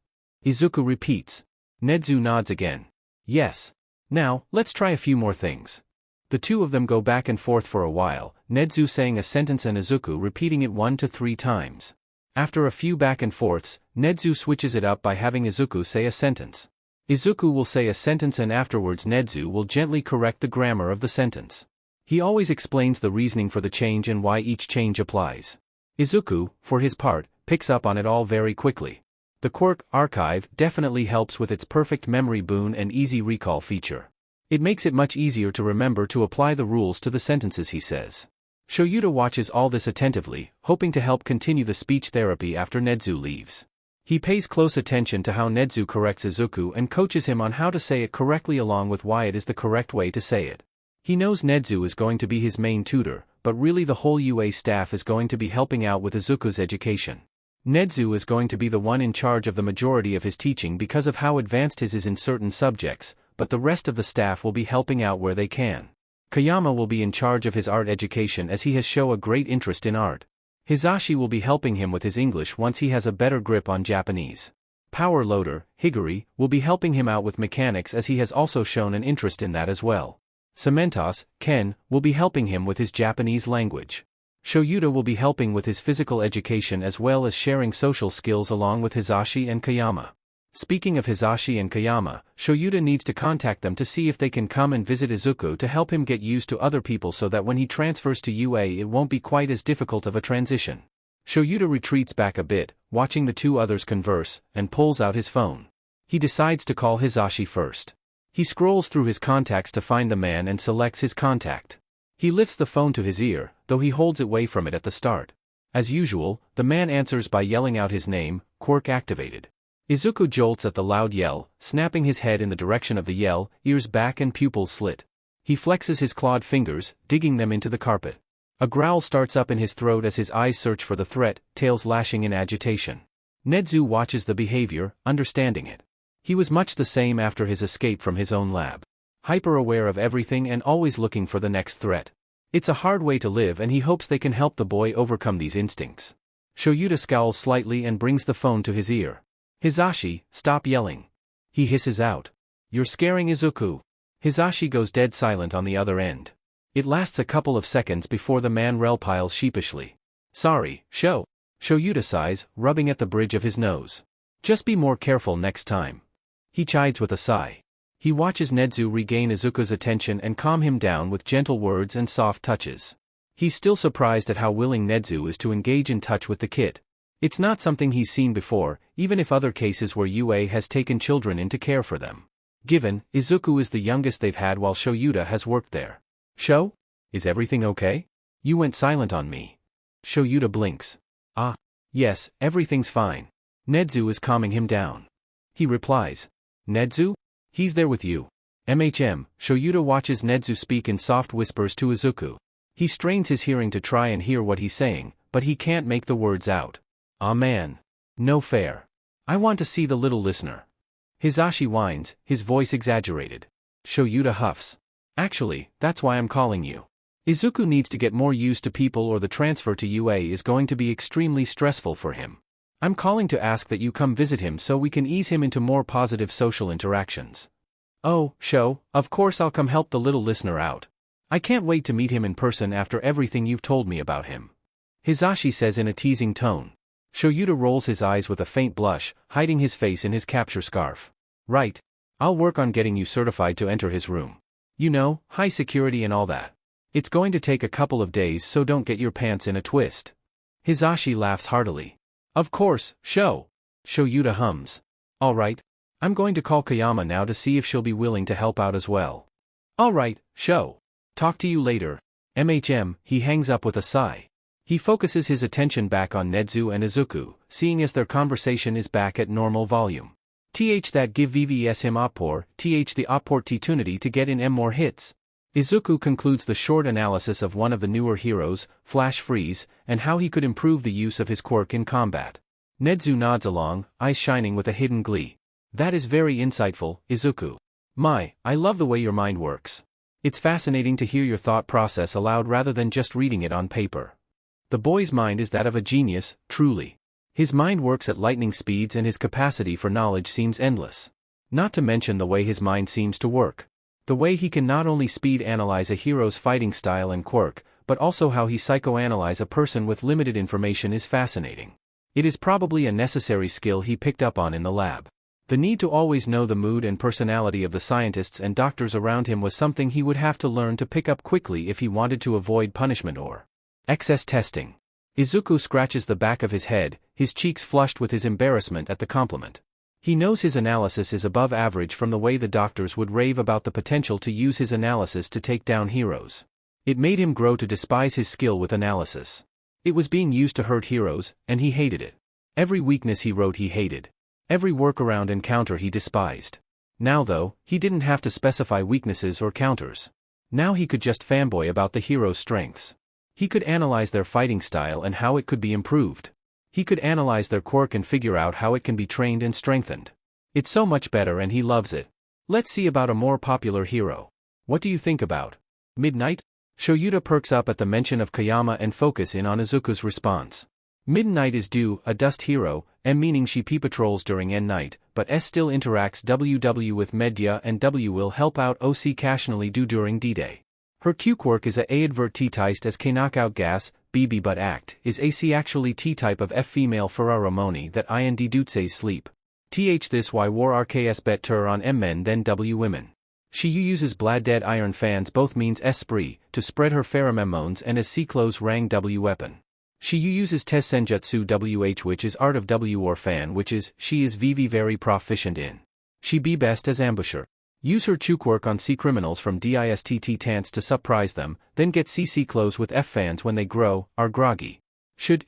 S1: Izuku repeats. Nedzu nods again. Yes. Now, let's try a few more things. The two of them go back and forth for a while, Nedzu saying a sentence and Izuku repeating it 1 to 3 times. After a few back and forths, Nedzu switches it up by having Izuku say a sentence. Izuku will say a sentence and afterwards Nedzu will gently correct the grammar of the sentence. He always explains the reasoning for the change and why each change applies. Izuku, for his part, picks up on it all very quickly. The Quirk archive definitely helps with its perfect memory boon and easy recall feature. It makes it much easier to remember to apply the rules to the sentences he says. Shoyuta watches all this attentively, hoping to help continue the speech therapy after Nedzu leaves. He pays close attention to how Nedzu corrects Izuku and coaches him on how to say it correctly along with why it is the correct way to say it. He knows Nedzu is going to be his main tutor, but really the whole UA staff is going to be helping out with Izuku's education. Nedzu is going to be the one in charge of the majority of his teaching because of how advanced his is in certain subjects, but the rest of the staff will be helping out where they can. Kayama will be in charge of his art education as he has shown a great interest in art. Hisashi will be helping him with his English once he has a better grip on Japanese. Power Loader, Higuri, will be helping him out with mechanics as he has also shown an interest in that as well. Cementos, Ken, will be helping him with his Japanese language. Shoyuta will be helping with his physical education as well as sharing social skills along with Hisashi and Kayama. Speaking of Hisashi and Kayama, Shoyuta needs to contact them to see if they can come and visit Izuku to help him get used to other people so that when he transfers to UA it won't be quite as difficult of a transition. Shoyuta retreats back a bit, watching the two others converse, and pulls out his phone. He decides to call Hisashi first. He scrolls through his contacts to find the man and selects his contact. He lifts the phone to his ear, though he holds it away from it at the start. As usual, the man answers by yelling out his name, Quirk activated. Izuku jolts at the loud yell, snapping his head in the direction of the yell, ears back and pupils slit. He flexes his clawed fingers, digging them into the carpet. A growl starts up in his throat as his eyes search for the threat, tails lashing in agitation. Nedzu watches the behavior, understanding it. He was much the same after his escape from his own lab. Hyper-aware of everything and always looking for the next threat. It's a hard way to live and he hopes they can help the boy overcome these instincts. Shoyuta scowls slightly and brings the phone to his ear. Hisashi, stop yelling. He hisses out. You're scaring Izuku. Hisashi goes dead silent on the other end. It lasts a couple of seconds before the man replies sheepishly. Sorry, Shoyuta sighs, rubbing at the bridge of his nose. Just be more careful next time. He chides with a sigh. He watches Nedzu regain Izuku's attention and calm him down with gentle words and soft touches. He's still surprised at how willing Nedzu is to engage in touch with the kid. It's not something he's seen before, even if other cases where UA has taken children in to care for them. Given, Izuku is the youngest they've had while Shoyuta has worked there. Sho? Is everything okay? You went silent on me. Shoyuta blinks. Ah. Yes, everything's fine. Nedzu is calming him down. He replies. Nedzu? He's there with you. Shoyuta watches Nedzu speak in soft whispers to Izuku. He strains his hearing to try and hear what he's saying, but he can't make the words out. Ah man. No fair. I want to see the little listener. Hisashi whines, his voice exaggerated. Shoyuta huffs. Actually, that's why I'm calling you. Izuku needs to get more used to people or the transfer to UA is going to be extremely stressful for him. I'm calling to ask that you come visit him so we can ease him into more positive social interactions. Oh, of course I'll come help the little listener out. I can't wait to meet him in person after everything you've told me about him. Hisashi says in a teasing tone. Shoyuta rolls his eyes with a faint blush, hiding his face in his capture scarf. Right. I'll work on getting you certified to enter his room. You know, high security and all that. It's going to take a couple of days, so don't get your pants in a twist. Hisashi laughs heartily. Of course, Shoyuta hums. Alright. I'm going to call Kayama now to see if she'll be willing to help out as well. Alright, Talk to you later. He hangs up with a sigh. He focuses his attention back on Nezu and Izuku, seeing as their conversation is back at normal volume. That give VVS him oppor, the opportunity to get in more hits. Izuku concludes the short analysis of one of the newer heroes, Flash Freeze, and how he could improve the use of his quirk in combat. Nezu nods along, eyes shining with a hidden glee. That is very insightful, Izuku. I love the way your mind works. It's fascinating to hear your thought process aloud rather than just reading it on paper. The boy's mind is that of a genius, truly. His mind works at lightning speeds and his capacity for knowledge seems endless. Not to mention the way his mind seems to work. The way he can not only speed analyze a hero's fighting style and quirk, but also how he psychoanalyze a person with limited information is fascinating. It is probably a necessary skill he picked up on in the lab. The need to always know the mood and personality of the scientists and doctors around him was something he would have to learn to pick up quickly if he wanted to avoid punishment or excess testing. Izuku scratches the back of his head, his cheeks flushed with his embarrassment at the compliment. He knows his analysis is above average from the way the doctors would rave about the potential to use his analysis to take down heroes. It made him grow to despise his skill with analysis. It was being used to hurt heroes, and he hated it. Every weakness he wrote he hated. Every workaround and counter he despised. Now though, he didn't have to specify weaknesses or counters. Now he could just fanboy about the hero's strengths. He could analyze their fighting style and how it could be improved. He could analyze their quirk and figure out how it can be trained and strengthened. It's so much better and he loves it. Let's see about a more popular hero. What do you think about Midnight? Shoyuta perks up at the mention of Kayama and focus in on Izuku's response. Midnight is a dust hero, meaning she patrols during night, but still interacts WW with Medya and W will help out OC occasionally during D-Day. Her Q quirk is a advert T-type as K knockout gas, BB but act, is AC actually T-type of F female pheromone that IND dutses sleep. This Y war RKS better on M men than W women. She uses blad dead iron fans both means esprit, to spread her pheromones and as C close rang W weapon. She uses Tes Senjutsu WH which is art of W or fan which is, she is VV very proficient in. She be best as ambusher. Use her Chu quirk on C criminals from DISTT tants to surprise them, then get CC close with F fans when they grow, are groggy. Should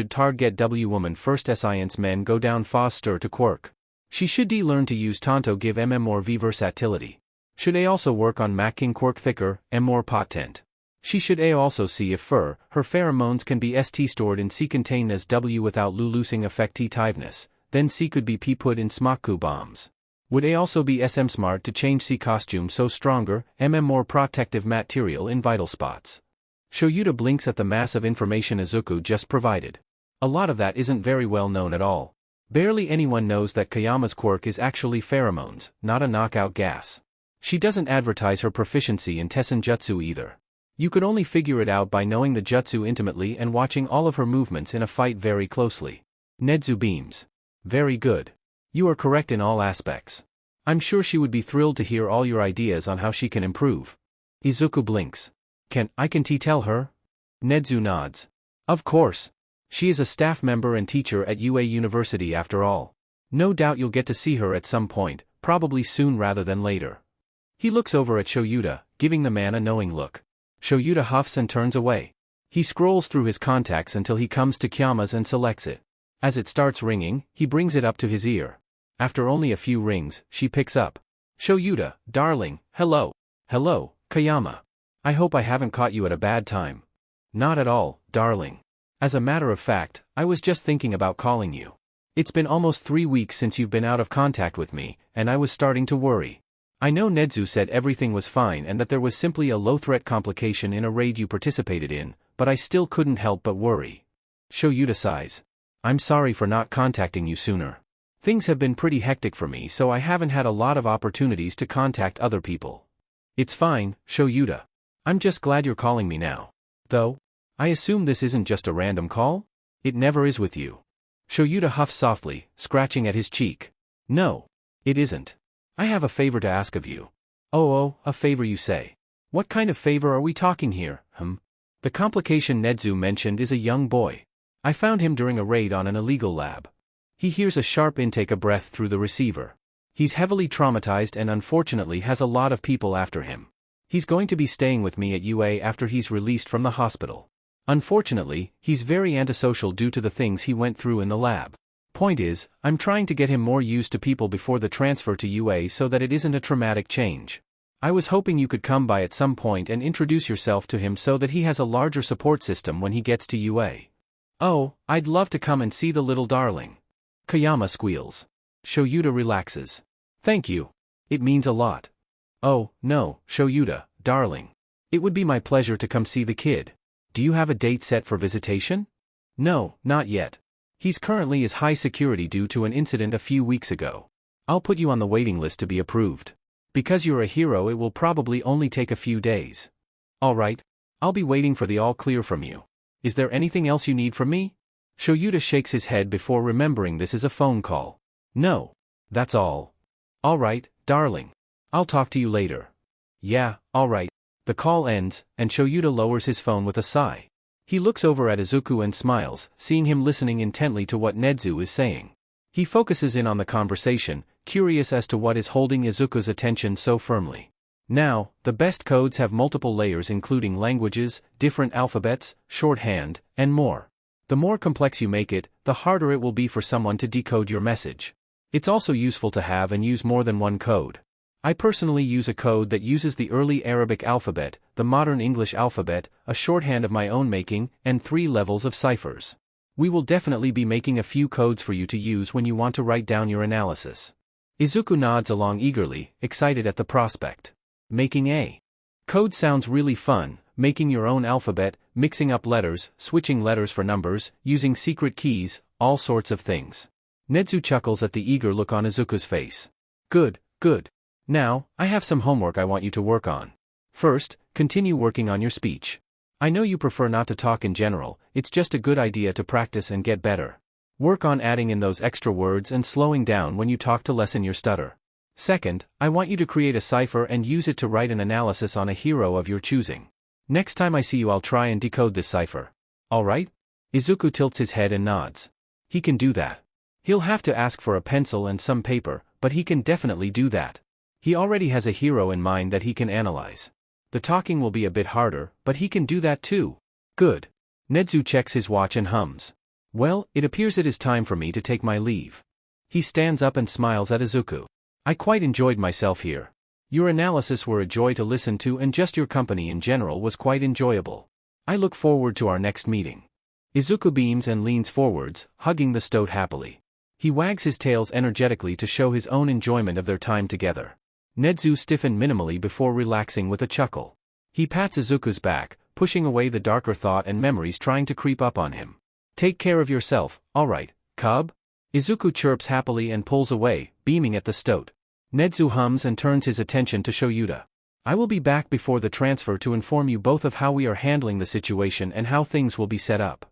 S1: target W woman first science men go down fast stir to quirk. She should learn to use Tonto give more V versatility. Should also work on macking quirk thicker, more potent. She should also see if her pheromones can be ST stored in C contain as W without losing effectiveness, then C could be P put in smaku bombs. Would also be SM smart to change C costume so stronger, more protective material in vital spots. Shoyuta blinks at the mass of information Izuku just provided. A lot of that isn't very well known at all. Barely anyone knows that Kayama's quirk is actually pheromones, not a knockout gas. She doesn't advertise her proficiency in Tessen Jutsu either. You could only figure it out by knowing the jutsu intimately and watching all of her movements in a fight very closely. Nezu beams. Very good. You are correct in all aspects. I'm sure she would be thrilled to hear all your ideas on how she can improve. Izuku blinks. Can I tell her? Nezu nods. Of course. She is a staff member and teacher at UA University after all. No doubt you'll get to see her at some point, probably soon rather than later. He looks over at Shoyuta, giving the man a knowing look. Shoyuta huffs and turns away. He scrolls through his contacts until he comes to Kayama's and selects it. As it starts ringing, he brings it up to his ear. After only a few rings, she picks up. Shoyuta, darling, hello. Hello, Kayama. I hope I haven't caught you at a bad time. Not at all, darling. As a matter of fact, I was just thinking about calling you. It's been almost 3 weeks since you've been out of contact with me, and I was starting to worry. I know Nezu said everything was fine and that there was simply a low-threat complication in a raid you participated in, but I still couldn't help but worry. Shoyuta sighs. I'm sorry for not contacting you sooner. Things have been pretty hectic for me so I haven't had a lot of opportunities to contact other people. It's fine, Shoyuta. I'm just glad you're calling me now. Though, I assume this isn't just a random call? It never is with you. Shoyuta huffs softly, scratching at his cheek. No. It isn't. I have a favor to ask of you. Oh, a favor you say. What kind of favor are we talking here, The complication Nedzu mentioned is a young boy. I found him during a raid on an illegal lab. He hears a sharp intake of breath through the receiver. He's heavily traumatized and unfortunately has a lot of people after him. He's going to be staying with me at UA after he's released from the hospital. Unfortunately, he's very antisocial due to the things he went through in the lab. Point is, I'm trying to get him more used to people before the transfer to UA so that it isn't a traumatic change. I was hoping you could come by at some point and introduce yourself to him so that he has a larger support system when he gets to UA. Oh, I'd love to come and see the little darling. Kayama squeals. Shoyuta relaxes. Thank you. It means a lot. Oh, no, Shoyuta, darling. It would be my pleasure to come see the kid. Do you have a date set for visitation? No, not yet. He's currently is high security due to an incident a few weeks ago. I'll put you on the waiting list to be approved. Because you're a hero, it will probably only take a few days. Alright. I'll be waiting for the all clear from you. Is there anything else you need from me? Shoyuta shakes his head before remembering this is a phone call. No. That's all. Alright, darling. I'll talk to you later. Yeah, alright. The call ends, and Shoyuta lowers his phone with a sigh. He looks over at Izuku and smiles, seeing him listening intently to what Nedzu is saying. He focuses in on the conversation, curious as to what is holding Izuku's attention so firmly. Now, the best codes have multiple layers including languages, different alphabets, shorthand, and more. The more complex you make it, the harder it will be for someone to decode your message. It's also useful to have and use more than one code. I personally use a code that uses the early Arabic alphabet, the modern English alphabet, a shorthand of my own making, and 3 levels of ciphers. We will definitely be making a few codes for you to use when you want to write down your analysis. Izuku nods along eagerly, excited at the prospect. Making a code sounds really fun, making your own alphabet, mixing up letters, switching letters for numbers, using secret keys, all sorts of things. Nedzu chuckles at the eager look on Izuku's face. Good, good. Now, I have some homework I want you to work on. First, continue working on your speech. I know you prefer not to talk in general, it's just a good idea to practice and get better. Work on adding in those extra words and slowing down when you talk to lessen your stutter. Second, I want you to create a cipher and use it to write an analysis on a hero of your choosing. Next time I see you I'll try and decode this cipher. Alright? Izuku tilts his head and nods. He can do that. He'll have to ask for a pencil and some paper, but he can definitely do that. He already has a hero in mind that he can analyze. The talking will be a bit harder, but he can do that too. Good. Nedzu checks his watch and hums. Well, it appears it is time for me to take my leave. He stands up and smiles at Izuku. I quite enjoyed myself here. Your analysis were a joy to listen to and just your company in general was quite enjoyable. I look forward to our next meeting. Izuku beams and leans forwards, hugging the stoat happily. He wags his tails energetically to show his own enjoyment of their time together. Nedzu stiffened minimally before relaxing with a chuckle. He pats Izuku's back, pushing away the darker thought and memories trying to creep up on him. Take care of yourself, alright, cub? Izuku chirps happily and pulls away, beaming at the stoat. Nedzu hums and turns his attention to Shoyuta. I will be back before the transfer to inform you both of how we are handling the situation and how things will be set up.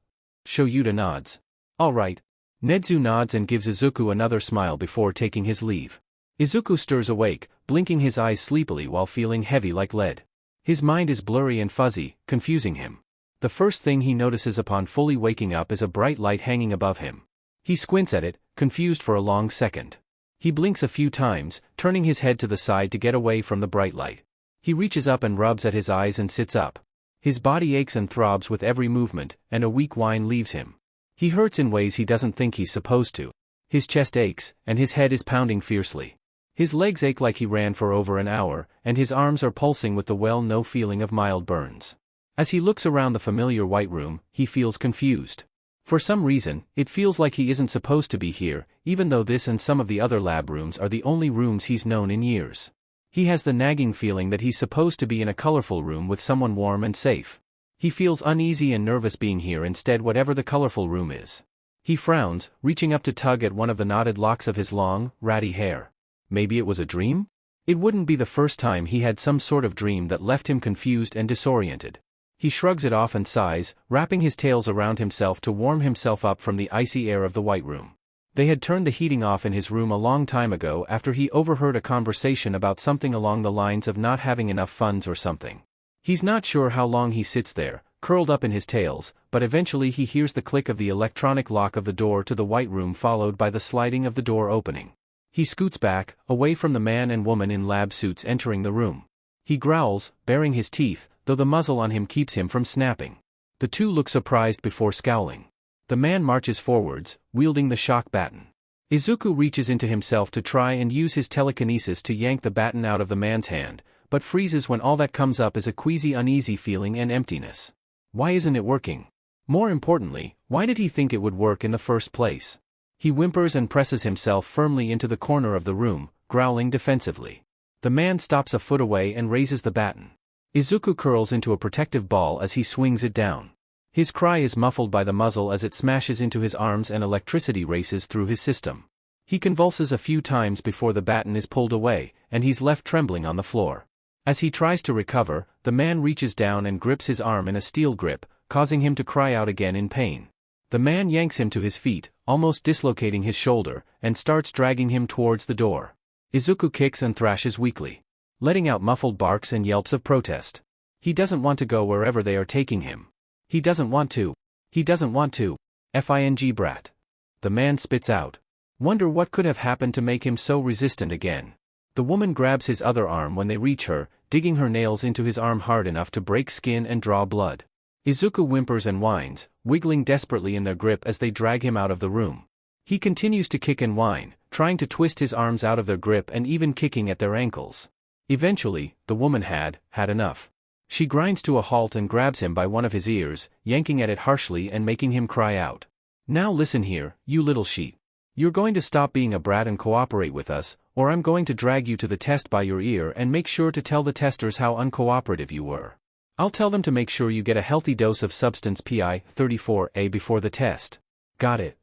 S1: Shoyuta nods. Alright. Nedzu nods and gives Izuku another smile before taking his leave. Izuku stirs awake, blinking his eyes sleepily while feeling heavy like lead. His mind is blurry and fuzzy, confusing him. The first thing he notices upon fully waking up is a bright light hanging above him. He squints at it, confused for a long second. He blinks a few times, turning his head to the side to get away from the bright light. He reaches up and rubs at his eyes and sits up. His body aches and throbs with every movement, and a weak whine leaves him. He hurts in ways he doesn't think he's supposed to. His chest aches, and his head is pounding fiercely. His legs ache like he ran for over an hour, and his arms are pulsing with the well-known feeling of mild burns. As he looks around the familiar white room, he feels confused. For some reason, it feels like he isn't supposed to be here, even though this and some of the other lab rooms are the only rooms he's known in years. He has the nagging feeling that he's supposed to be in a colorful room with someone warm and safe. He feels uneasy and nervous being here instead whatever the colorful room is. He frowns, reaching up to tug at one of the knotted locks of his long, ratty hair. Maybe it was a dream? It wouldn't be the first time he had some sort of dream that left him confused and disoriented. He shrugs it off and sighs, wrapping his tails around himself to warm himself up from the icy air of the White Room. They had turned the heating off in his room a long time ago after he overheard a conversation about something along the lines of not having enough funds or something. He's not sure how long he sits there, curled up in his tails, but eventually he hears the click of the electronic lock of the door to the White Room followed by the sliding of the door opening. He scoots back, away from the man and woman in lab suits entering the room. He growls, baring his teeth, though the muzzle on him keeps him from snapping. The two look surprised before scowling. The man marches forwards, wielding the shock baton. Izuku reaches into himself to try and use his telekinesis to yank the baton out of the man's hand, but freezes when all that comes up is a queasy uneasy feeling and emptiness. Why isn't it working? More importantly, why did he think it would work in the first place? He whimpers and presses himself firmly into the corner of the room, growling defensively. The man stops a foot away and raises the baton. Izuku curls into a protective ball as he swings it down. His cry is muffled by the muzzle as it smashes into his arms and electricity races through his system. He convulses a few times before the baton is pulled away, and he's left trembling on the floor. As he tries to recover, the man reaches down and grips his arm in a steel grip, causing him to cry out again in pain. The man yanks him to his feet, almost dislocating his shoulder, and starts dragging him towards the door. Izuku kicks and thrashes weakly, letting out muffled barks and yelps of protest. He doesn't want to go wherever they are taking him. He doesn't want to. He doesn't want to. Fing brat. The man spits out. Wonder what could have happened to make him so resistant again. The woman grabs his other arm when they reach her, digging her nails into his arm hard enough to break skin and draw blood. Izuku whimpers and whines, wiggling desperately in their grip as they drag him out of the room. He continues to kick and whine, trying to twist his arms out of their grip and even kicking at their ankles. Eventually, the woman had enough. She grinds to a halt and grabs him by one of his ears, yanking at it harshly and making him cry out. Now listen here, you little sheep. You're going to stop being a brat and cooperate with us, or I'm going to drag you to the test by your ear and make sure to tell the testers how uncooperative you were. I'll tell them to make sure you get a healthy dose of substance PI-34A before the test. Got it?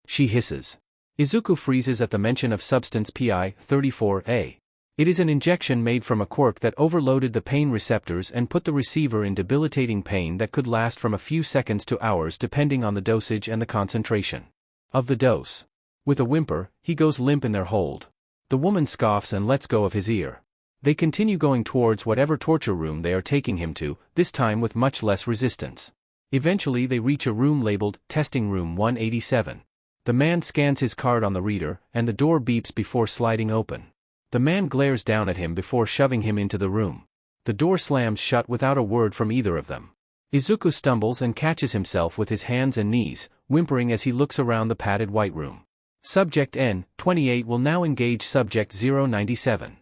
S1: She hisses. Izuku freezes at the mention of substance PI-34A. It is an injection made from a quirk that overloaded the pain receptors and put the receiver in debilitating pain that could last from a few seconds to hours depending on the dosage and the concentration of the dose. With a whimper, he goes limp in their hold. The woman scoffs and lets go of his ear. They continue going towards whatever torture room they are taking him to, this time with much less resistance. Eventually they reach a room labeled Testing Room 187. The man scans his card on the reader, and the door beeps before sliding open. The man glares down at him before shoving him into the room. The door slams shut without a word from either of them. Izuku stumbles and catches himself with his hands and knees, whimpering as he looks around the padded White Room. Subject N-28 will now engage Subject 097.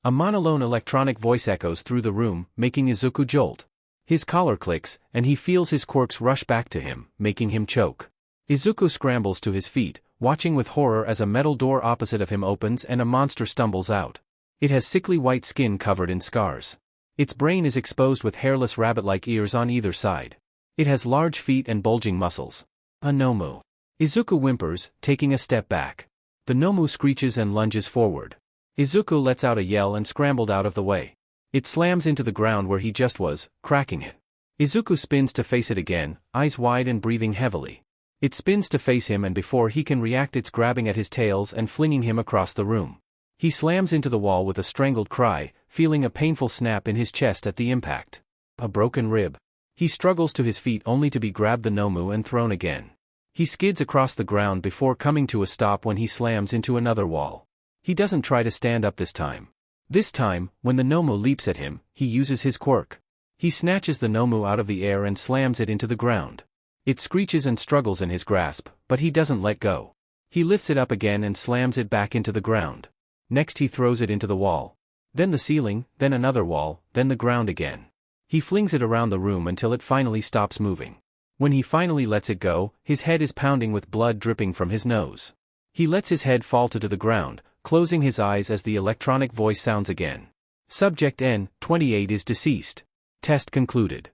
S1: A monotone electronic voice echoes through the room, making Izuku jolt. His collar clicks, and he feels his quirks rush back to him, making him choke. Izuku scrambles to his feet, watching with horror as a metal door opposite of him opens and a monster stumbles out. It has sickly white skin covered in scars. Its brain is exposed with hairless rabbit-like ears on either side. It has large feet and bulging muscles. A Nomu. Izuku whimpers, taking a step back. The Nomu screeches and lunges forward. Izuku lets out a yell and scrambled out of the way. It slams into the ground where he just was, cracking it. Izuku spins to face it again, eyes wide and breathing heavily. It spins to face him and before he can react it's grabbing at his tails and flinging him across the room. He slams into the wall with a strangled cry, feeling a painful snap in his chest at the impact. A broken rib. He struggles to his feet only to be grabbed the Nomu and thrown again. He skids across the ground before coming to a stop when he slams into another wall. He doesn't try to stand up this time. This time, when the Nomu leaps at him, he uses his quirk. He snatches the Nomu out of the air and slams it into the ground. It screeches and struggles in his grasp, but he doesn't let go. He lifts it up again and slams it back into the ground. Next he throws it into the wall. Then the ceiling, then another wall, then the ground again. He flings it around the room until it finally stops moving. When he finally lets it go, his head is pounding with blood dripping from his nose. He lets his head fall to the ground, closing his eyes as the electronic voice sounds again. Subject N-28 is deceased. Test concluded.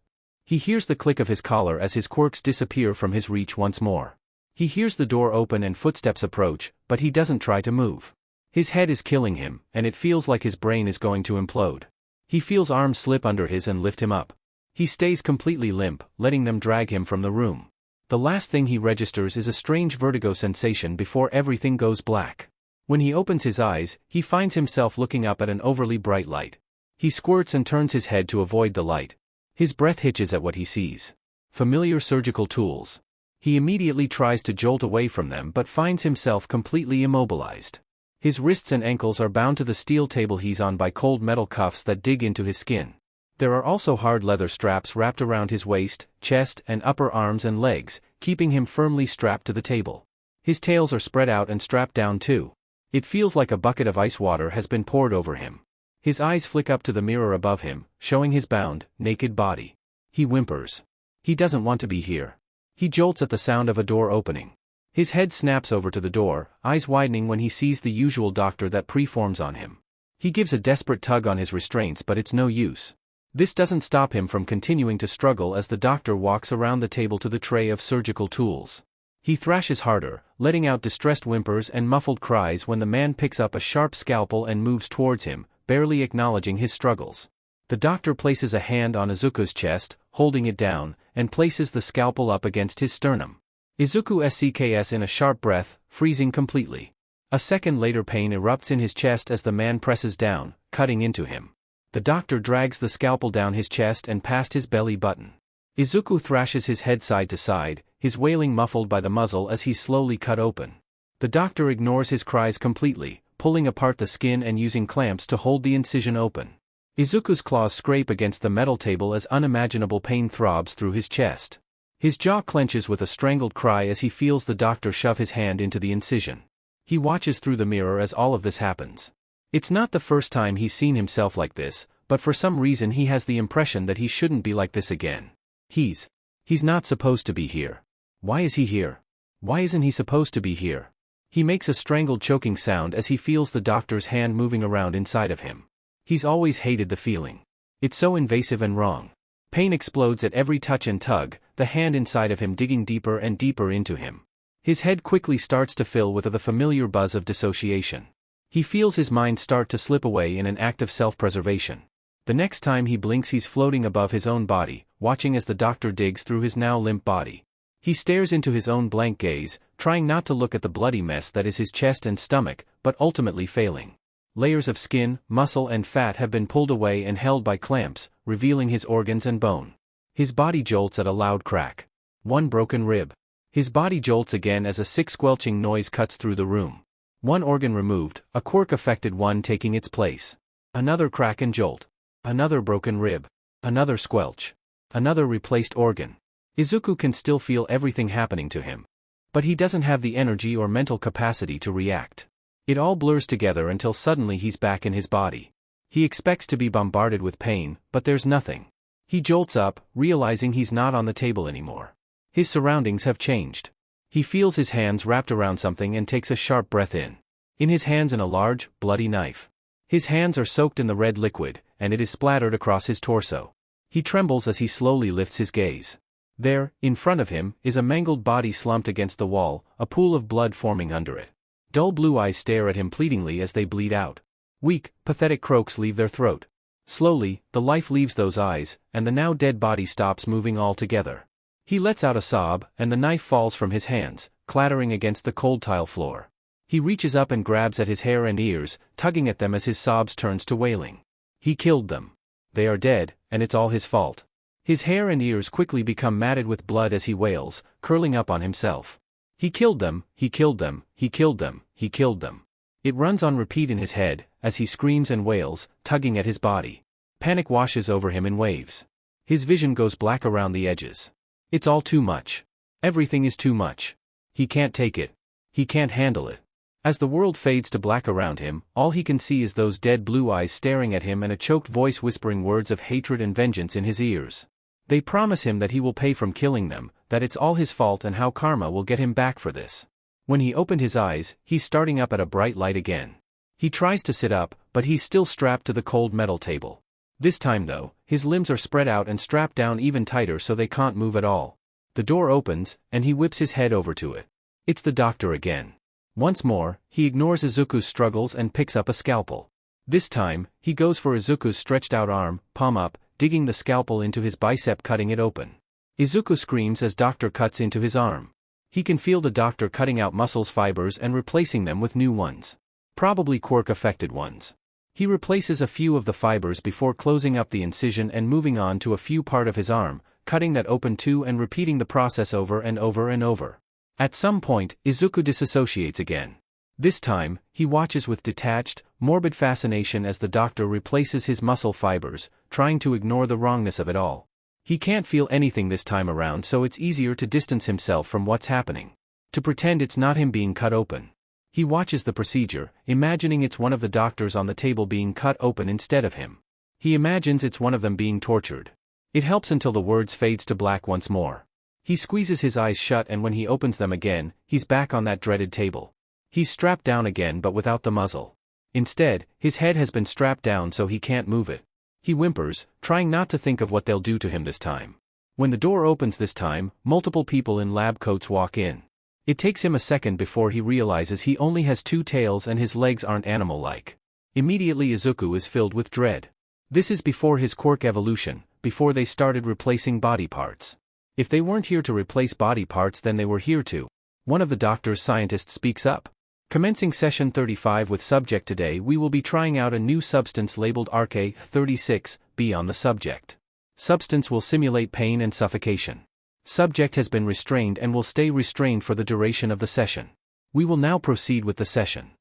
S1: He hears the click of his collar as his quirks disappear from his reach once more. He hears the door open and footsteps approach, but he doesn't try to move. His head is killing him, and it feels like his brain is going to implode. He feels arms slip under his and lift him up. He stays completely limp, letting them drag him from the room. The last thing he registers is a strange vertigo sensation before everything goes black. When he opens his eyes, he finds himself looking up at an overly bright light. He squirts and turns his head to avoid the light. His breath hitches at what he sees. Familiar surgical tools. He immediately tries to jolt away from them but finds himself completely immobilized. His wrists and ankles are bound to the steel table he's on by cold metal cuffs that dig into his skin. There are also hard leather straps wrapped around his waist, chest, and upper arms and legs, keeping him firmly strapped to the table. His tails are spread out and strapped down too. It feels like a bucket of ice water has been poured over him. His eyes flick up to the mirror above him, showing his bound, naked body. He whimpers. He doesn't want to be here. He jolts at the sound of a door opening. His head snaps over to the door, eyes widening when he sees the usual doctor that preforms on him. He gives a desperate tug on his restraints but it's no use. This doesn't stop him from continuing to struggle as the doctor walks around the table to the tray of surgical tools. He thrashes harder, letting out distressed whimpers and muffled cries when the man picks up a sharp scalpel and moves towards him, barely acknowledging his struggles. The doctor places a hand on Izuku's chest, holding it down, and places the scalpel up against his sternum. Izuku scs in a sharp breath, freezing completely. A second later pain erupts in his chest as the man presses down, cutting into him. The doctor drags the scalpel down his chest and past his belly button. Izuku thrashes his head side to side, his wailing muffled by the muzzle as he's slowly cut open. The doctor ignores his cries completely, pulling apart the skin and using clamps to hold the incision open. Izuku's claws scrape against the metal table as unimaginable pain throbs through his chest. His jaw clenches with a strangled cry as he feels the doctor shove his hand into the incision. He watches through the mirror as all of this happens. It's not the first time he's seen himself like this, but for some reason he has the impression that he shouldn't be like this again. He's not supposed to be here. Why is he here? Why isn't he supposed to be here? He makes a strangled choking sound as he feels the doctor's hand moving around inside of him. He's always hated the feeling. It's so invasive and wrong. Pain explodes at every touch and tug, the hand inside of him digging deeper and deeper into him. His head quickly starts to fill with the familiar buzz of dissociation. He feels his mind start to slip away in an act of self-preservation. The next time he blinks he's floating above his own body, watching as the doctor digs through his now limp body. He stares into his own blank gaze, trying not to look at the bloody mess that is his chest and stomach, but ultimately failing. Layers of skin, muscle and fat have been pulled away and held by clamps, revealing his organs and bone. His body jolts at a loud crack. One broken rib. His body jolts again as a sick squelching noise cuts through the room. One organ removed, a quirk-affected one taking its place. Another crack and jolt. Another broken rib. Another squelch. Another replaced organ. Izuku can still feel everything happening to him. But he doesn't have the energy or mental capacity to react. It all blurs together until suddenly he's back in his body. He expects to be bombarded with pain, but there's nothing. He jolts up, realizing he's not on the table anymore. His surroundings have changed. He feels his hands wrapped around something and takes a sharp breath in. In his hands a large, bloody knife. His hands are soaked in the red liquid, and it is splattered across his torso. He trembles as he slowly lifts his gaze. There, in front of him, is a mangled body slumped against the wall, a pool of blood forming under it. Dull blue eyes stare at him pleadingly as they bleed out. Weak, pathetic croaks leave their throat. Slowly, the life leaves those eyes, and the now dead body stops moving altogether. He lets out a sob, and the knife falls from his hands, clattering against the cold tile floor. He reaches up and grabs at his hair and ears, tugging at them as his sobs turns to wailing. He killed them. They are dead, and it's all his fault. His hair and ears quickly become matted with blood as he wails, curling up on himself. He killed them, he killed them, he killed them, he killed them. It runs on repeat in his head, as he screams and wails, tugging at his body. Panic washes over him in waves. His vision goes black around the edges. It's all too much. Everything is too much. He can't take it. He can't handle it. As the world fades to black around him, all he can see is those dead blue eyes staring at him and a choked voice whispering words of hatred and vengeance in his ears. They promise him that he will pay from killing them, that it's all his fault and how karma will get him back for this. When he opened his eyes, he's starting up at a bright light again. He tries to sit up, but he's still strapped to the cold metal table. This time though, his limbs are spread out and strapped down even tighter so they can't move at all. The door opens, and he whips his head over to it. It's the doctor again. Once more, he ignores Izuku's struggles and picks up a scalpel. This time, he goes for Izuku's stretched out arm, palm up, digging the scalpel into his bicep, cutting it open. Izuku screams as doctor cuts into his arm. He can feel the doctor cutting out muscles fibers and replacing them with new ones. Probably quirk-affected ones. He replaces a few of the fibers before closing up the incision and moving on to a few part of his arm, cutting that open too and repeating the process over and over and over. At some point, Izuku disassociates again. This time, he watches with detached, morbid fascination as the doctor replaces his muscle fibers, trying to ignore the wrongness of it all. He can't feel anything this time around, so it's easier to distance himself from what's happening. To pretend it's not him being cut open. He watches the procedure, imagining it's one of the doctors on the table being cut open instead of him. He imagines it's one of them being tortured. It helps until the words fades to black once more. He squeezes his eyes shut, and when he opens them again, he's back on that dreaded table. He's strapped down again, but without the muzzle. Instead, his head has been strapped down so he can't move it. He whimpers, trying not to think of what they'll do to him this time. When the door opens this time, multiple people in lab coats walk in. It takes him a second before he realizes he only has two tails and his legs aren't animal-like. Immediately Izuku is filled with dread. This is before his quirk evolution, before they started replacing body parts. If they weren't here to replace body parts, then they were here to. One of the doctor's scientists speaks up. Commencing session 35 with subject today, we will be trying out a new substance labeled RK-36B on the subject. Substance will simulate pain and suffocation. Subject has been restrained and will stay restrained for the duration of the session. We will now proceed with the session.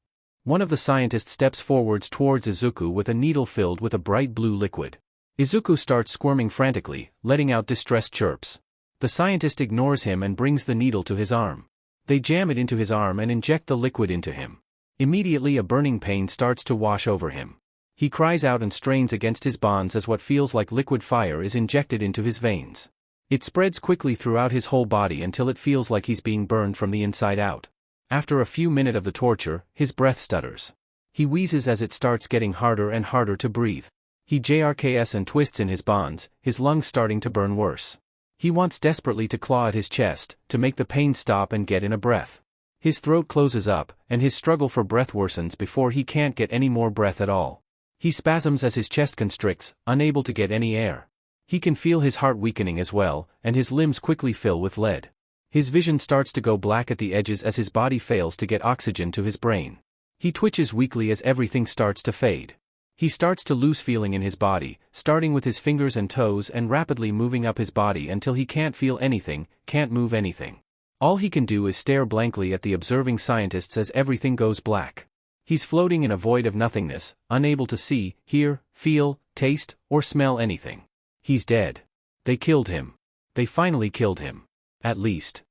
S1: One of the scientists steps forwards towards Izuku with a needle filled with a bright blue liquid. Izuku starts squirming frantically, letting out distressed chirps. The scientist ignores him and brings the needle to his arm. They jam it into his arm and inject the liquid into him. Immediately a burning pain starts to wash over him. He cries out and strains against his bonds as what feels like liquid fire is injected into his veins. It spreads quickly throughout his whole body until it feels like he's being burned from the inside out. After a few minutes of the torture, his breath stutters. He wheezes as it starts getting harder and harder to breathe. He jerks and twists in his bonds, his lungs starting to burn worse. He wants desperately to claw at his chest, to make the pain stop and get in a breath. His throat closes up, and his struggle for breath worsens before he can't get any more breath at all. He spasms as his chest constricts, unable to get any air. He can feel his heart weakening as well, and his limbs quickly fill with lead. His vision starts to go black at the edges as his body fails to get oxygen to his brain. He twitches weakly as everything starts to fade. He starts to lose feeling in his body, starting with his fingers and toes and rapidly moving up his body until he can't feel anything, can't move anything. All he can do is stare blankly at the observing scientists as everything goes black. He's floating in a void of nothingness, unable to see, hear, feel, taste, or smell anything. He's dead. They killed him. They finally killed him. At least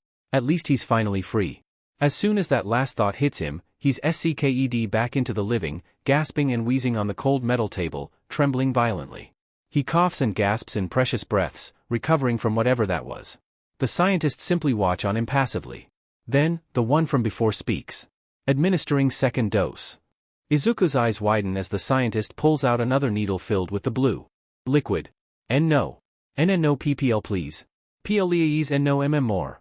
S1: he's finally free. As soon as that last thought hits him, he's sked back into the living, gasping and wheezing on the cold metal table, trembling violently. He coughs and gasps in precious breaths, recovering from whatever that was. The scientists simply watch on impassively. Then, the one from before speaks. Administering second dose. Izuku's eyes widen as the scientist pulls out another needle filled with the blue liquid. No PPL please. PLEAs and no more.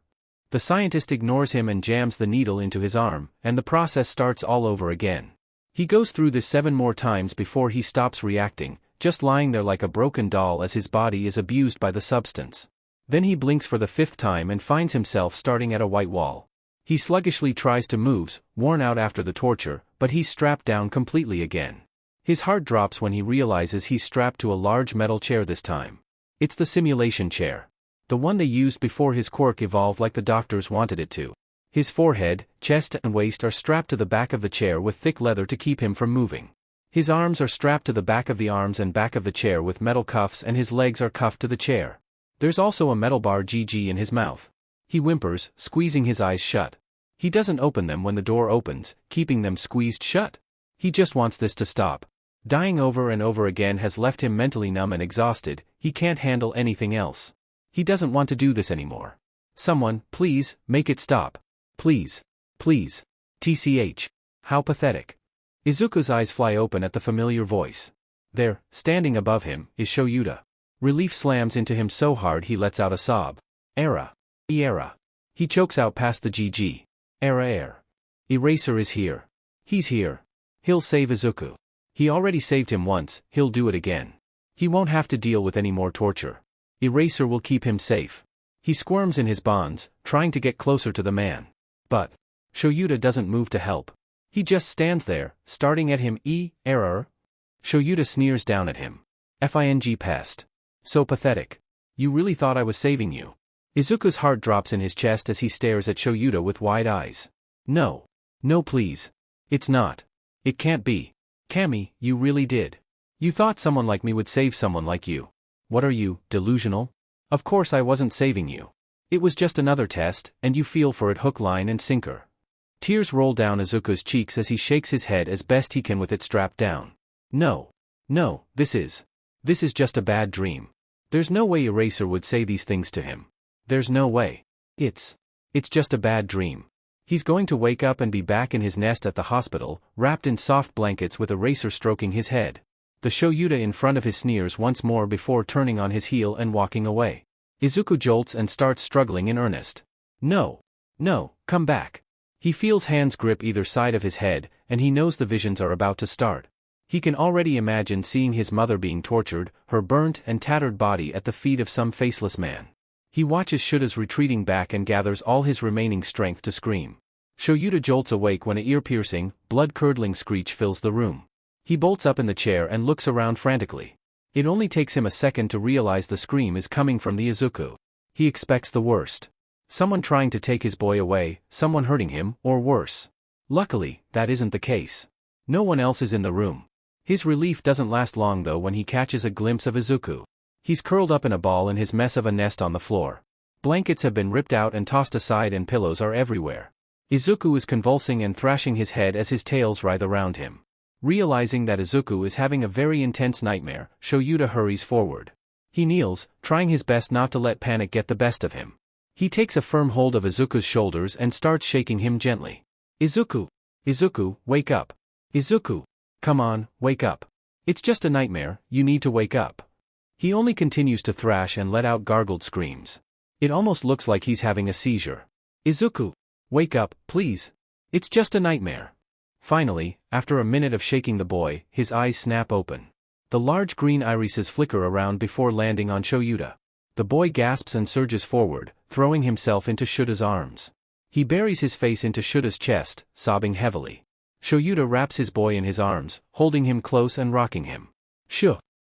S1: The scientist ignores him and jams the needle into his arm, and the process starts all over again. He goes through this 7 more times before he stops reacting, just lying there like a broken doll as his body is abused by the substance. Then he blinks for the 5th time and finds himself starting at a white wall. He sluggishly tries to move, worn out after the torture, but he's strapped down completely again. His heart drops when he realizes he's strapped to a large metal chair this time. It's the simulation chair. The one they used before his quirk evolved like the doctors wanted it to. His forehead, chest and waist are strapped to the back of the chair with thick leather to keep him from moving. His arms are strapped to the back of the arms and back of the chair with metal cuffs, and his legs are cuffed to the chair. There's also a metal bar GG in his mouth. He whimpers, squeezing his eyes shut. He doesn't open them when the door opens, keeping them squeezed shut. He just wants this to stop. Dying over and over again has left him mentally numb and exhausted. He can't handle anything else. He doesn't want to do this anymore. Someone, please, make it stop. Please. Please. TCH. How pathetic. Izuku's eyes fly open at the familiar voice. There, standing above him, is Shoyuta. Relief slams into him so hard he lets out a sob. Era. He chokes out past the GG. Eraser is here. He's here. He'll save Izuku. He already saved him once, he'll do it again. He won't have to deal with any more torture. Eraser will keep him safe. He squirms in his bonds, trying to get closer to the man. But Shoyuta doesn't move to help. He just stands there, staring at him. Error? Shoyuta sneers down at him. Fing pest. So pathetic. You really thought I was saving you. Izuku's heart drops in his chest as he stares at Shoyuta with wide eyes. No. No please. It's not. It can't be. Kami, you really did. You thought someone like me would save someone like you. What are you, delusional? Of course I wasn't saving you. It was just another test, and you feel for it hook, line and sinker. Tears roll down Izuku's cheeks as he shakes his head as best he can with it strapped down. No. No, this is just a bad dream. There's no way Eraser would say these things to him. There's no way. It's just a bad dream. He's going to wake up and be back in his nest at the hospital, wrapped in soft blankets with Eraser stroking his head. The Shoyuta in front of his sneers once more before turning on his heel and walking away. Izuku jolts and starts struggling in earnest. No. No, come back. He feels hands grip either side of his head, and he knows the visions are about to start. He can already imagine seeing his mother being tortured, her burnt and tattered body at the feet of some faceless man. He watches Shuta's retreating back and gathers all his remaining strength to scream. Shoyuta jolts awake when a ear-piercing, blood-curdling screech fills the room. He bolts up in the chair and looks around frantically. It only takes him a second to realize the scream is coming from the Izuku. He expects the worst. Someone trying to take his boy away, someone hurting him, or worse. Luckily, that isn't the case. No one else is in the room. His relief doesn't last long though when he catches a glimpse of Izuku. He's curled up in a ball in his mess of a nest on the floor. Blankets have been ripped out and tossed aside and pillows are everywhere. Izuku is convulsing and thrashing his head as his tails writhe around him. Realizing that Izuku is having a very intense nightmare, Shoyuta hurries forward. He kneels, trying his best not to let panic get the best of him. He takes a firm hold of Izuku's shoulders and starts shaking him gently. Izuku! Izuku, wake up! Izuku! Come on, wake up. It's just a nightmare, you need to wake up. He only continues to thrash and let out gargled screams. It almost looks like he's having a seizure. Izuku! Wake up, please! It's just a nightmare. Finally, after a minute of shaking the boy, his eyes snap open. The large green irises flicker around before landing on Shoyuta. The boy gasps and surges forward, throwing himself into Shuta's arms. He buries his face into Shuta's chest, sobbing heavily. Shoyuta wraps his boy in his arms, holding him close and rocking him. Shh!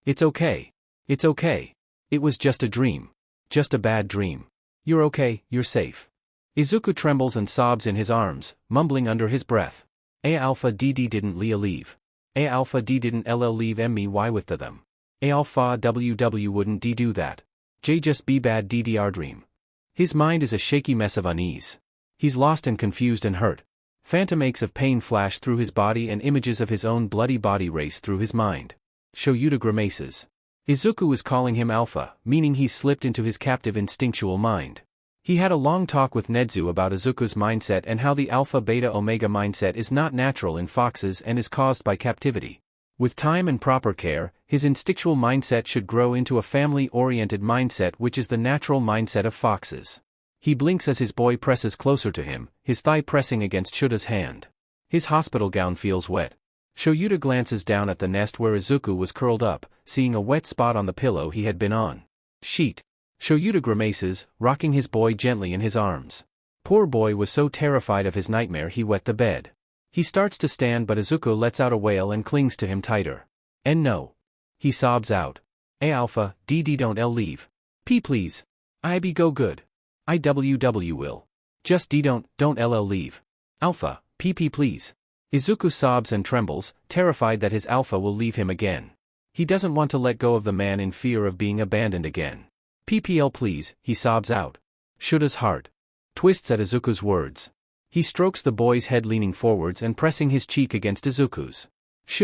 S1: It's okay. It's okay. It was just a dream. Just a bad dream. You're okay, you're safe. Izuku trembles and sobs in his arms, mumbling under his breath. Alpha DD didn't leave. Alpha D didn't leave me with them. Alpha WW wouldn't do that. J just be bad DDR dream. His mind is a shaky mess of unease. He's lost and confused and hurt. Phantom aches of pain flash through his body and images of his own bloody body race through his mind. Shoyuta grimaces. Izuku is calling him Alpha, meaning he's slipped into his captive instinctual mind. He had a long talk with Nedzu about Izuku's mindset and how the Alpha Beta Omega mindset is not natural in foxes and is caused by captivity. With time and proper care, his instinctual mindset should grow into a family-oriented mindset which is the natural mindset of foxes. He blinks as his boy presses closer to him, his thigh pressing against Shuta's hand. His hospital gown feels wet. Shoyuta glances down at the nest where Izuku was curled up, seeing a wet spot on the pillow he had been on. Sheet. Shoyuta grimaces, rocking his boy gently in his arms. Poor boy was so terrified of his nightmare he wet the bed. He starts to stand but Izuku lets out a wail and clings to him tighter. And no. He sobs out. Alpha, DD don't leave. P please. I be go good. IWW will. Just D don't leave. Alpha, PP please. Izuku sobs and trembles, terrified that his Alpha will leave him again. He doesn't want to let go of the man in fear of being abandoned again. PPL please, he sobs out. Shuta's heart twists at Izuku's words. He strokes the boy's head leaning forwards and pressing his cheek against Izuku's. Shh.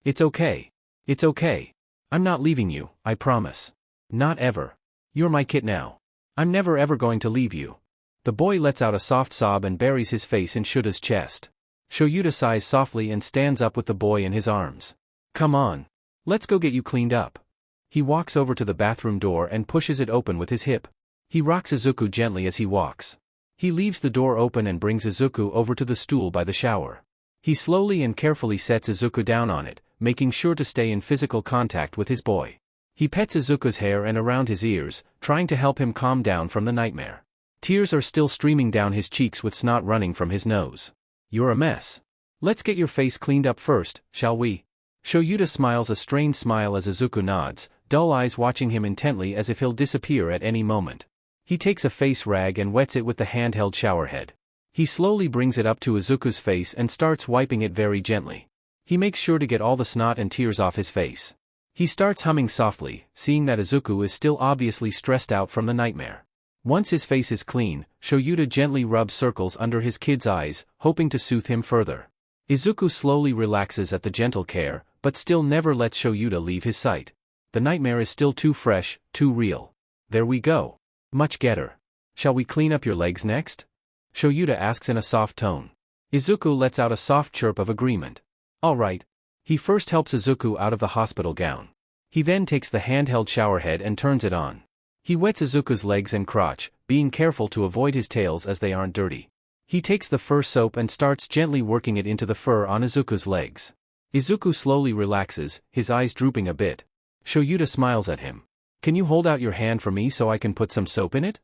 S1: It's okay. It's okay. I'm not leaving you, I promise. Not ever. You're my kit now. I'm never ever going to leave you. The boy lets out a soft sob and buries his face in Shuta's chest. Shoyuta sighs softly and stands up with the boy in his arms. Come on. Let's go get you cleaned up. He walks over to the bathroom door and pushes it open with his hip. He rocks Izuku gently as he walks. He leaves the door open and brings Izuku over to the stool by the shower. He slowly and carefully sets Izuku down on it, making sure to stay in physical contact with his boy. He pets Izuku's hair and around his ears, trying to help him calm down from the nightmare. Tears are still streaming down his cheeks with snot running from his nose. You're a mess. Let's get your face cleaned up first, shall we? Shoyuta smiles a strained smile as Izuku nods, dull eyes watching him intently as if he'll disappear at any moment. He takes a face rag and wets it with the handheld showerhead. He slowly brings it up to Izuku's face and starts wiping it very gently. He makes sure to get all the snot and tears off his face. He starts humming softly, seeing that Izuku is still obviously stressed out from the nightmare. Once his face is clean, Shoyuta gently rubs circles under his kid's eyes, hoping to soothe him further. Izuku slowly relaxes at the gentle care, but still never lets Shoyuta leave his sight. The nightmare is still too fresh, too real. There we go. Much getter. Shall we clean up your legs next? Shoyuta asks in a soft tone. Izuku lets out a soft chirp of agreement. All right. He first helps Izuku out of the hospital gown. He then takes the handheld showerhead and turns it on. He wets Izuku's legs and crotch, being careful to avoid his tails as they aren't dirty. He takes the fur soap and starts gently working it into the fur on Izuku's legs. Izuku slowly relaxes, his eyes drooping a bit. Shoyuta smiles at him. Can you hold out your hand for me so I can put some soap in it?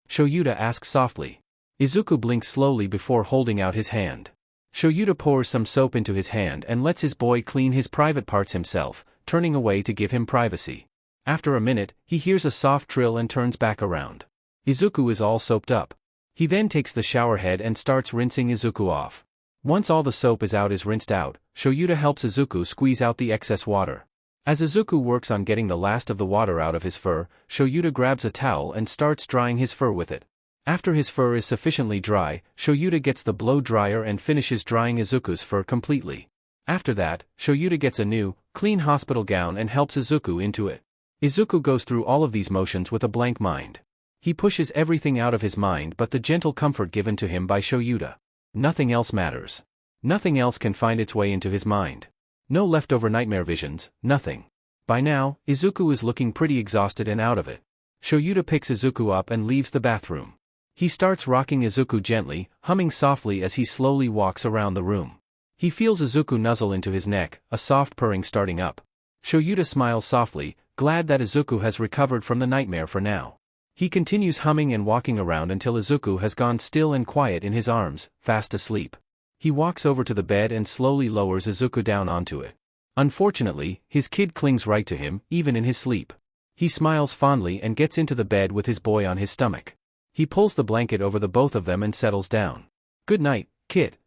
S1: Shoyuta asks softly. Izuku blinks slowly before holding out his hand. Shoyuta pours some soap into his hand and lets his boy clean his private parts himself, turning away to give him privacy. After a minute, he hears a soft trill and turns back around. Izuku is all soaped up. He then takes the showerhead and starts rinsing Izuku off. Once all the soap is rinsed out, Shoyuta helps Izuku squeeze out the excess water. As Izuku works on getting the last of the water out of his fur, Shoyuta grabs a towel and starts drying his fur with it. After his fur is sufficiently dry, Shoyuta gets the blow dryer and finishes drying Izuku's fur completely. After that, Shoyuta gets a new, clean hospital gown and helps Izuku into it. Izuku goes through all of these motions with a blank mind. He pushes everything out of his mind but the gentle comfort given to him by Shoyuta. Nothing else matters. Nothing else can find its way into his mind. No leftover nightmare visions, nothing. By now, Izuku is looking pretty exhausted and out of it. Shoyuta picks Izuku up and leaves the bathroom. He starts rocking Izuku gently, humming softly as he slowly walks around the room. He feels Izuku nuzzle into his neck, a soft purring starting up. Shoyuta smiles softly, glad that Izuku has recovered from the nightmare for now. He continues humming and walking around until Izuku has gone still and quiet in his arms, fast asleep. He walks over to the bed and slowly lowers Izuku down onto it. Unfortunately, his kid clings right to him, even in his sleep. He smiles fondly and gets into the bed with his boy on his stomach. He pulls the blanket over the both of them and settles down. Good night, kid.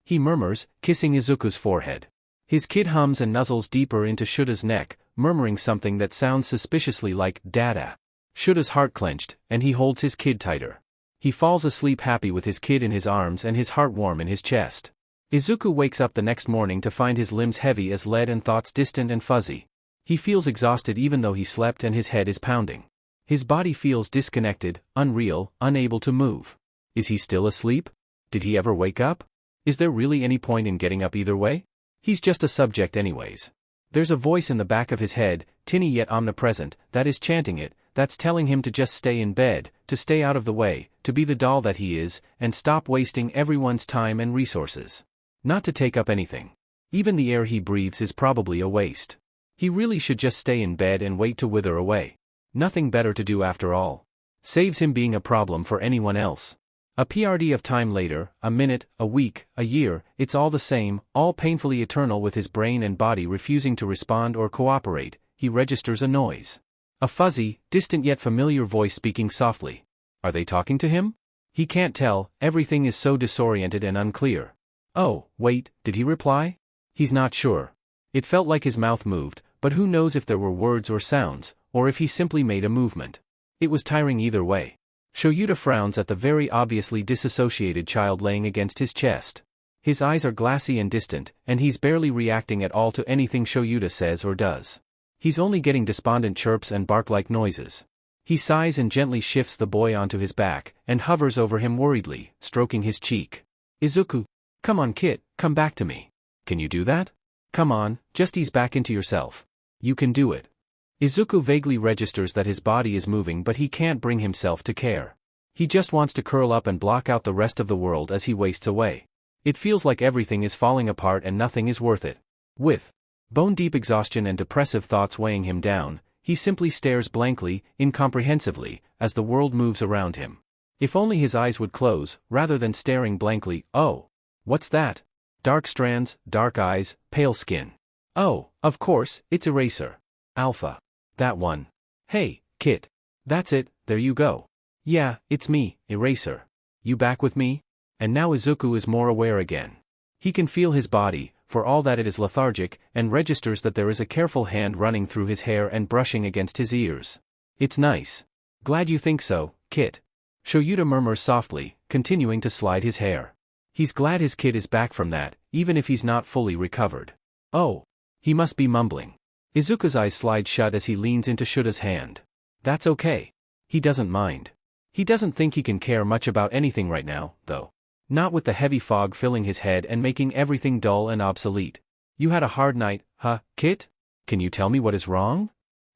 S1: He murmurs, kissing Izuku's forehead. His kid hums and nuzzles deeper into Shuta's neck, murmuring something that sounds suspiciously like "Dada." Shuta's heart clenched, and he holds his kid tighter. He falls asleep happy with his kid in his arms and his heart warm in his chest. Izuku wakes up the next morning to find his limbs heavy as lead and thoughts distant and fuzzy. He feels exhausted even though he slept and his head is pounding. His body feels disconnected, unreal, unable to move. Is he still asleep? Did he ever wake up? Is there really any point in getting up either way? He's just a subject anyways. There's a voice in the back of his head, tinny yet omnipresent, that is chanting it, that's telling him to just stay in bed, to stay out of the way, to be the doll that he is, and stop wasting everyone's time and resources. Not to take up anything. Even the air he breathes is probably a waste. He really should just stay in bed and wait to wither away. Nothing better to do after all. Saves him being a problem for anyone else. A PRD of time later, a minute, a week, a year, it's all the same, all painfully eternal with his brain and body refusing to respond or cooperate, he registers a noise. A fuzzy, distant yet familiar voice speaking softly. Are they talking to him? He can't tell, everything is so disoriented and unclear. Oh, wait, did he reply? He's not sure. It felt like his mouth moved, but who knows if there were words or sounds, or if he simply made a movement. It was tiring either way. Shoyuta frowns at the very obviously disassociated child laying against his chest. His eyes are glassy and distant, and he's barely reacting at all to anything Shoyuta says or does. He's only getting despondent chirps and bark-like noises. He sighs and gently shifts the boy onto his back, and hovers over him worriedly, stroking his cheek. Izuku, come on kid, come back to me. Can you do that? Come on, just ease back into yourself. You can do it. Izuku vaguely registers that his body is moving but he can't bring himself to care. He just wants to curl up and block out the rest of the world as he wastes away. It feels like everything is falling apart and nothing is worth it. With bone-deep exhaustion and depressive thoughts weighing him down, he simply stares blankly, incomprehensively, as the world moves around him. If only his eyes would close, rather than staring blankly. Oh. What's that? Dark strands, dark eyes, pale skin. Oh, of course, it's Eraser. Alpha. That one. Hey, Kit. That's it, there you go. Yeah, it's me, Eraser. You back with me? And now Izuku is more aware again. He can feel his body, for all that it is lethargic, and registers that there is a careful hand running through his hair and brushing against his ears. It's nice. Glad you think so, Kit. Shoyuta murmurs softly, continuing to slide his hair. He's glad his kid is back from that, even if he's not fully recovered. Oh. He must be mumbling. Izuku's eyes slide shut as he leans into Shuta's hand. That's okay. He doesn't mind. He doesn't think he can care much about anything right now, though. Not with the heavy fog filling his head and making everything dull and obsolete. You had a hard night, huh, Kit? Can you tell me what is wrong?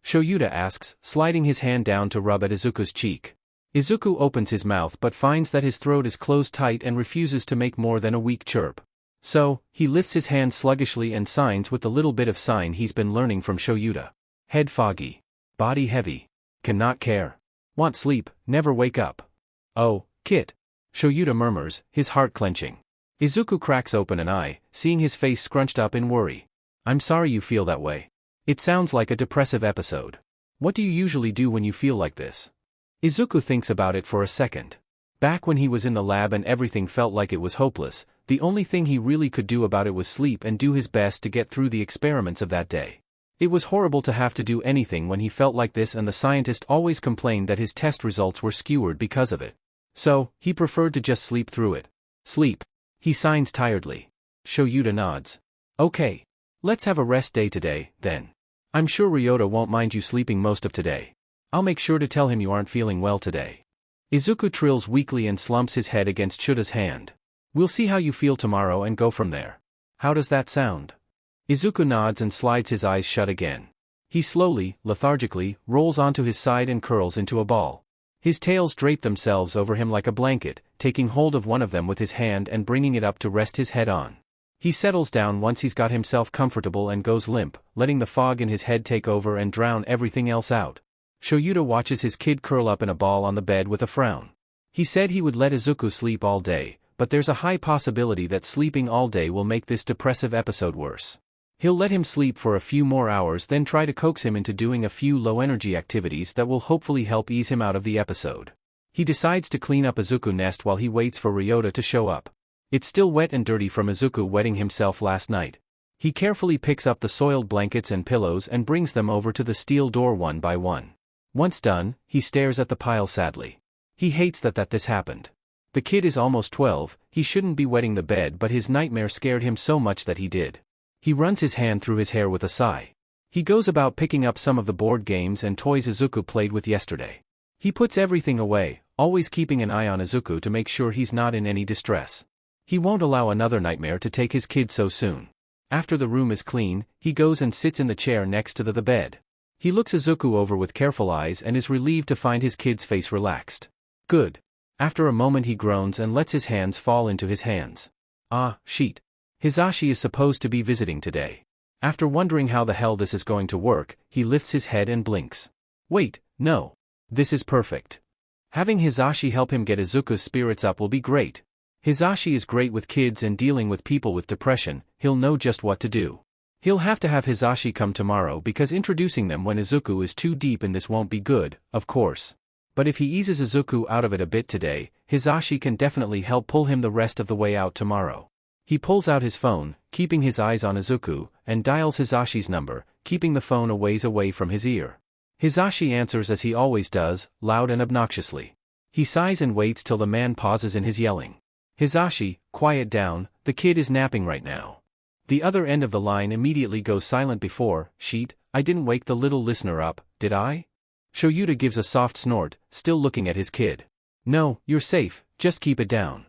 S1: Shoyuta asks, sliding his hand down to rub at Izuku's cheek. Izuku opens his mouth but finds that his throat is closed tight and refuses to make more than a weak chirp. So, he lifts his hand sluggishly and signs with the little bit of sign he's been learning from Shoyuta. Head foggy. Body heavy. Cannot care. Want sleep, never wake up. Oh, Kit. Shoyuta murmurs, his heart clenching. Izuku cracks open an eye, seeing his face scrunched up in worry. I'm sorry you feel that way. It sounds like a depressive episode. What do you usually do when you feel like this? Izuku thinks about it for a second. Back when he was in the lab and everything felt like it was hopeless, the only thing he really could do about it was sleep and do his best to get through the experiments of that day. It was horrible to have to do anything when he felt like this, and the scientist always complained that his test results were skewed because of it. So, he preferred to just sleep through it. Sleep. He signs tiredly. Shoyuta nods. Okay. Let's have a rest day today, then. I'm sure Ryota won't mind you sleeping most of today. I'll make sure to tell him you aren't feeling well today. Izuku trills weakly and slumps his head against Shuta's hand. We'll see how you feel tomorrow and go from there. How does that sound? Izuku nods and slides his eyes shut again. He slowly, lethargically, rolls onto his side and curls into a ball. His tails drape themselves over him like a blanket, taking hold of one of them with his hand and bringing it up to rest his head on. He settles down once he's got himself comfortable and goes limp, letting the fog in his head take over and drown everything else out. Shoyuta watches his kid curl up in a ball on the bed with a frown. He said he would let Izuku sleep all day, but there's a high possibility that sleeping all day will make this depressive episode worse. He'll let him sleep for a few more hours, then try to coax him into doing a few low-energy activities that will hopefully help ease him out of the episode. He decides to clean up Izuku's nest while he waits for Ryota to show up. It's still wet and dirty from Izuku wetting himself last night. He carefully picks up the soiled blankets and pillows and brings them over to the steel door one by one. Once done, he stares at the pile sadly. He hates that this happened. The kid is almost 12, he shouldn't be wetting the bed, but his nightmare scared him so much that he did. He runs his hand through his hair with a sigh. He goes about picking up some of the board games and toys Izuku played with yesterday. He puts everything away, always keeping an eye on Izuku to make sure he's not in any distress. He won't allow another nightmare to take his kid so soon. After the room is clean, he goes and sits in the chair next to the bed. He looks Izuku over with careful eyes and is relieved to find his kid's face relaxed. Good. After a moment he groans and lets his hands fall into his hands. Ah, shit. Hisashi is supposed to be visiting today. After wondering how the hell this is going to work, he lifts his head and blinks. Wait, no. This is perfect. Having Hisashi help him get Izuku's spirits up will be great. Hisashi is great with kids and dealing with people with depression, he'll know just what to do. He'll have to have Hisashi come tomorrow because introducing them when Izuku is too deep in this won't be good, of course. But if he eases Izuku out of it a bit today, Hisashi can definitely help pull him the rest of the way out tomorrow. He pulls out his phone, keeping his eyes on Izuku, and dials Hisashi's number, keeping the phone a ways away from his ear. Hisashi answers as he always does, loud and obnoxiously. He sighs and waits till the man pauses in his yelling. Hisashi, quiet down, the kid is napping right now. The other end of the line immediately goes silent before, sheet, I didn't wake the little listener up, did I? Shoyuta gives a soft snort, still looking at his kid. No, you're safe, just keep it down.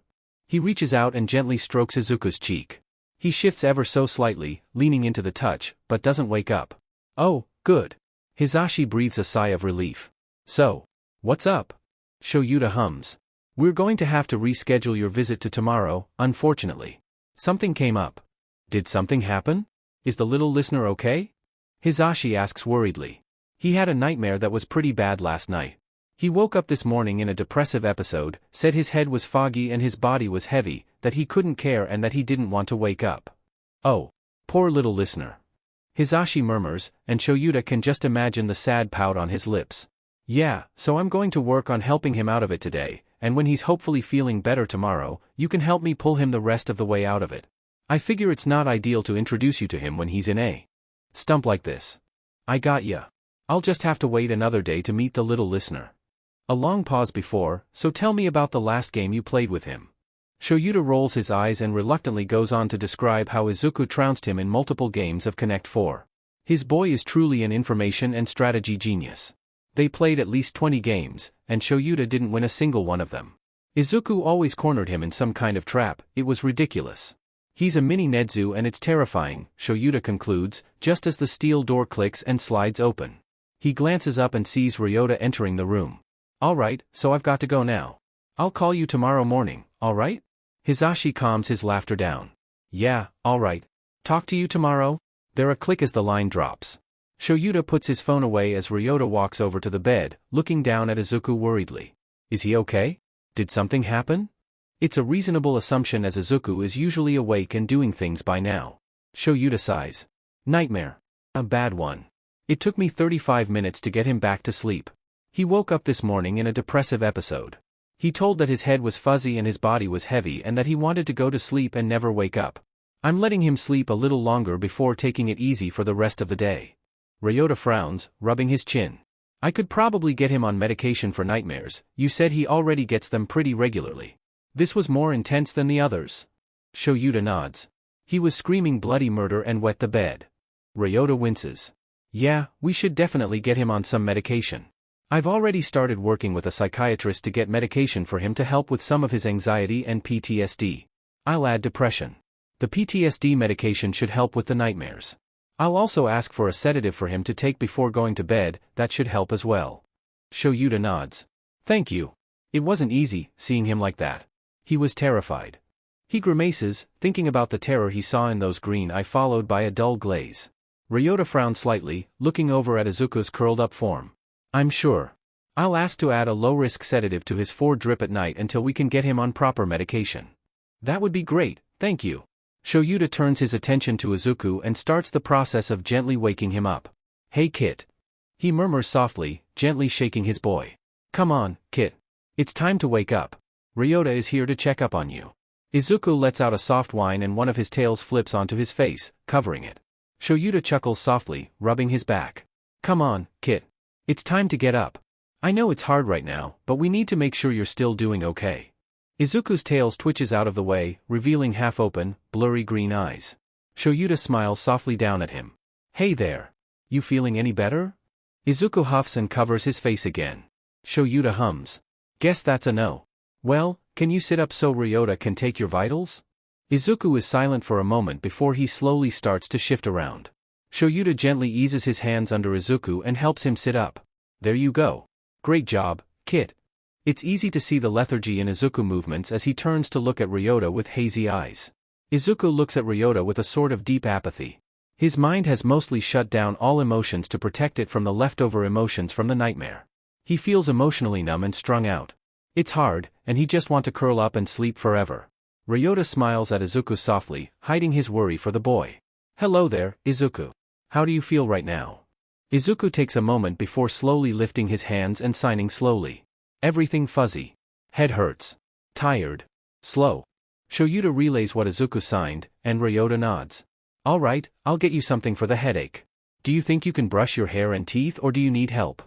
S1: He reaches out and gently strokes Izuku's cheek. He shifts ever so slightly, leaning into the touch, but doesn't wake up. Oh, good. Hisashi breathes a sigh of relief. So, what's up? Shoyuta hums. We're going to have to reschedule your visit to tomorrow, unfortunately. Something came up. Did something happen? Is the little listener okay? Hisashi asks worriedly. He had a nightmare that was pretty bad last night. He woke up this morning in a depressive episode, said his head was foggy and his body was heavy, that he couldn't care and that he didn't want to wake up. Oh. Poor little listener. Hisashi murmurs, and Shoyuta can just imagine the sad pout on his lips. Yeah, so I'm going to work on helping him out of it today, and when he's hopefully feeling better tomorrow, you can help me pull him the rest of the way out of it. I figure it's not ideal to introduce you to him when he's in a stump like this. I got ya. I'll just have to wait another day to meet the little listener. A long pause before, so tell me about the last game you played with him. Shoyuta rolls his eyes and reluctantly goes on to describe how Izuku trounced him in multiple games of Connect 4. His boy is truly an information and strategy genius. They played at least 20 games, and Shoyuta didn't win a single one of them. Izuku always cornered him in some kind of trap, it was ridiculous. He's a mini Nezu and it's terrifying, Shoyuta concludes, just as the steel door clicks and slides open. He glances up and sees Ryota entering the room. Alright, so I've got to go now. I'll call you tomorrow morning, alright? Hisashi calms his laughter down. Yeah, alright. Talk to you tomorrow? There a click as the line drops. Shoyuta puts his phone away as Ryota walks over to the bed, looking down at Izuku worriedly. Is he okay? Did something happen? It's a reasonable assumption as Izuku is usually awake and doing things by now. Shoyuta sighs. Nightmare. A bad one. It took me 35 minutes to get him back to sleep. He woke up this morning in a depressive episode. He told that his head was fuzzy and his body was heavy and that he wanted to go to sleep and never wake up. I'm letting him sleep a little longer before taking it easy for the rest of the day. Ryota frowns, rubbing his chin. I could probably get him on medication for nightmares, you said he already gets them pretty regularly. This was more intense than the others. Shoyuta nods. He was screaming bloody murder and wet the bed. Ryota winces. Yeah, we should definitely get him on some medication. I've already started working with a psychiatrist to get medication for him to help with some of his anxiety and PTSD. I'll add depression. The PTSD medication should help with the nightmares. I'll also ask for a sedative for him to take before going to bed, that should help as well. Shoyuta nods. Thank you. It wasn't easy, seeing him like that. He was terrified. He grimaces, thinking about the terror he saw in those green eyes followed by a dull glaze. Ryota frowned slightly, looking over at Izuku's curled-up form. I'm sure. I'll ask to add a low-risk sedative to his 4-drip at night until we can get him on proper medication. That would be great, thank you. Shoyuta turns his attention to Izuku and starts the process of gently waking him up. Hey Kit. He murmurs softly, gently shaking his boy. Come on, Kit. It's time to wake up. Ryota is here to check up on you. Izuku lets out a soft whine and one of his tails flips onto his face, covering it. Shoyuta chuckles softly, rubbing his back. Come on, Kit. It's time to get up. I know it's hard right now, but we need to make sure you're still doing okay. Izuku's tails twitches out of the way, revealing half-open, blurry green eyes. Shoyuta smiles softly down at him. Hey there. You feeling any better? Izuku huffs and covers his face again. Shoyuta hums. Guess that's a no. Well, can you sit up so Ryota can take your vitals? Izuku is silent for a moment before he slowly starts to shift around. Shoyuta gently eases his hands under Izuku and helps him sit up. There you go. Great job, Kit. It's easy to see the lethargy in Izuku movements as he turns to look at Ryota with hazy eyes. Izuku looks at Ryota with a sort of deep apathy. His mind has mostly shut down all emotions to protect it from the leftover emotions from the nightmare. He feels emotionally numb and strung out. It's hard, and he just wants to curl up and sleep forever. Ryota smiles at Izuku softly, hiding his worry for the boy. Hello there, Izuku. How do you feel right now? Izuku takes a moment before slowly lifting his hands and signing slowly. Everything fuzzy. Head hurts. Tired. Slow. Shoyuta relays what Izuku signed, and Ryota nods. Alright, I'll get you something for the headache. Do you think you can brush your hair and teeth or do you need help?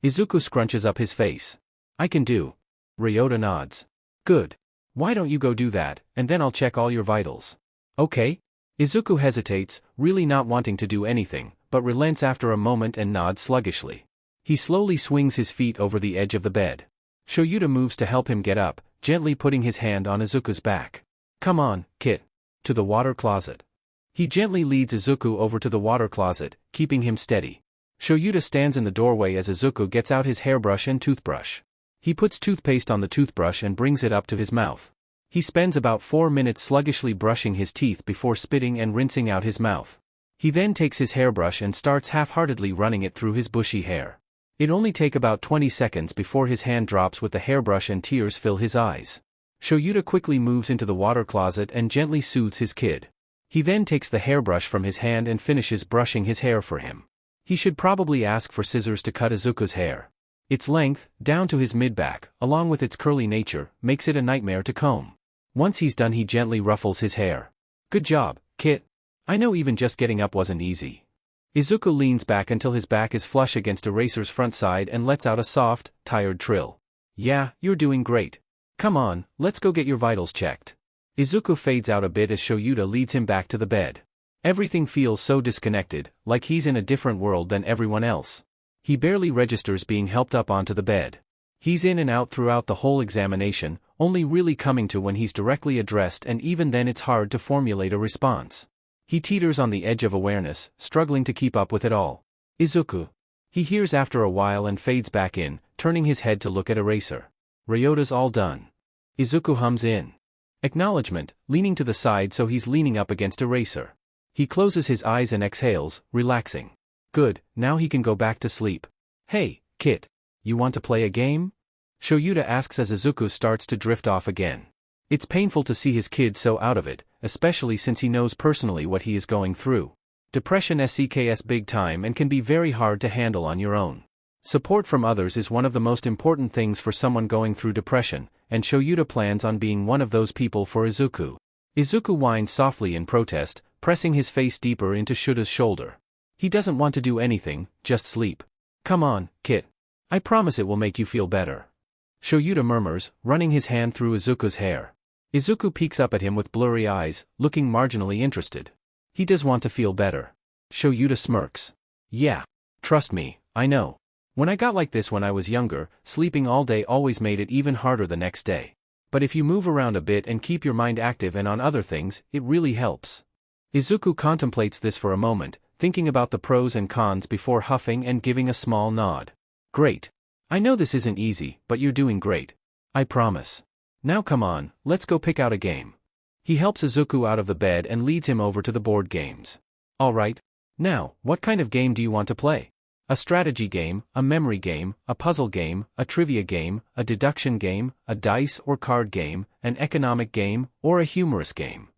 S1: Izuku scrunches up his face. I can do. Ryota nods. Good. Why don't you go do that, and then I'll check all your vitals. Okay? Izuku hesitates, really not wanting to do anything, but relents after a moment and nods sluggishly. He slowly swings his feet over the edge of the bed. Shoyuta moves to help him get up, gently putting his hand on Izuku's back. Come on, Kit. To the water closet. He gently leads Izuku over to the water closet, keeping him steady. Shoyuta stands in the doorway as Izuku gets out his hairbrush and toothbrush. He puts toothpaste on the toothbrush and brings it up to his mouth. He spends about 4 minutes sluggishly brushing his teeth before spitting and rinsing out his mouth. He then takes his hairbrush and starts half-heartedly running it through his bushy hair. It only takes about 20 seconds before his hand drops with the hairbrush and tears fill his eyes. Shoyuta quickly moves into the water closet and gently soothes his kid. He then takes the hairbrush from his hand and finishes brushing his hair for him. He should probably ask for scissors to cut Izuku's hair. Its length, down to his mid-back, along with its curly nature, makes it a nightmare to comb. Once he's done, he gently ruffles his hair. Good job, Kit. I know even just getting up wasn't easy. Izuku leans back until his back is flush against Eraser's front side and lets out a soft, tired trill. Yeah, you're doing great. Come on, let's go get your vitals checked. Izuku fades out a bit as Shoyuta leads him back to the bed. Everything feels so disconnected, like he's in a different world than everyone else. He barely registers being helped up onto the bed. He's in and out throughout the whole examination, only really coming to when he's directly addressed, and even then it's hard to formulate a response. He teeters on the edge of awareness, struggling to keep up with it all. Izuku. He hears after a while and fades back in, turning his head to look at Eraser. Ryota's all done. Izuku hums in acknowledgement, leaning to the side so he's leaning up against Eraser. He closes his eyes and exhales, relaxing. Good, now he can go back to sleep. Hey, Kit. You want to play a game? Shoyuta asks as Izuku starts to drift off again. It's painful to see his kid so out of it, especially since he knows personally what he is going through. Depression sucks big time and can be very hard to handle on your own. Support from others is one of the most important things for someone going through depression, and Shoyuta plans on being one of those people for Izuku. Izuku whines softly in protest, pressing his face deeper into Shuta's shoulder. He doesn't want to do anything, just sleep. Come on, Kit. I promise it will make you feel better. Shoyuta murmurs, running his hand through Izuku's hair. Izuku peeks up at him with blurry eyes, looking marginally interested. He does want to feel better. Shoyuta smirks. Yeah. Trust me, I know. When I got like this when I was younger, sleeping all day always made it even harder the next day. But if you move around a bit and keep your mind active and on other things, it really helps. Izuku contemplates this for a moment, thinking about the pros and cons before huffing and giving a small nod. Great. I know this isn't easy, but you're doing great. I promise. Now come on, let's go pick out a game. He helps Izuku out of the bed and leads him over to the board games. Alright. Now, what kind of game do you want to play? A strategy game, a memory game, a puzzle game, a trivia game, a deduction game, a dice or card game, an economic game, or a humorous game?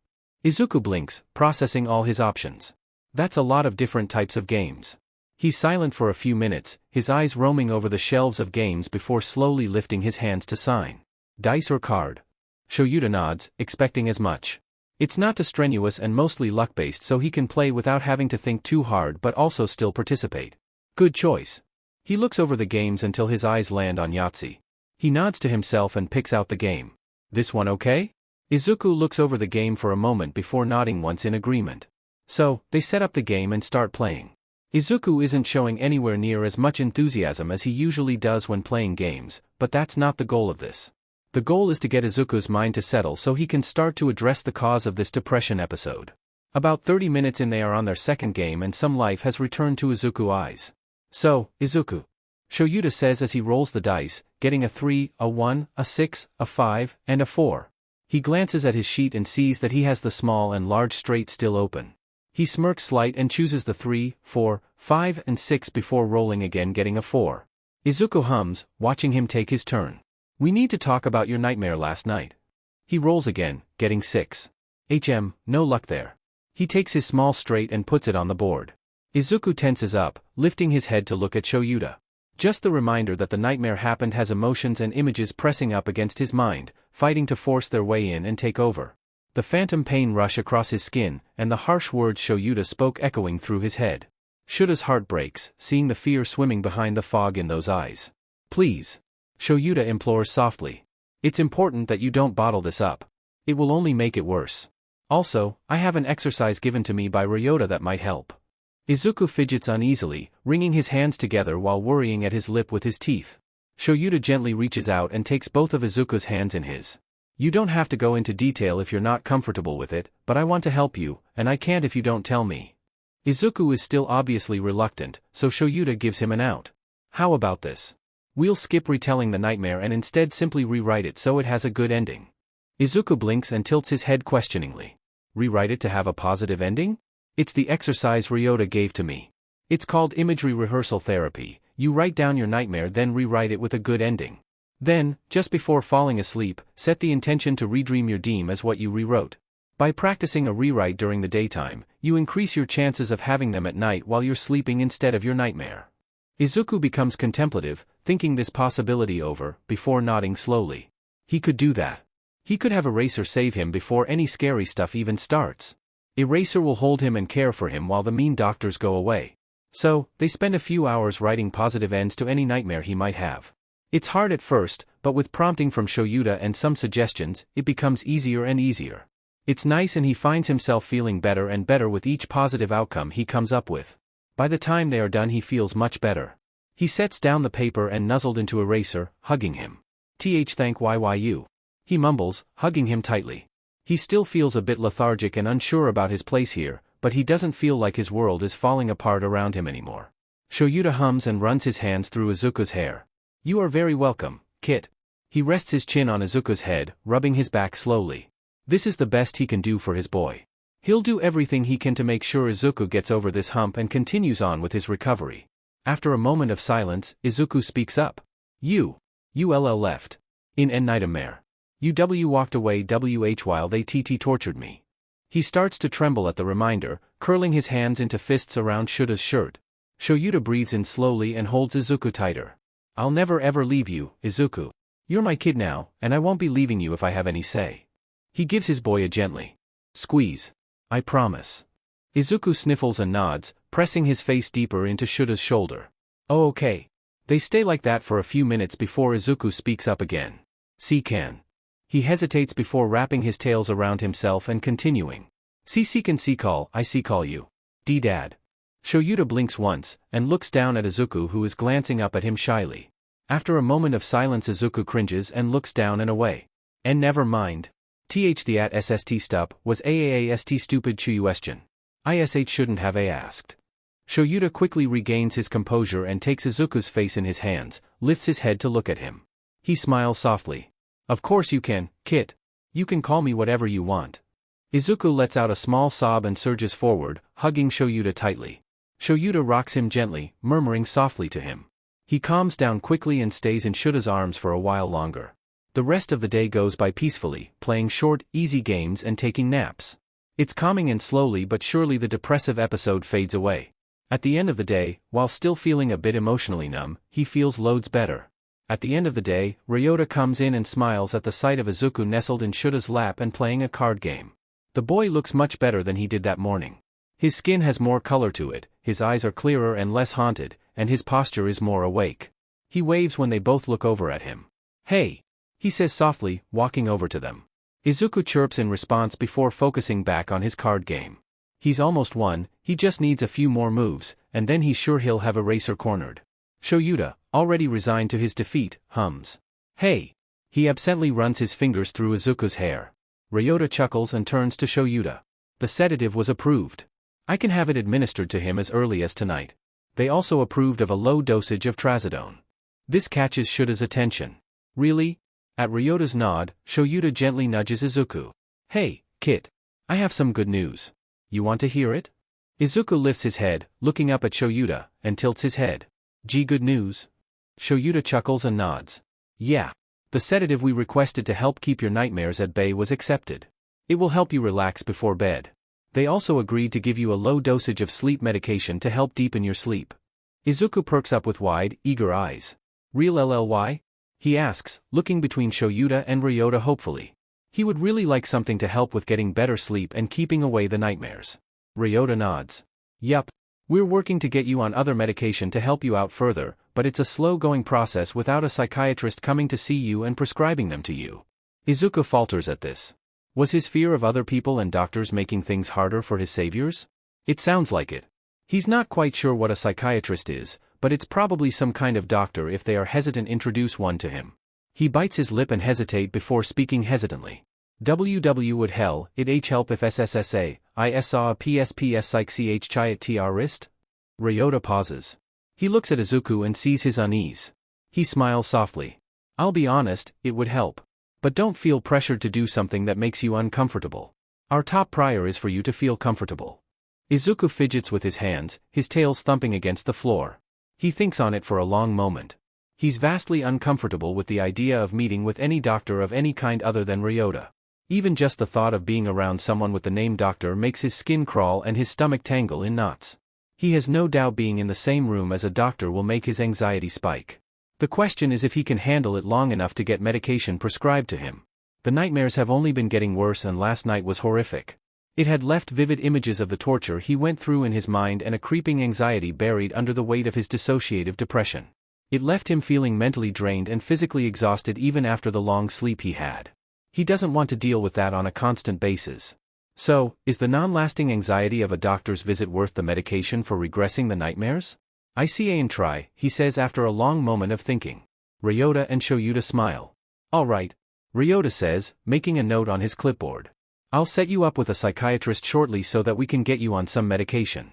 S1: Izuku blinks, processing all his options. That's a lot of different types of games. He's silent for a few minutes, his eyes roaming over the shelves of games before slowly lifting his hands to sign. Dice or card? Shoyuta nods, expecting as much. It's not too strenuous and mostly luck-based, so he can play without having to think too hard but also still participate. Good choice. He looks over the games until his eyes land on Yahtzee. He nods to himself and picks out the game. This one okay? Izuku looks over the game for a moment before nodding once in agreement. So, they set up the game and start playing. Izuku isn't showing anywhere near as much enthusiasm as he usually does when playing games, but that's not the goal of this. The goal is to get Izuku's mind to settle so he can start to address the cause of this depression episode. About 30 minutes in, they are on their second game and some life has returned to Izuku's eyes. So, Izuku. Shoyuta says as he rolls the dice, getting a 3, a 1, a 6, a 5, and a 4. He glances at his sheet and sees that he has the small and large straight still open. He smirks slight and chooses the 3, 4, 5 and 6 before rolling again, getting a 4. Izuku hums, watching him take his turn. We need to talk about your nightmare last night. He rolls again, getting 6. No luck there. He takes his small straight and puts it on the board. Izuku tenses up, lifting his head to look at Shoyuta. Just the reminder that the nightmare happened has emotions and images pressing up against his mind, fighting to force their way in and take over. The phantom pain rush across his skin, and the harsh words Shoyuta spoke echoing through his head. Shuta's heart breaks, seeing the fear swimming behind the fog in those eyes. Please. Shoyuta implores softly. It's important that you don't bottle this up. It will only make it worse. Also, I have an exercise given to me by Ryota that might help. Izuku fidgets uneasily, wringing his hands together while worrying at his lip with his teeth. Shoyuta gently reaches out and takes both of Izuku's hands in his. You don't have to go into detail if you're not comfortable with it, but I want to help you, and I can't if you don't tell me. Izuku is still obviously reluctant, so Shoyuta gives him an out. How about this? We'll skip retelling the nightmare and instead simply rewrite it so it has a good ending. Izuku blinks and tilts his head questioningly. Rewrite it to have a positive ending? It's the exercise Ryota gave to me. It's called imagery rehearsal therapy. You write down your nightmare, then rewrite it with a good ending. Then, just before falling asleep, set the intention to redream your dream as what you rewrote. By practicing a rewrite during the daytime, you increase your chances of having them at night while you're sleeping instead of your nightmare. Izuku becomes contemplative, thinking this possibility over, before nodding slowly. He could do that. He could have Eraser save him before any scary stuff even starts. Eraser will hold him and care for him while the mean doctors go away. So, they spend a few hours writing positive ends to any nightmare he might have. It's hard at first, but with prompting from Shoyuta and some suggestions, it becomes easier and easier. It's nice, and he finds himself feeling better and better with each positive outcome he comes up with. By the time they are done, he feels much better. He sets down the paper and nuzzled into Eraser, hugging him. Thank you. He mumbles, hugging him tightly. He still feels a bit lethargic and unsure about his place here, but he doesn't feel like his world is falling apart around him anymore. Shoyuta hums and runs his hands through Izuku's hair. You are very welcome, Kit. He rests his chin on Izuku's head, rubbing his back slowly. This is the best he can do for his boy. He'll do everything he can to make sure Izuku gets over this hump and continues on with his recovery. After a moment of silence, Izuku speaks up. ULL left. In N nightmare. UW walked away while they tortured me. He starts to tremble at the reminder, curling his hands into fists around Shuta's shirt. Shoyuta breathes in slowly and holds Izuku tighter. I'll never ever leave you, Izuku. You're my kid now, and I won't be leaving you if I have any say. He gives his boy a gently squeeze. I promise. Izuku sniffles and nods, pressing his face deeper into Shuta's shoulder. Oh, okay. They stay like that for a few minutes before Izuku speaks up again. Can. He hesitates before wrapping his tails around himself and continuing. I call you. Dad. Shoyuta blinks once, and looks down at Izuku, who is glancing up at him shyly. After a moment of silence, Izuku cringes and looks down and away. And never mind. The at SST stup was AAAST stupid question. ISH shouldn't have asked. Shoyuta quickly regains his composure and takes Izuku's face in his hands, lifts his head to look at him. He smiles softly. Of course you can, Kit. You can call me whatever you want. Izuku lets out a small sob and surges forward, hugging Shoyuta tightly. Shoyuta rocks him gently, murmuring softly to him. He calms down quickly and stays in Shuta's arms for a while longer. The rest of the day goes by peacefully, playing short, easy games and taking naps. It's calming, and slowly but surely the depressive episode fades away. At the end of the day, while still feeling a bit emotionally numb, he feels loads better. At the end of the day, Ryota comes in and smiles at the sight of Izuku nestled in Shuta's lap and playing a card game. The boy looks much better than he did that morning. His skin has more color to it, his eyes are clearer and less haunted, and his posture is more awake. He waves when they both look over at him. Hey! He says softly, walking over to them. Izuku chirps in response before focusing back on his card game. He's almost won, he just needs a few more moves, and then he's sure he'll have Eraser cornered. Shoyuta, already resigned to his defeat, hums. Hey! He absently runs his fingers through Izuku's hair. Ryota chuckles and turns to Shoyuta. The sedative was approved. I can have it administered to him as early as tonight. They also approved of a low dosage of trazodone. This catches Shuta's attention. Really? At Ryota's nod, Shoyuta gently nudges Izuku. Hey, Kit. I have some good news. You want to hear it? Izuku lifts his head, looking up at Shoyuta, and tilts his head. Good news? Shoyuta chuckles and nods. Yeah. The sedative we requested to help keep your nightmares at bay was accepted. It will help you relax before bed. They also agreed to give you a low dosage of sleep medication to help deepen your sleep. Izuku perks up with wide, eager eyes. Real LLY? He asks, looking between Shoyuta and Ryota hopefully. He would really like something to help with getting better sleep and keeping away the nightmares. Ryota nods. Yup. We're working to get you on other medication to help you out further, but it's a slow-going process without a psychiatrist coming to see you and prescribing them to you. Izuku falters at this. Was his fear of other people and doctors making things harder for his saviors? It sounds like it. He's not quite sure what a psychiatrist is, but it's probably some kind of doctor. If they are hesitant, introduce one to him. He bites his lip and hesitate before speaking hesitantly. Would help if SSSA, I saw a PSPS psych ch chayat tr wrist? Ryota pauses. He looks at Izuku and sees his unease. He smiles softly. I'll be honest, it would help. But don't feel pressured to do something that makes you uncomfortable. Our top prior is for you to feel comfortable. Izuku fidgets with his hands, his tails thumping against the floor. He thinks on it for a long moment. He's vastly uncomfortable with the idea of meeting with any doctor of any kind other than Ryota. Even just the thought of being around someone with the name doctor makes his skin crawl and his stomach tangle in knots. He has no doubt being in the same room as a doctor will make his anxiety spike. The question is if he can handle it long enough to get medication prescribed to him. The nightmares have only been getting worse, and last night was horrific. It had left vivid images of the torture he went through in his mind and a creeping anxiety buried under the weight of his dissociative depression. It left him feeling mentally drained and physically exhausted even after the long sleep he had. He doesn't want to deal with that on a constant basis. So, is the non-lasting anxiety of a doctor's visit worth the medication for regressing the nightmares? I see and try, he says after a long moment of thinking. Ryota and Shoyuta smile. All right, Ryota says, making a note on his clipboard. I'll set you up with a psychiatrist shortly so that we can get you on some medication.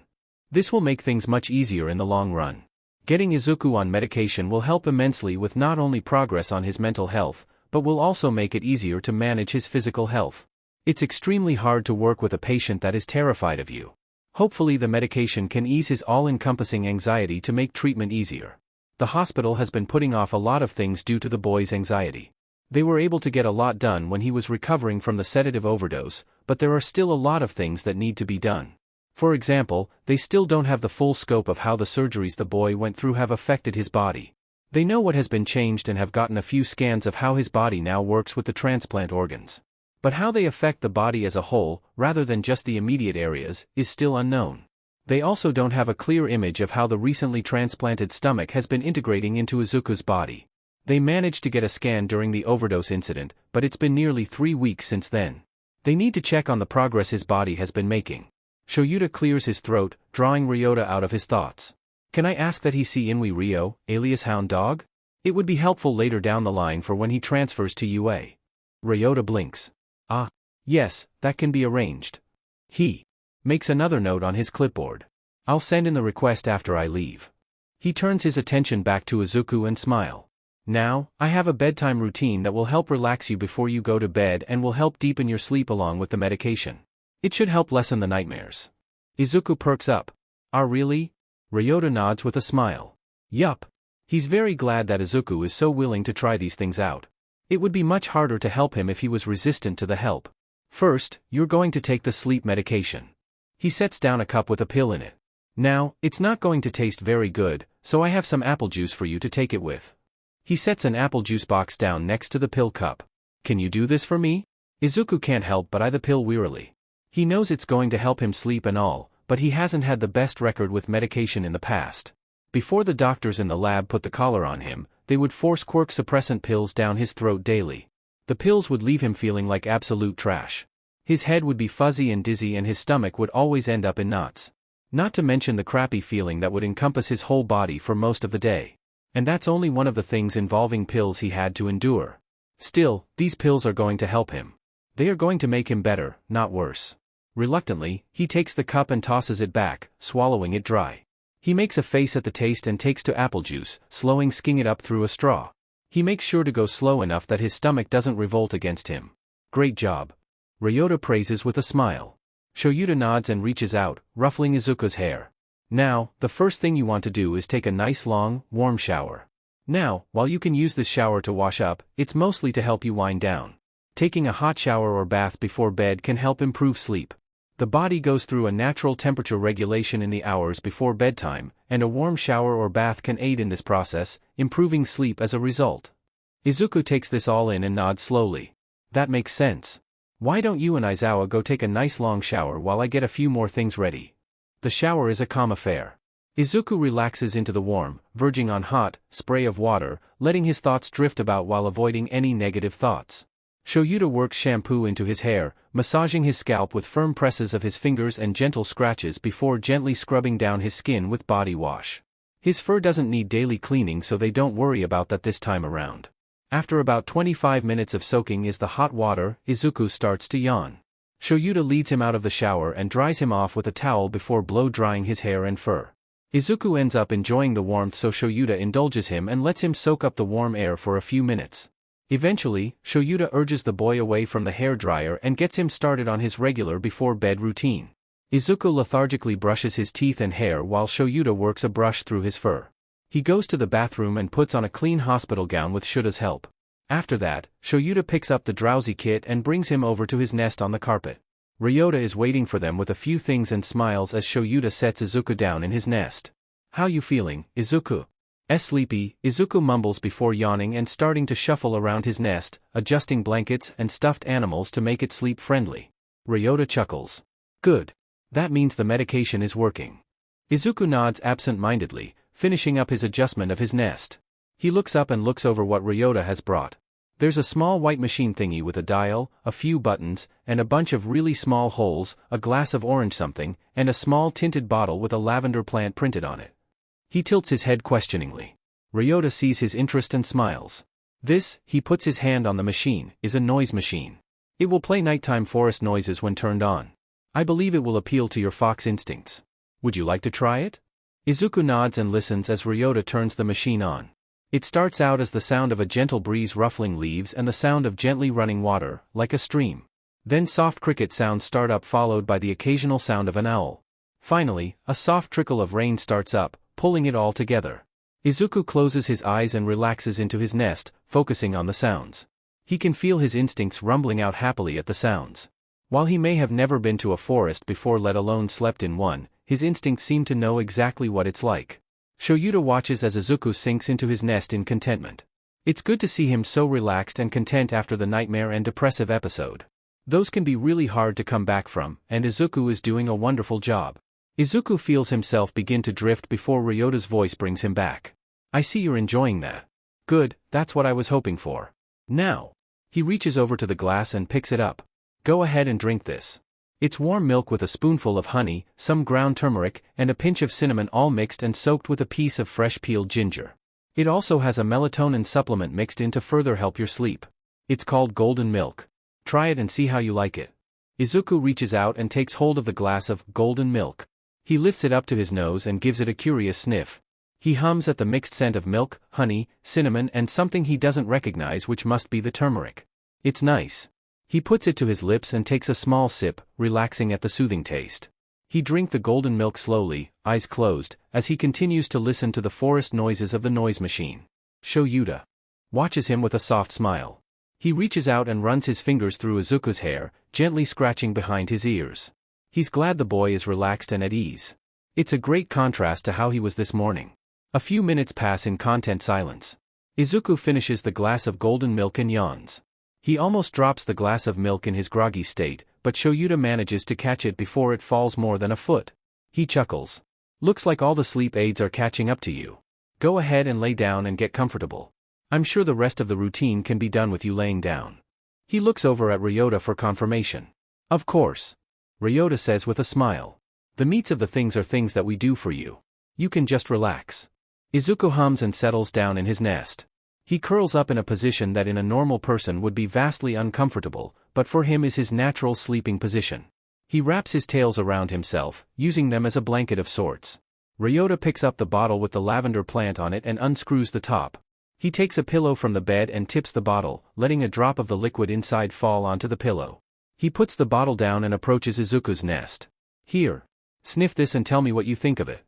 S1: This will make things much easier in the long run. Getting Izuku on medication will help immensely with not only progress on his mental health, but will also make it easier to manage his physical health. It's extremely hard to work with a patient that is terrified of you. Hopefully the medication can ease his all-encompassing anxiety to make treatment easier. The hospital has been putting off a lot of things due to the boy's anxiety. They were able to get a lot done when he was recovering from the sedative overdose, but there are still a lot of things that need to be done. For example, they still don't have the full scope of how the surgeries the boy went through have affected his body. They know what has been changed and have gotten a few scans of how his body now works with the transplant organs. But how they affect the body as a whole, rather than just the immediate areas, is still unknown. They also don't have a clear image of how the recently transplanted stomach has been integrating into Izuku's body. They managed to get a scan during the overdose incident, but it's been nearly 3 weeks since then. They need to check on the progress his body has been making. Shoyuta clears his throat, drawing Ryota out of his thoughts. Can I ask that he see Inui Ryo, alias Hound Dog? It would be helpful later down the line for when he transfers to UA. Ryota blinks. Ah, yes, that can be arranged. He makes another note on his clipboard. I'll send in the request after I leave. He turns his attention back to Izuku and smile. Now, I have a bedtime routine that will help relax you before you go to bed and will help deepen your sleep along with the medication. It should help lessen the nightmares. Izuku perks up. Ah, really? Ryota nods with a smile. Yup. He's very glad that Izuku is so willing to try these things out. It would be much harder to help him if he was resistant to the help. First, you're going to take the sleep medication. He sets down a cup with a pill in it. Now, it's not going to taste very good, so I have some apple juice for you to take it with. He sets an apple juice box down next to the pill cup. Can you do this for me? Izuku can't help but eye the pill wearily. He knows it's going to help him sleep and all, but he hasn't had the best record with medication in the past. Before the doctors in the lab put the collar on him, they would force quirk suppressant pills down his throat daily. The pills would leave him feeling like absolute trash. His head would be fuzzy and dizzy and his stomach would always end up in knots. Not to mention the crappy feeling that would encompass his whole body for most of the day. And that's only one of the things involving pills he had to endure. Still, these pills are going to help him. They are going to make him better, not worse. Reluctantly, he takes the cup and tosses it back, swallowing it dry. He makes a face at the taste and takes to apple juice, sking it up through a straw. He makes sure to go slow enough that his stomach doesn't revolt against him. Great job. Ryota praises with a smile. Shoyuta nods and reaches out, ruffling Izuku's hair. Now, the first thing you want to do is take a nice long, warm shower. Now, while you can use this shower to wash up, it's mostly to help you wind down. Taking a hot shower or bath before bed can help improve sleep. The body goes through a natural temperature regulation in the hours before bedtime, and a warm shower or bath can aid in this process, improving sleep as a result. Izuku takes this all in and nods slowly. That makes sense. Why don't you and Aizawa go take a nice long shower while I get a few more things ready? The shower is a calm affair. Izuku relaxes into the warm, verging on hot, spray of water, letting his thoughts drift about while avoiding any negative thoughts. Shoyuta works shampoo into his hair, massaging his scalp with firm presses of his fingers and gentle scratches before gently scrubbing down his skin with body wash. His fur doesn't need daily cleaning, so they don't worry about that this time around. After about 25 minutes of soaking in the hot water, Izuku starts to yawn. Shoyuta leads him out of the shower and dries him off with a towel before blow-drying his hair and fur. Izuku ends up enjoying the warmth, so Shoyuta indulges him and lets him soak up the warm air for a few minutes. Eventually, Shoyuta urges the boy away from the hairdryer and gets him started on his regular before-bed routine. Izuku lethargically brushes his teeth and hair while Shoyuta works a brush through his fur. He goes to the bathroom and puts on a clean hospital gown with Shuta's help. After that, Shoyuta picks up the drowsy kit and brings him over to his nest on the carpet. Ryota is waiting for them with a few things and smiles as Shoyuta sets Izuku down in his nest. "How you feeling, Izuku?" Sleepy, Izuku mumbles before yawning and starting to shuffle around his nest, adjusting blankets and stuffed animals to make it sleep-friendly. Ryota chuckles. "Good. That means the medication is working." Izuku nods absent-mindedly, finishing up his adjustment of his nest. He looks up and looks over what Ryota has brought. There's a small white machine thingy with a dial, a few buttons, and a bunch of really small holes, a glass of orange something, and a small tinted bottle with a lavender plant printed on it. He tilts his head questioningly. Ryota sees his interest and smiles. This, he puts his hand on the machine, is a noise machine. It will play nighttime forest noises when turned on. I believe it will appeal to your fox instincts. Would you like to try it? Izuku nods and listens as Ryota turns the machine on. It starts out as the sound of a gentle breeze ruffling leaves and the sound of gently running water, like a stream. Then soft cricket sounds start up followed by the occasional sound of an owl. Finally, a soft trickle of rain starts up, pulling it all together. Izuku closes his eyes and relaxes into his nest, focusing on the sounds. He can feel his instincts rumbling out happily at the sounds. While he may have never been to a forest before let alone slept in one, his instincts seem to know exactly what it's like. Shoyuta watches as Izuku sinks into his nest in contentment. It's good to see him so relaxed and content after the nightmare and depressive episode. Those can be really hard to come back from, and Izuku is doing a wonderful job. Izuku feels himself begin to drift before Ryota's voice brings him back. "I see you're enjoying that. Good, that's what I was hoping for. Now." He reaches over to the glass and picks it up. "Go ahead and drink this. It's warm milk with a spoonful of honey, some ground turmeric, and a pinch of cinnamon all mixed and soaked with a piece of fresh peeled ginger. It also has a melatonin supplement mixed in to further help your sleep. It's called golden milk. Try it and see how you like it." Izuku reaches out and takes hold of the glass of golden milk. He lifts it up to his nose and gives it a curious sniff. He hums at the mixed scent of milk, honey, cinnamon and something he doesn't recognize, which must be the turmeric. It's nice. He puts it to his lips and takes a small sip, relaxing at the soothing taste. He drinks the golden milk slowly, eyes closed, as he continues to listen to the forest noises of the noise machine. Shoyuta watches him with a soft smile. He reaches out and runs his fingers through Izuku's hair, gently scratching behind his ears. He's glad the boy is relaxed and at ease. It's a great contrast to how he was this morning. A few minutes pass in content silence. Izuku finishes the glass of golden milk and yawns. He almost drops the glass of milk in his groggy state, but Shoyuta manages to catch it before it falls more than a foot. He chuckles. "Looks like all the sleep aids are catching up to you. Go ahead and lay down and get comfortable. I'm sure the rest of the routine can be done with you laying down." He looks over at Ryota for confirmation. "Of course," Ryota says with a smile. "The meats of the things are things that we do for you. You can just relax." Izuku hums and settles down in his nest. He curls up in a position that in a normal person would be vastly uncomfortable, but for him is his natural sleeping position. He wraps his tails around himself, using them as a blanket of sorts. Ryota picks up the bottle with the lavender plant on it and unscrews the top. He takes a pillow from the bed and tips the bottle, letting a drop of the liquid inside fall onto the pillow. He puts the bottle down and approaches Izuku's nest. "Here. Sniff this and tell me what you think of it."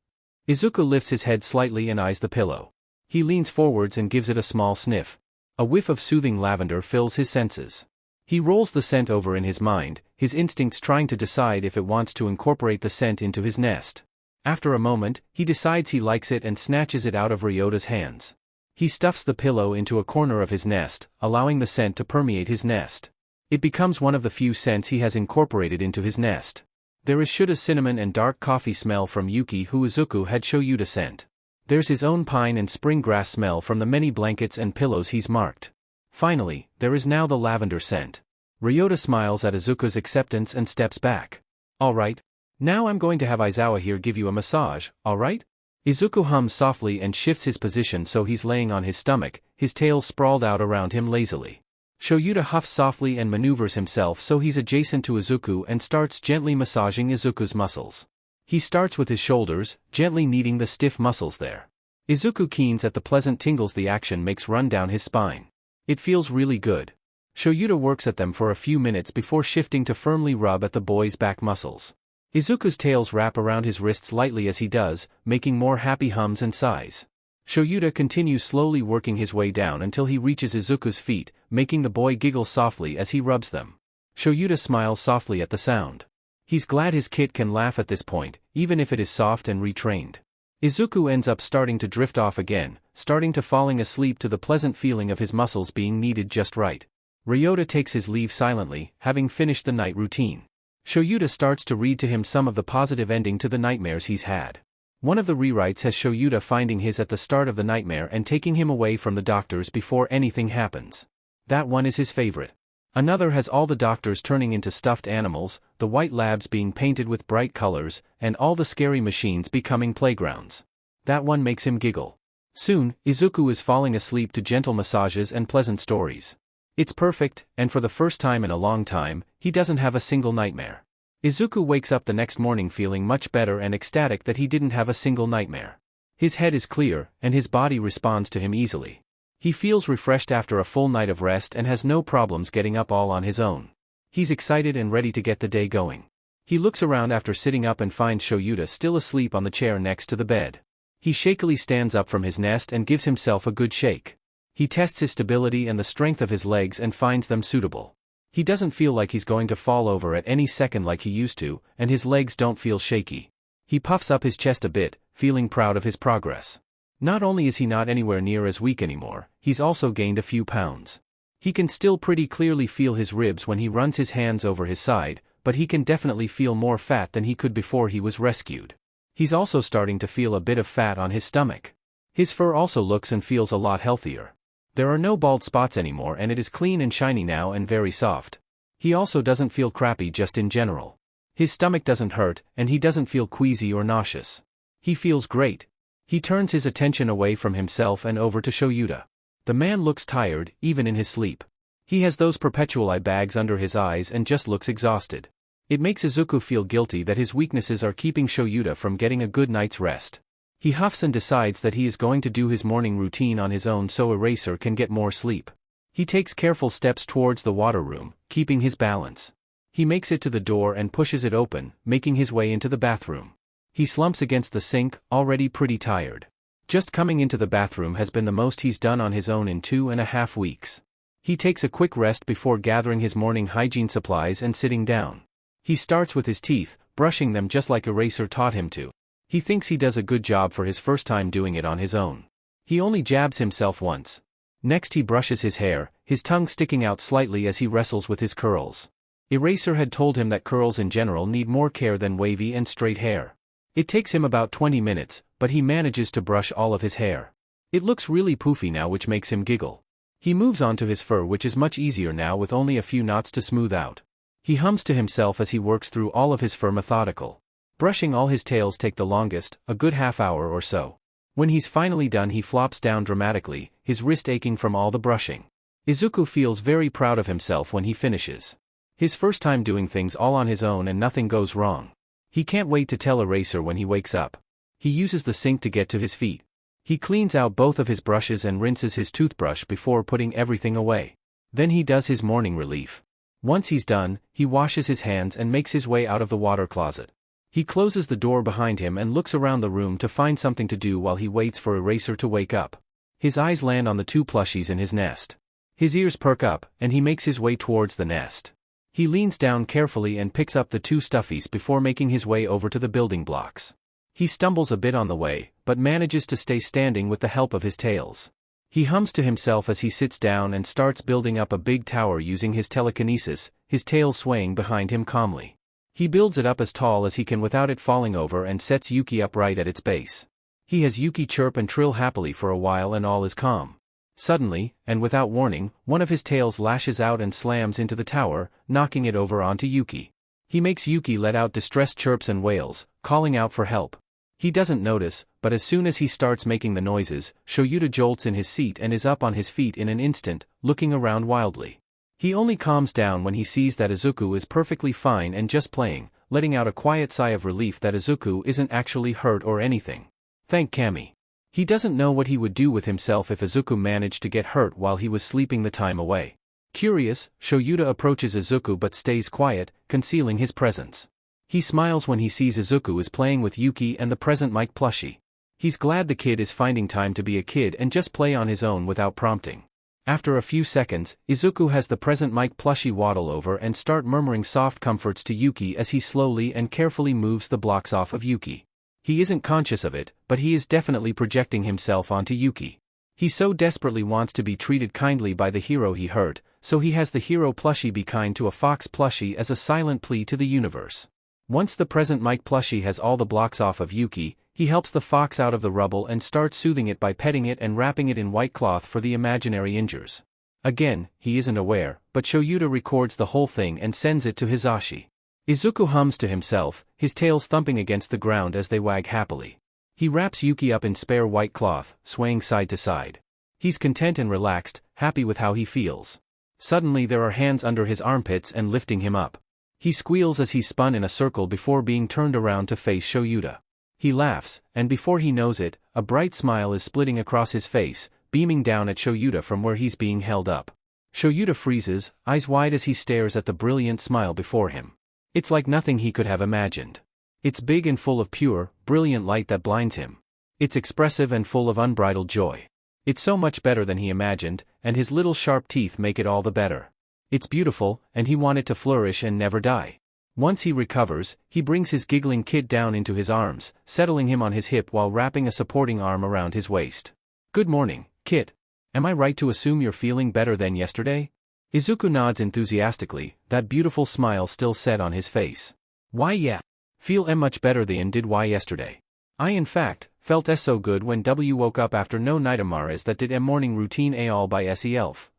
S1: Izuku lifts his head slightly and eyes the pillow. He leans forwards and gives it a small sniff. A whiff of soothing lavender fills his senses. He rolls the scent over in his mind, his instincts trying to decide if it wants to incorporate the scent into his nest. After a moment, he decides he likes it and snatches it out of Ryota's hands. He stuffs the pillow into a corner of his nest, allowing the scent to permeate his nest. It becomes one of the few scents he has incorporated into his nest. There is Shuta's cinnamon and dark coffee smell from Yuki, who Izuku had Shoyuta sent. There's his own pine and spring grass smell from the many blankets and pillows he's marked. Finally, there is now the lavender scent. Ryota smiles at Izuku's acceptance and steps back. "Alright. Now I'm going to have Aizawa here give you a massage, alright?" Izuku hums softly and shifts his position so he's laying on his stomach, his tail sprawled out around him lazily. Shoyuta huffs softly and maneuvers himself so he's adjacent to Izuku and starts gently massaging Izuku's muscles. He starts with his shoulders, gently kneading the stiff muscles there. Izuku keens at the pleasant tingles the action makes run down his spine. It feels really good. Shoyuta works at them for a few minutes before shifting to firmly rub at the boy's back muscles. Izuku's tails wrap around his wrists lightly as he does, making more happy hums and sighs. Shoyuta continues slowly working his way down until he reaches Izuku's feet, making the boy giggle softly as he rubs them. Shoyuta smiles softly at the sound. He's glad his kit can laugh at this point, even if it is soft and retrained. Izuku ends up starting to drift off again, starting to falling asleep to the pleasant feeling of his muscles being kneaded just right. Ryota takes his leave silently, having finished the night routine. Shoyuta starts to read to him some of the positive ending to the nightmares he's had. One of the rewrites has Shoyuta finding his at the start of the nightmare and taking him away from the doctors before anything happens. That one is his favorite. Another has all the doctors turning into stuffed animals, the white labs being painted with bright colors, and all the scary machines becoming playgrounds. That one makes him giggle. Soon, Izuku is falling asleep to gentle massages and pleasant stories. It's perfect, and for the first time in a long time, he doesn't have a single nightmare. Izuku wakes up the next morning feeling much better and ecstatic that he didn't have a single nightmare. His head is clear, and his body responds to him easily. He feels refreshed after a full night of rest and has no problems getting up all on his own. He's excited and ready to get the day going. He looks around after sitting up and finds Shoyuta still asleep on the chair next to the bed. He shakily stands up from his nest and gives himself a good shake. He tests his stability and the strength of his legs and finds them suitable. He doesn't feel like he's going to fall over at any second like he used to, and his legs don't feel shaky. He puffs up his chest a bit, feeling proud of his progress. Not only is he not anywhere near as weak anymore, he's also gained a few pounds. He can still pretty clearly feel his ribs when he runs his hands over his side, but he can definitely feel more fat than he could before he was rescued. He's also starting to feel a bit of fat on his stomach. His fur also looks and feels a lot healthier. There are no bald spots anymore and it is clean and shiny now and very soft. He also doesn't feel crappy just in general. His stomach doesn't hurt, and he doesn't feel queasy or nauseous. He feels great. He turns his attention away from himself and over to Shoyuta. The man looks tired, even in his sleep. He has those perpetual eye bags under his eyes and just looks exhausted. It makes Izuku feel guilty that his weaknesses are keeping Shoyuta from getting a good night's rest. He huffs and decides that he is going to do his morning routine on his own so Eraser can get more sleep. He takes careful steps towards the water room, keeping his balance. He makes it to the door and pushes it open, making his way into the bathroom. He slumps against the sink, already pretty tired. Just coming into the bathroom has been the most he's done on his own in 2.5 weeks. He takes a quick rest before gathering his morning hygiene supplies and sitting down. He starts with his teeth, brushing them just like Eraser taught him to. He thinks he does a good job for his first time doing it on his own. He only jabs himself once. Next he brushes his hair, his tongue sticking out slightly as he wrestles with his curls. Eraser had told him that curls in general need more care than wavy and straight hair. It takes him about 20 minutes, but he manages to brush all of his hair. It looks really poofy now, which makes him giggle. He moves on to his fur, which is much easier now with only a few knots to smooth out. He hums to himself as he works through all of his fur methodical. Brushing all his tails take the longest, a good half hour or so. When he's finally done he flops down dramatically, his wrist aching from all the brushing. Izuku feels very proud of himself when he finishes. His first time doing things all on his own and nothing goes wrong. He can't wait to tell Eraser when he wakes up. He uses the sink to get to his feet. He cleans out both of his brushes and rinses his toothbrush before putting everything away. Then he does his morning relief. Once he's done, he washes his hands and makes his way out of the water closet. He closes the door behind him and looks around the room to find something to do while he waits for Eraser to wake up. His eyes land on the 2 plushies in his nest. His ears perk up, and he makes his way towards the nest. He leans down carefully and picks up the 2 stuffies before making his way over to the building blocks. He stumbles a bit on the way, but manages to stay standing with the help of his tails. He hums to himself as he sits down and starts building up a big tower using his telekinesis, his tail swaying behind him calmly. He builds it up as tall as he can without it falling over and sets Yuki upright at its base. He has Yuki chirp and trill happily for a while and all is calm. Suddenly, and without warning, one of his tails lashes out and slams into the tower, knocking it over onto Yuki. He makes Yuki let out distressed chirps and wails, calling out for help. He doesn't notice, but as soon as he starts making the noises, Shoyuta jolts in his seat and is up on his feet in an instant, looking around wildly. He only calms down when he sees that Izuku is perfectly fine and just playing, letting out a quiet sigh of relief that Izuku isn't actually hurt or anything. Thank Kami. He doesn't know what he would do with himself if Izuku managed to get hurt while he was sleeping the time away. Curious, Shoyuta approaches Izuku but stays quiet, concealing his presence. He smiles when he sees Izuku is playing with Yuki and the present Mike plushie. He's glad the kid is finding time to be a kid and just play on his own without prompting. After a few seconds, Izuku has the present Mike plushie waddle over and start murmuring soft comforts to Yuki as he slowly and carefully moves the blocks off of Yuki. He isn't conscious of it, but he is definitely projecting himself onto Yuki. He so desperately wants to be treated kindly by the hero he hurt, so he has the hero plushie be kind to a fox plushie as a silent plea to the universe. Once the present Mike plushie has all the blocks off of Yuki, he helps the fox out of the rubble and starts soothing it by petting it and wrapping it in white cloth for the imaginary injures. Again, he isn't aware, but Shoyuta records the whole thing and sends it to Hisashi. Izuku hums to himself, his tails thumping against the ground as they wag happily. He wraps Yuki up in spare white cloth, swaying side to side. He's content and relaxed, happy with how he feels. Suddenly there are hands under his armpits and lifting him up. He squeals as he's spun in a circle before being turned around to face Shoyuta. He laughs, and before he knows it, a bright smile is splitting across his face, beaming down at Shoyuta from where he's being held up. Shoyuta freezes, eyes wide as he stares at the brilliant smile before him. It's like nothing he could have imagined. It's big and full of pure, brilliant light that blinds him. It's expressive and full of unbridled joy. It's so much better than he imagined, and his little sharp teeth make it all the better. It's beautiful, and he wants it to flourish and never die. Once he recovers, he brings his giggling kid down into his arms, settling him on his hip while wrapping a supporting arm around his waist. Good morning, kid. Am I right to assume you're feeling better than yesterday? Izuku nods enthusiastically, that beautiful smile still set on his face. Why yeah. Feel much better than did why yesterday. I in fact, felt so good when W woke up after no nightmares that did morning routine all by self.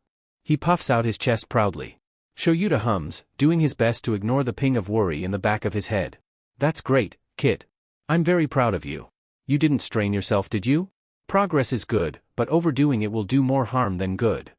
S1: He puffs out his chest proudly. Shoyuta hums, doing his best to ignore the ping of worry in the back of his head. That's great, kid. I'm very proud of you. You didn't strain yourself, did you? Progress is good, but overdoing it will do more harm than good.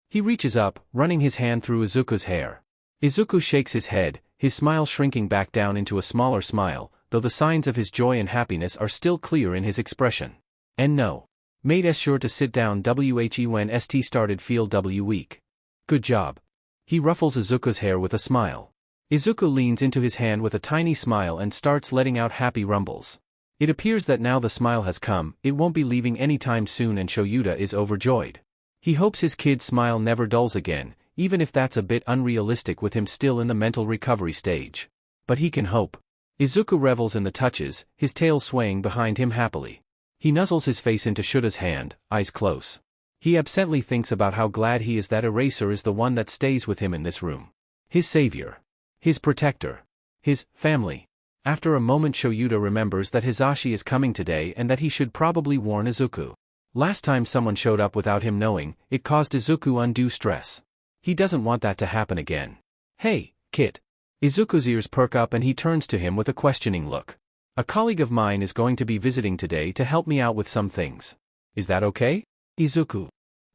S1: He reaches up, running his hand through Izuku's hair. Izuku shakes his head, his smile shrinking back down into a smaller smile, though the signs of his joy and happiness are still clear in his expression. And no. Made sure to sit down when st started feel weak. Good job. He ruffles Izuku's hair with a smile. Izuku leans into his hand with a tiny smile and starts letting out happy rumbles. It appears that now the smile has come, it won't be leaving anytime soon, and Shoyuta is overjoyed. He hopes his kid's smile never dulls again, even if that's a bit unrealistic with him still in the mental recovery stage. But he can hope. Izuku revels in the touches, his tail swaying behind him happily. He nuzzles his face into Shuta's hand, eyes close. He absently thinks about how glad he is that Eraser is the one that stays with him in this room. His savior. His protector. His family. After a moment, Shoyuta remembers that Hisashi is coming today and that he should probably warn Izuku. Last time someone showed up without him knowing, it caused Izuku undue stress. He doesn't want that to happen again. Hey, kid. Izuku's ears perk up and he turns to him with a questioning look. A colleague of mine is going to be visiting today to help me out with some things. Is that okay? Izuku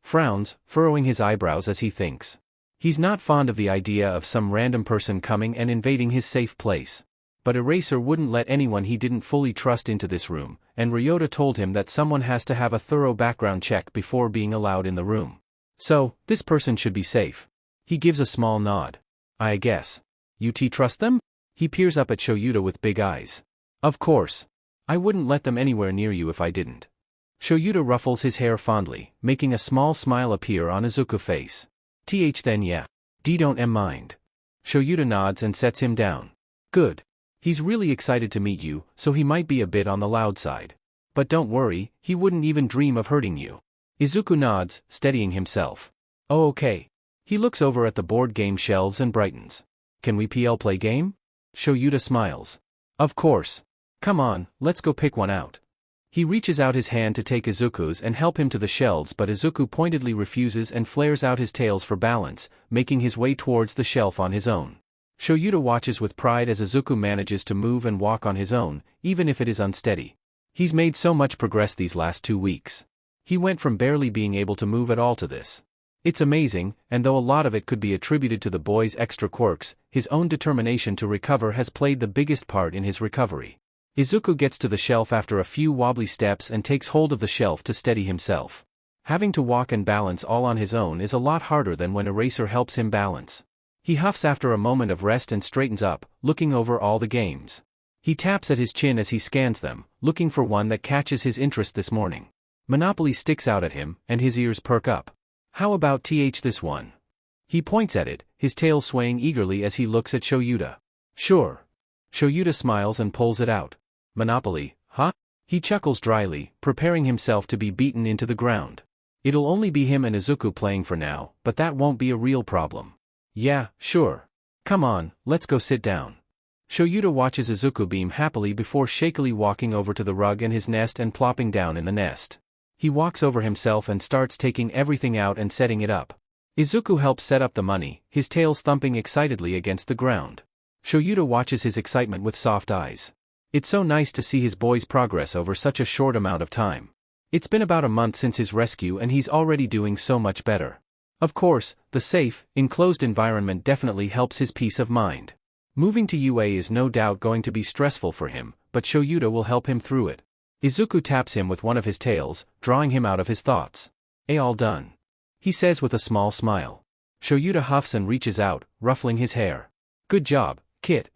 S1: frowns, furrowing his eyebrows as he thinks. He's not fond of the idea of some random person coming and invading his safe place. But Eraser wouldn't let anyone he didn't fully trust into this room, and Ryota told him that someone has to have a thorough background check before being allowed in the room. So, this person should be safe. He gives a small nod. I guess. You trust them? He peers up at Shoyuta with big eyes. Of course. I wouldn't let them anywhere near you if I didn't. Shoyuta ruffles his hair fondly, making a small smile appear on Izuku's face. Then yeah. Don't mind. Shoyuta nods and sets him down. Good. He's really excited to meet you, so he might be a bit on the loud side. But don't worry, he wouldn't even dream of hurting you. Izuku nods, steadying himself. Oh okay. He looks over at the board game shelves and brightens. Can we play game? Shoyuta smiles. Of course. Come on, let's go pick one out. He reaches out his hand to take Izuku's and help him to the shelves, but Izuku pointedly refuses and flares out his tails for balance, making his way towards the shelf on his own. Shoyuta watches with pride as Izuku manages to move and walk on his own, even if it is unsteady. He's made so much progress these last 2 weeks. He went from barely being able to move at all to this. It's amazing, and though a lot of it could be attributed to the boy's extra quirks, his own determination to recover has played the biggest part in his recovery. Izuku gets to the shelf after a few wobbly steps and takes hold of the shelf to steady himself. Having to walk and balance all on his own is a lot harder than when Eraser helps him balance. He huffs after a moment of rest and straightens up, looking over all the games. He taps at his chin as he scans them, looking for one that catches his interest this morning. Monopoly sticks out at him, and his ears perk up. How about this one? He points at it, his tail swaying eagerly as he looks at Shoyuta. Sure. Shoyuta smiles and pulls it out. Monopoly, huh? He chuckles dryly, preparing himself to be beaten into the ground. It'll only be him and Izuku playing for now, but that won't be a real problem. Yeah, sure. Come on, let's go sit down. Shoyuta watches Izuku beam happily before shakily walking over to the rug and his nest and plopping down in the nest. He walks over himself and starts taking everything out and setting it up. Izuku helps set up the money, his tails thumping excitedly against the ground. Shoyuta watches his excitement with soft eyes. It's so nice to see his boy's progress over such a short amount of time. It's been about a month since his rescue and he's already doing so much better. Of course, the safe, enclosed environment definitely helps his peace of mind. Moving to UA is no doubt going to be stressful for him, but Shoyuta will help him through it. Izuku taps him with one of his tails, drawing him out of his thoughts. All done. He says with a small smile. Shoyuta huffs and reaches out, ruffling his hair. Good job, Kit.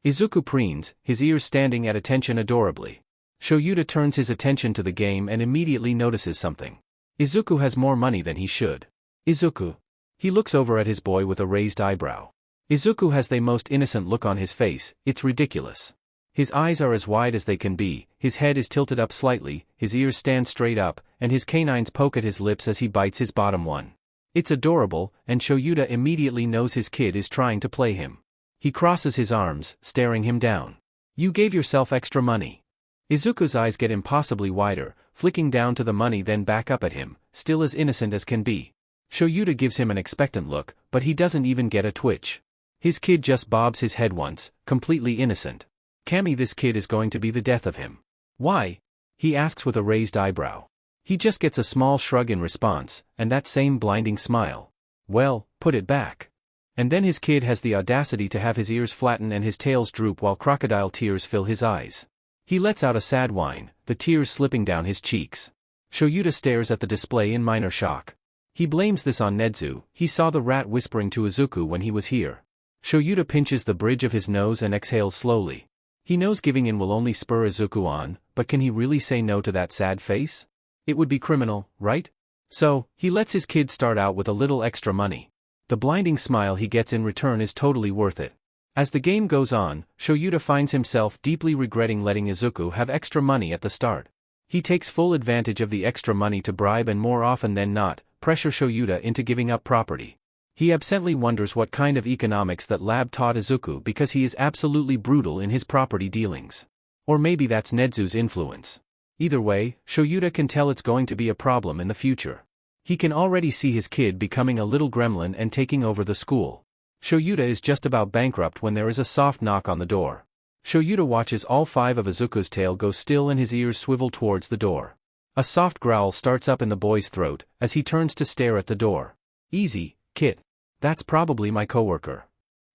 S1: Izuku preens, his ears standing at attention adorably. Shoyuta turns his attention to the game and immediately notices something. Izuku has more money than he should. Izuku. He looks over at his boy with a raised eyebrow. Izuku has the most innocent look on his face, it's ridiculous. His eyes are as wide as they can be, his head is tilted up slightly, his ears stand straight up, and his canines poke at his lips as he bites his bottom one. It's adorable, and Shoyuta immediately knows his kid is trying to play him. He crosses his arms, staring him down. You gave yourself extra money. Izuku's eyes get impossibly wider, flicking down to the money then back up at him, still as innocent as can be. Shoyuta gives him an expectant look, but he doesn't even get a twitch. His kid just bobs his head once, completely innocent. Kami, this kid is going to be the death of him. Why? He asks with a raised eyebrow. He just gets a small shrug in response, and that same blinding smile. Well, put it back. And then his kid has the audacity to have his ears flatten and his tails droop while crocodile tears fill his eyes. He lets out a sad whine, the tears slipping down his cheeks. Shoyuta stares at the display in minor shock. He blames this on Nezu. He saw the rat whispering to Izuku when he was here. Shoyuta pinches the bridge of his nose and exhales slowly. He knows giving in will only spur Izuku on, but can he really say no to that sad face? It would be criminal, right? So, he lets his kid start out with a little extra money. The blinding smile he gets in return is totally worth it. As the game goes on, Shoyuta finds himself deeply regretting letting Izuku have extra money at the start. He takes full advantage of the extra money to bribe and more often than not, pressure Shoyuta into giving up property. He absently wonders what kind of economics that lab taught Izuku because he is absolutely brutal in his property dealings. Or maybe that's Nezu's influence. Either way, Shoyuta can tell it's going to be a problem in the future. He can already see his kid becoming a little gremlin and taking over the school. Shoyuta is just about bankrupt when there is a soft knock on the door. Shoyuta watches all 5 of Izuku's tail go still and his ears swivel towards the door. A soft growl starts up in the boy's throat as he turns to stare at the door. Easy, Kit. That's probably my coworker.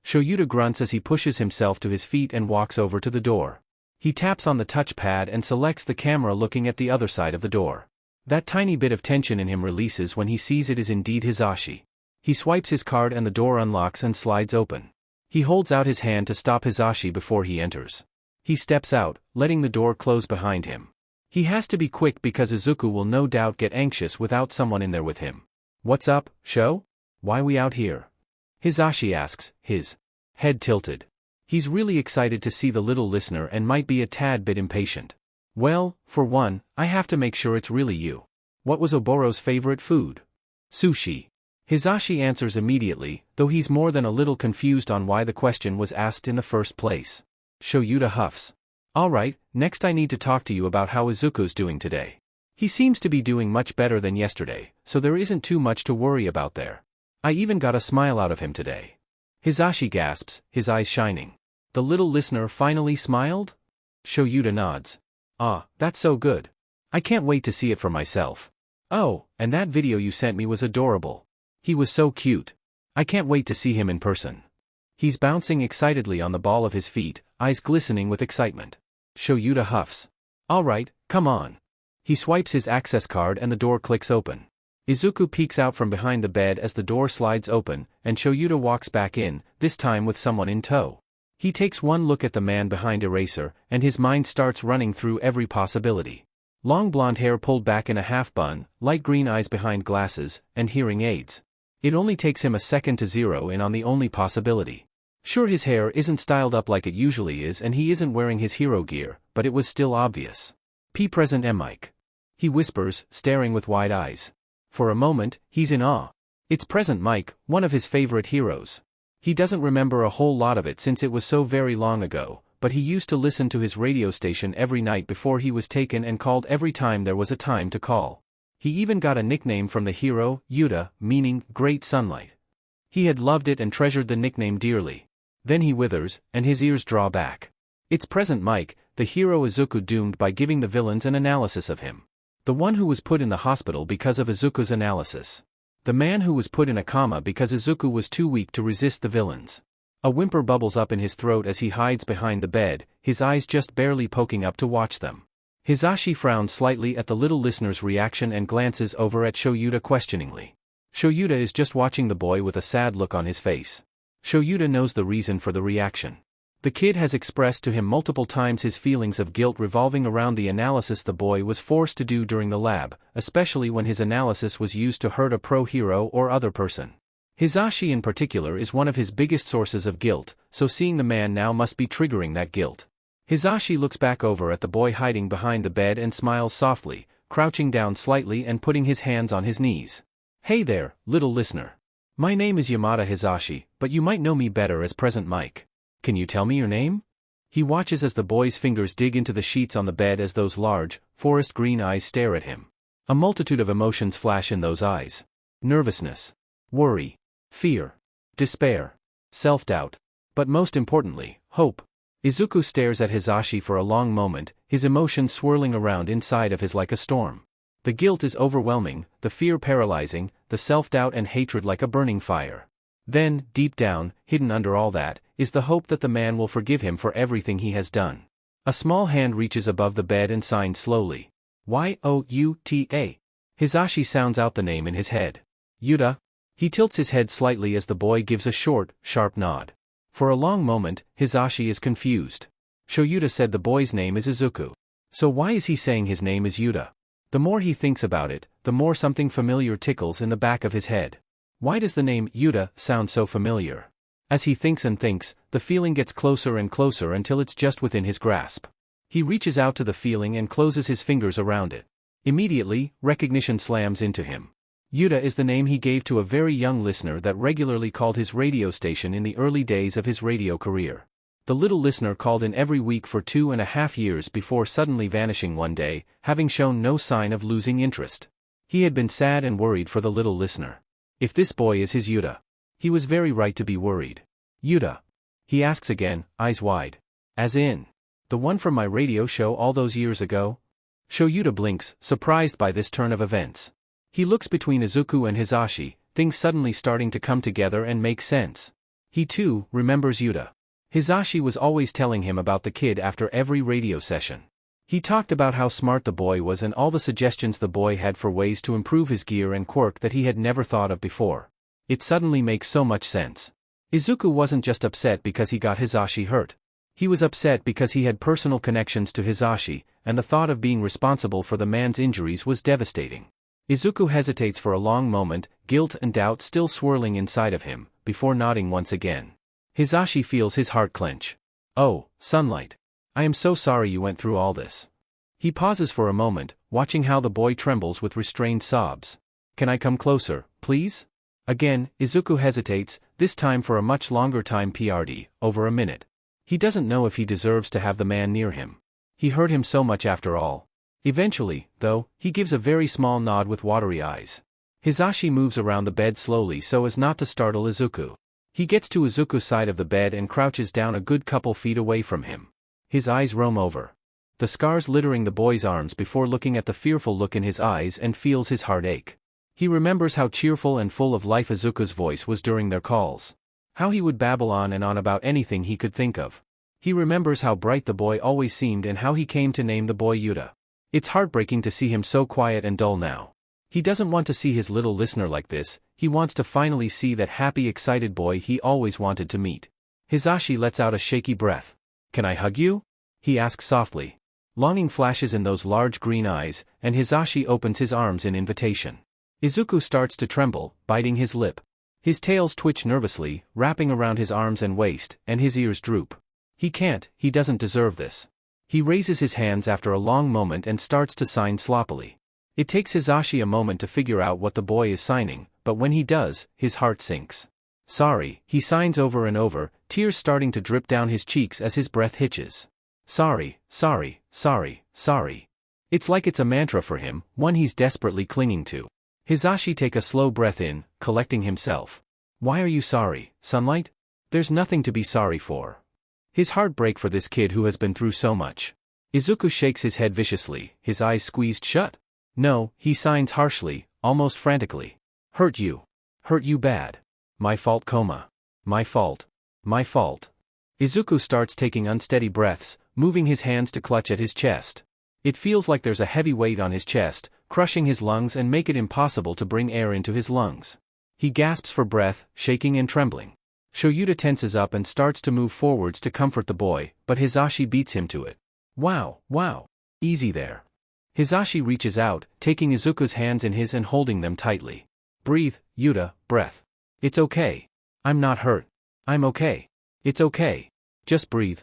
S1: Shoyuta grunts as he pushes himself to his feet and walks over to the door. He taps on the touchpad and selects the camera looking at the other side of the door. That tiny bit of tension in him releases when he sees it is indeed Hisashi. He swipes his card and the door unlocks and slides open. He holds out his hand to stop Hisashi before he enters. He steps out, letting the door close behind him. He has to be quick because Izuku will no doubt get anxious without someone in there with him. What's up, Sho? Why we out here? Hisashi asks, his head tilted. He's really excited to see the little listener and might be a tad bit impatient. Well, for one, I have to make sure it's really you. What was Oboro's favorite food? Sushi. Hisashi answers immediately, though he's more than a little confused on why the question was asked in the first place. Shoyuta huffs. Alright, next I need to talk to you about how Izuku's doing today. He seems to be doing much better than yesterday, so there isn't too much to worry about there. I even got a smile out of him today. Hisashi gasps, his eyes shining. The little listener finally smiled? Shoyuta nods. Ah, that's so good. I can't wait to see it for myself. Oh, and that video you sent me was adorable. He was so cute. I can't wait to see him in person. He's bouncing excitedly on the ball of his feet, eyes glistening with excitement. Shoyuta huffs. Alright, come on. He swipes his access card and the door clicks open. Izuku peeks out from behind the bed as the door slides open, and Shoyuta walks back in, this time with someone in tow. He takes one look at the man behind Eraser, and his mind starts running through every possibility. Long blonde hair pulled back in a half bun, light green eyes behind glasses, and hearing aids. It only takes him a second to zero in on the only possibility. Sure, his hair isn't styled up like it usually is and he isn't wearing his hero gear, but it was still obvious. Present Mike. He whispers, staring with wide eyes. For a moment, he's in awe. It's Present Mike, one of his favorite heroes. He doesn't remember a whole lot of it since it was so very long ago, but he used to listen to his radio station every night before he was taken and called every time there was a time to call. He even got a nickname from the hero, Yuta, meaning Great Sunlight. He had loved it and treasured the nickname dearly. Then he withers, and his ears draw back. It's Present Mike, the hero Izuku doomed by giving the villains an analysis of him. The one who was put in the hospital because of Izuku's analysis. The man who was put in a coma because Izuku was too weak to resist the villains. A whimper bubbles up in his throat as he hides behind the bed, his eyes just barely poking up to watch them. Hisashi frowns slightly at the little listener's reaction and glances over at Shoyuta questioningly. Shoyuta is just watching the boy with a sad look on his face. Shoyuta knows the reason for the reaction. The kid has expressed to him multiple times his feelings of guilt revolving around the analysis the boy was forced to do during the lab, especially when his analysis was used to hurt a pro-hero or other person. Hisashi in particular is one of his biggest sources of guilt, so seeing the man now must be triggering that guilt. Hisashi looks back over at the boy hiding behind the bed and smiles softly, crouching down slightly and putting his hands on his knees. Hey there, little listener. My name is Yamada Hisashi, but you might know me better as Present Mike. Can you tell me your name? He watches as the boy's fingers dig into the sheets on the bed as those large, forest green eyes stare at him. A multitude of emotions flash in those eyes. Nervousness. Worry. Fear. Despair. Self-doubt. But most importantly, hope. Izuku stares at Hisashi for a long moment, his emotions swirling around inside of his like a storm. The guilt is overwhelming, the fear paralyzing, the self-doubt and hatred like a burning fire. Then, deep down, hidden under all that, is the hope that the man will forgive him for everything he has done. A small hand reaches above the bed and signs slowly. Youta. Hisashi sounds out the name in his head. Yuta. He tilts his head slightly as the boy gives a short, sharp nod. For a long moment, Hisashi is confused. Shoyuta said the boy's name is Izuku. So why is he saying his name is Yuta? The more he thinks about it, the more something familiar tickles in the back of his head. Why does the name Yuta sound so familiar? As he thinks and thinks, the feeling gets closer and closer until it's just within his grasp. He reaches out to the feeling and closes his fingers around it. Immediately, recognition slams into him. Yuta is the name he gave to a very young listener that regularly called his radio station in the early days of his radio career. The little listener called in every week for 2.5 years before suddenly vanishing one day, having shown no sign of losing interest. He had been sad and worried for the little listener. If this boy is his Yuta, he was very right to be worried. Yuta? He asks again, eyes wide. As in, the one from my radio show all those years ago? Shoyuta blinks, surprised by this turn of events. He looks between Izuku and Hisashi, things suddenly starting to come together and make sense. He too remembers Yuta. Hisashi was always telling him about the kid after every radio session. He talked about how smart the boy was and all the suggestions the boy had for ways to improve his gear and quirk that he had never thought of before. It suddenly makes so much sense. Izuku wasn't just upset because he got Hisashi hurt. He was upset because he had personal connections to Hisashi, and the thought of being responsible for the man's injuries was devastating. Izuku hesitates for a long moment, guilt and doubt still swirling inside of him, before nodding once again. Hisashi feels his heart clench. Oh, Sunlight. I am so sorry you went through all this. He pauses for a moment, watching how the boy trembles with restrained sobs. Can I come closer, please? Again, Izuku hesitates, this time for a much longer time over a minute. He doesn't know if he deserves to have the man near him. He hurt him so much after all. Eventually, though, he gives a very small nod with watery eyes. Hisashi moves around the bed slowly so as not to startle Izuku. He gets to Izuku's side of the bed and crouches down a good couple feet away from him. His eyes roam over the scars littering the boy's arms before looking at the fearful look in his eyes and feels his heart ache. He remembers how cheerful and full of life Izuku's voice was during their calls. How he would babble on and on about anything he could think of. He remembers how bright the boy always seemed and how he came to name the boy Yuta. It's heartbreaking to see him so quiet and dull now. He doesn't want to see his little listener like this, he wants to finally see that happy excited boy he always wanted to meet. Hisashi lets out a shaky breath. "Can I hug you?" he asks softly. Longing flashes in those large green eyes, and Hisashi opens his arms in invitation. Izuku starts to tremble, biting his lip. His tails twitch nervously, wrapping around his arms and waist, and his ears droop. He can't, he doesn't deserve this. He raises his hands after a long moment and starts to sign sloppily. It takes Hisashi a moment to figure out what the boy is signing, but when he does, his heart sinks. "Sorry," he signs over and over, tears starting to drip down his cheeks as his breath hitches. Sorry, sorry, sorry, sorry. It's like it's a mantra for him, one he's desperately clinging to. Hisashi takes a slow breath in, collecting himself. "Why are you sorry, Sunlight? There's nothing to be sorry for." His heart breaks for this kid who has been through so much. Izuku shakes his head viciously, his eyes squeezed shut. "No," he signs harshly, almost frantically. "Hurt you. Hurt you bad. My fault, Koma. My fault. My fault." Izuku starts taking unsteady breaths, moving his hands to clutch at his chest. It feels like there's a heavy weight on his chest, crushing his lungs and make it impossible to bring air into his lungs. He gasps for breath, shaking and trembling. Shoyuta tenses up and starts to move forwards to comfort the boy, but Hisashi beats him to it. "Wow, wow. Easy there." Hisashi reaches out, taking Izuku's hands in his and holding them tightly. "Breathe, Yuta, breath. It's okay. I'm not hurt. I'm okay. It's okay. Just breathe."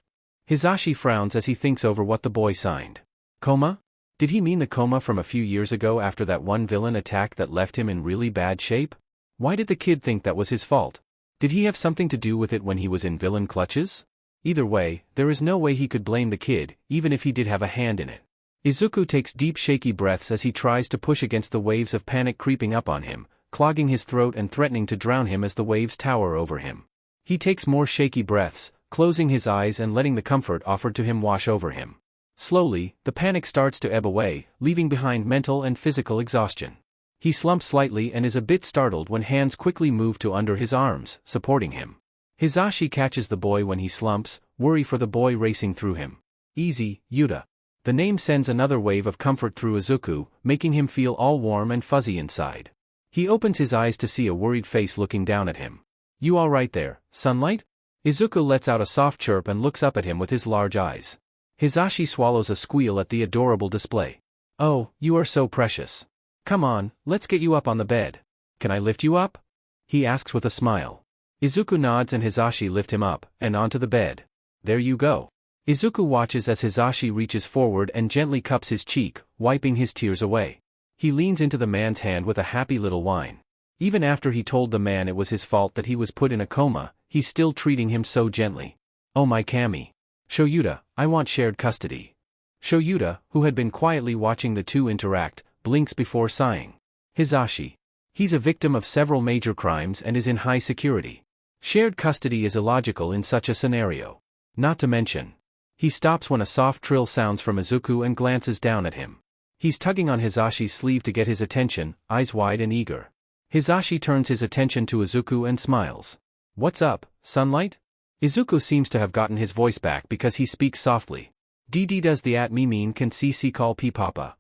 S1: Hisashi frowns as he thinks over what the boy signed. Coma? Did he mean the coma from a few years ago after that one villain attack that left him in really bad shape? Why did the kid think that was his fault? Did he have something to do with it when he was in villain clutches? Either way, there is no way he could blame the kid, even if he did have a hand in it. Izuku takes deep shaky breaths as he tries to push against the waves of panic creeping up on him, clogging his throat and threatening to drown him as the waves tower over him. He takes more shaky breaths, closing his eyes and letting the comfort offered to him wash over him. Slowly, the panic starts to ebb away, leaving behind mental and physical exhaustion. He slumps slightly and is a bit startled when hands quickly move to under his arms, supporting him. Hisashi catches the boy when he slumps, worry for the boy racing through him. "Easy, Yuta." The name sends another wave of comfort through Izuku, making him feel all warm and fuzzy inside. He opens his eyes to see a worried face looking down at him. "You all right there, Sunlight?" Izuku lets out a soft chirp and looks up at him with his large eyes. Hisashi swallows a squeal at the adorable display. "Oh, you are so precious. Come on, let's get you up on the bed. Can I lift you up?" he asks with a smile. Izuku nods and Hisashi lift him up, and onto the bed. "There you go." Izuku watches as Hisashi reaches forward and gently cups his cheek, wiping his tears away. He leans into the man's hand with a happy little whine. Even after he told the man it was his fault that he was put in a coma, he's still treating him so gently. "Oh my Kami. Shoyuta, I want shared custody." Shoyuta, who had been quietly watching the two interact, blinks before sighing. Hisashi. He's a victim of several major crimes and is in high security. Shared custody is illogical in such a scenario. Not to mention. He stops when a soft trill sounds from Izuku and glances down at him. He's tugging on Hisashi's sleeve to get his attention, eyes wide and eager. Hisashi turns his attention to Izuku and smiles. "What's up, Sunlight?" Izuku seems to have gotten his voice back because he speaks softly. "Didi does the at me mean can CC call P Papa?"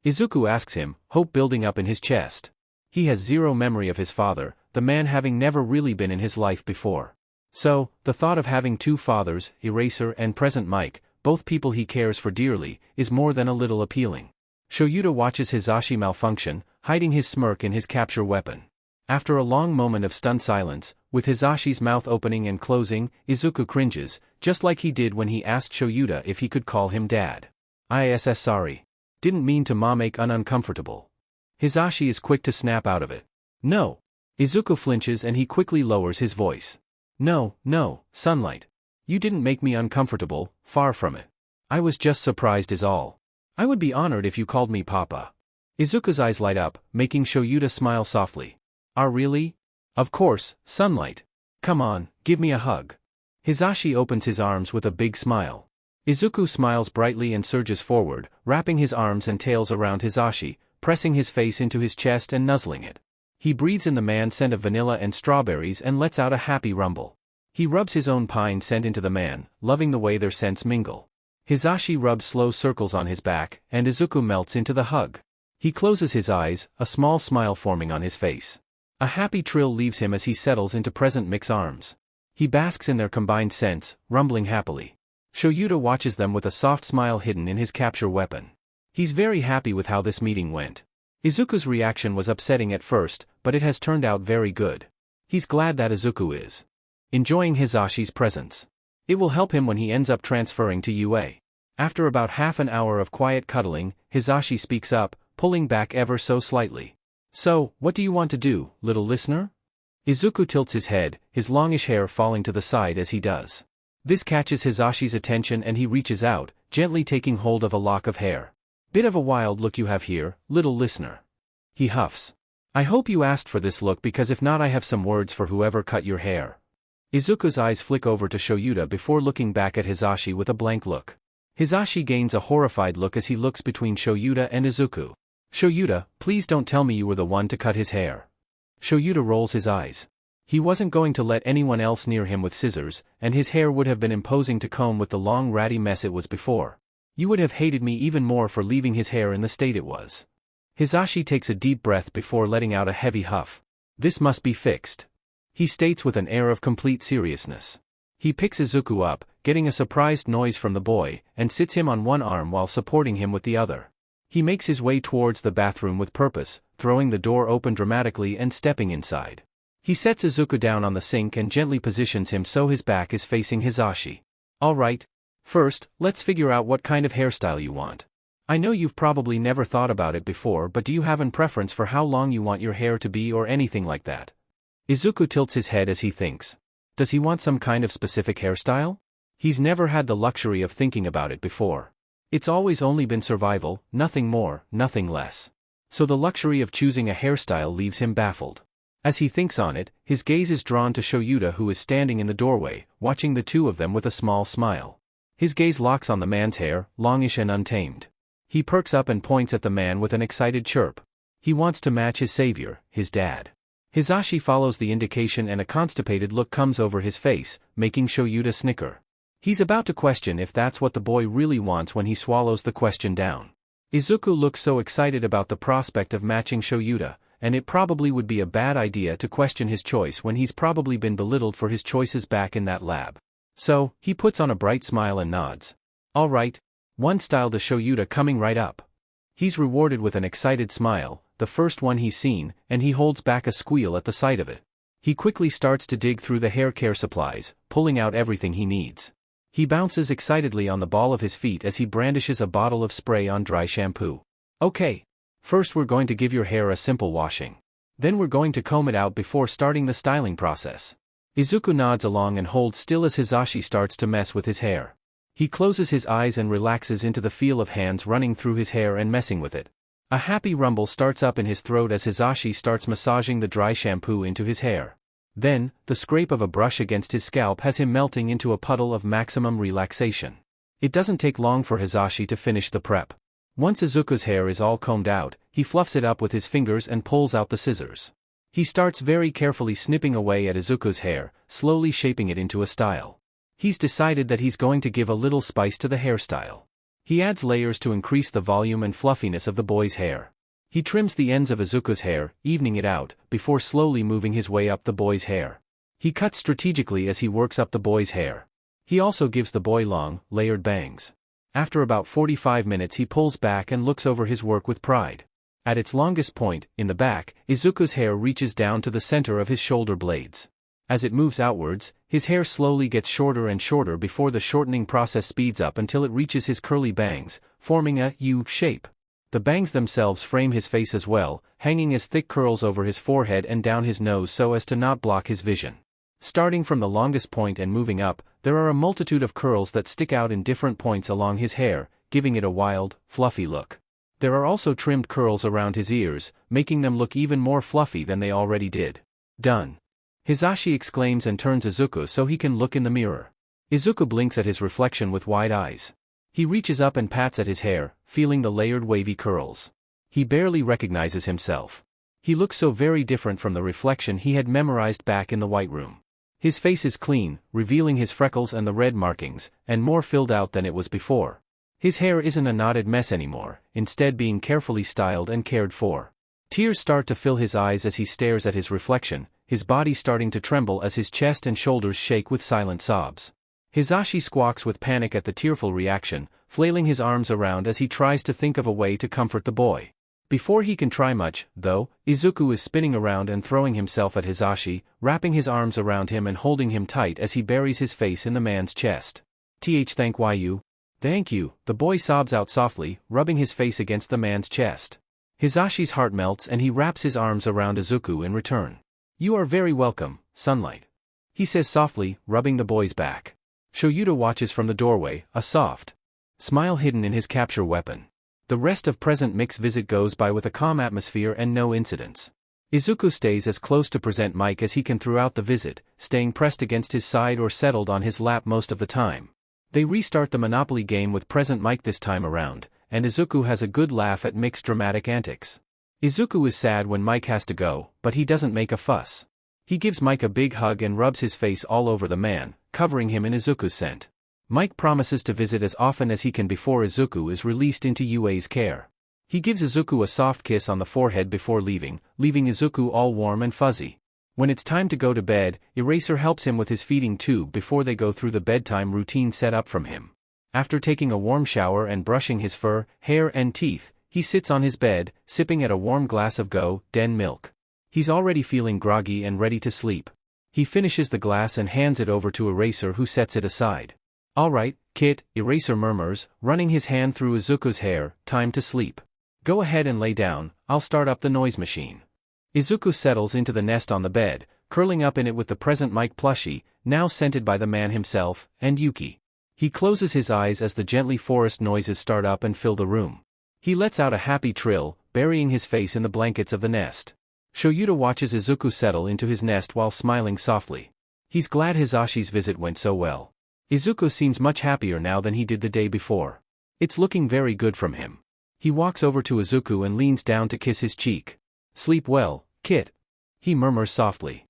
S1: Izuku asks him, hope building up in his chest. He has zero memory of his father, the man having never really been in his life before. So, the thought of having two fathers, Eraser and present Mike, both people he cares for dearly, is more than a little appealing. Shoyuta watches Hisashi malfunction, hiding his smirk in his capture weapon. After a long moment of stunned silence, with Hisashi's mouth opening and closing, Izuku cringes, just like he did when he asked Shoyuta if he could call him dad. "ISS sorry. Didn't mean to make uncomfortable." Hisashi is quick to snap out of it. "No." Izuku flinches and he quickly lowers his voice. "No, no, Sunlight. You didn't make me uncomfortable, far from it. I was just surprised is all. I would be honored if you called me Papa." Izuku's eyes light up, making Shoyuta smile softly. "Are really? Of course, Sunlight. Come on, give me a hug." Hisashi opens his arms with a big smile. Izuku smiles brightly and surges forward, wrapping his arms and tails around Hisashi, pressing his face into his chest and nuzzling it. He breathes in the man's scent of vanilla and strawberries and lets out a happy rumble. He rubs his own pine scent into the man, loving the way their scents mingle. Hisashi rubs slow circles on his back, and Izuku melts into the hug. He closes his eyes, a small smile forming on his face. A happy trill leaves him as he settles into present Mick's arms. He basks in their combined scents, rumbling happily. Shoyuta watches them with a soft smile hidden in his capture weapon. He's very happy with how this meeting went. Izuku's reaction was upsetting at first, but it has turned out very good. He's glad that Izuku is enjoying Hisashi's presence. It will help him when he ends up transferring to UA. After about half an hour of quiet cuddling, Hisashi speaks up, pulling back ever so slightly. "So, what do you want to do, little listener?" Izuku tilts his head, his longish hair falling to the side as he does. This catches Hisashi's attention and he reaches out, gently taking hold of a lock of hair. "Bit of a wild look you have here, little listener." He huffs. "I hope you asked for this look because if not I have some words for whoever cut your hair." Izuku's eyes flick over to Shoyuta before looking back at Hisashi with a blank look. Hisashi gains a horrified look as he looks between Shoyuta and Izuku. "Shoyuta, please don't tell me you were the one to cut his hair." Shoyuta rolls his eyes. He wasn't going to let anyone else near him with scissors, and his hair would have been imposing to comb with the long ratty mess it was before. You would have hated me even more for leaving his hair in the state it was. Hisashi takes a deep breath before letting out a heavy huff. "This must be fixed," he states with an air of complete seriousness. He picks Izuku up, getting a surprised noise from the boy, and sits him on one arm while supporting him with the other. He makes his way towards the bathroom with purpose, throwing the door open dramatically and stepping inside. He sets Izuku down on the sink and gently positions him so his back is facing Hisashi. "All right. First, let's figure out what kind of hairstyle you want. I know you've probably never thought about it before, but do you have a preference for how long you want your hair to be or anything like that?" Izuku tilts his head as he thinks. Does he want some kind of specific hairstyle? He's never had the luxury of thinking about it before. It's always only been survival, nothing more, nothing less. So the luxury of choosing a hairstyle leaves him baffled. As he thinks on it, his gaze is drawn to Shoyuta who is standing in the doorway, watching the two of them with a small smile. His gaze locks on the man's hair, longish and untamed. He perks up and points at the man with an excited chirp. He wants to match his savior, his dad. Hisashi follows the indication and a constipated look comes over his face, making Shoyuta snicker. He's about to question if that's what the boy really wants when he swallows the question down. Izuku looks so excited about the prospect of matching Shoyuta, and it probably would be a bad idea to question his choice when he's probably been belittled for his choices back in that lab. So, he puts on a bright smile and nods. "All right. One style to Shoyuta coming right up." He's rewarded with an excited smile, the first one he's seen, and he holds back a squeal at the sight of it. He quickly starts to dig through the hair care supplies, pulling out everything he needs. He bounces excitedly on the ball of his feet as he brandishes a bottle of spray-on dry shampoo. "Okay. First we're going to give your hair a simple washing. Then we're going to comb it out before starting the styling process." Izuku nods along and holds still as Hisashi starts to mess with his hair. He closes his eyes and relaxes into the feel of hands running through his hair and messing with it. A happy rumble starts up in his throat as Hisashi starts massaging the dry shampoo into his hair. Then, the scrape of a brush against his scalp has him melting into a puddle of maximum relaxation. It doesn't take long for Hisashi to finish the prep. Once Izuku's hair is all combed out, he fluffs it up with his fingers and pulls out the scissors. He starts very carefully snipping away at Izuku's hair, slowly shaping it into a style. He's decided that he's going to give a little spice to the hairstyle. He adds layers to increase the volume and fluffiness of the boy's hair. He trims the ends of Izuku's hair, evening it out, before slowly moving his way up the boy's hair. He cuts strategically as he works up the boy's hair. He also gives the boy long, layered bangs. After about 45 minutes he pulls back and looks over his work with pride. At its longest point, in the back, Izuku's hair reaches down to the center of his shoulder blades. As it moves outwards, his hair slowly gets shorter and shorter before the shortening process speeds up until it reaches his curly bangs, forming a U shape. The bangs themselves frame his face as well, hanging as thick curls over his forehead and down his nose so as to not block his vision. Starting from the longest point and moving up, there are a multitude of curls that stick out in different points along his hair, giving it a wild, fluffy look. There are also trimmed curls around his ears, making them look even more fluffy than they already did. "Done." Hisashi exclaims and turns Izuku so he can look in the mirror. Izuku blinks at his reflection with wide eyes. He reaches up and pats at his hair, feeling the layered wavy curls. He barely recognizes himself. He looks so very different from the reflection he had memorized back in the White Room. His face is clean, revealing his freckles and the red markings, and more filled out than it was before. His hair isn't a knotted mess anymore, instead being carefully styled and cared for. Tears start to fill his eyes as he stares at his reflection, his body starting to tremble as his chest and shoulders shake with silent sobs. Hisashi squawks with panic at the tearful reaction, flailing his arms around as he tries to think of a way to comfort the boy. Before he can try much, though, Izuku is spinning around and throwing himself at Hisashi, wrapping his arms around him and holding him tight as he buries his face in the man's chest. Thank you. Thank you, the boy sobs out softly, rubbing his face against the man's chest. Hisashi's heart melts and he wraps his arms around Izuku in return. You are very welcome, Sunlight. He says softly, rubbing the boy's back. Shoyuta watches from the doorway, a soft smile hidden in his capture weapon. The rest of Present Mic's visit goes by with a calm atmosphere and no incidents. Izuku stays as close to Present Mic as he can throughout the visit, staying pressed against his side or settled on his lap most of the time. They restart the Monopoly game with Present Mic this time around, and Izuku has a good laugh at Mic's dramatic antics. Izuku is sad when Mike has to go, but he doesn't make a fuss. He gives Mike a big hug and rubs his face all over the man, covering him in Izuku's scent. Mike promises to visit as often as he can before Izuku is released into Yue's care. He gives Izuku a soft kiss on the forehead before leaving Izuku all warm and fuzzy. When it's time to go to bed, Eraser helps him with his feeding tube before they go through the bedtime routine set up from him. After taking a warm shower and brushing his fur, hair and teeth, he sits on his bed, sipping at a warm glass of den milk. He's already feeling groggy and ready to sleep. He finishes the glass and hands it over to Eraser, who sets it aside. All right, Kit, Eraser murmurs, running his hand through Izuku's hair, time to sleep. Go ahead and lay down, I'll start up the noise machine. Izuku settles into the nest on the bed, curling up in it with the Present Mic plushie, now scented by the man himself, and Yuki. He closes his eyes as the gently forest noises start up and fill the room. He lets out a happy trill, burying his face in the blankets of the nest. Shoyuta watches Izuku settle into his nest while smiling softly. He's glad Hisashi's visit went so well. Izuku seems much happier now than he did the day before. It's looking very good from him. He walks over to Izuku and leans down to kiss his cheek. Sleep well, Kit. He murmurs softly.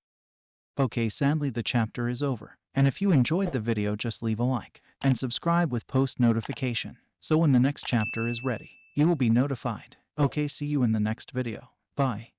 S2: Okay, sadly the chapter is over. And if you enjoyed the video, just leave a like and subscribe with post notification, so when the next chapter is ready, you will be notified. Okay, see you in the next video. Bye.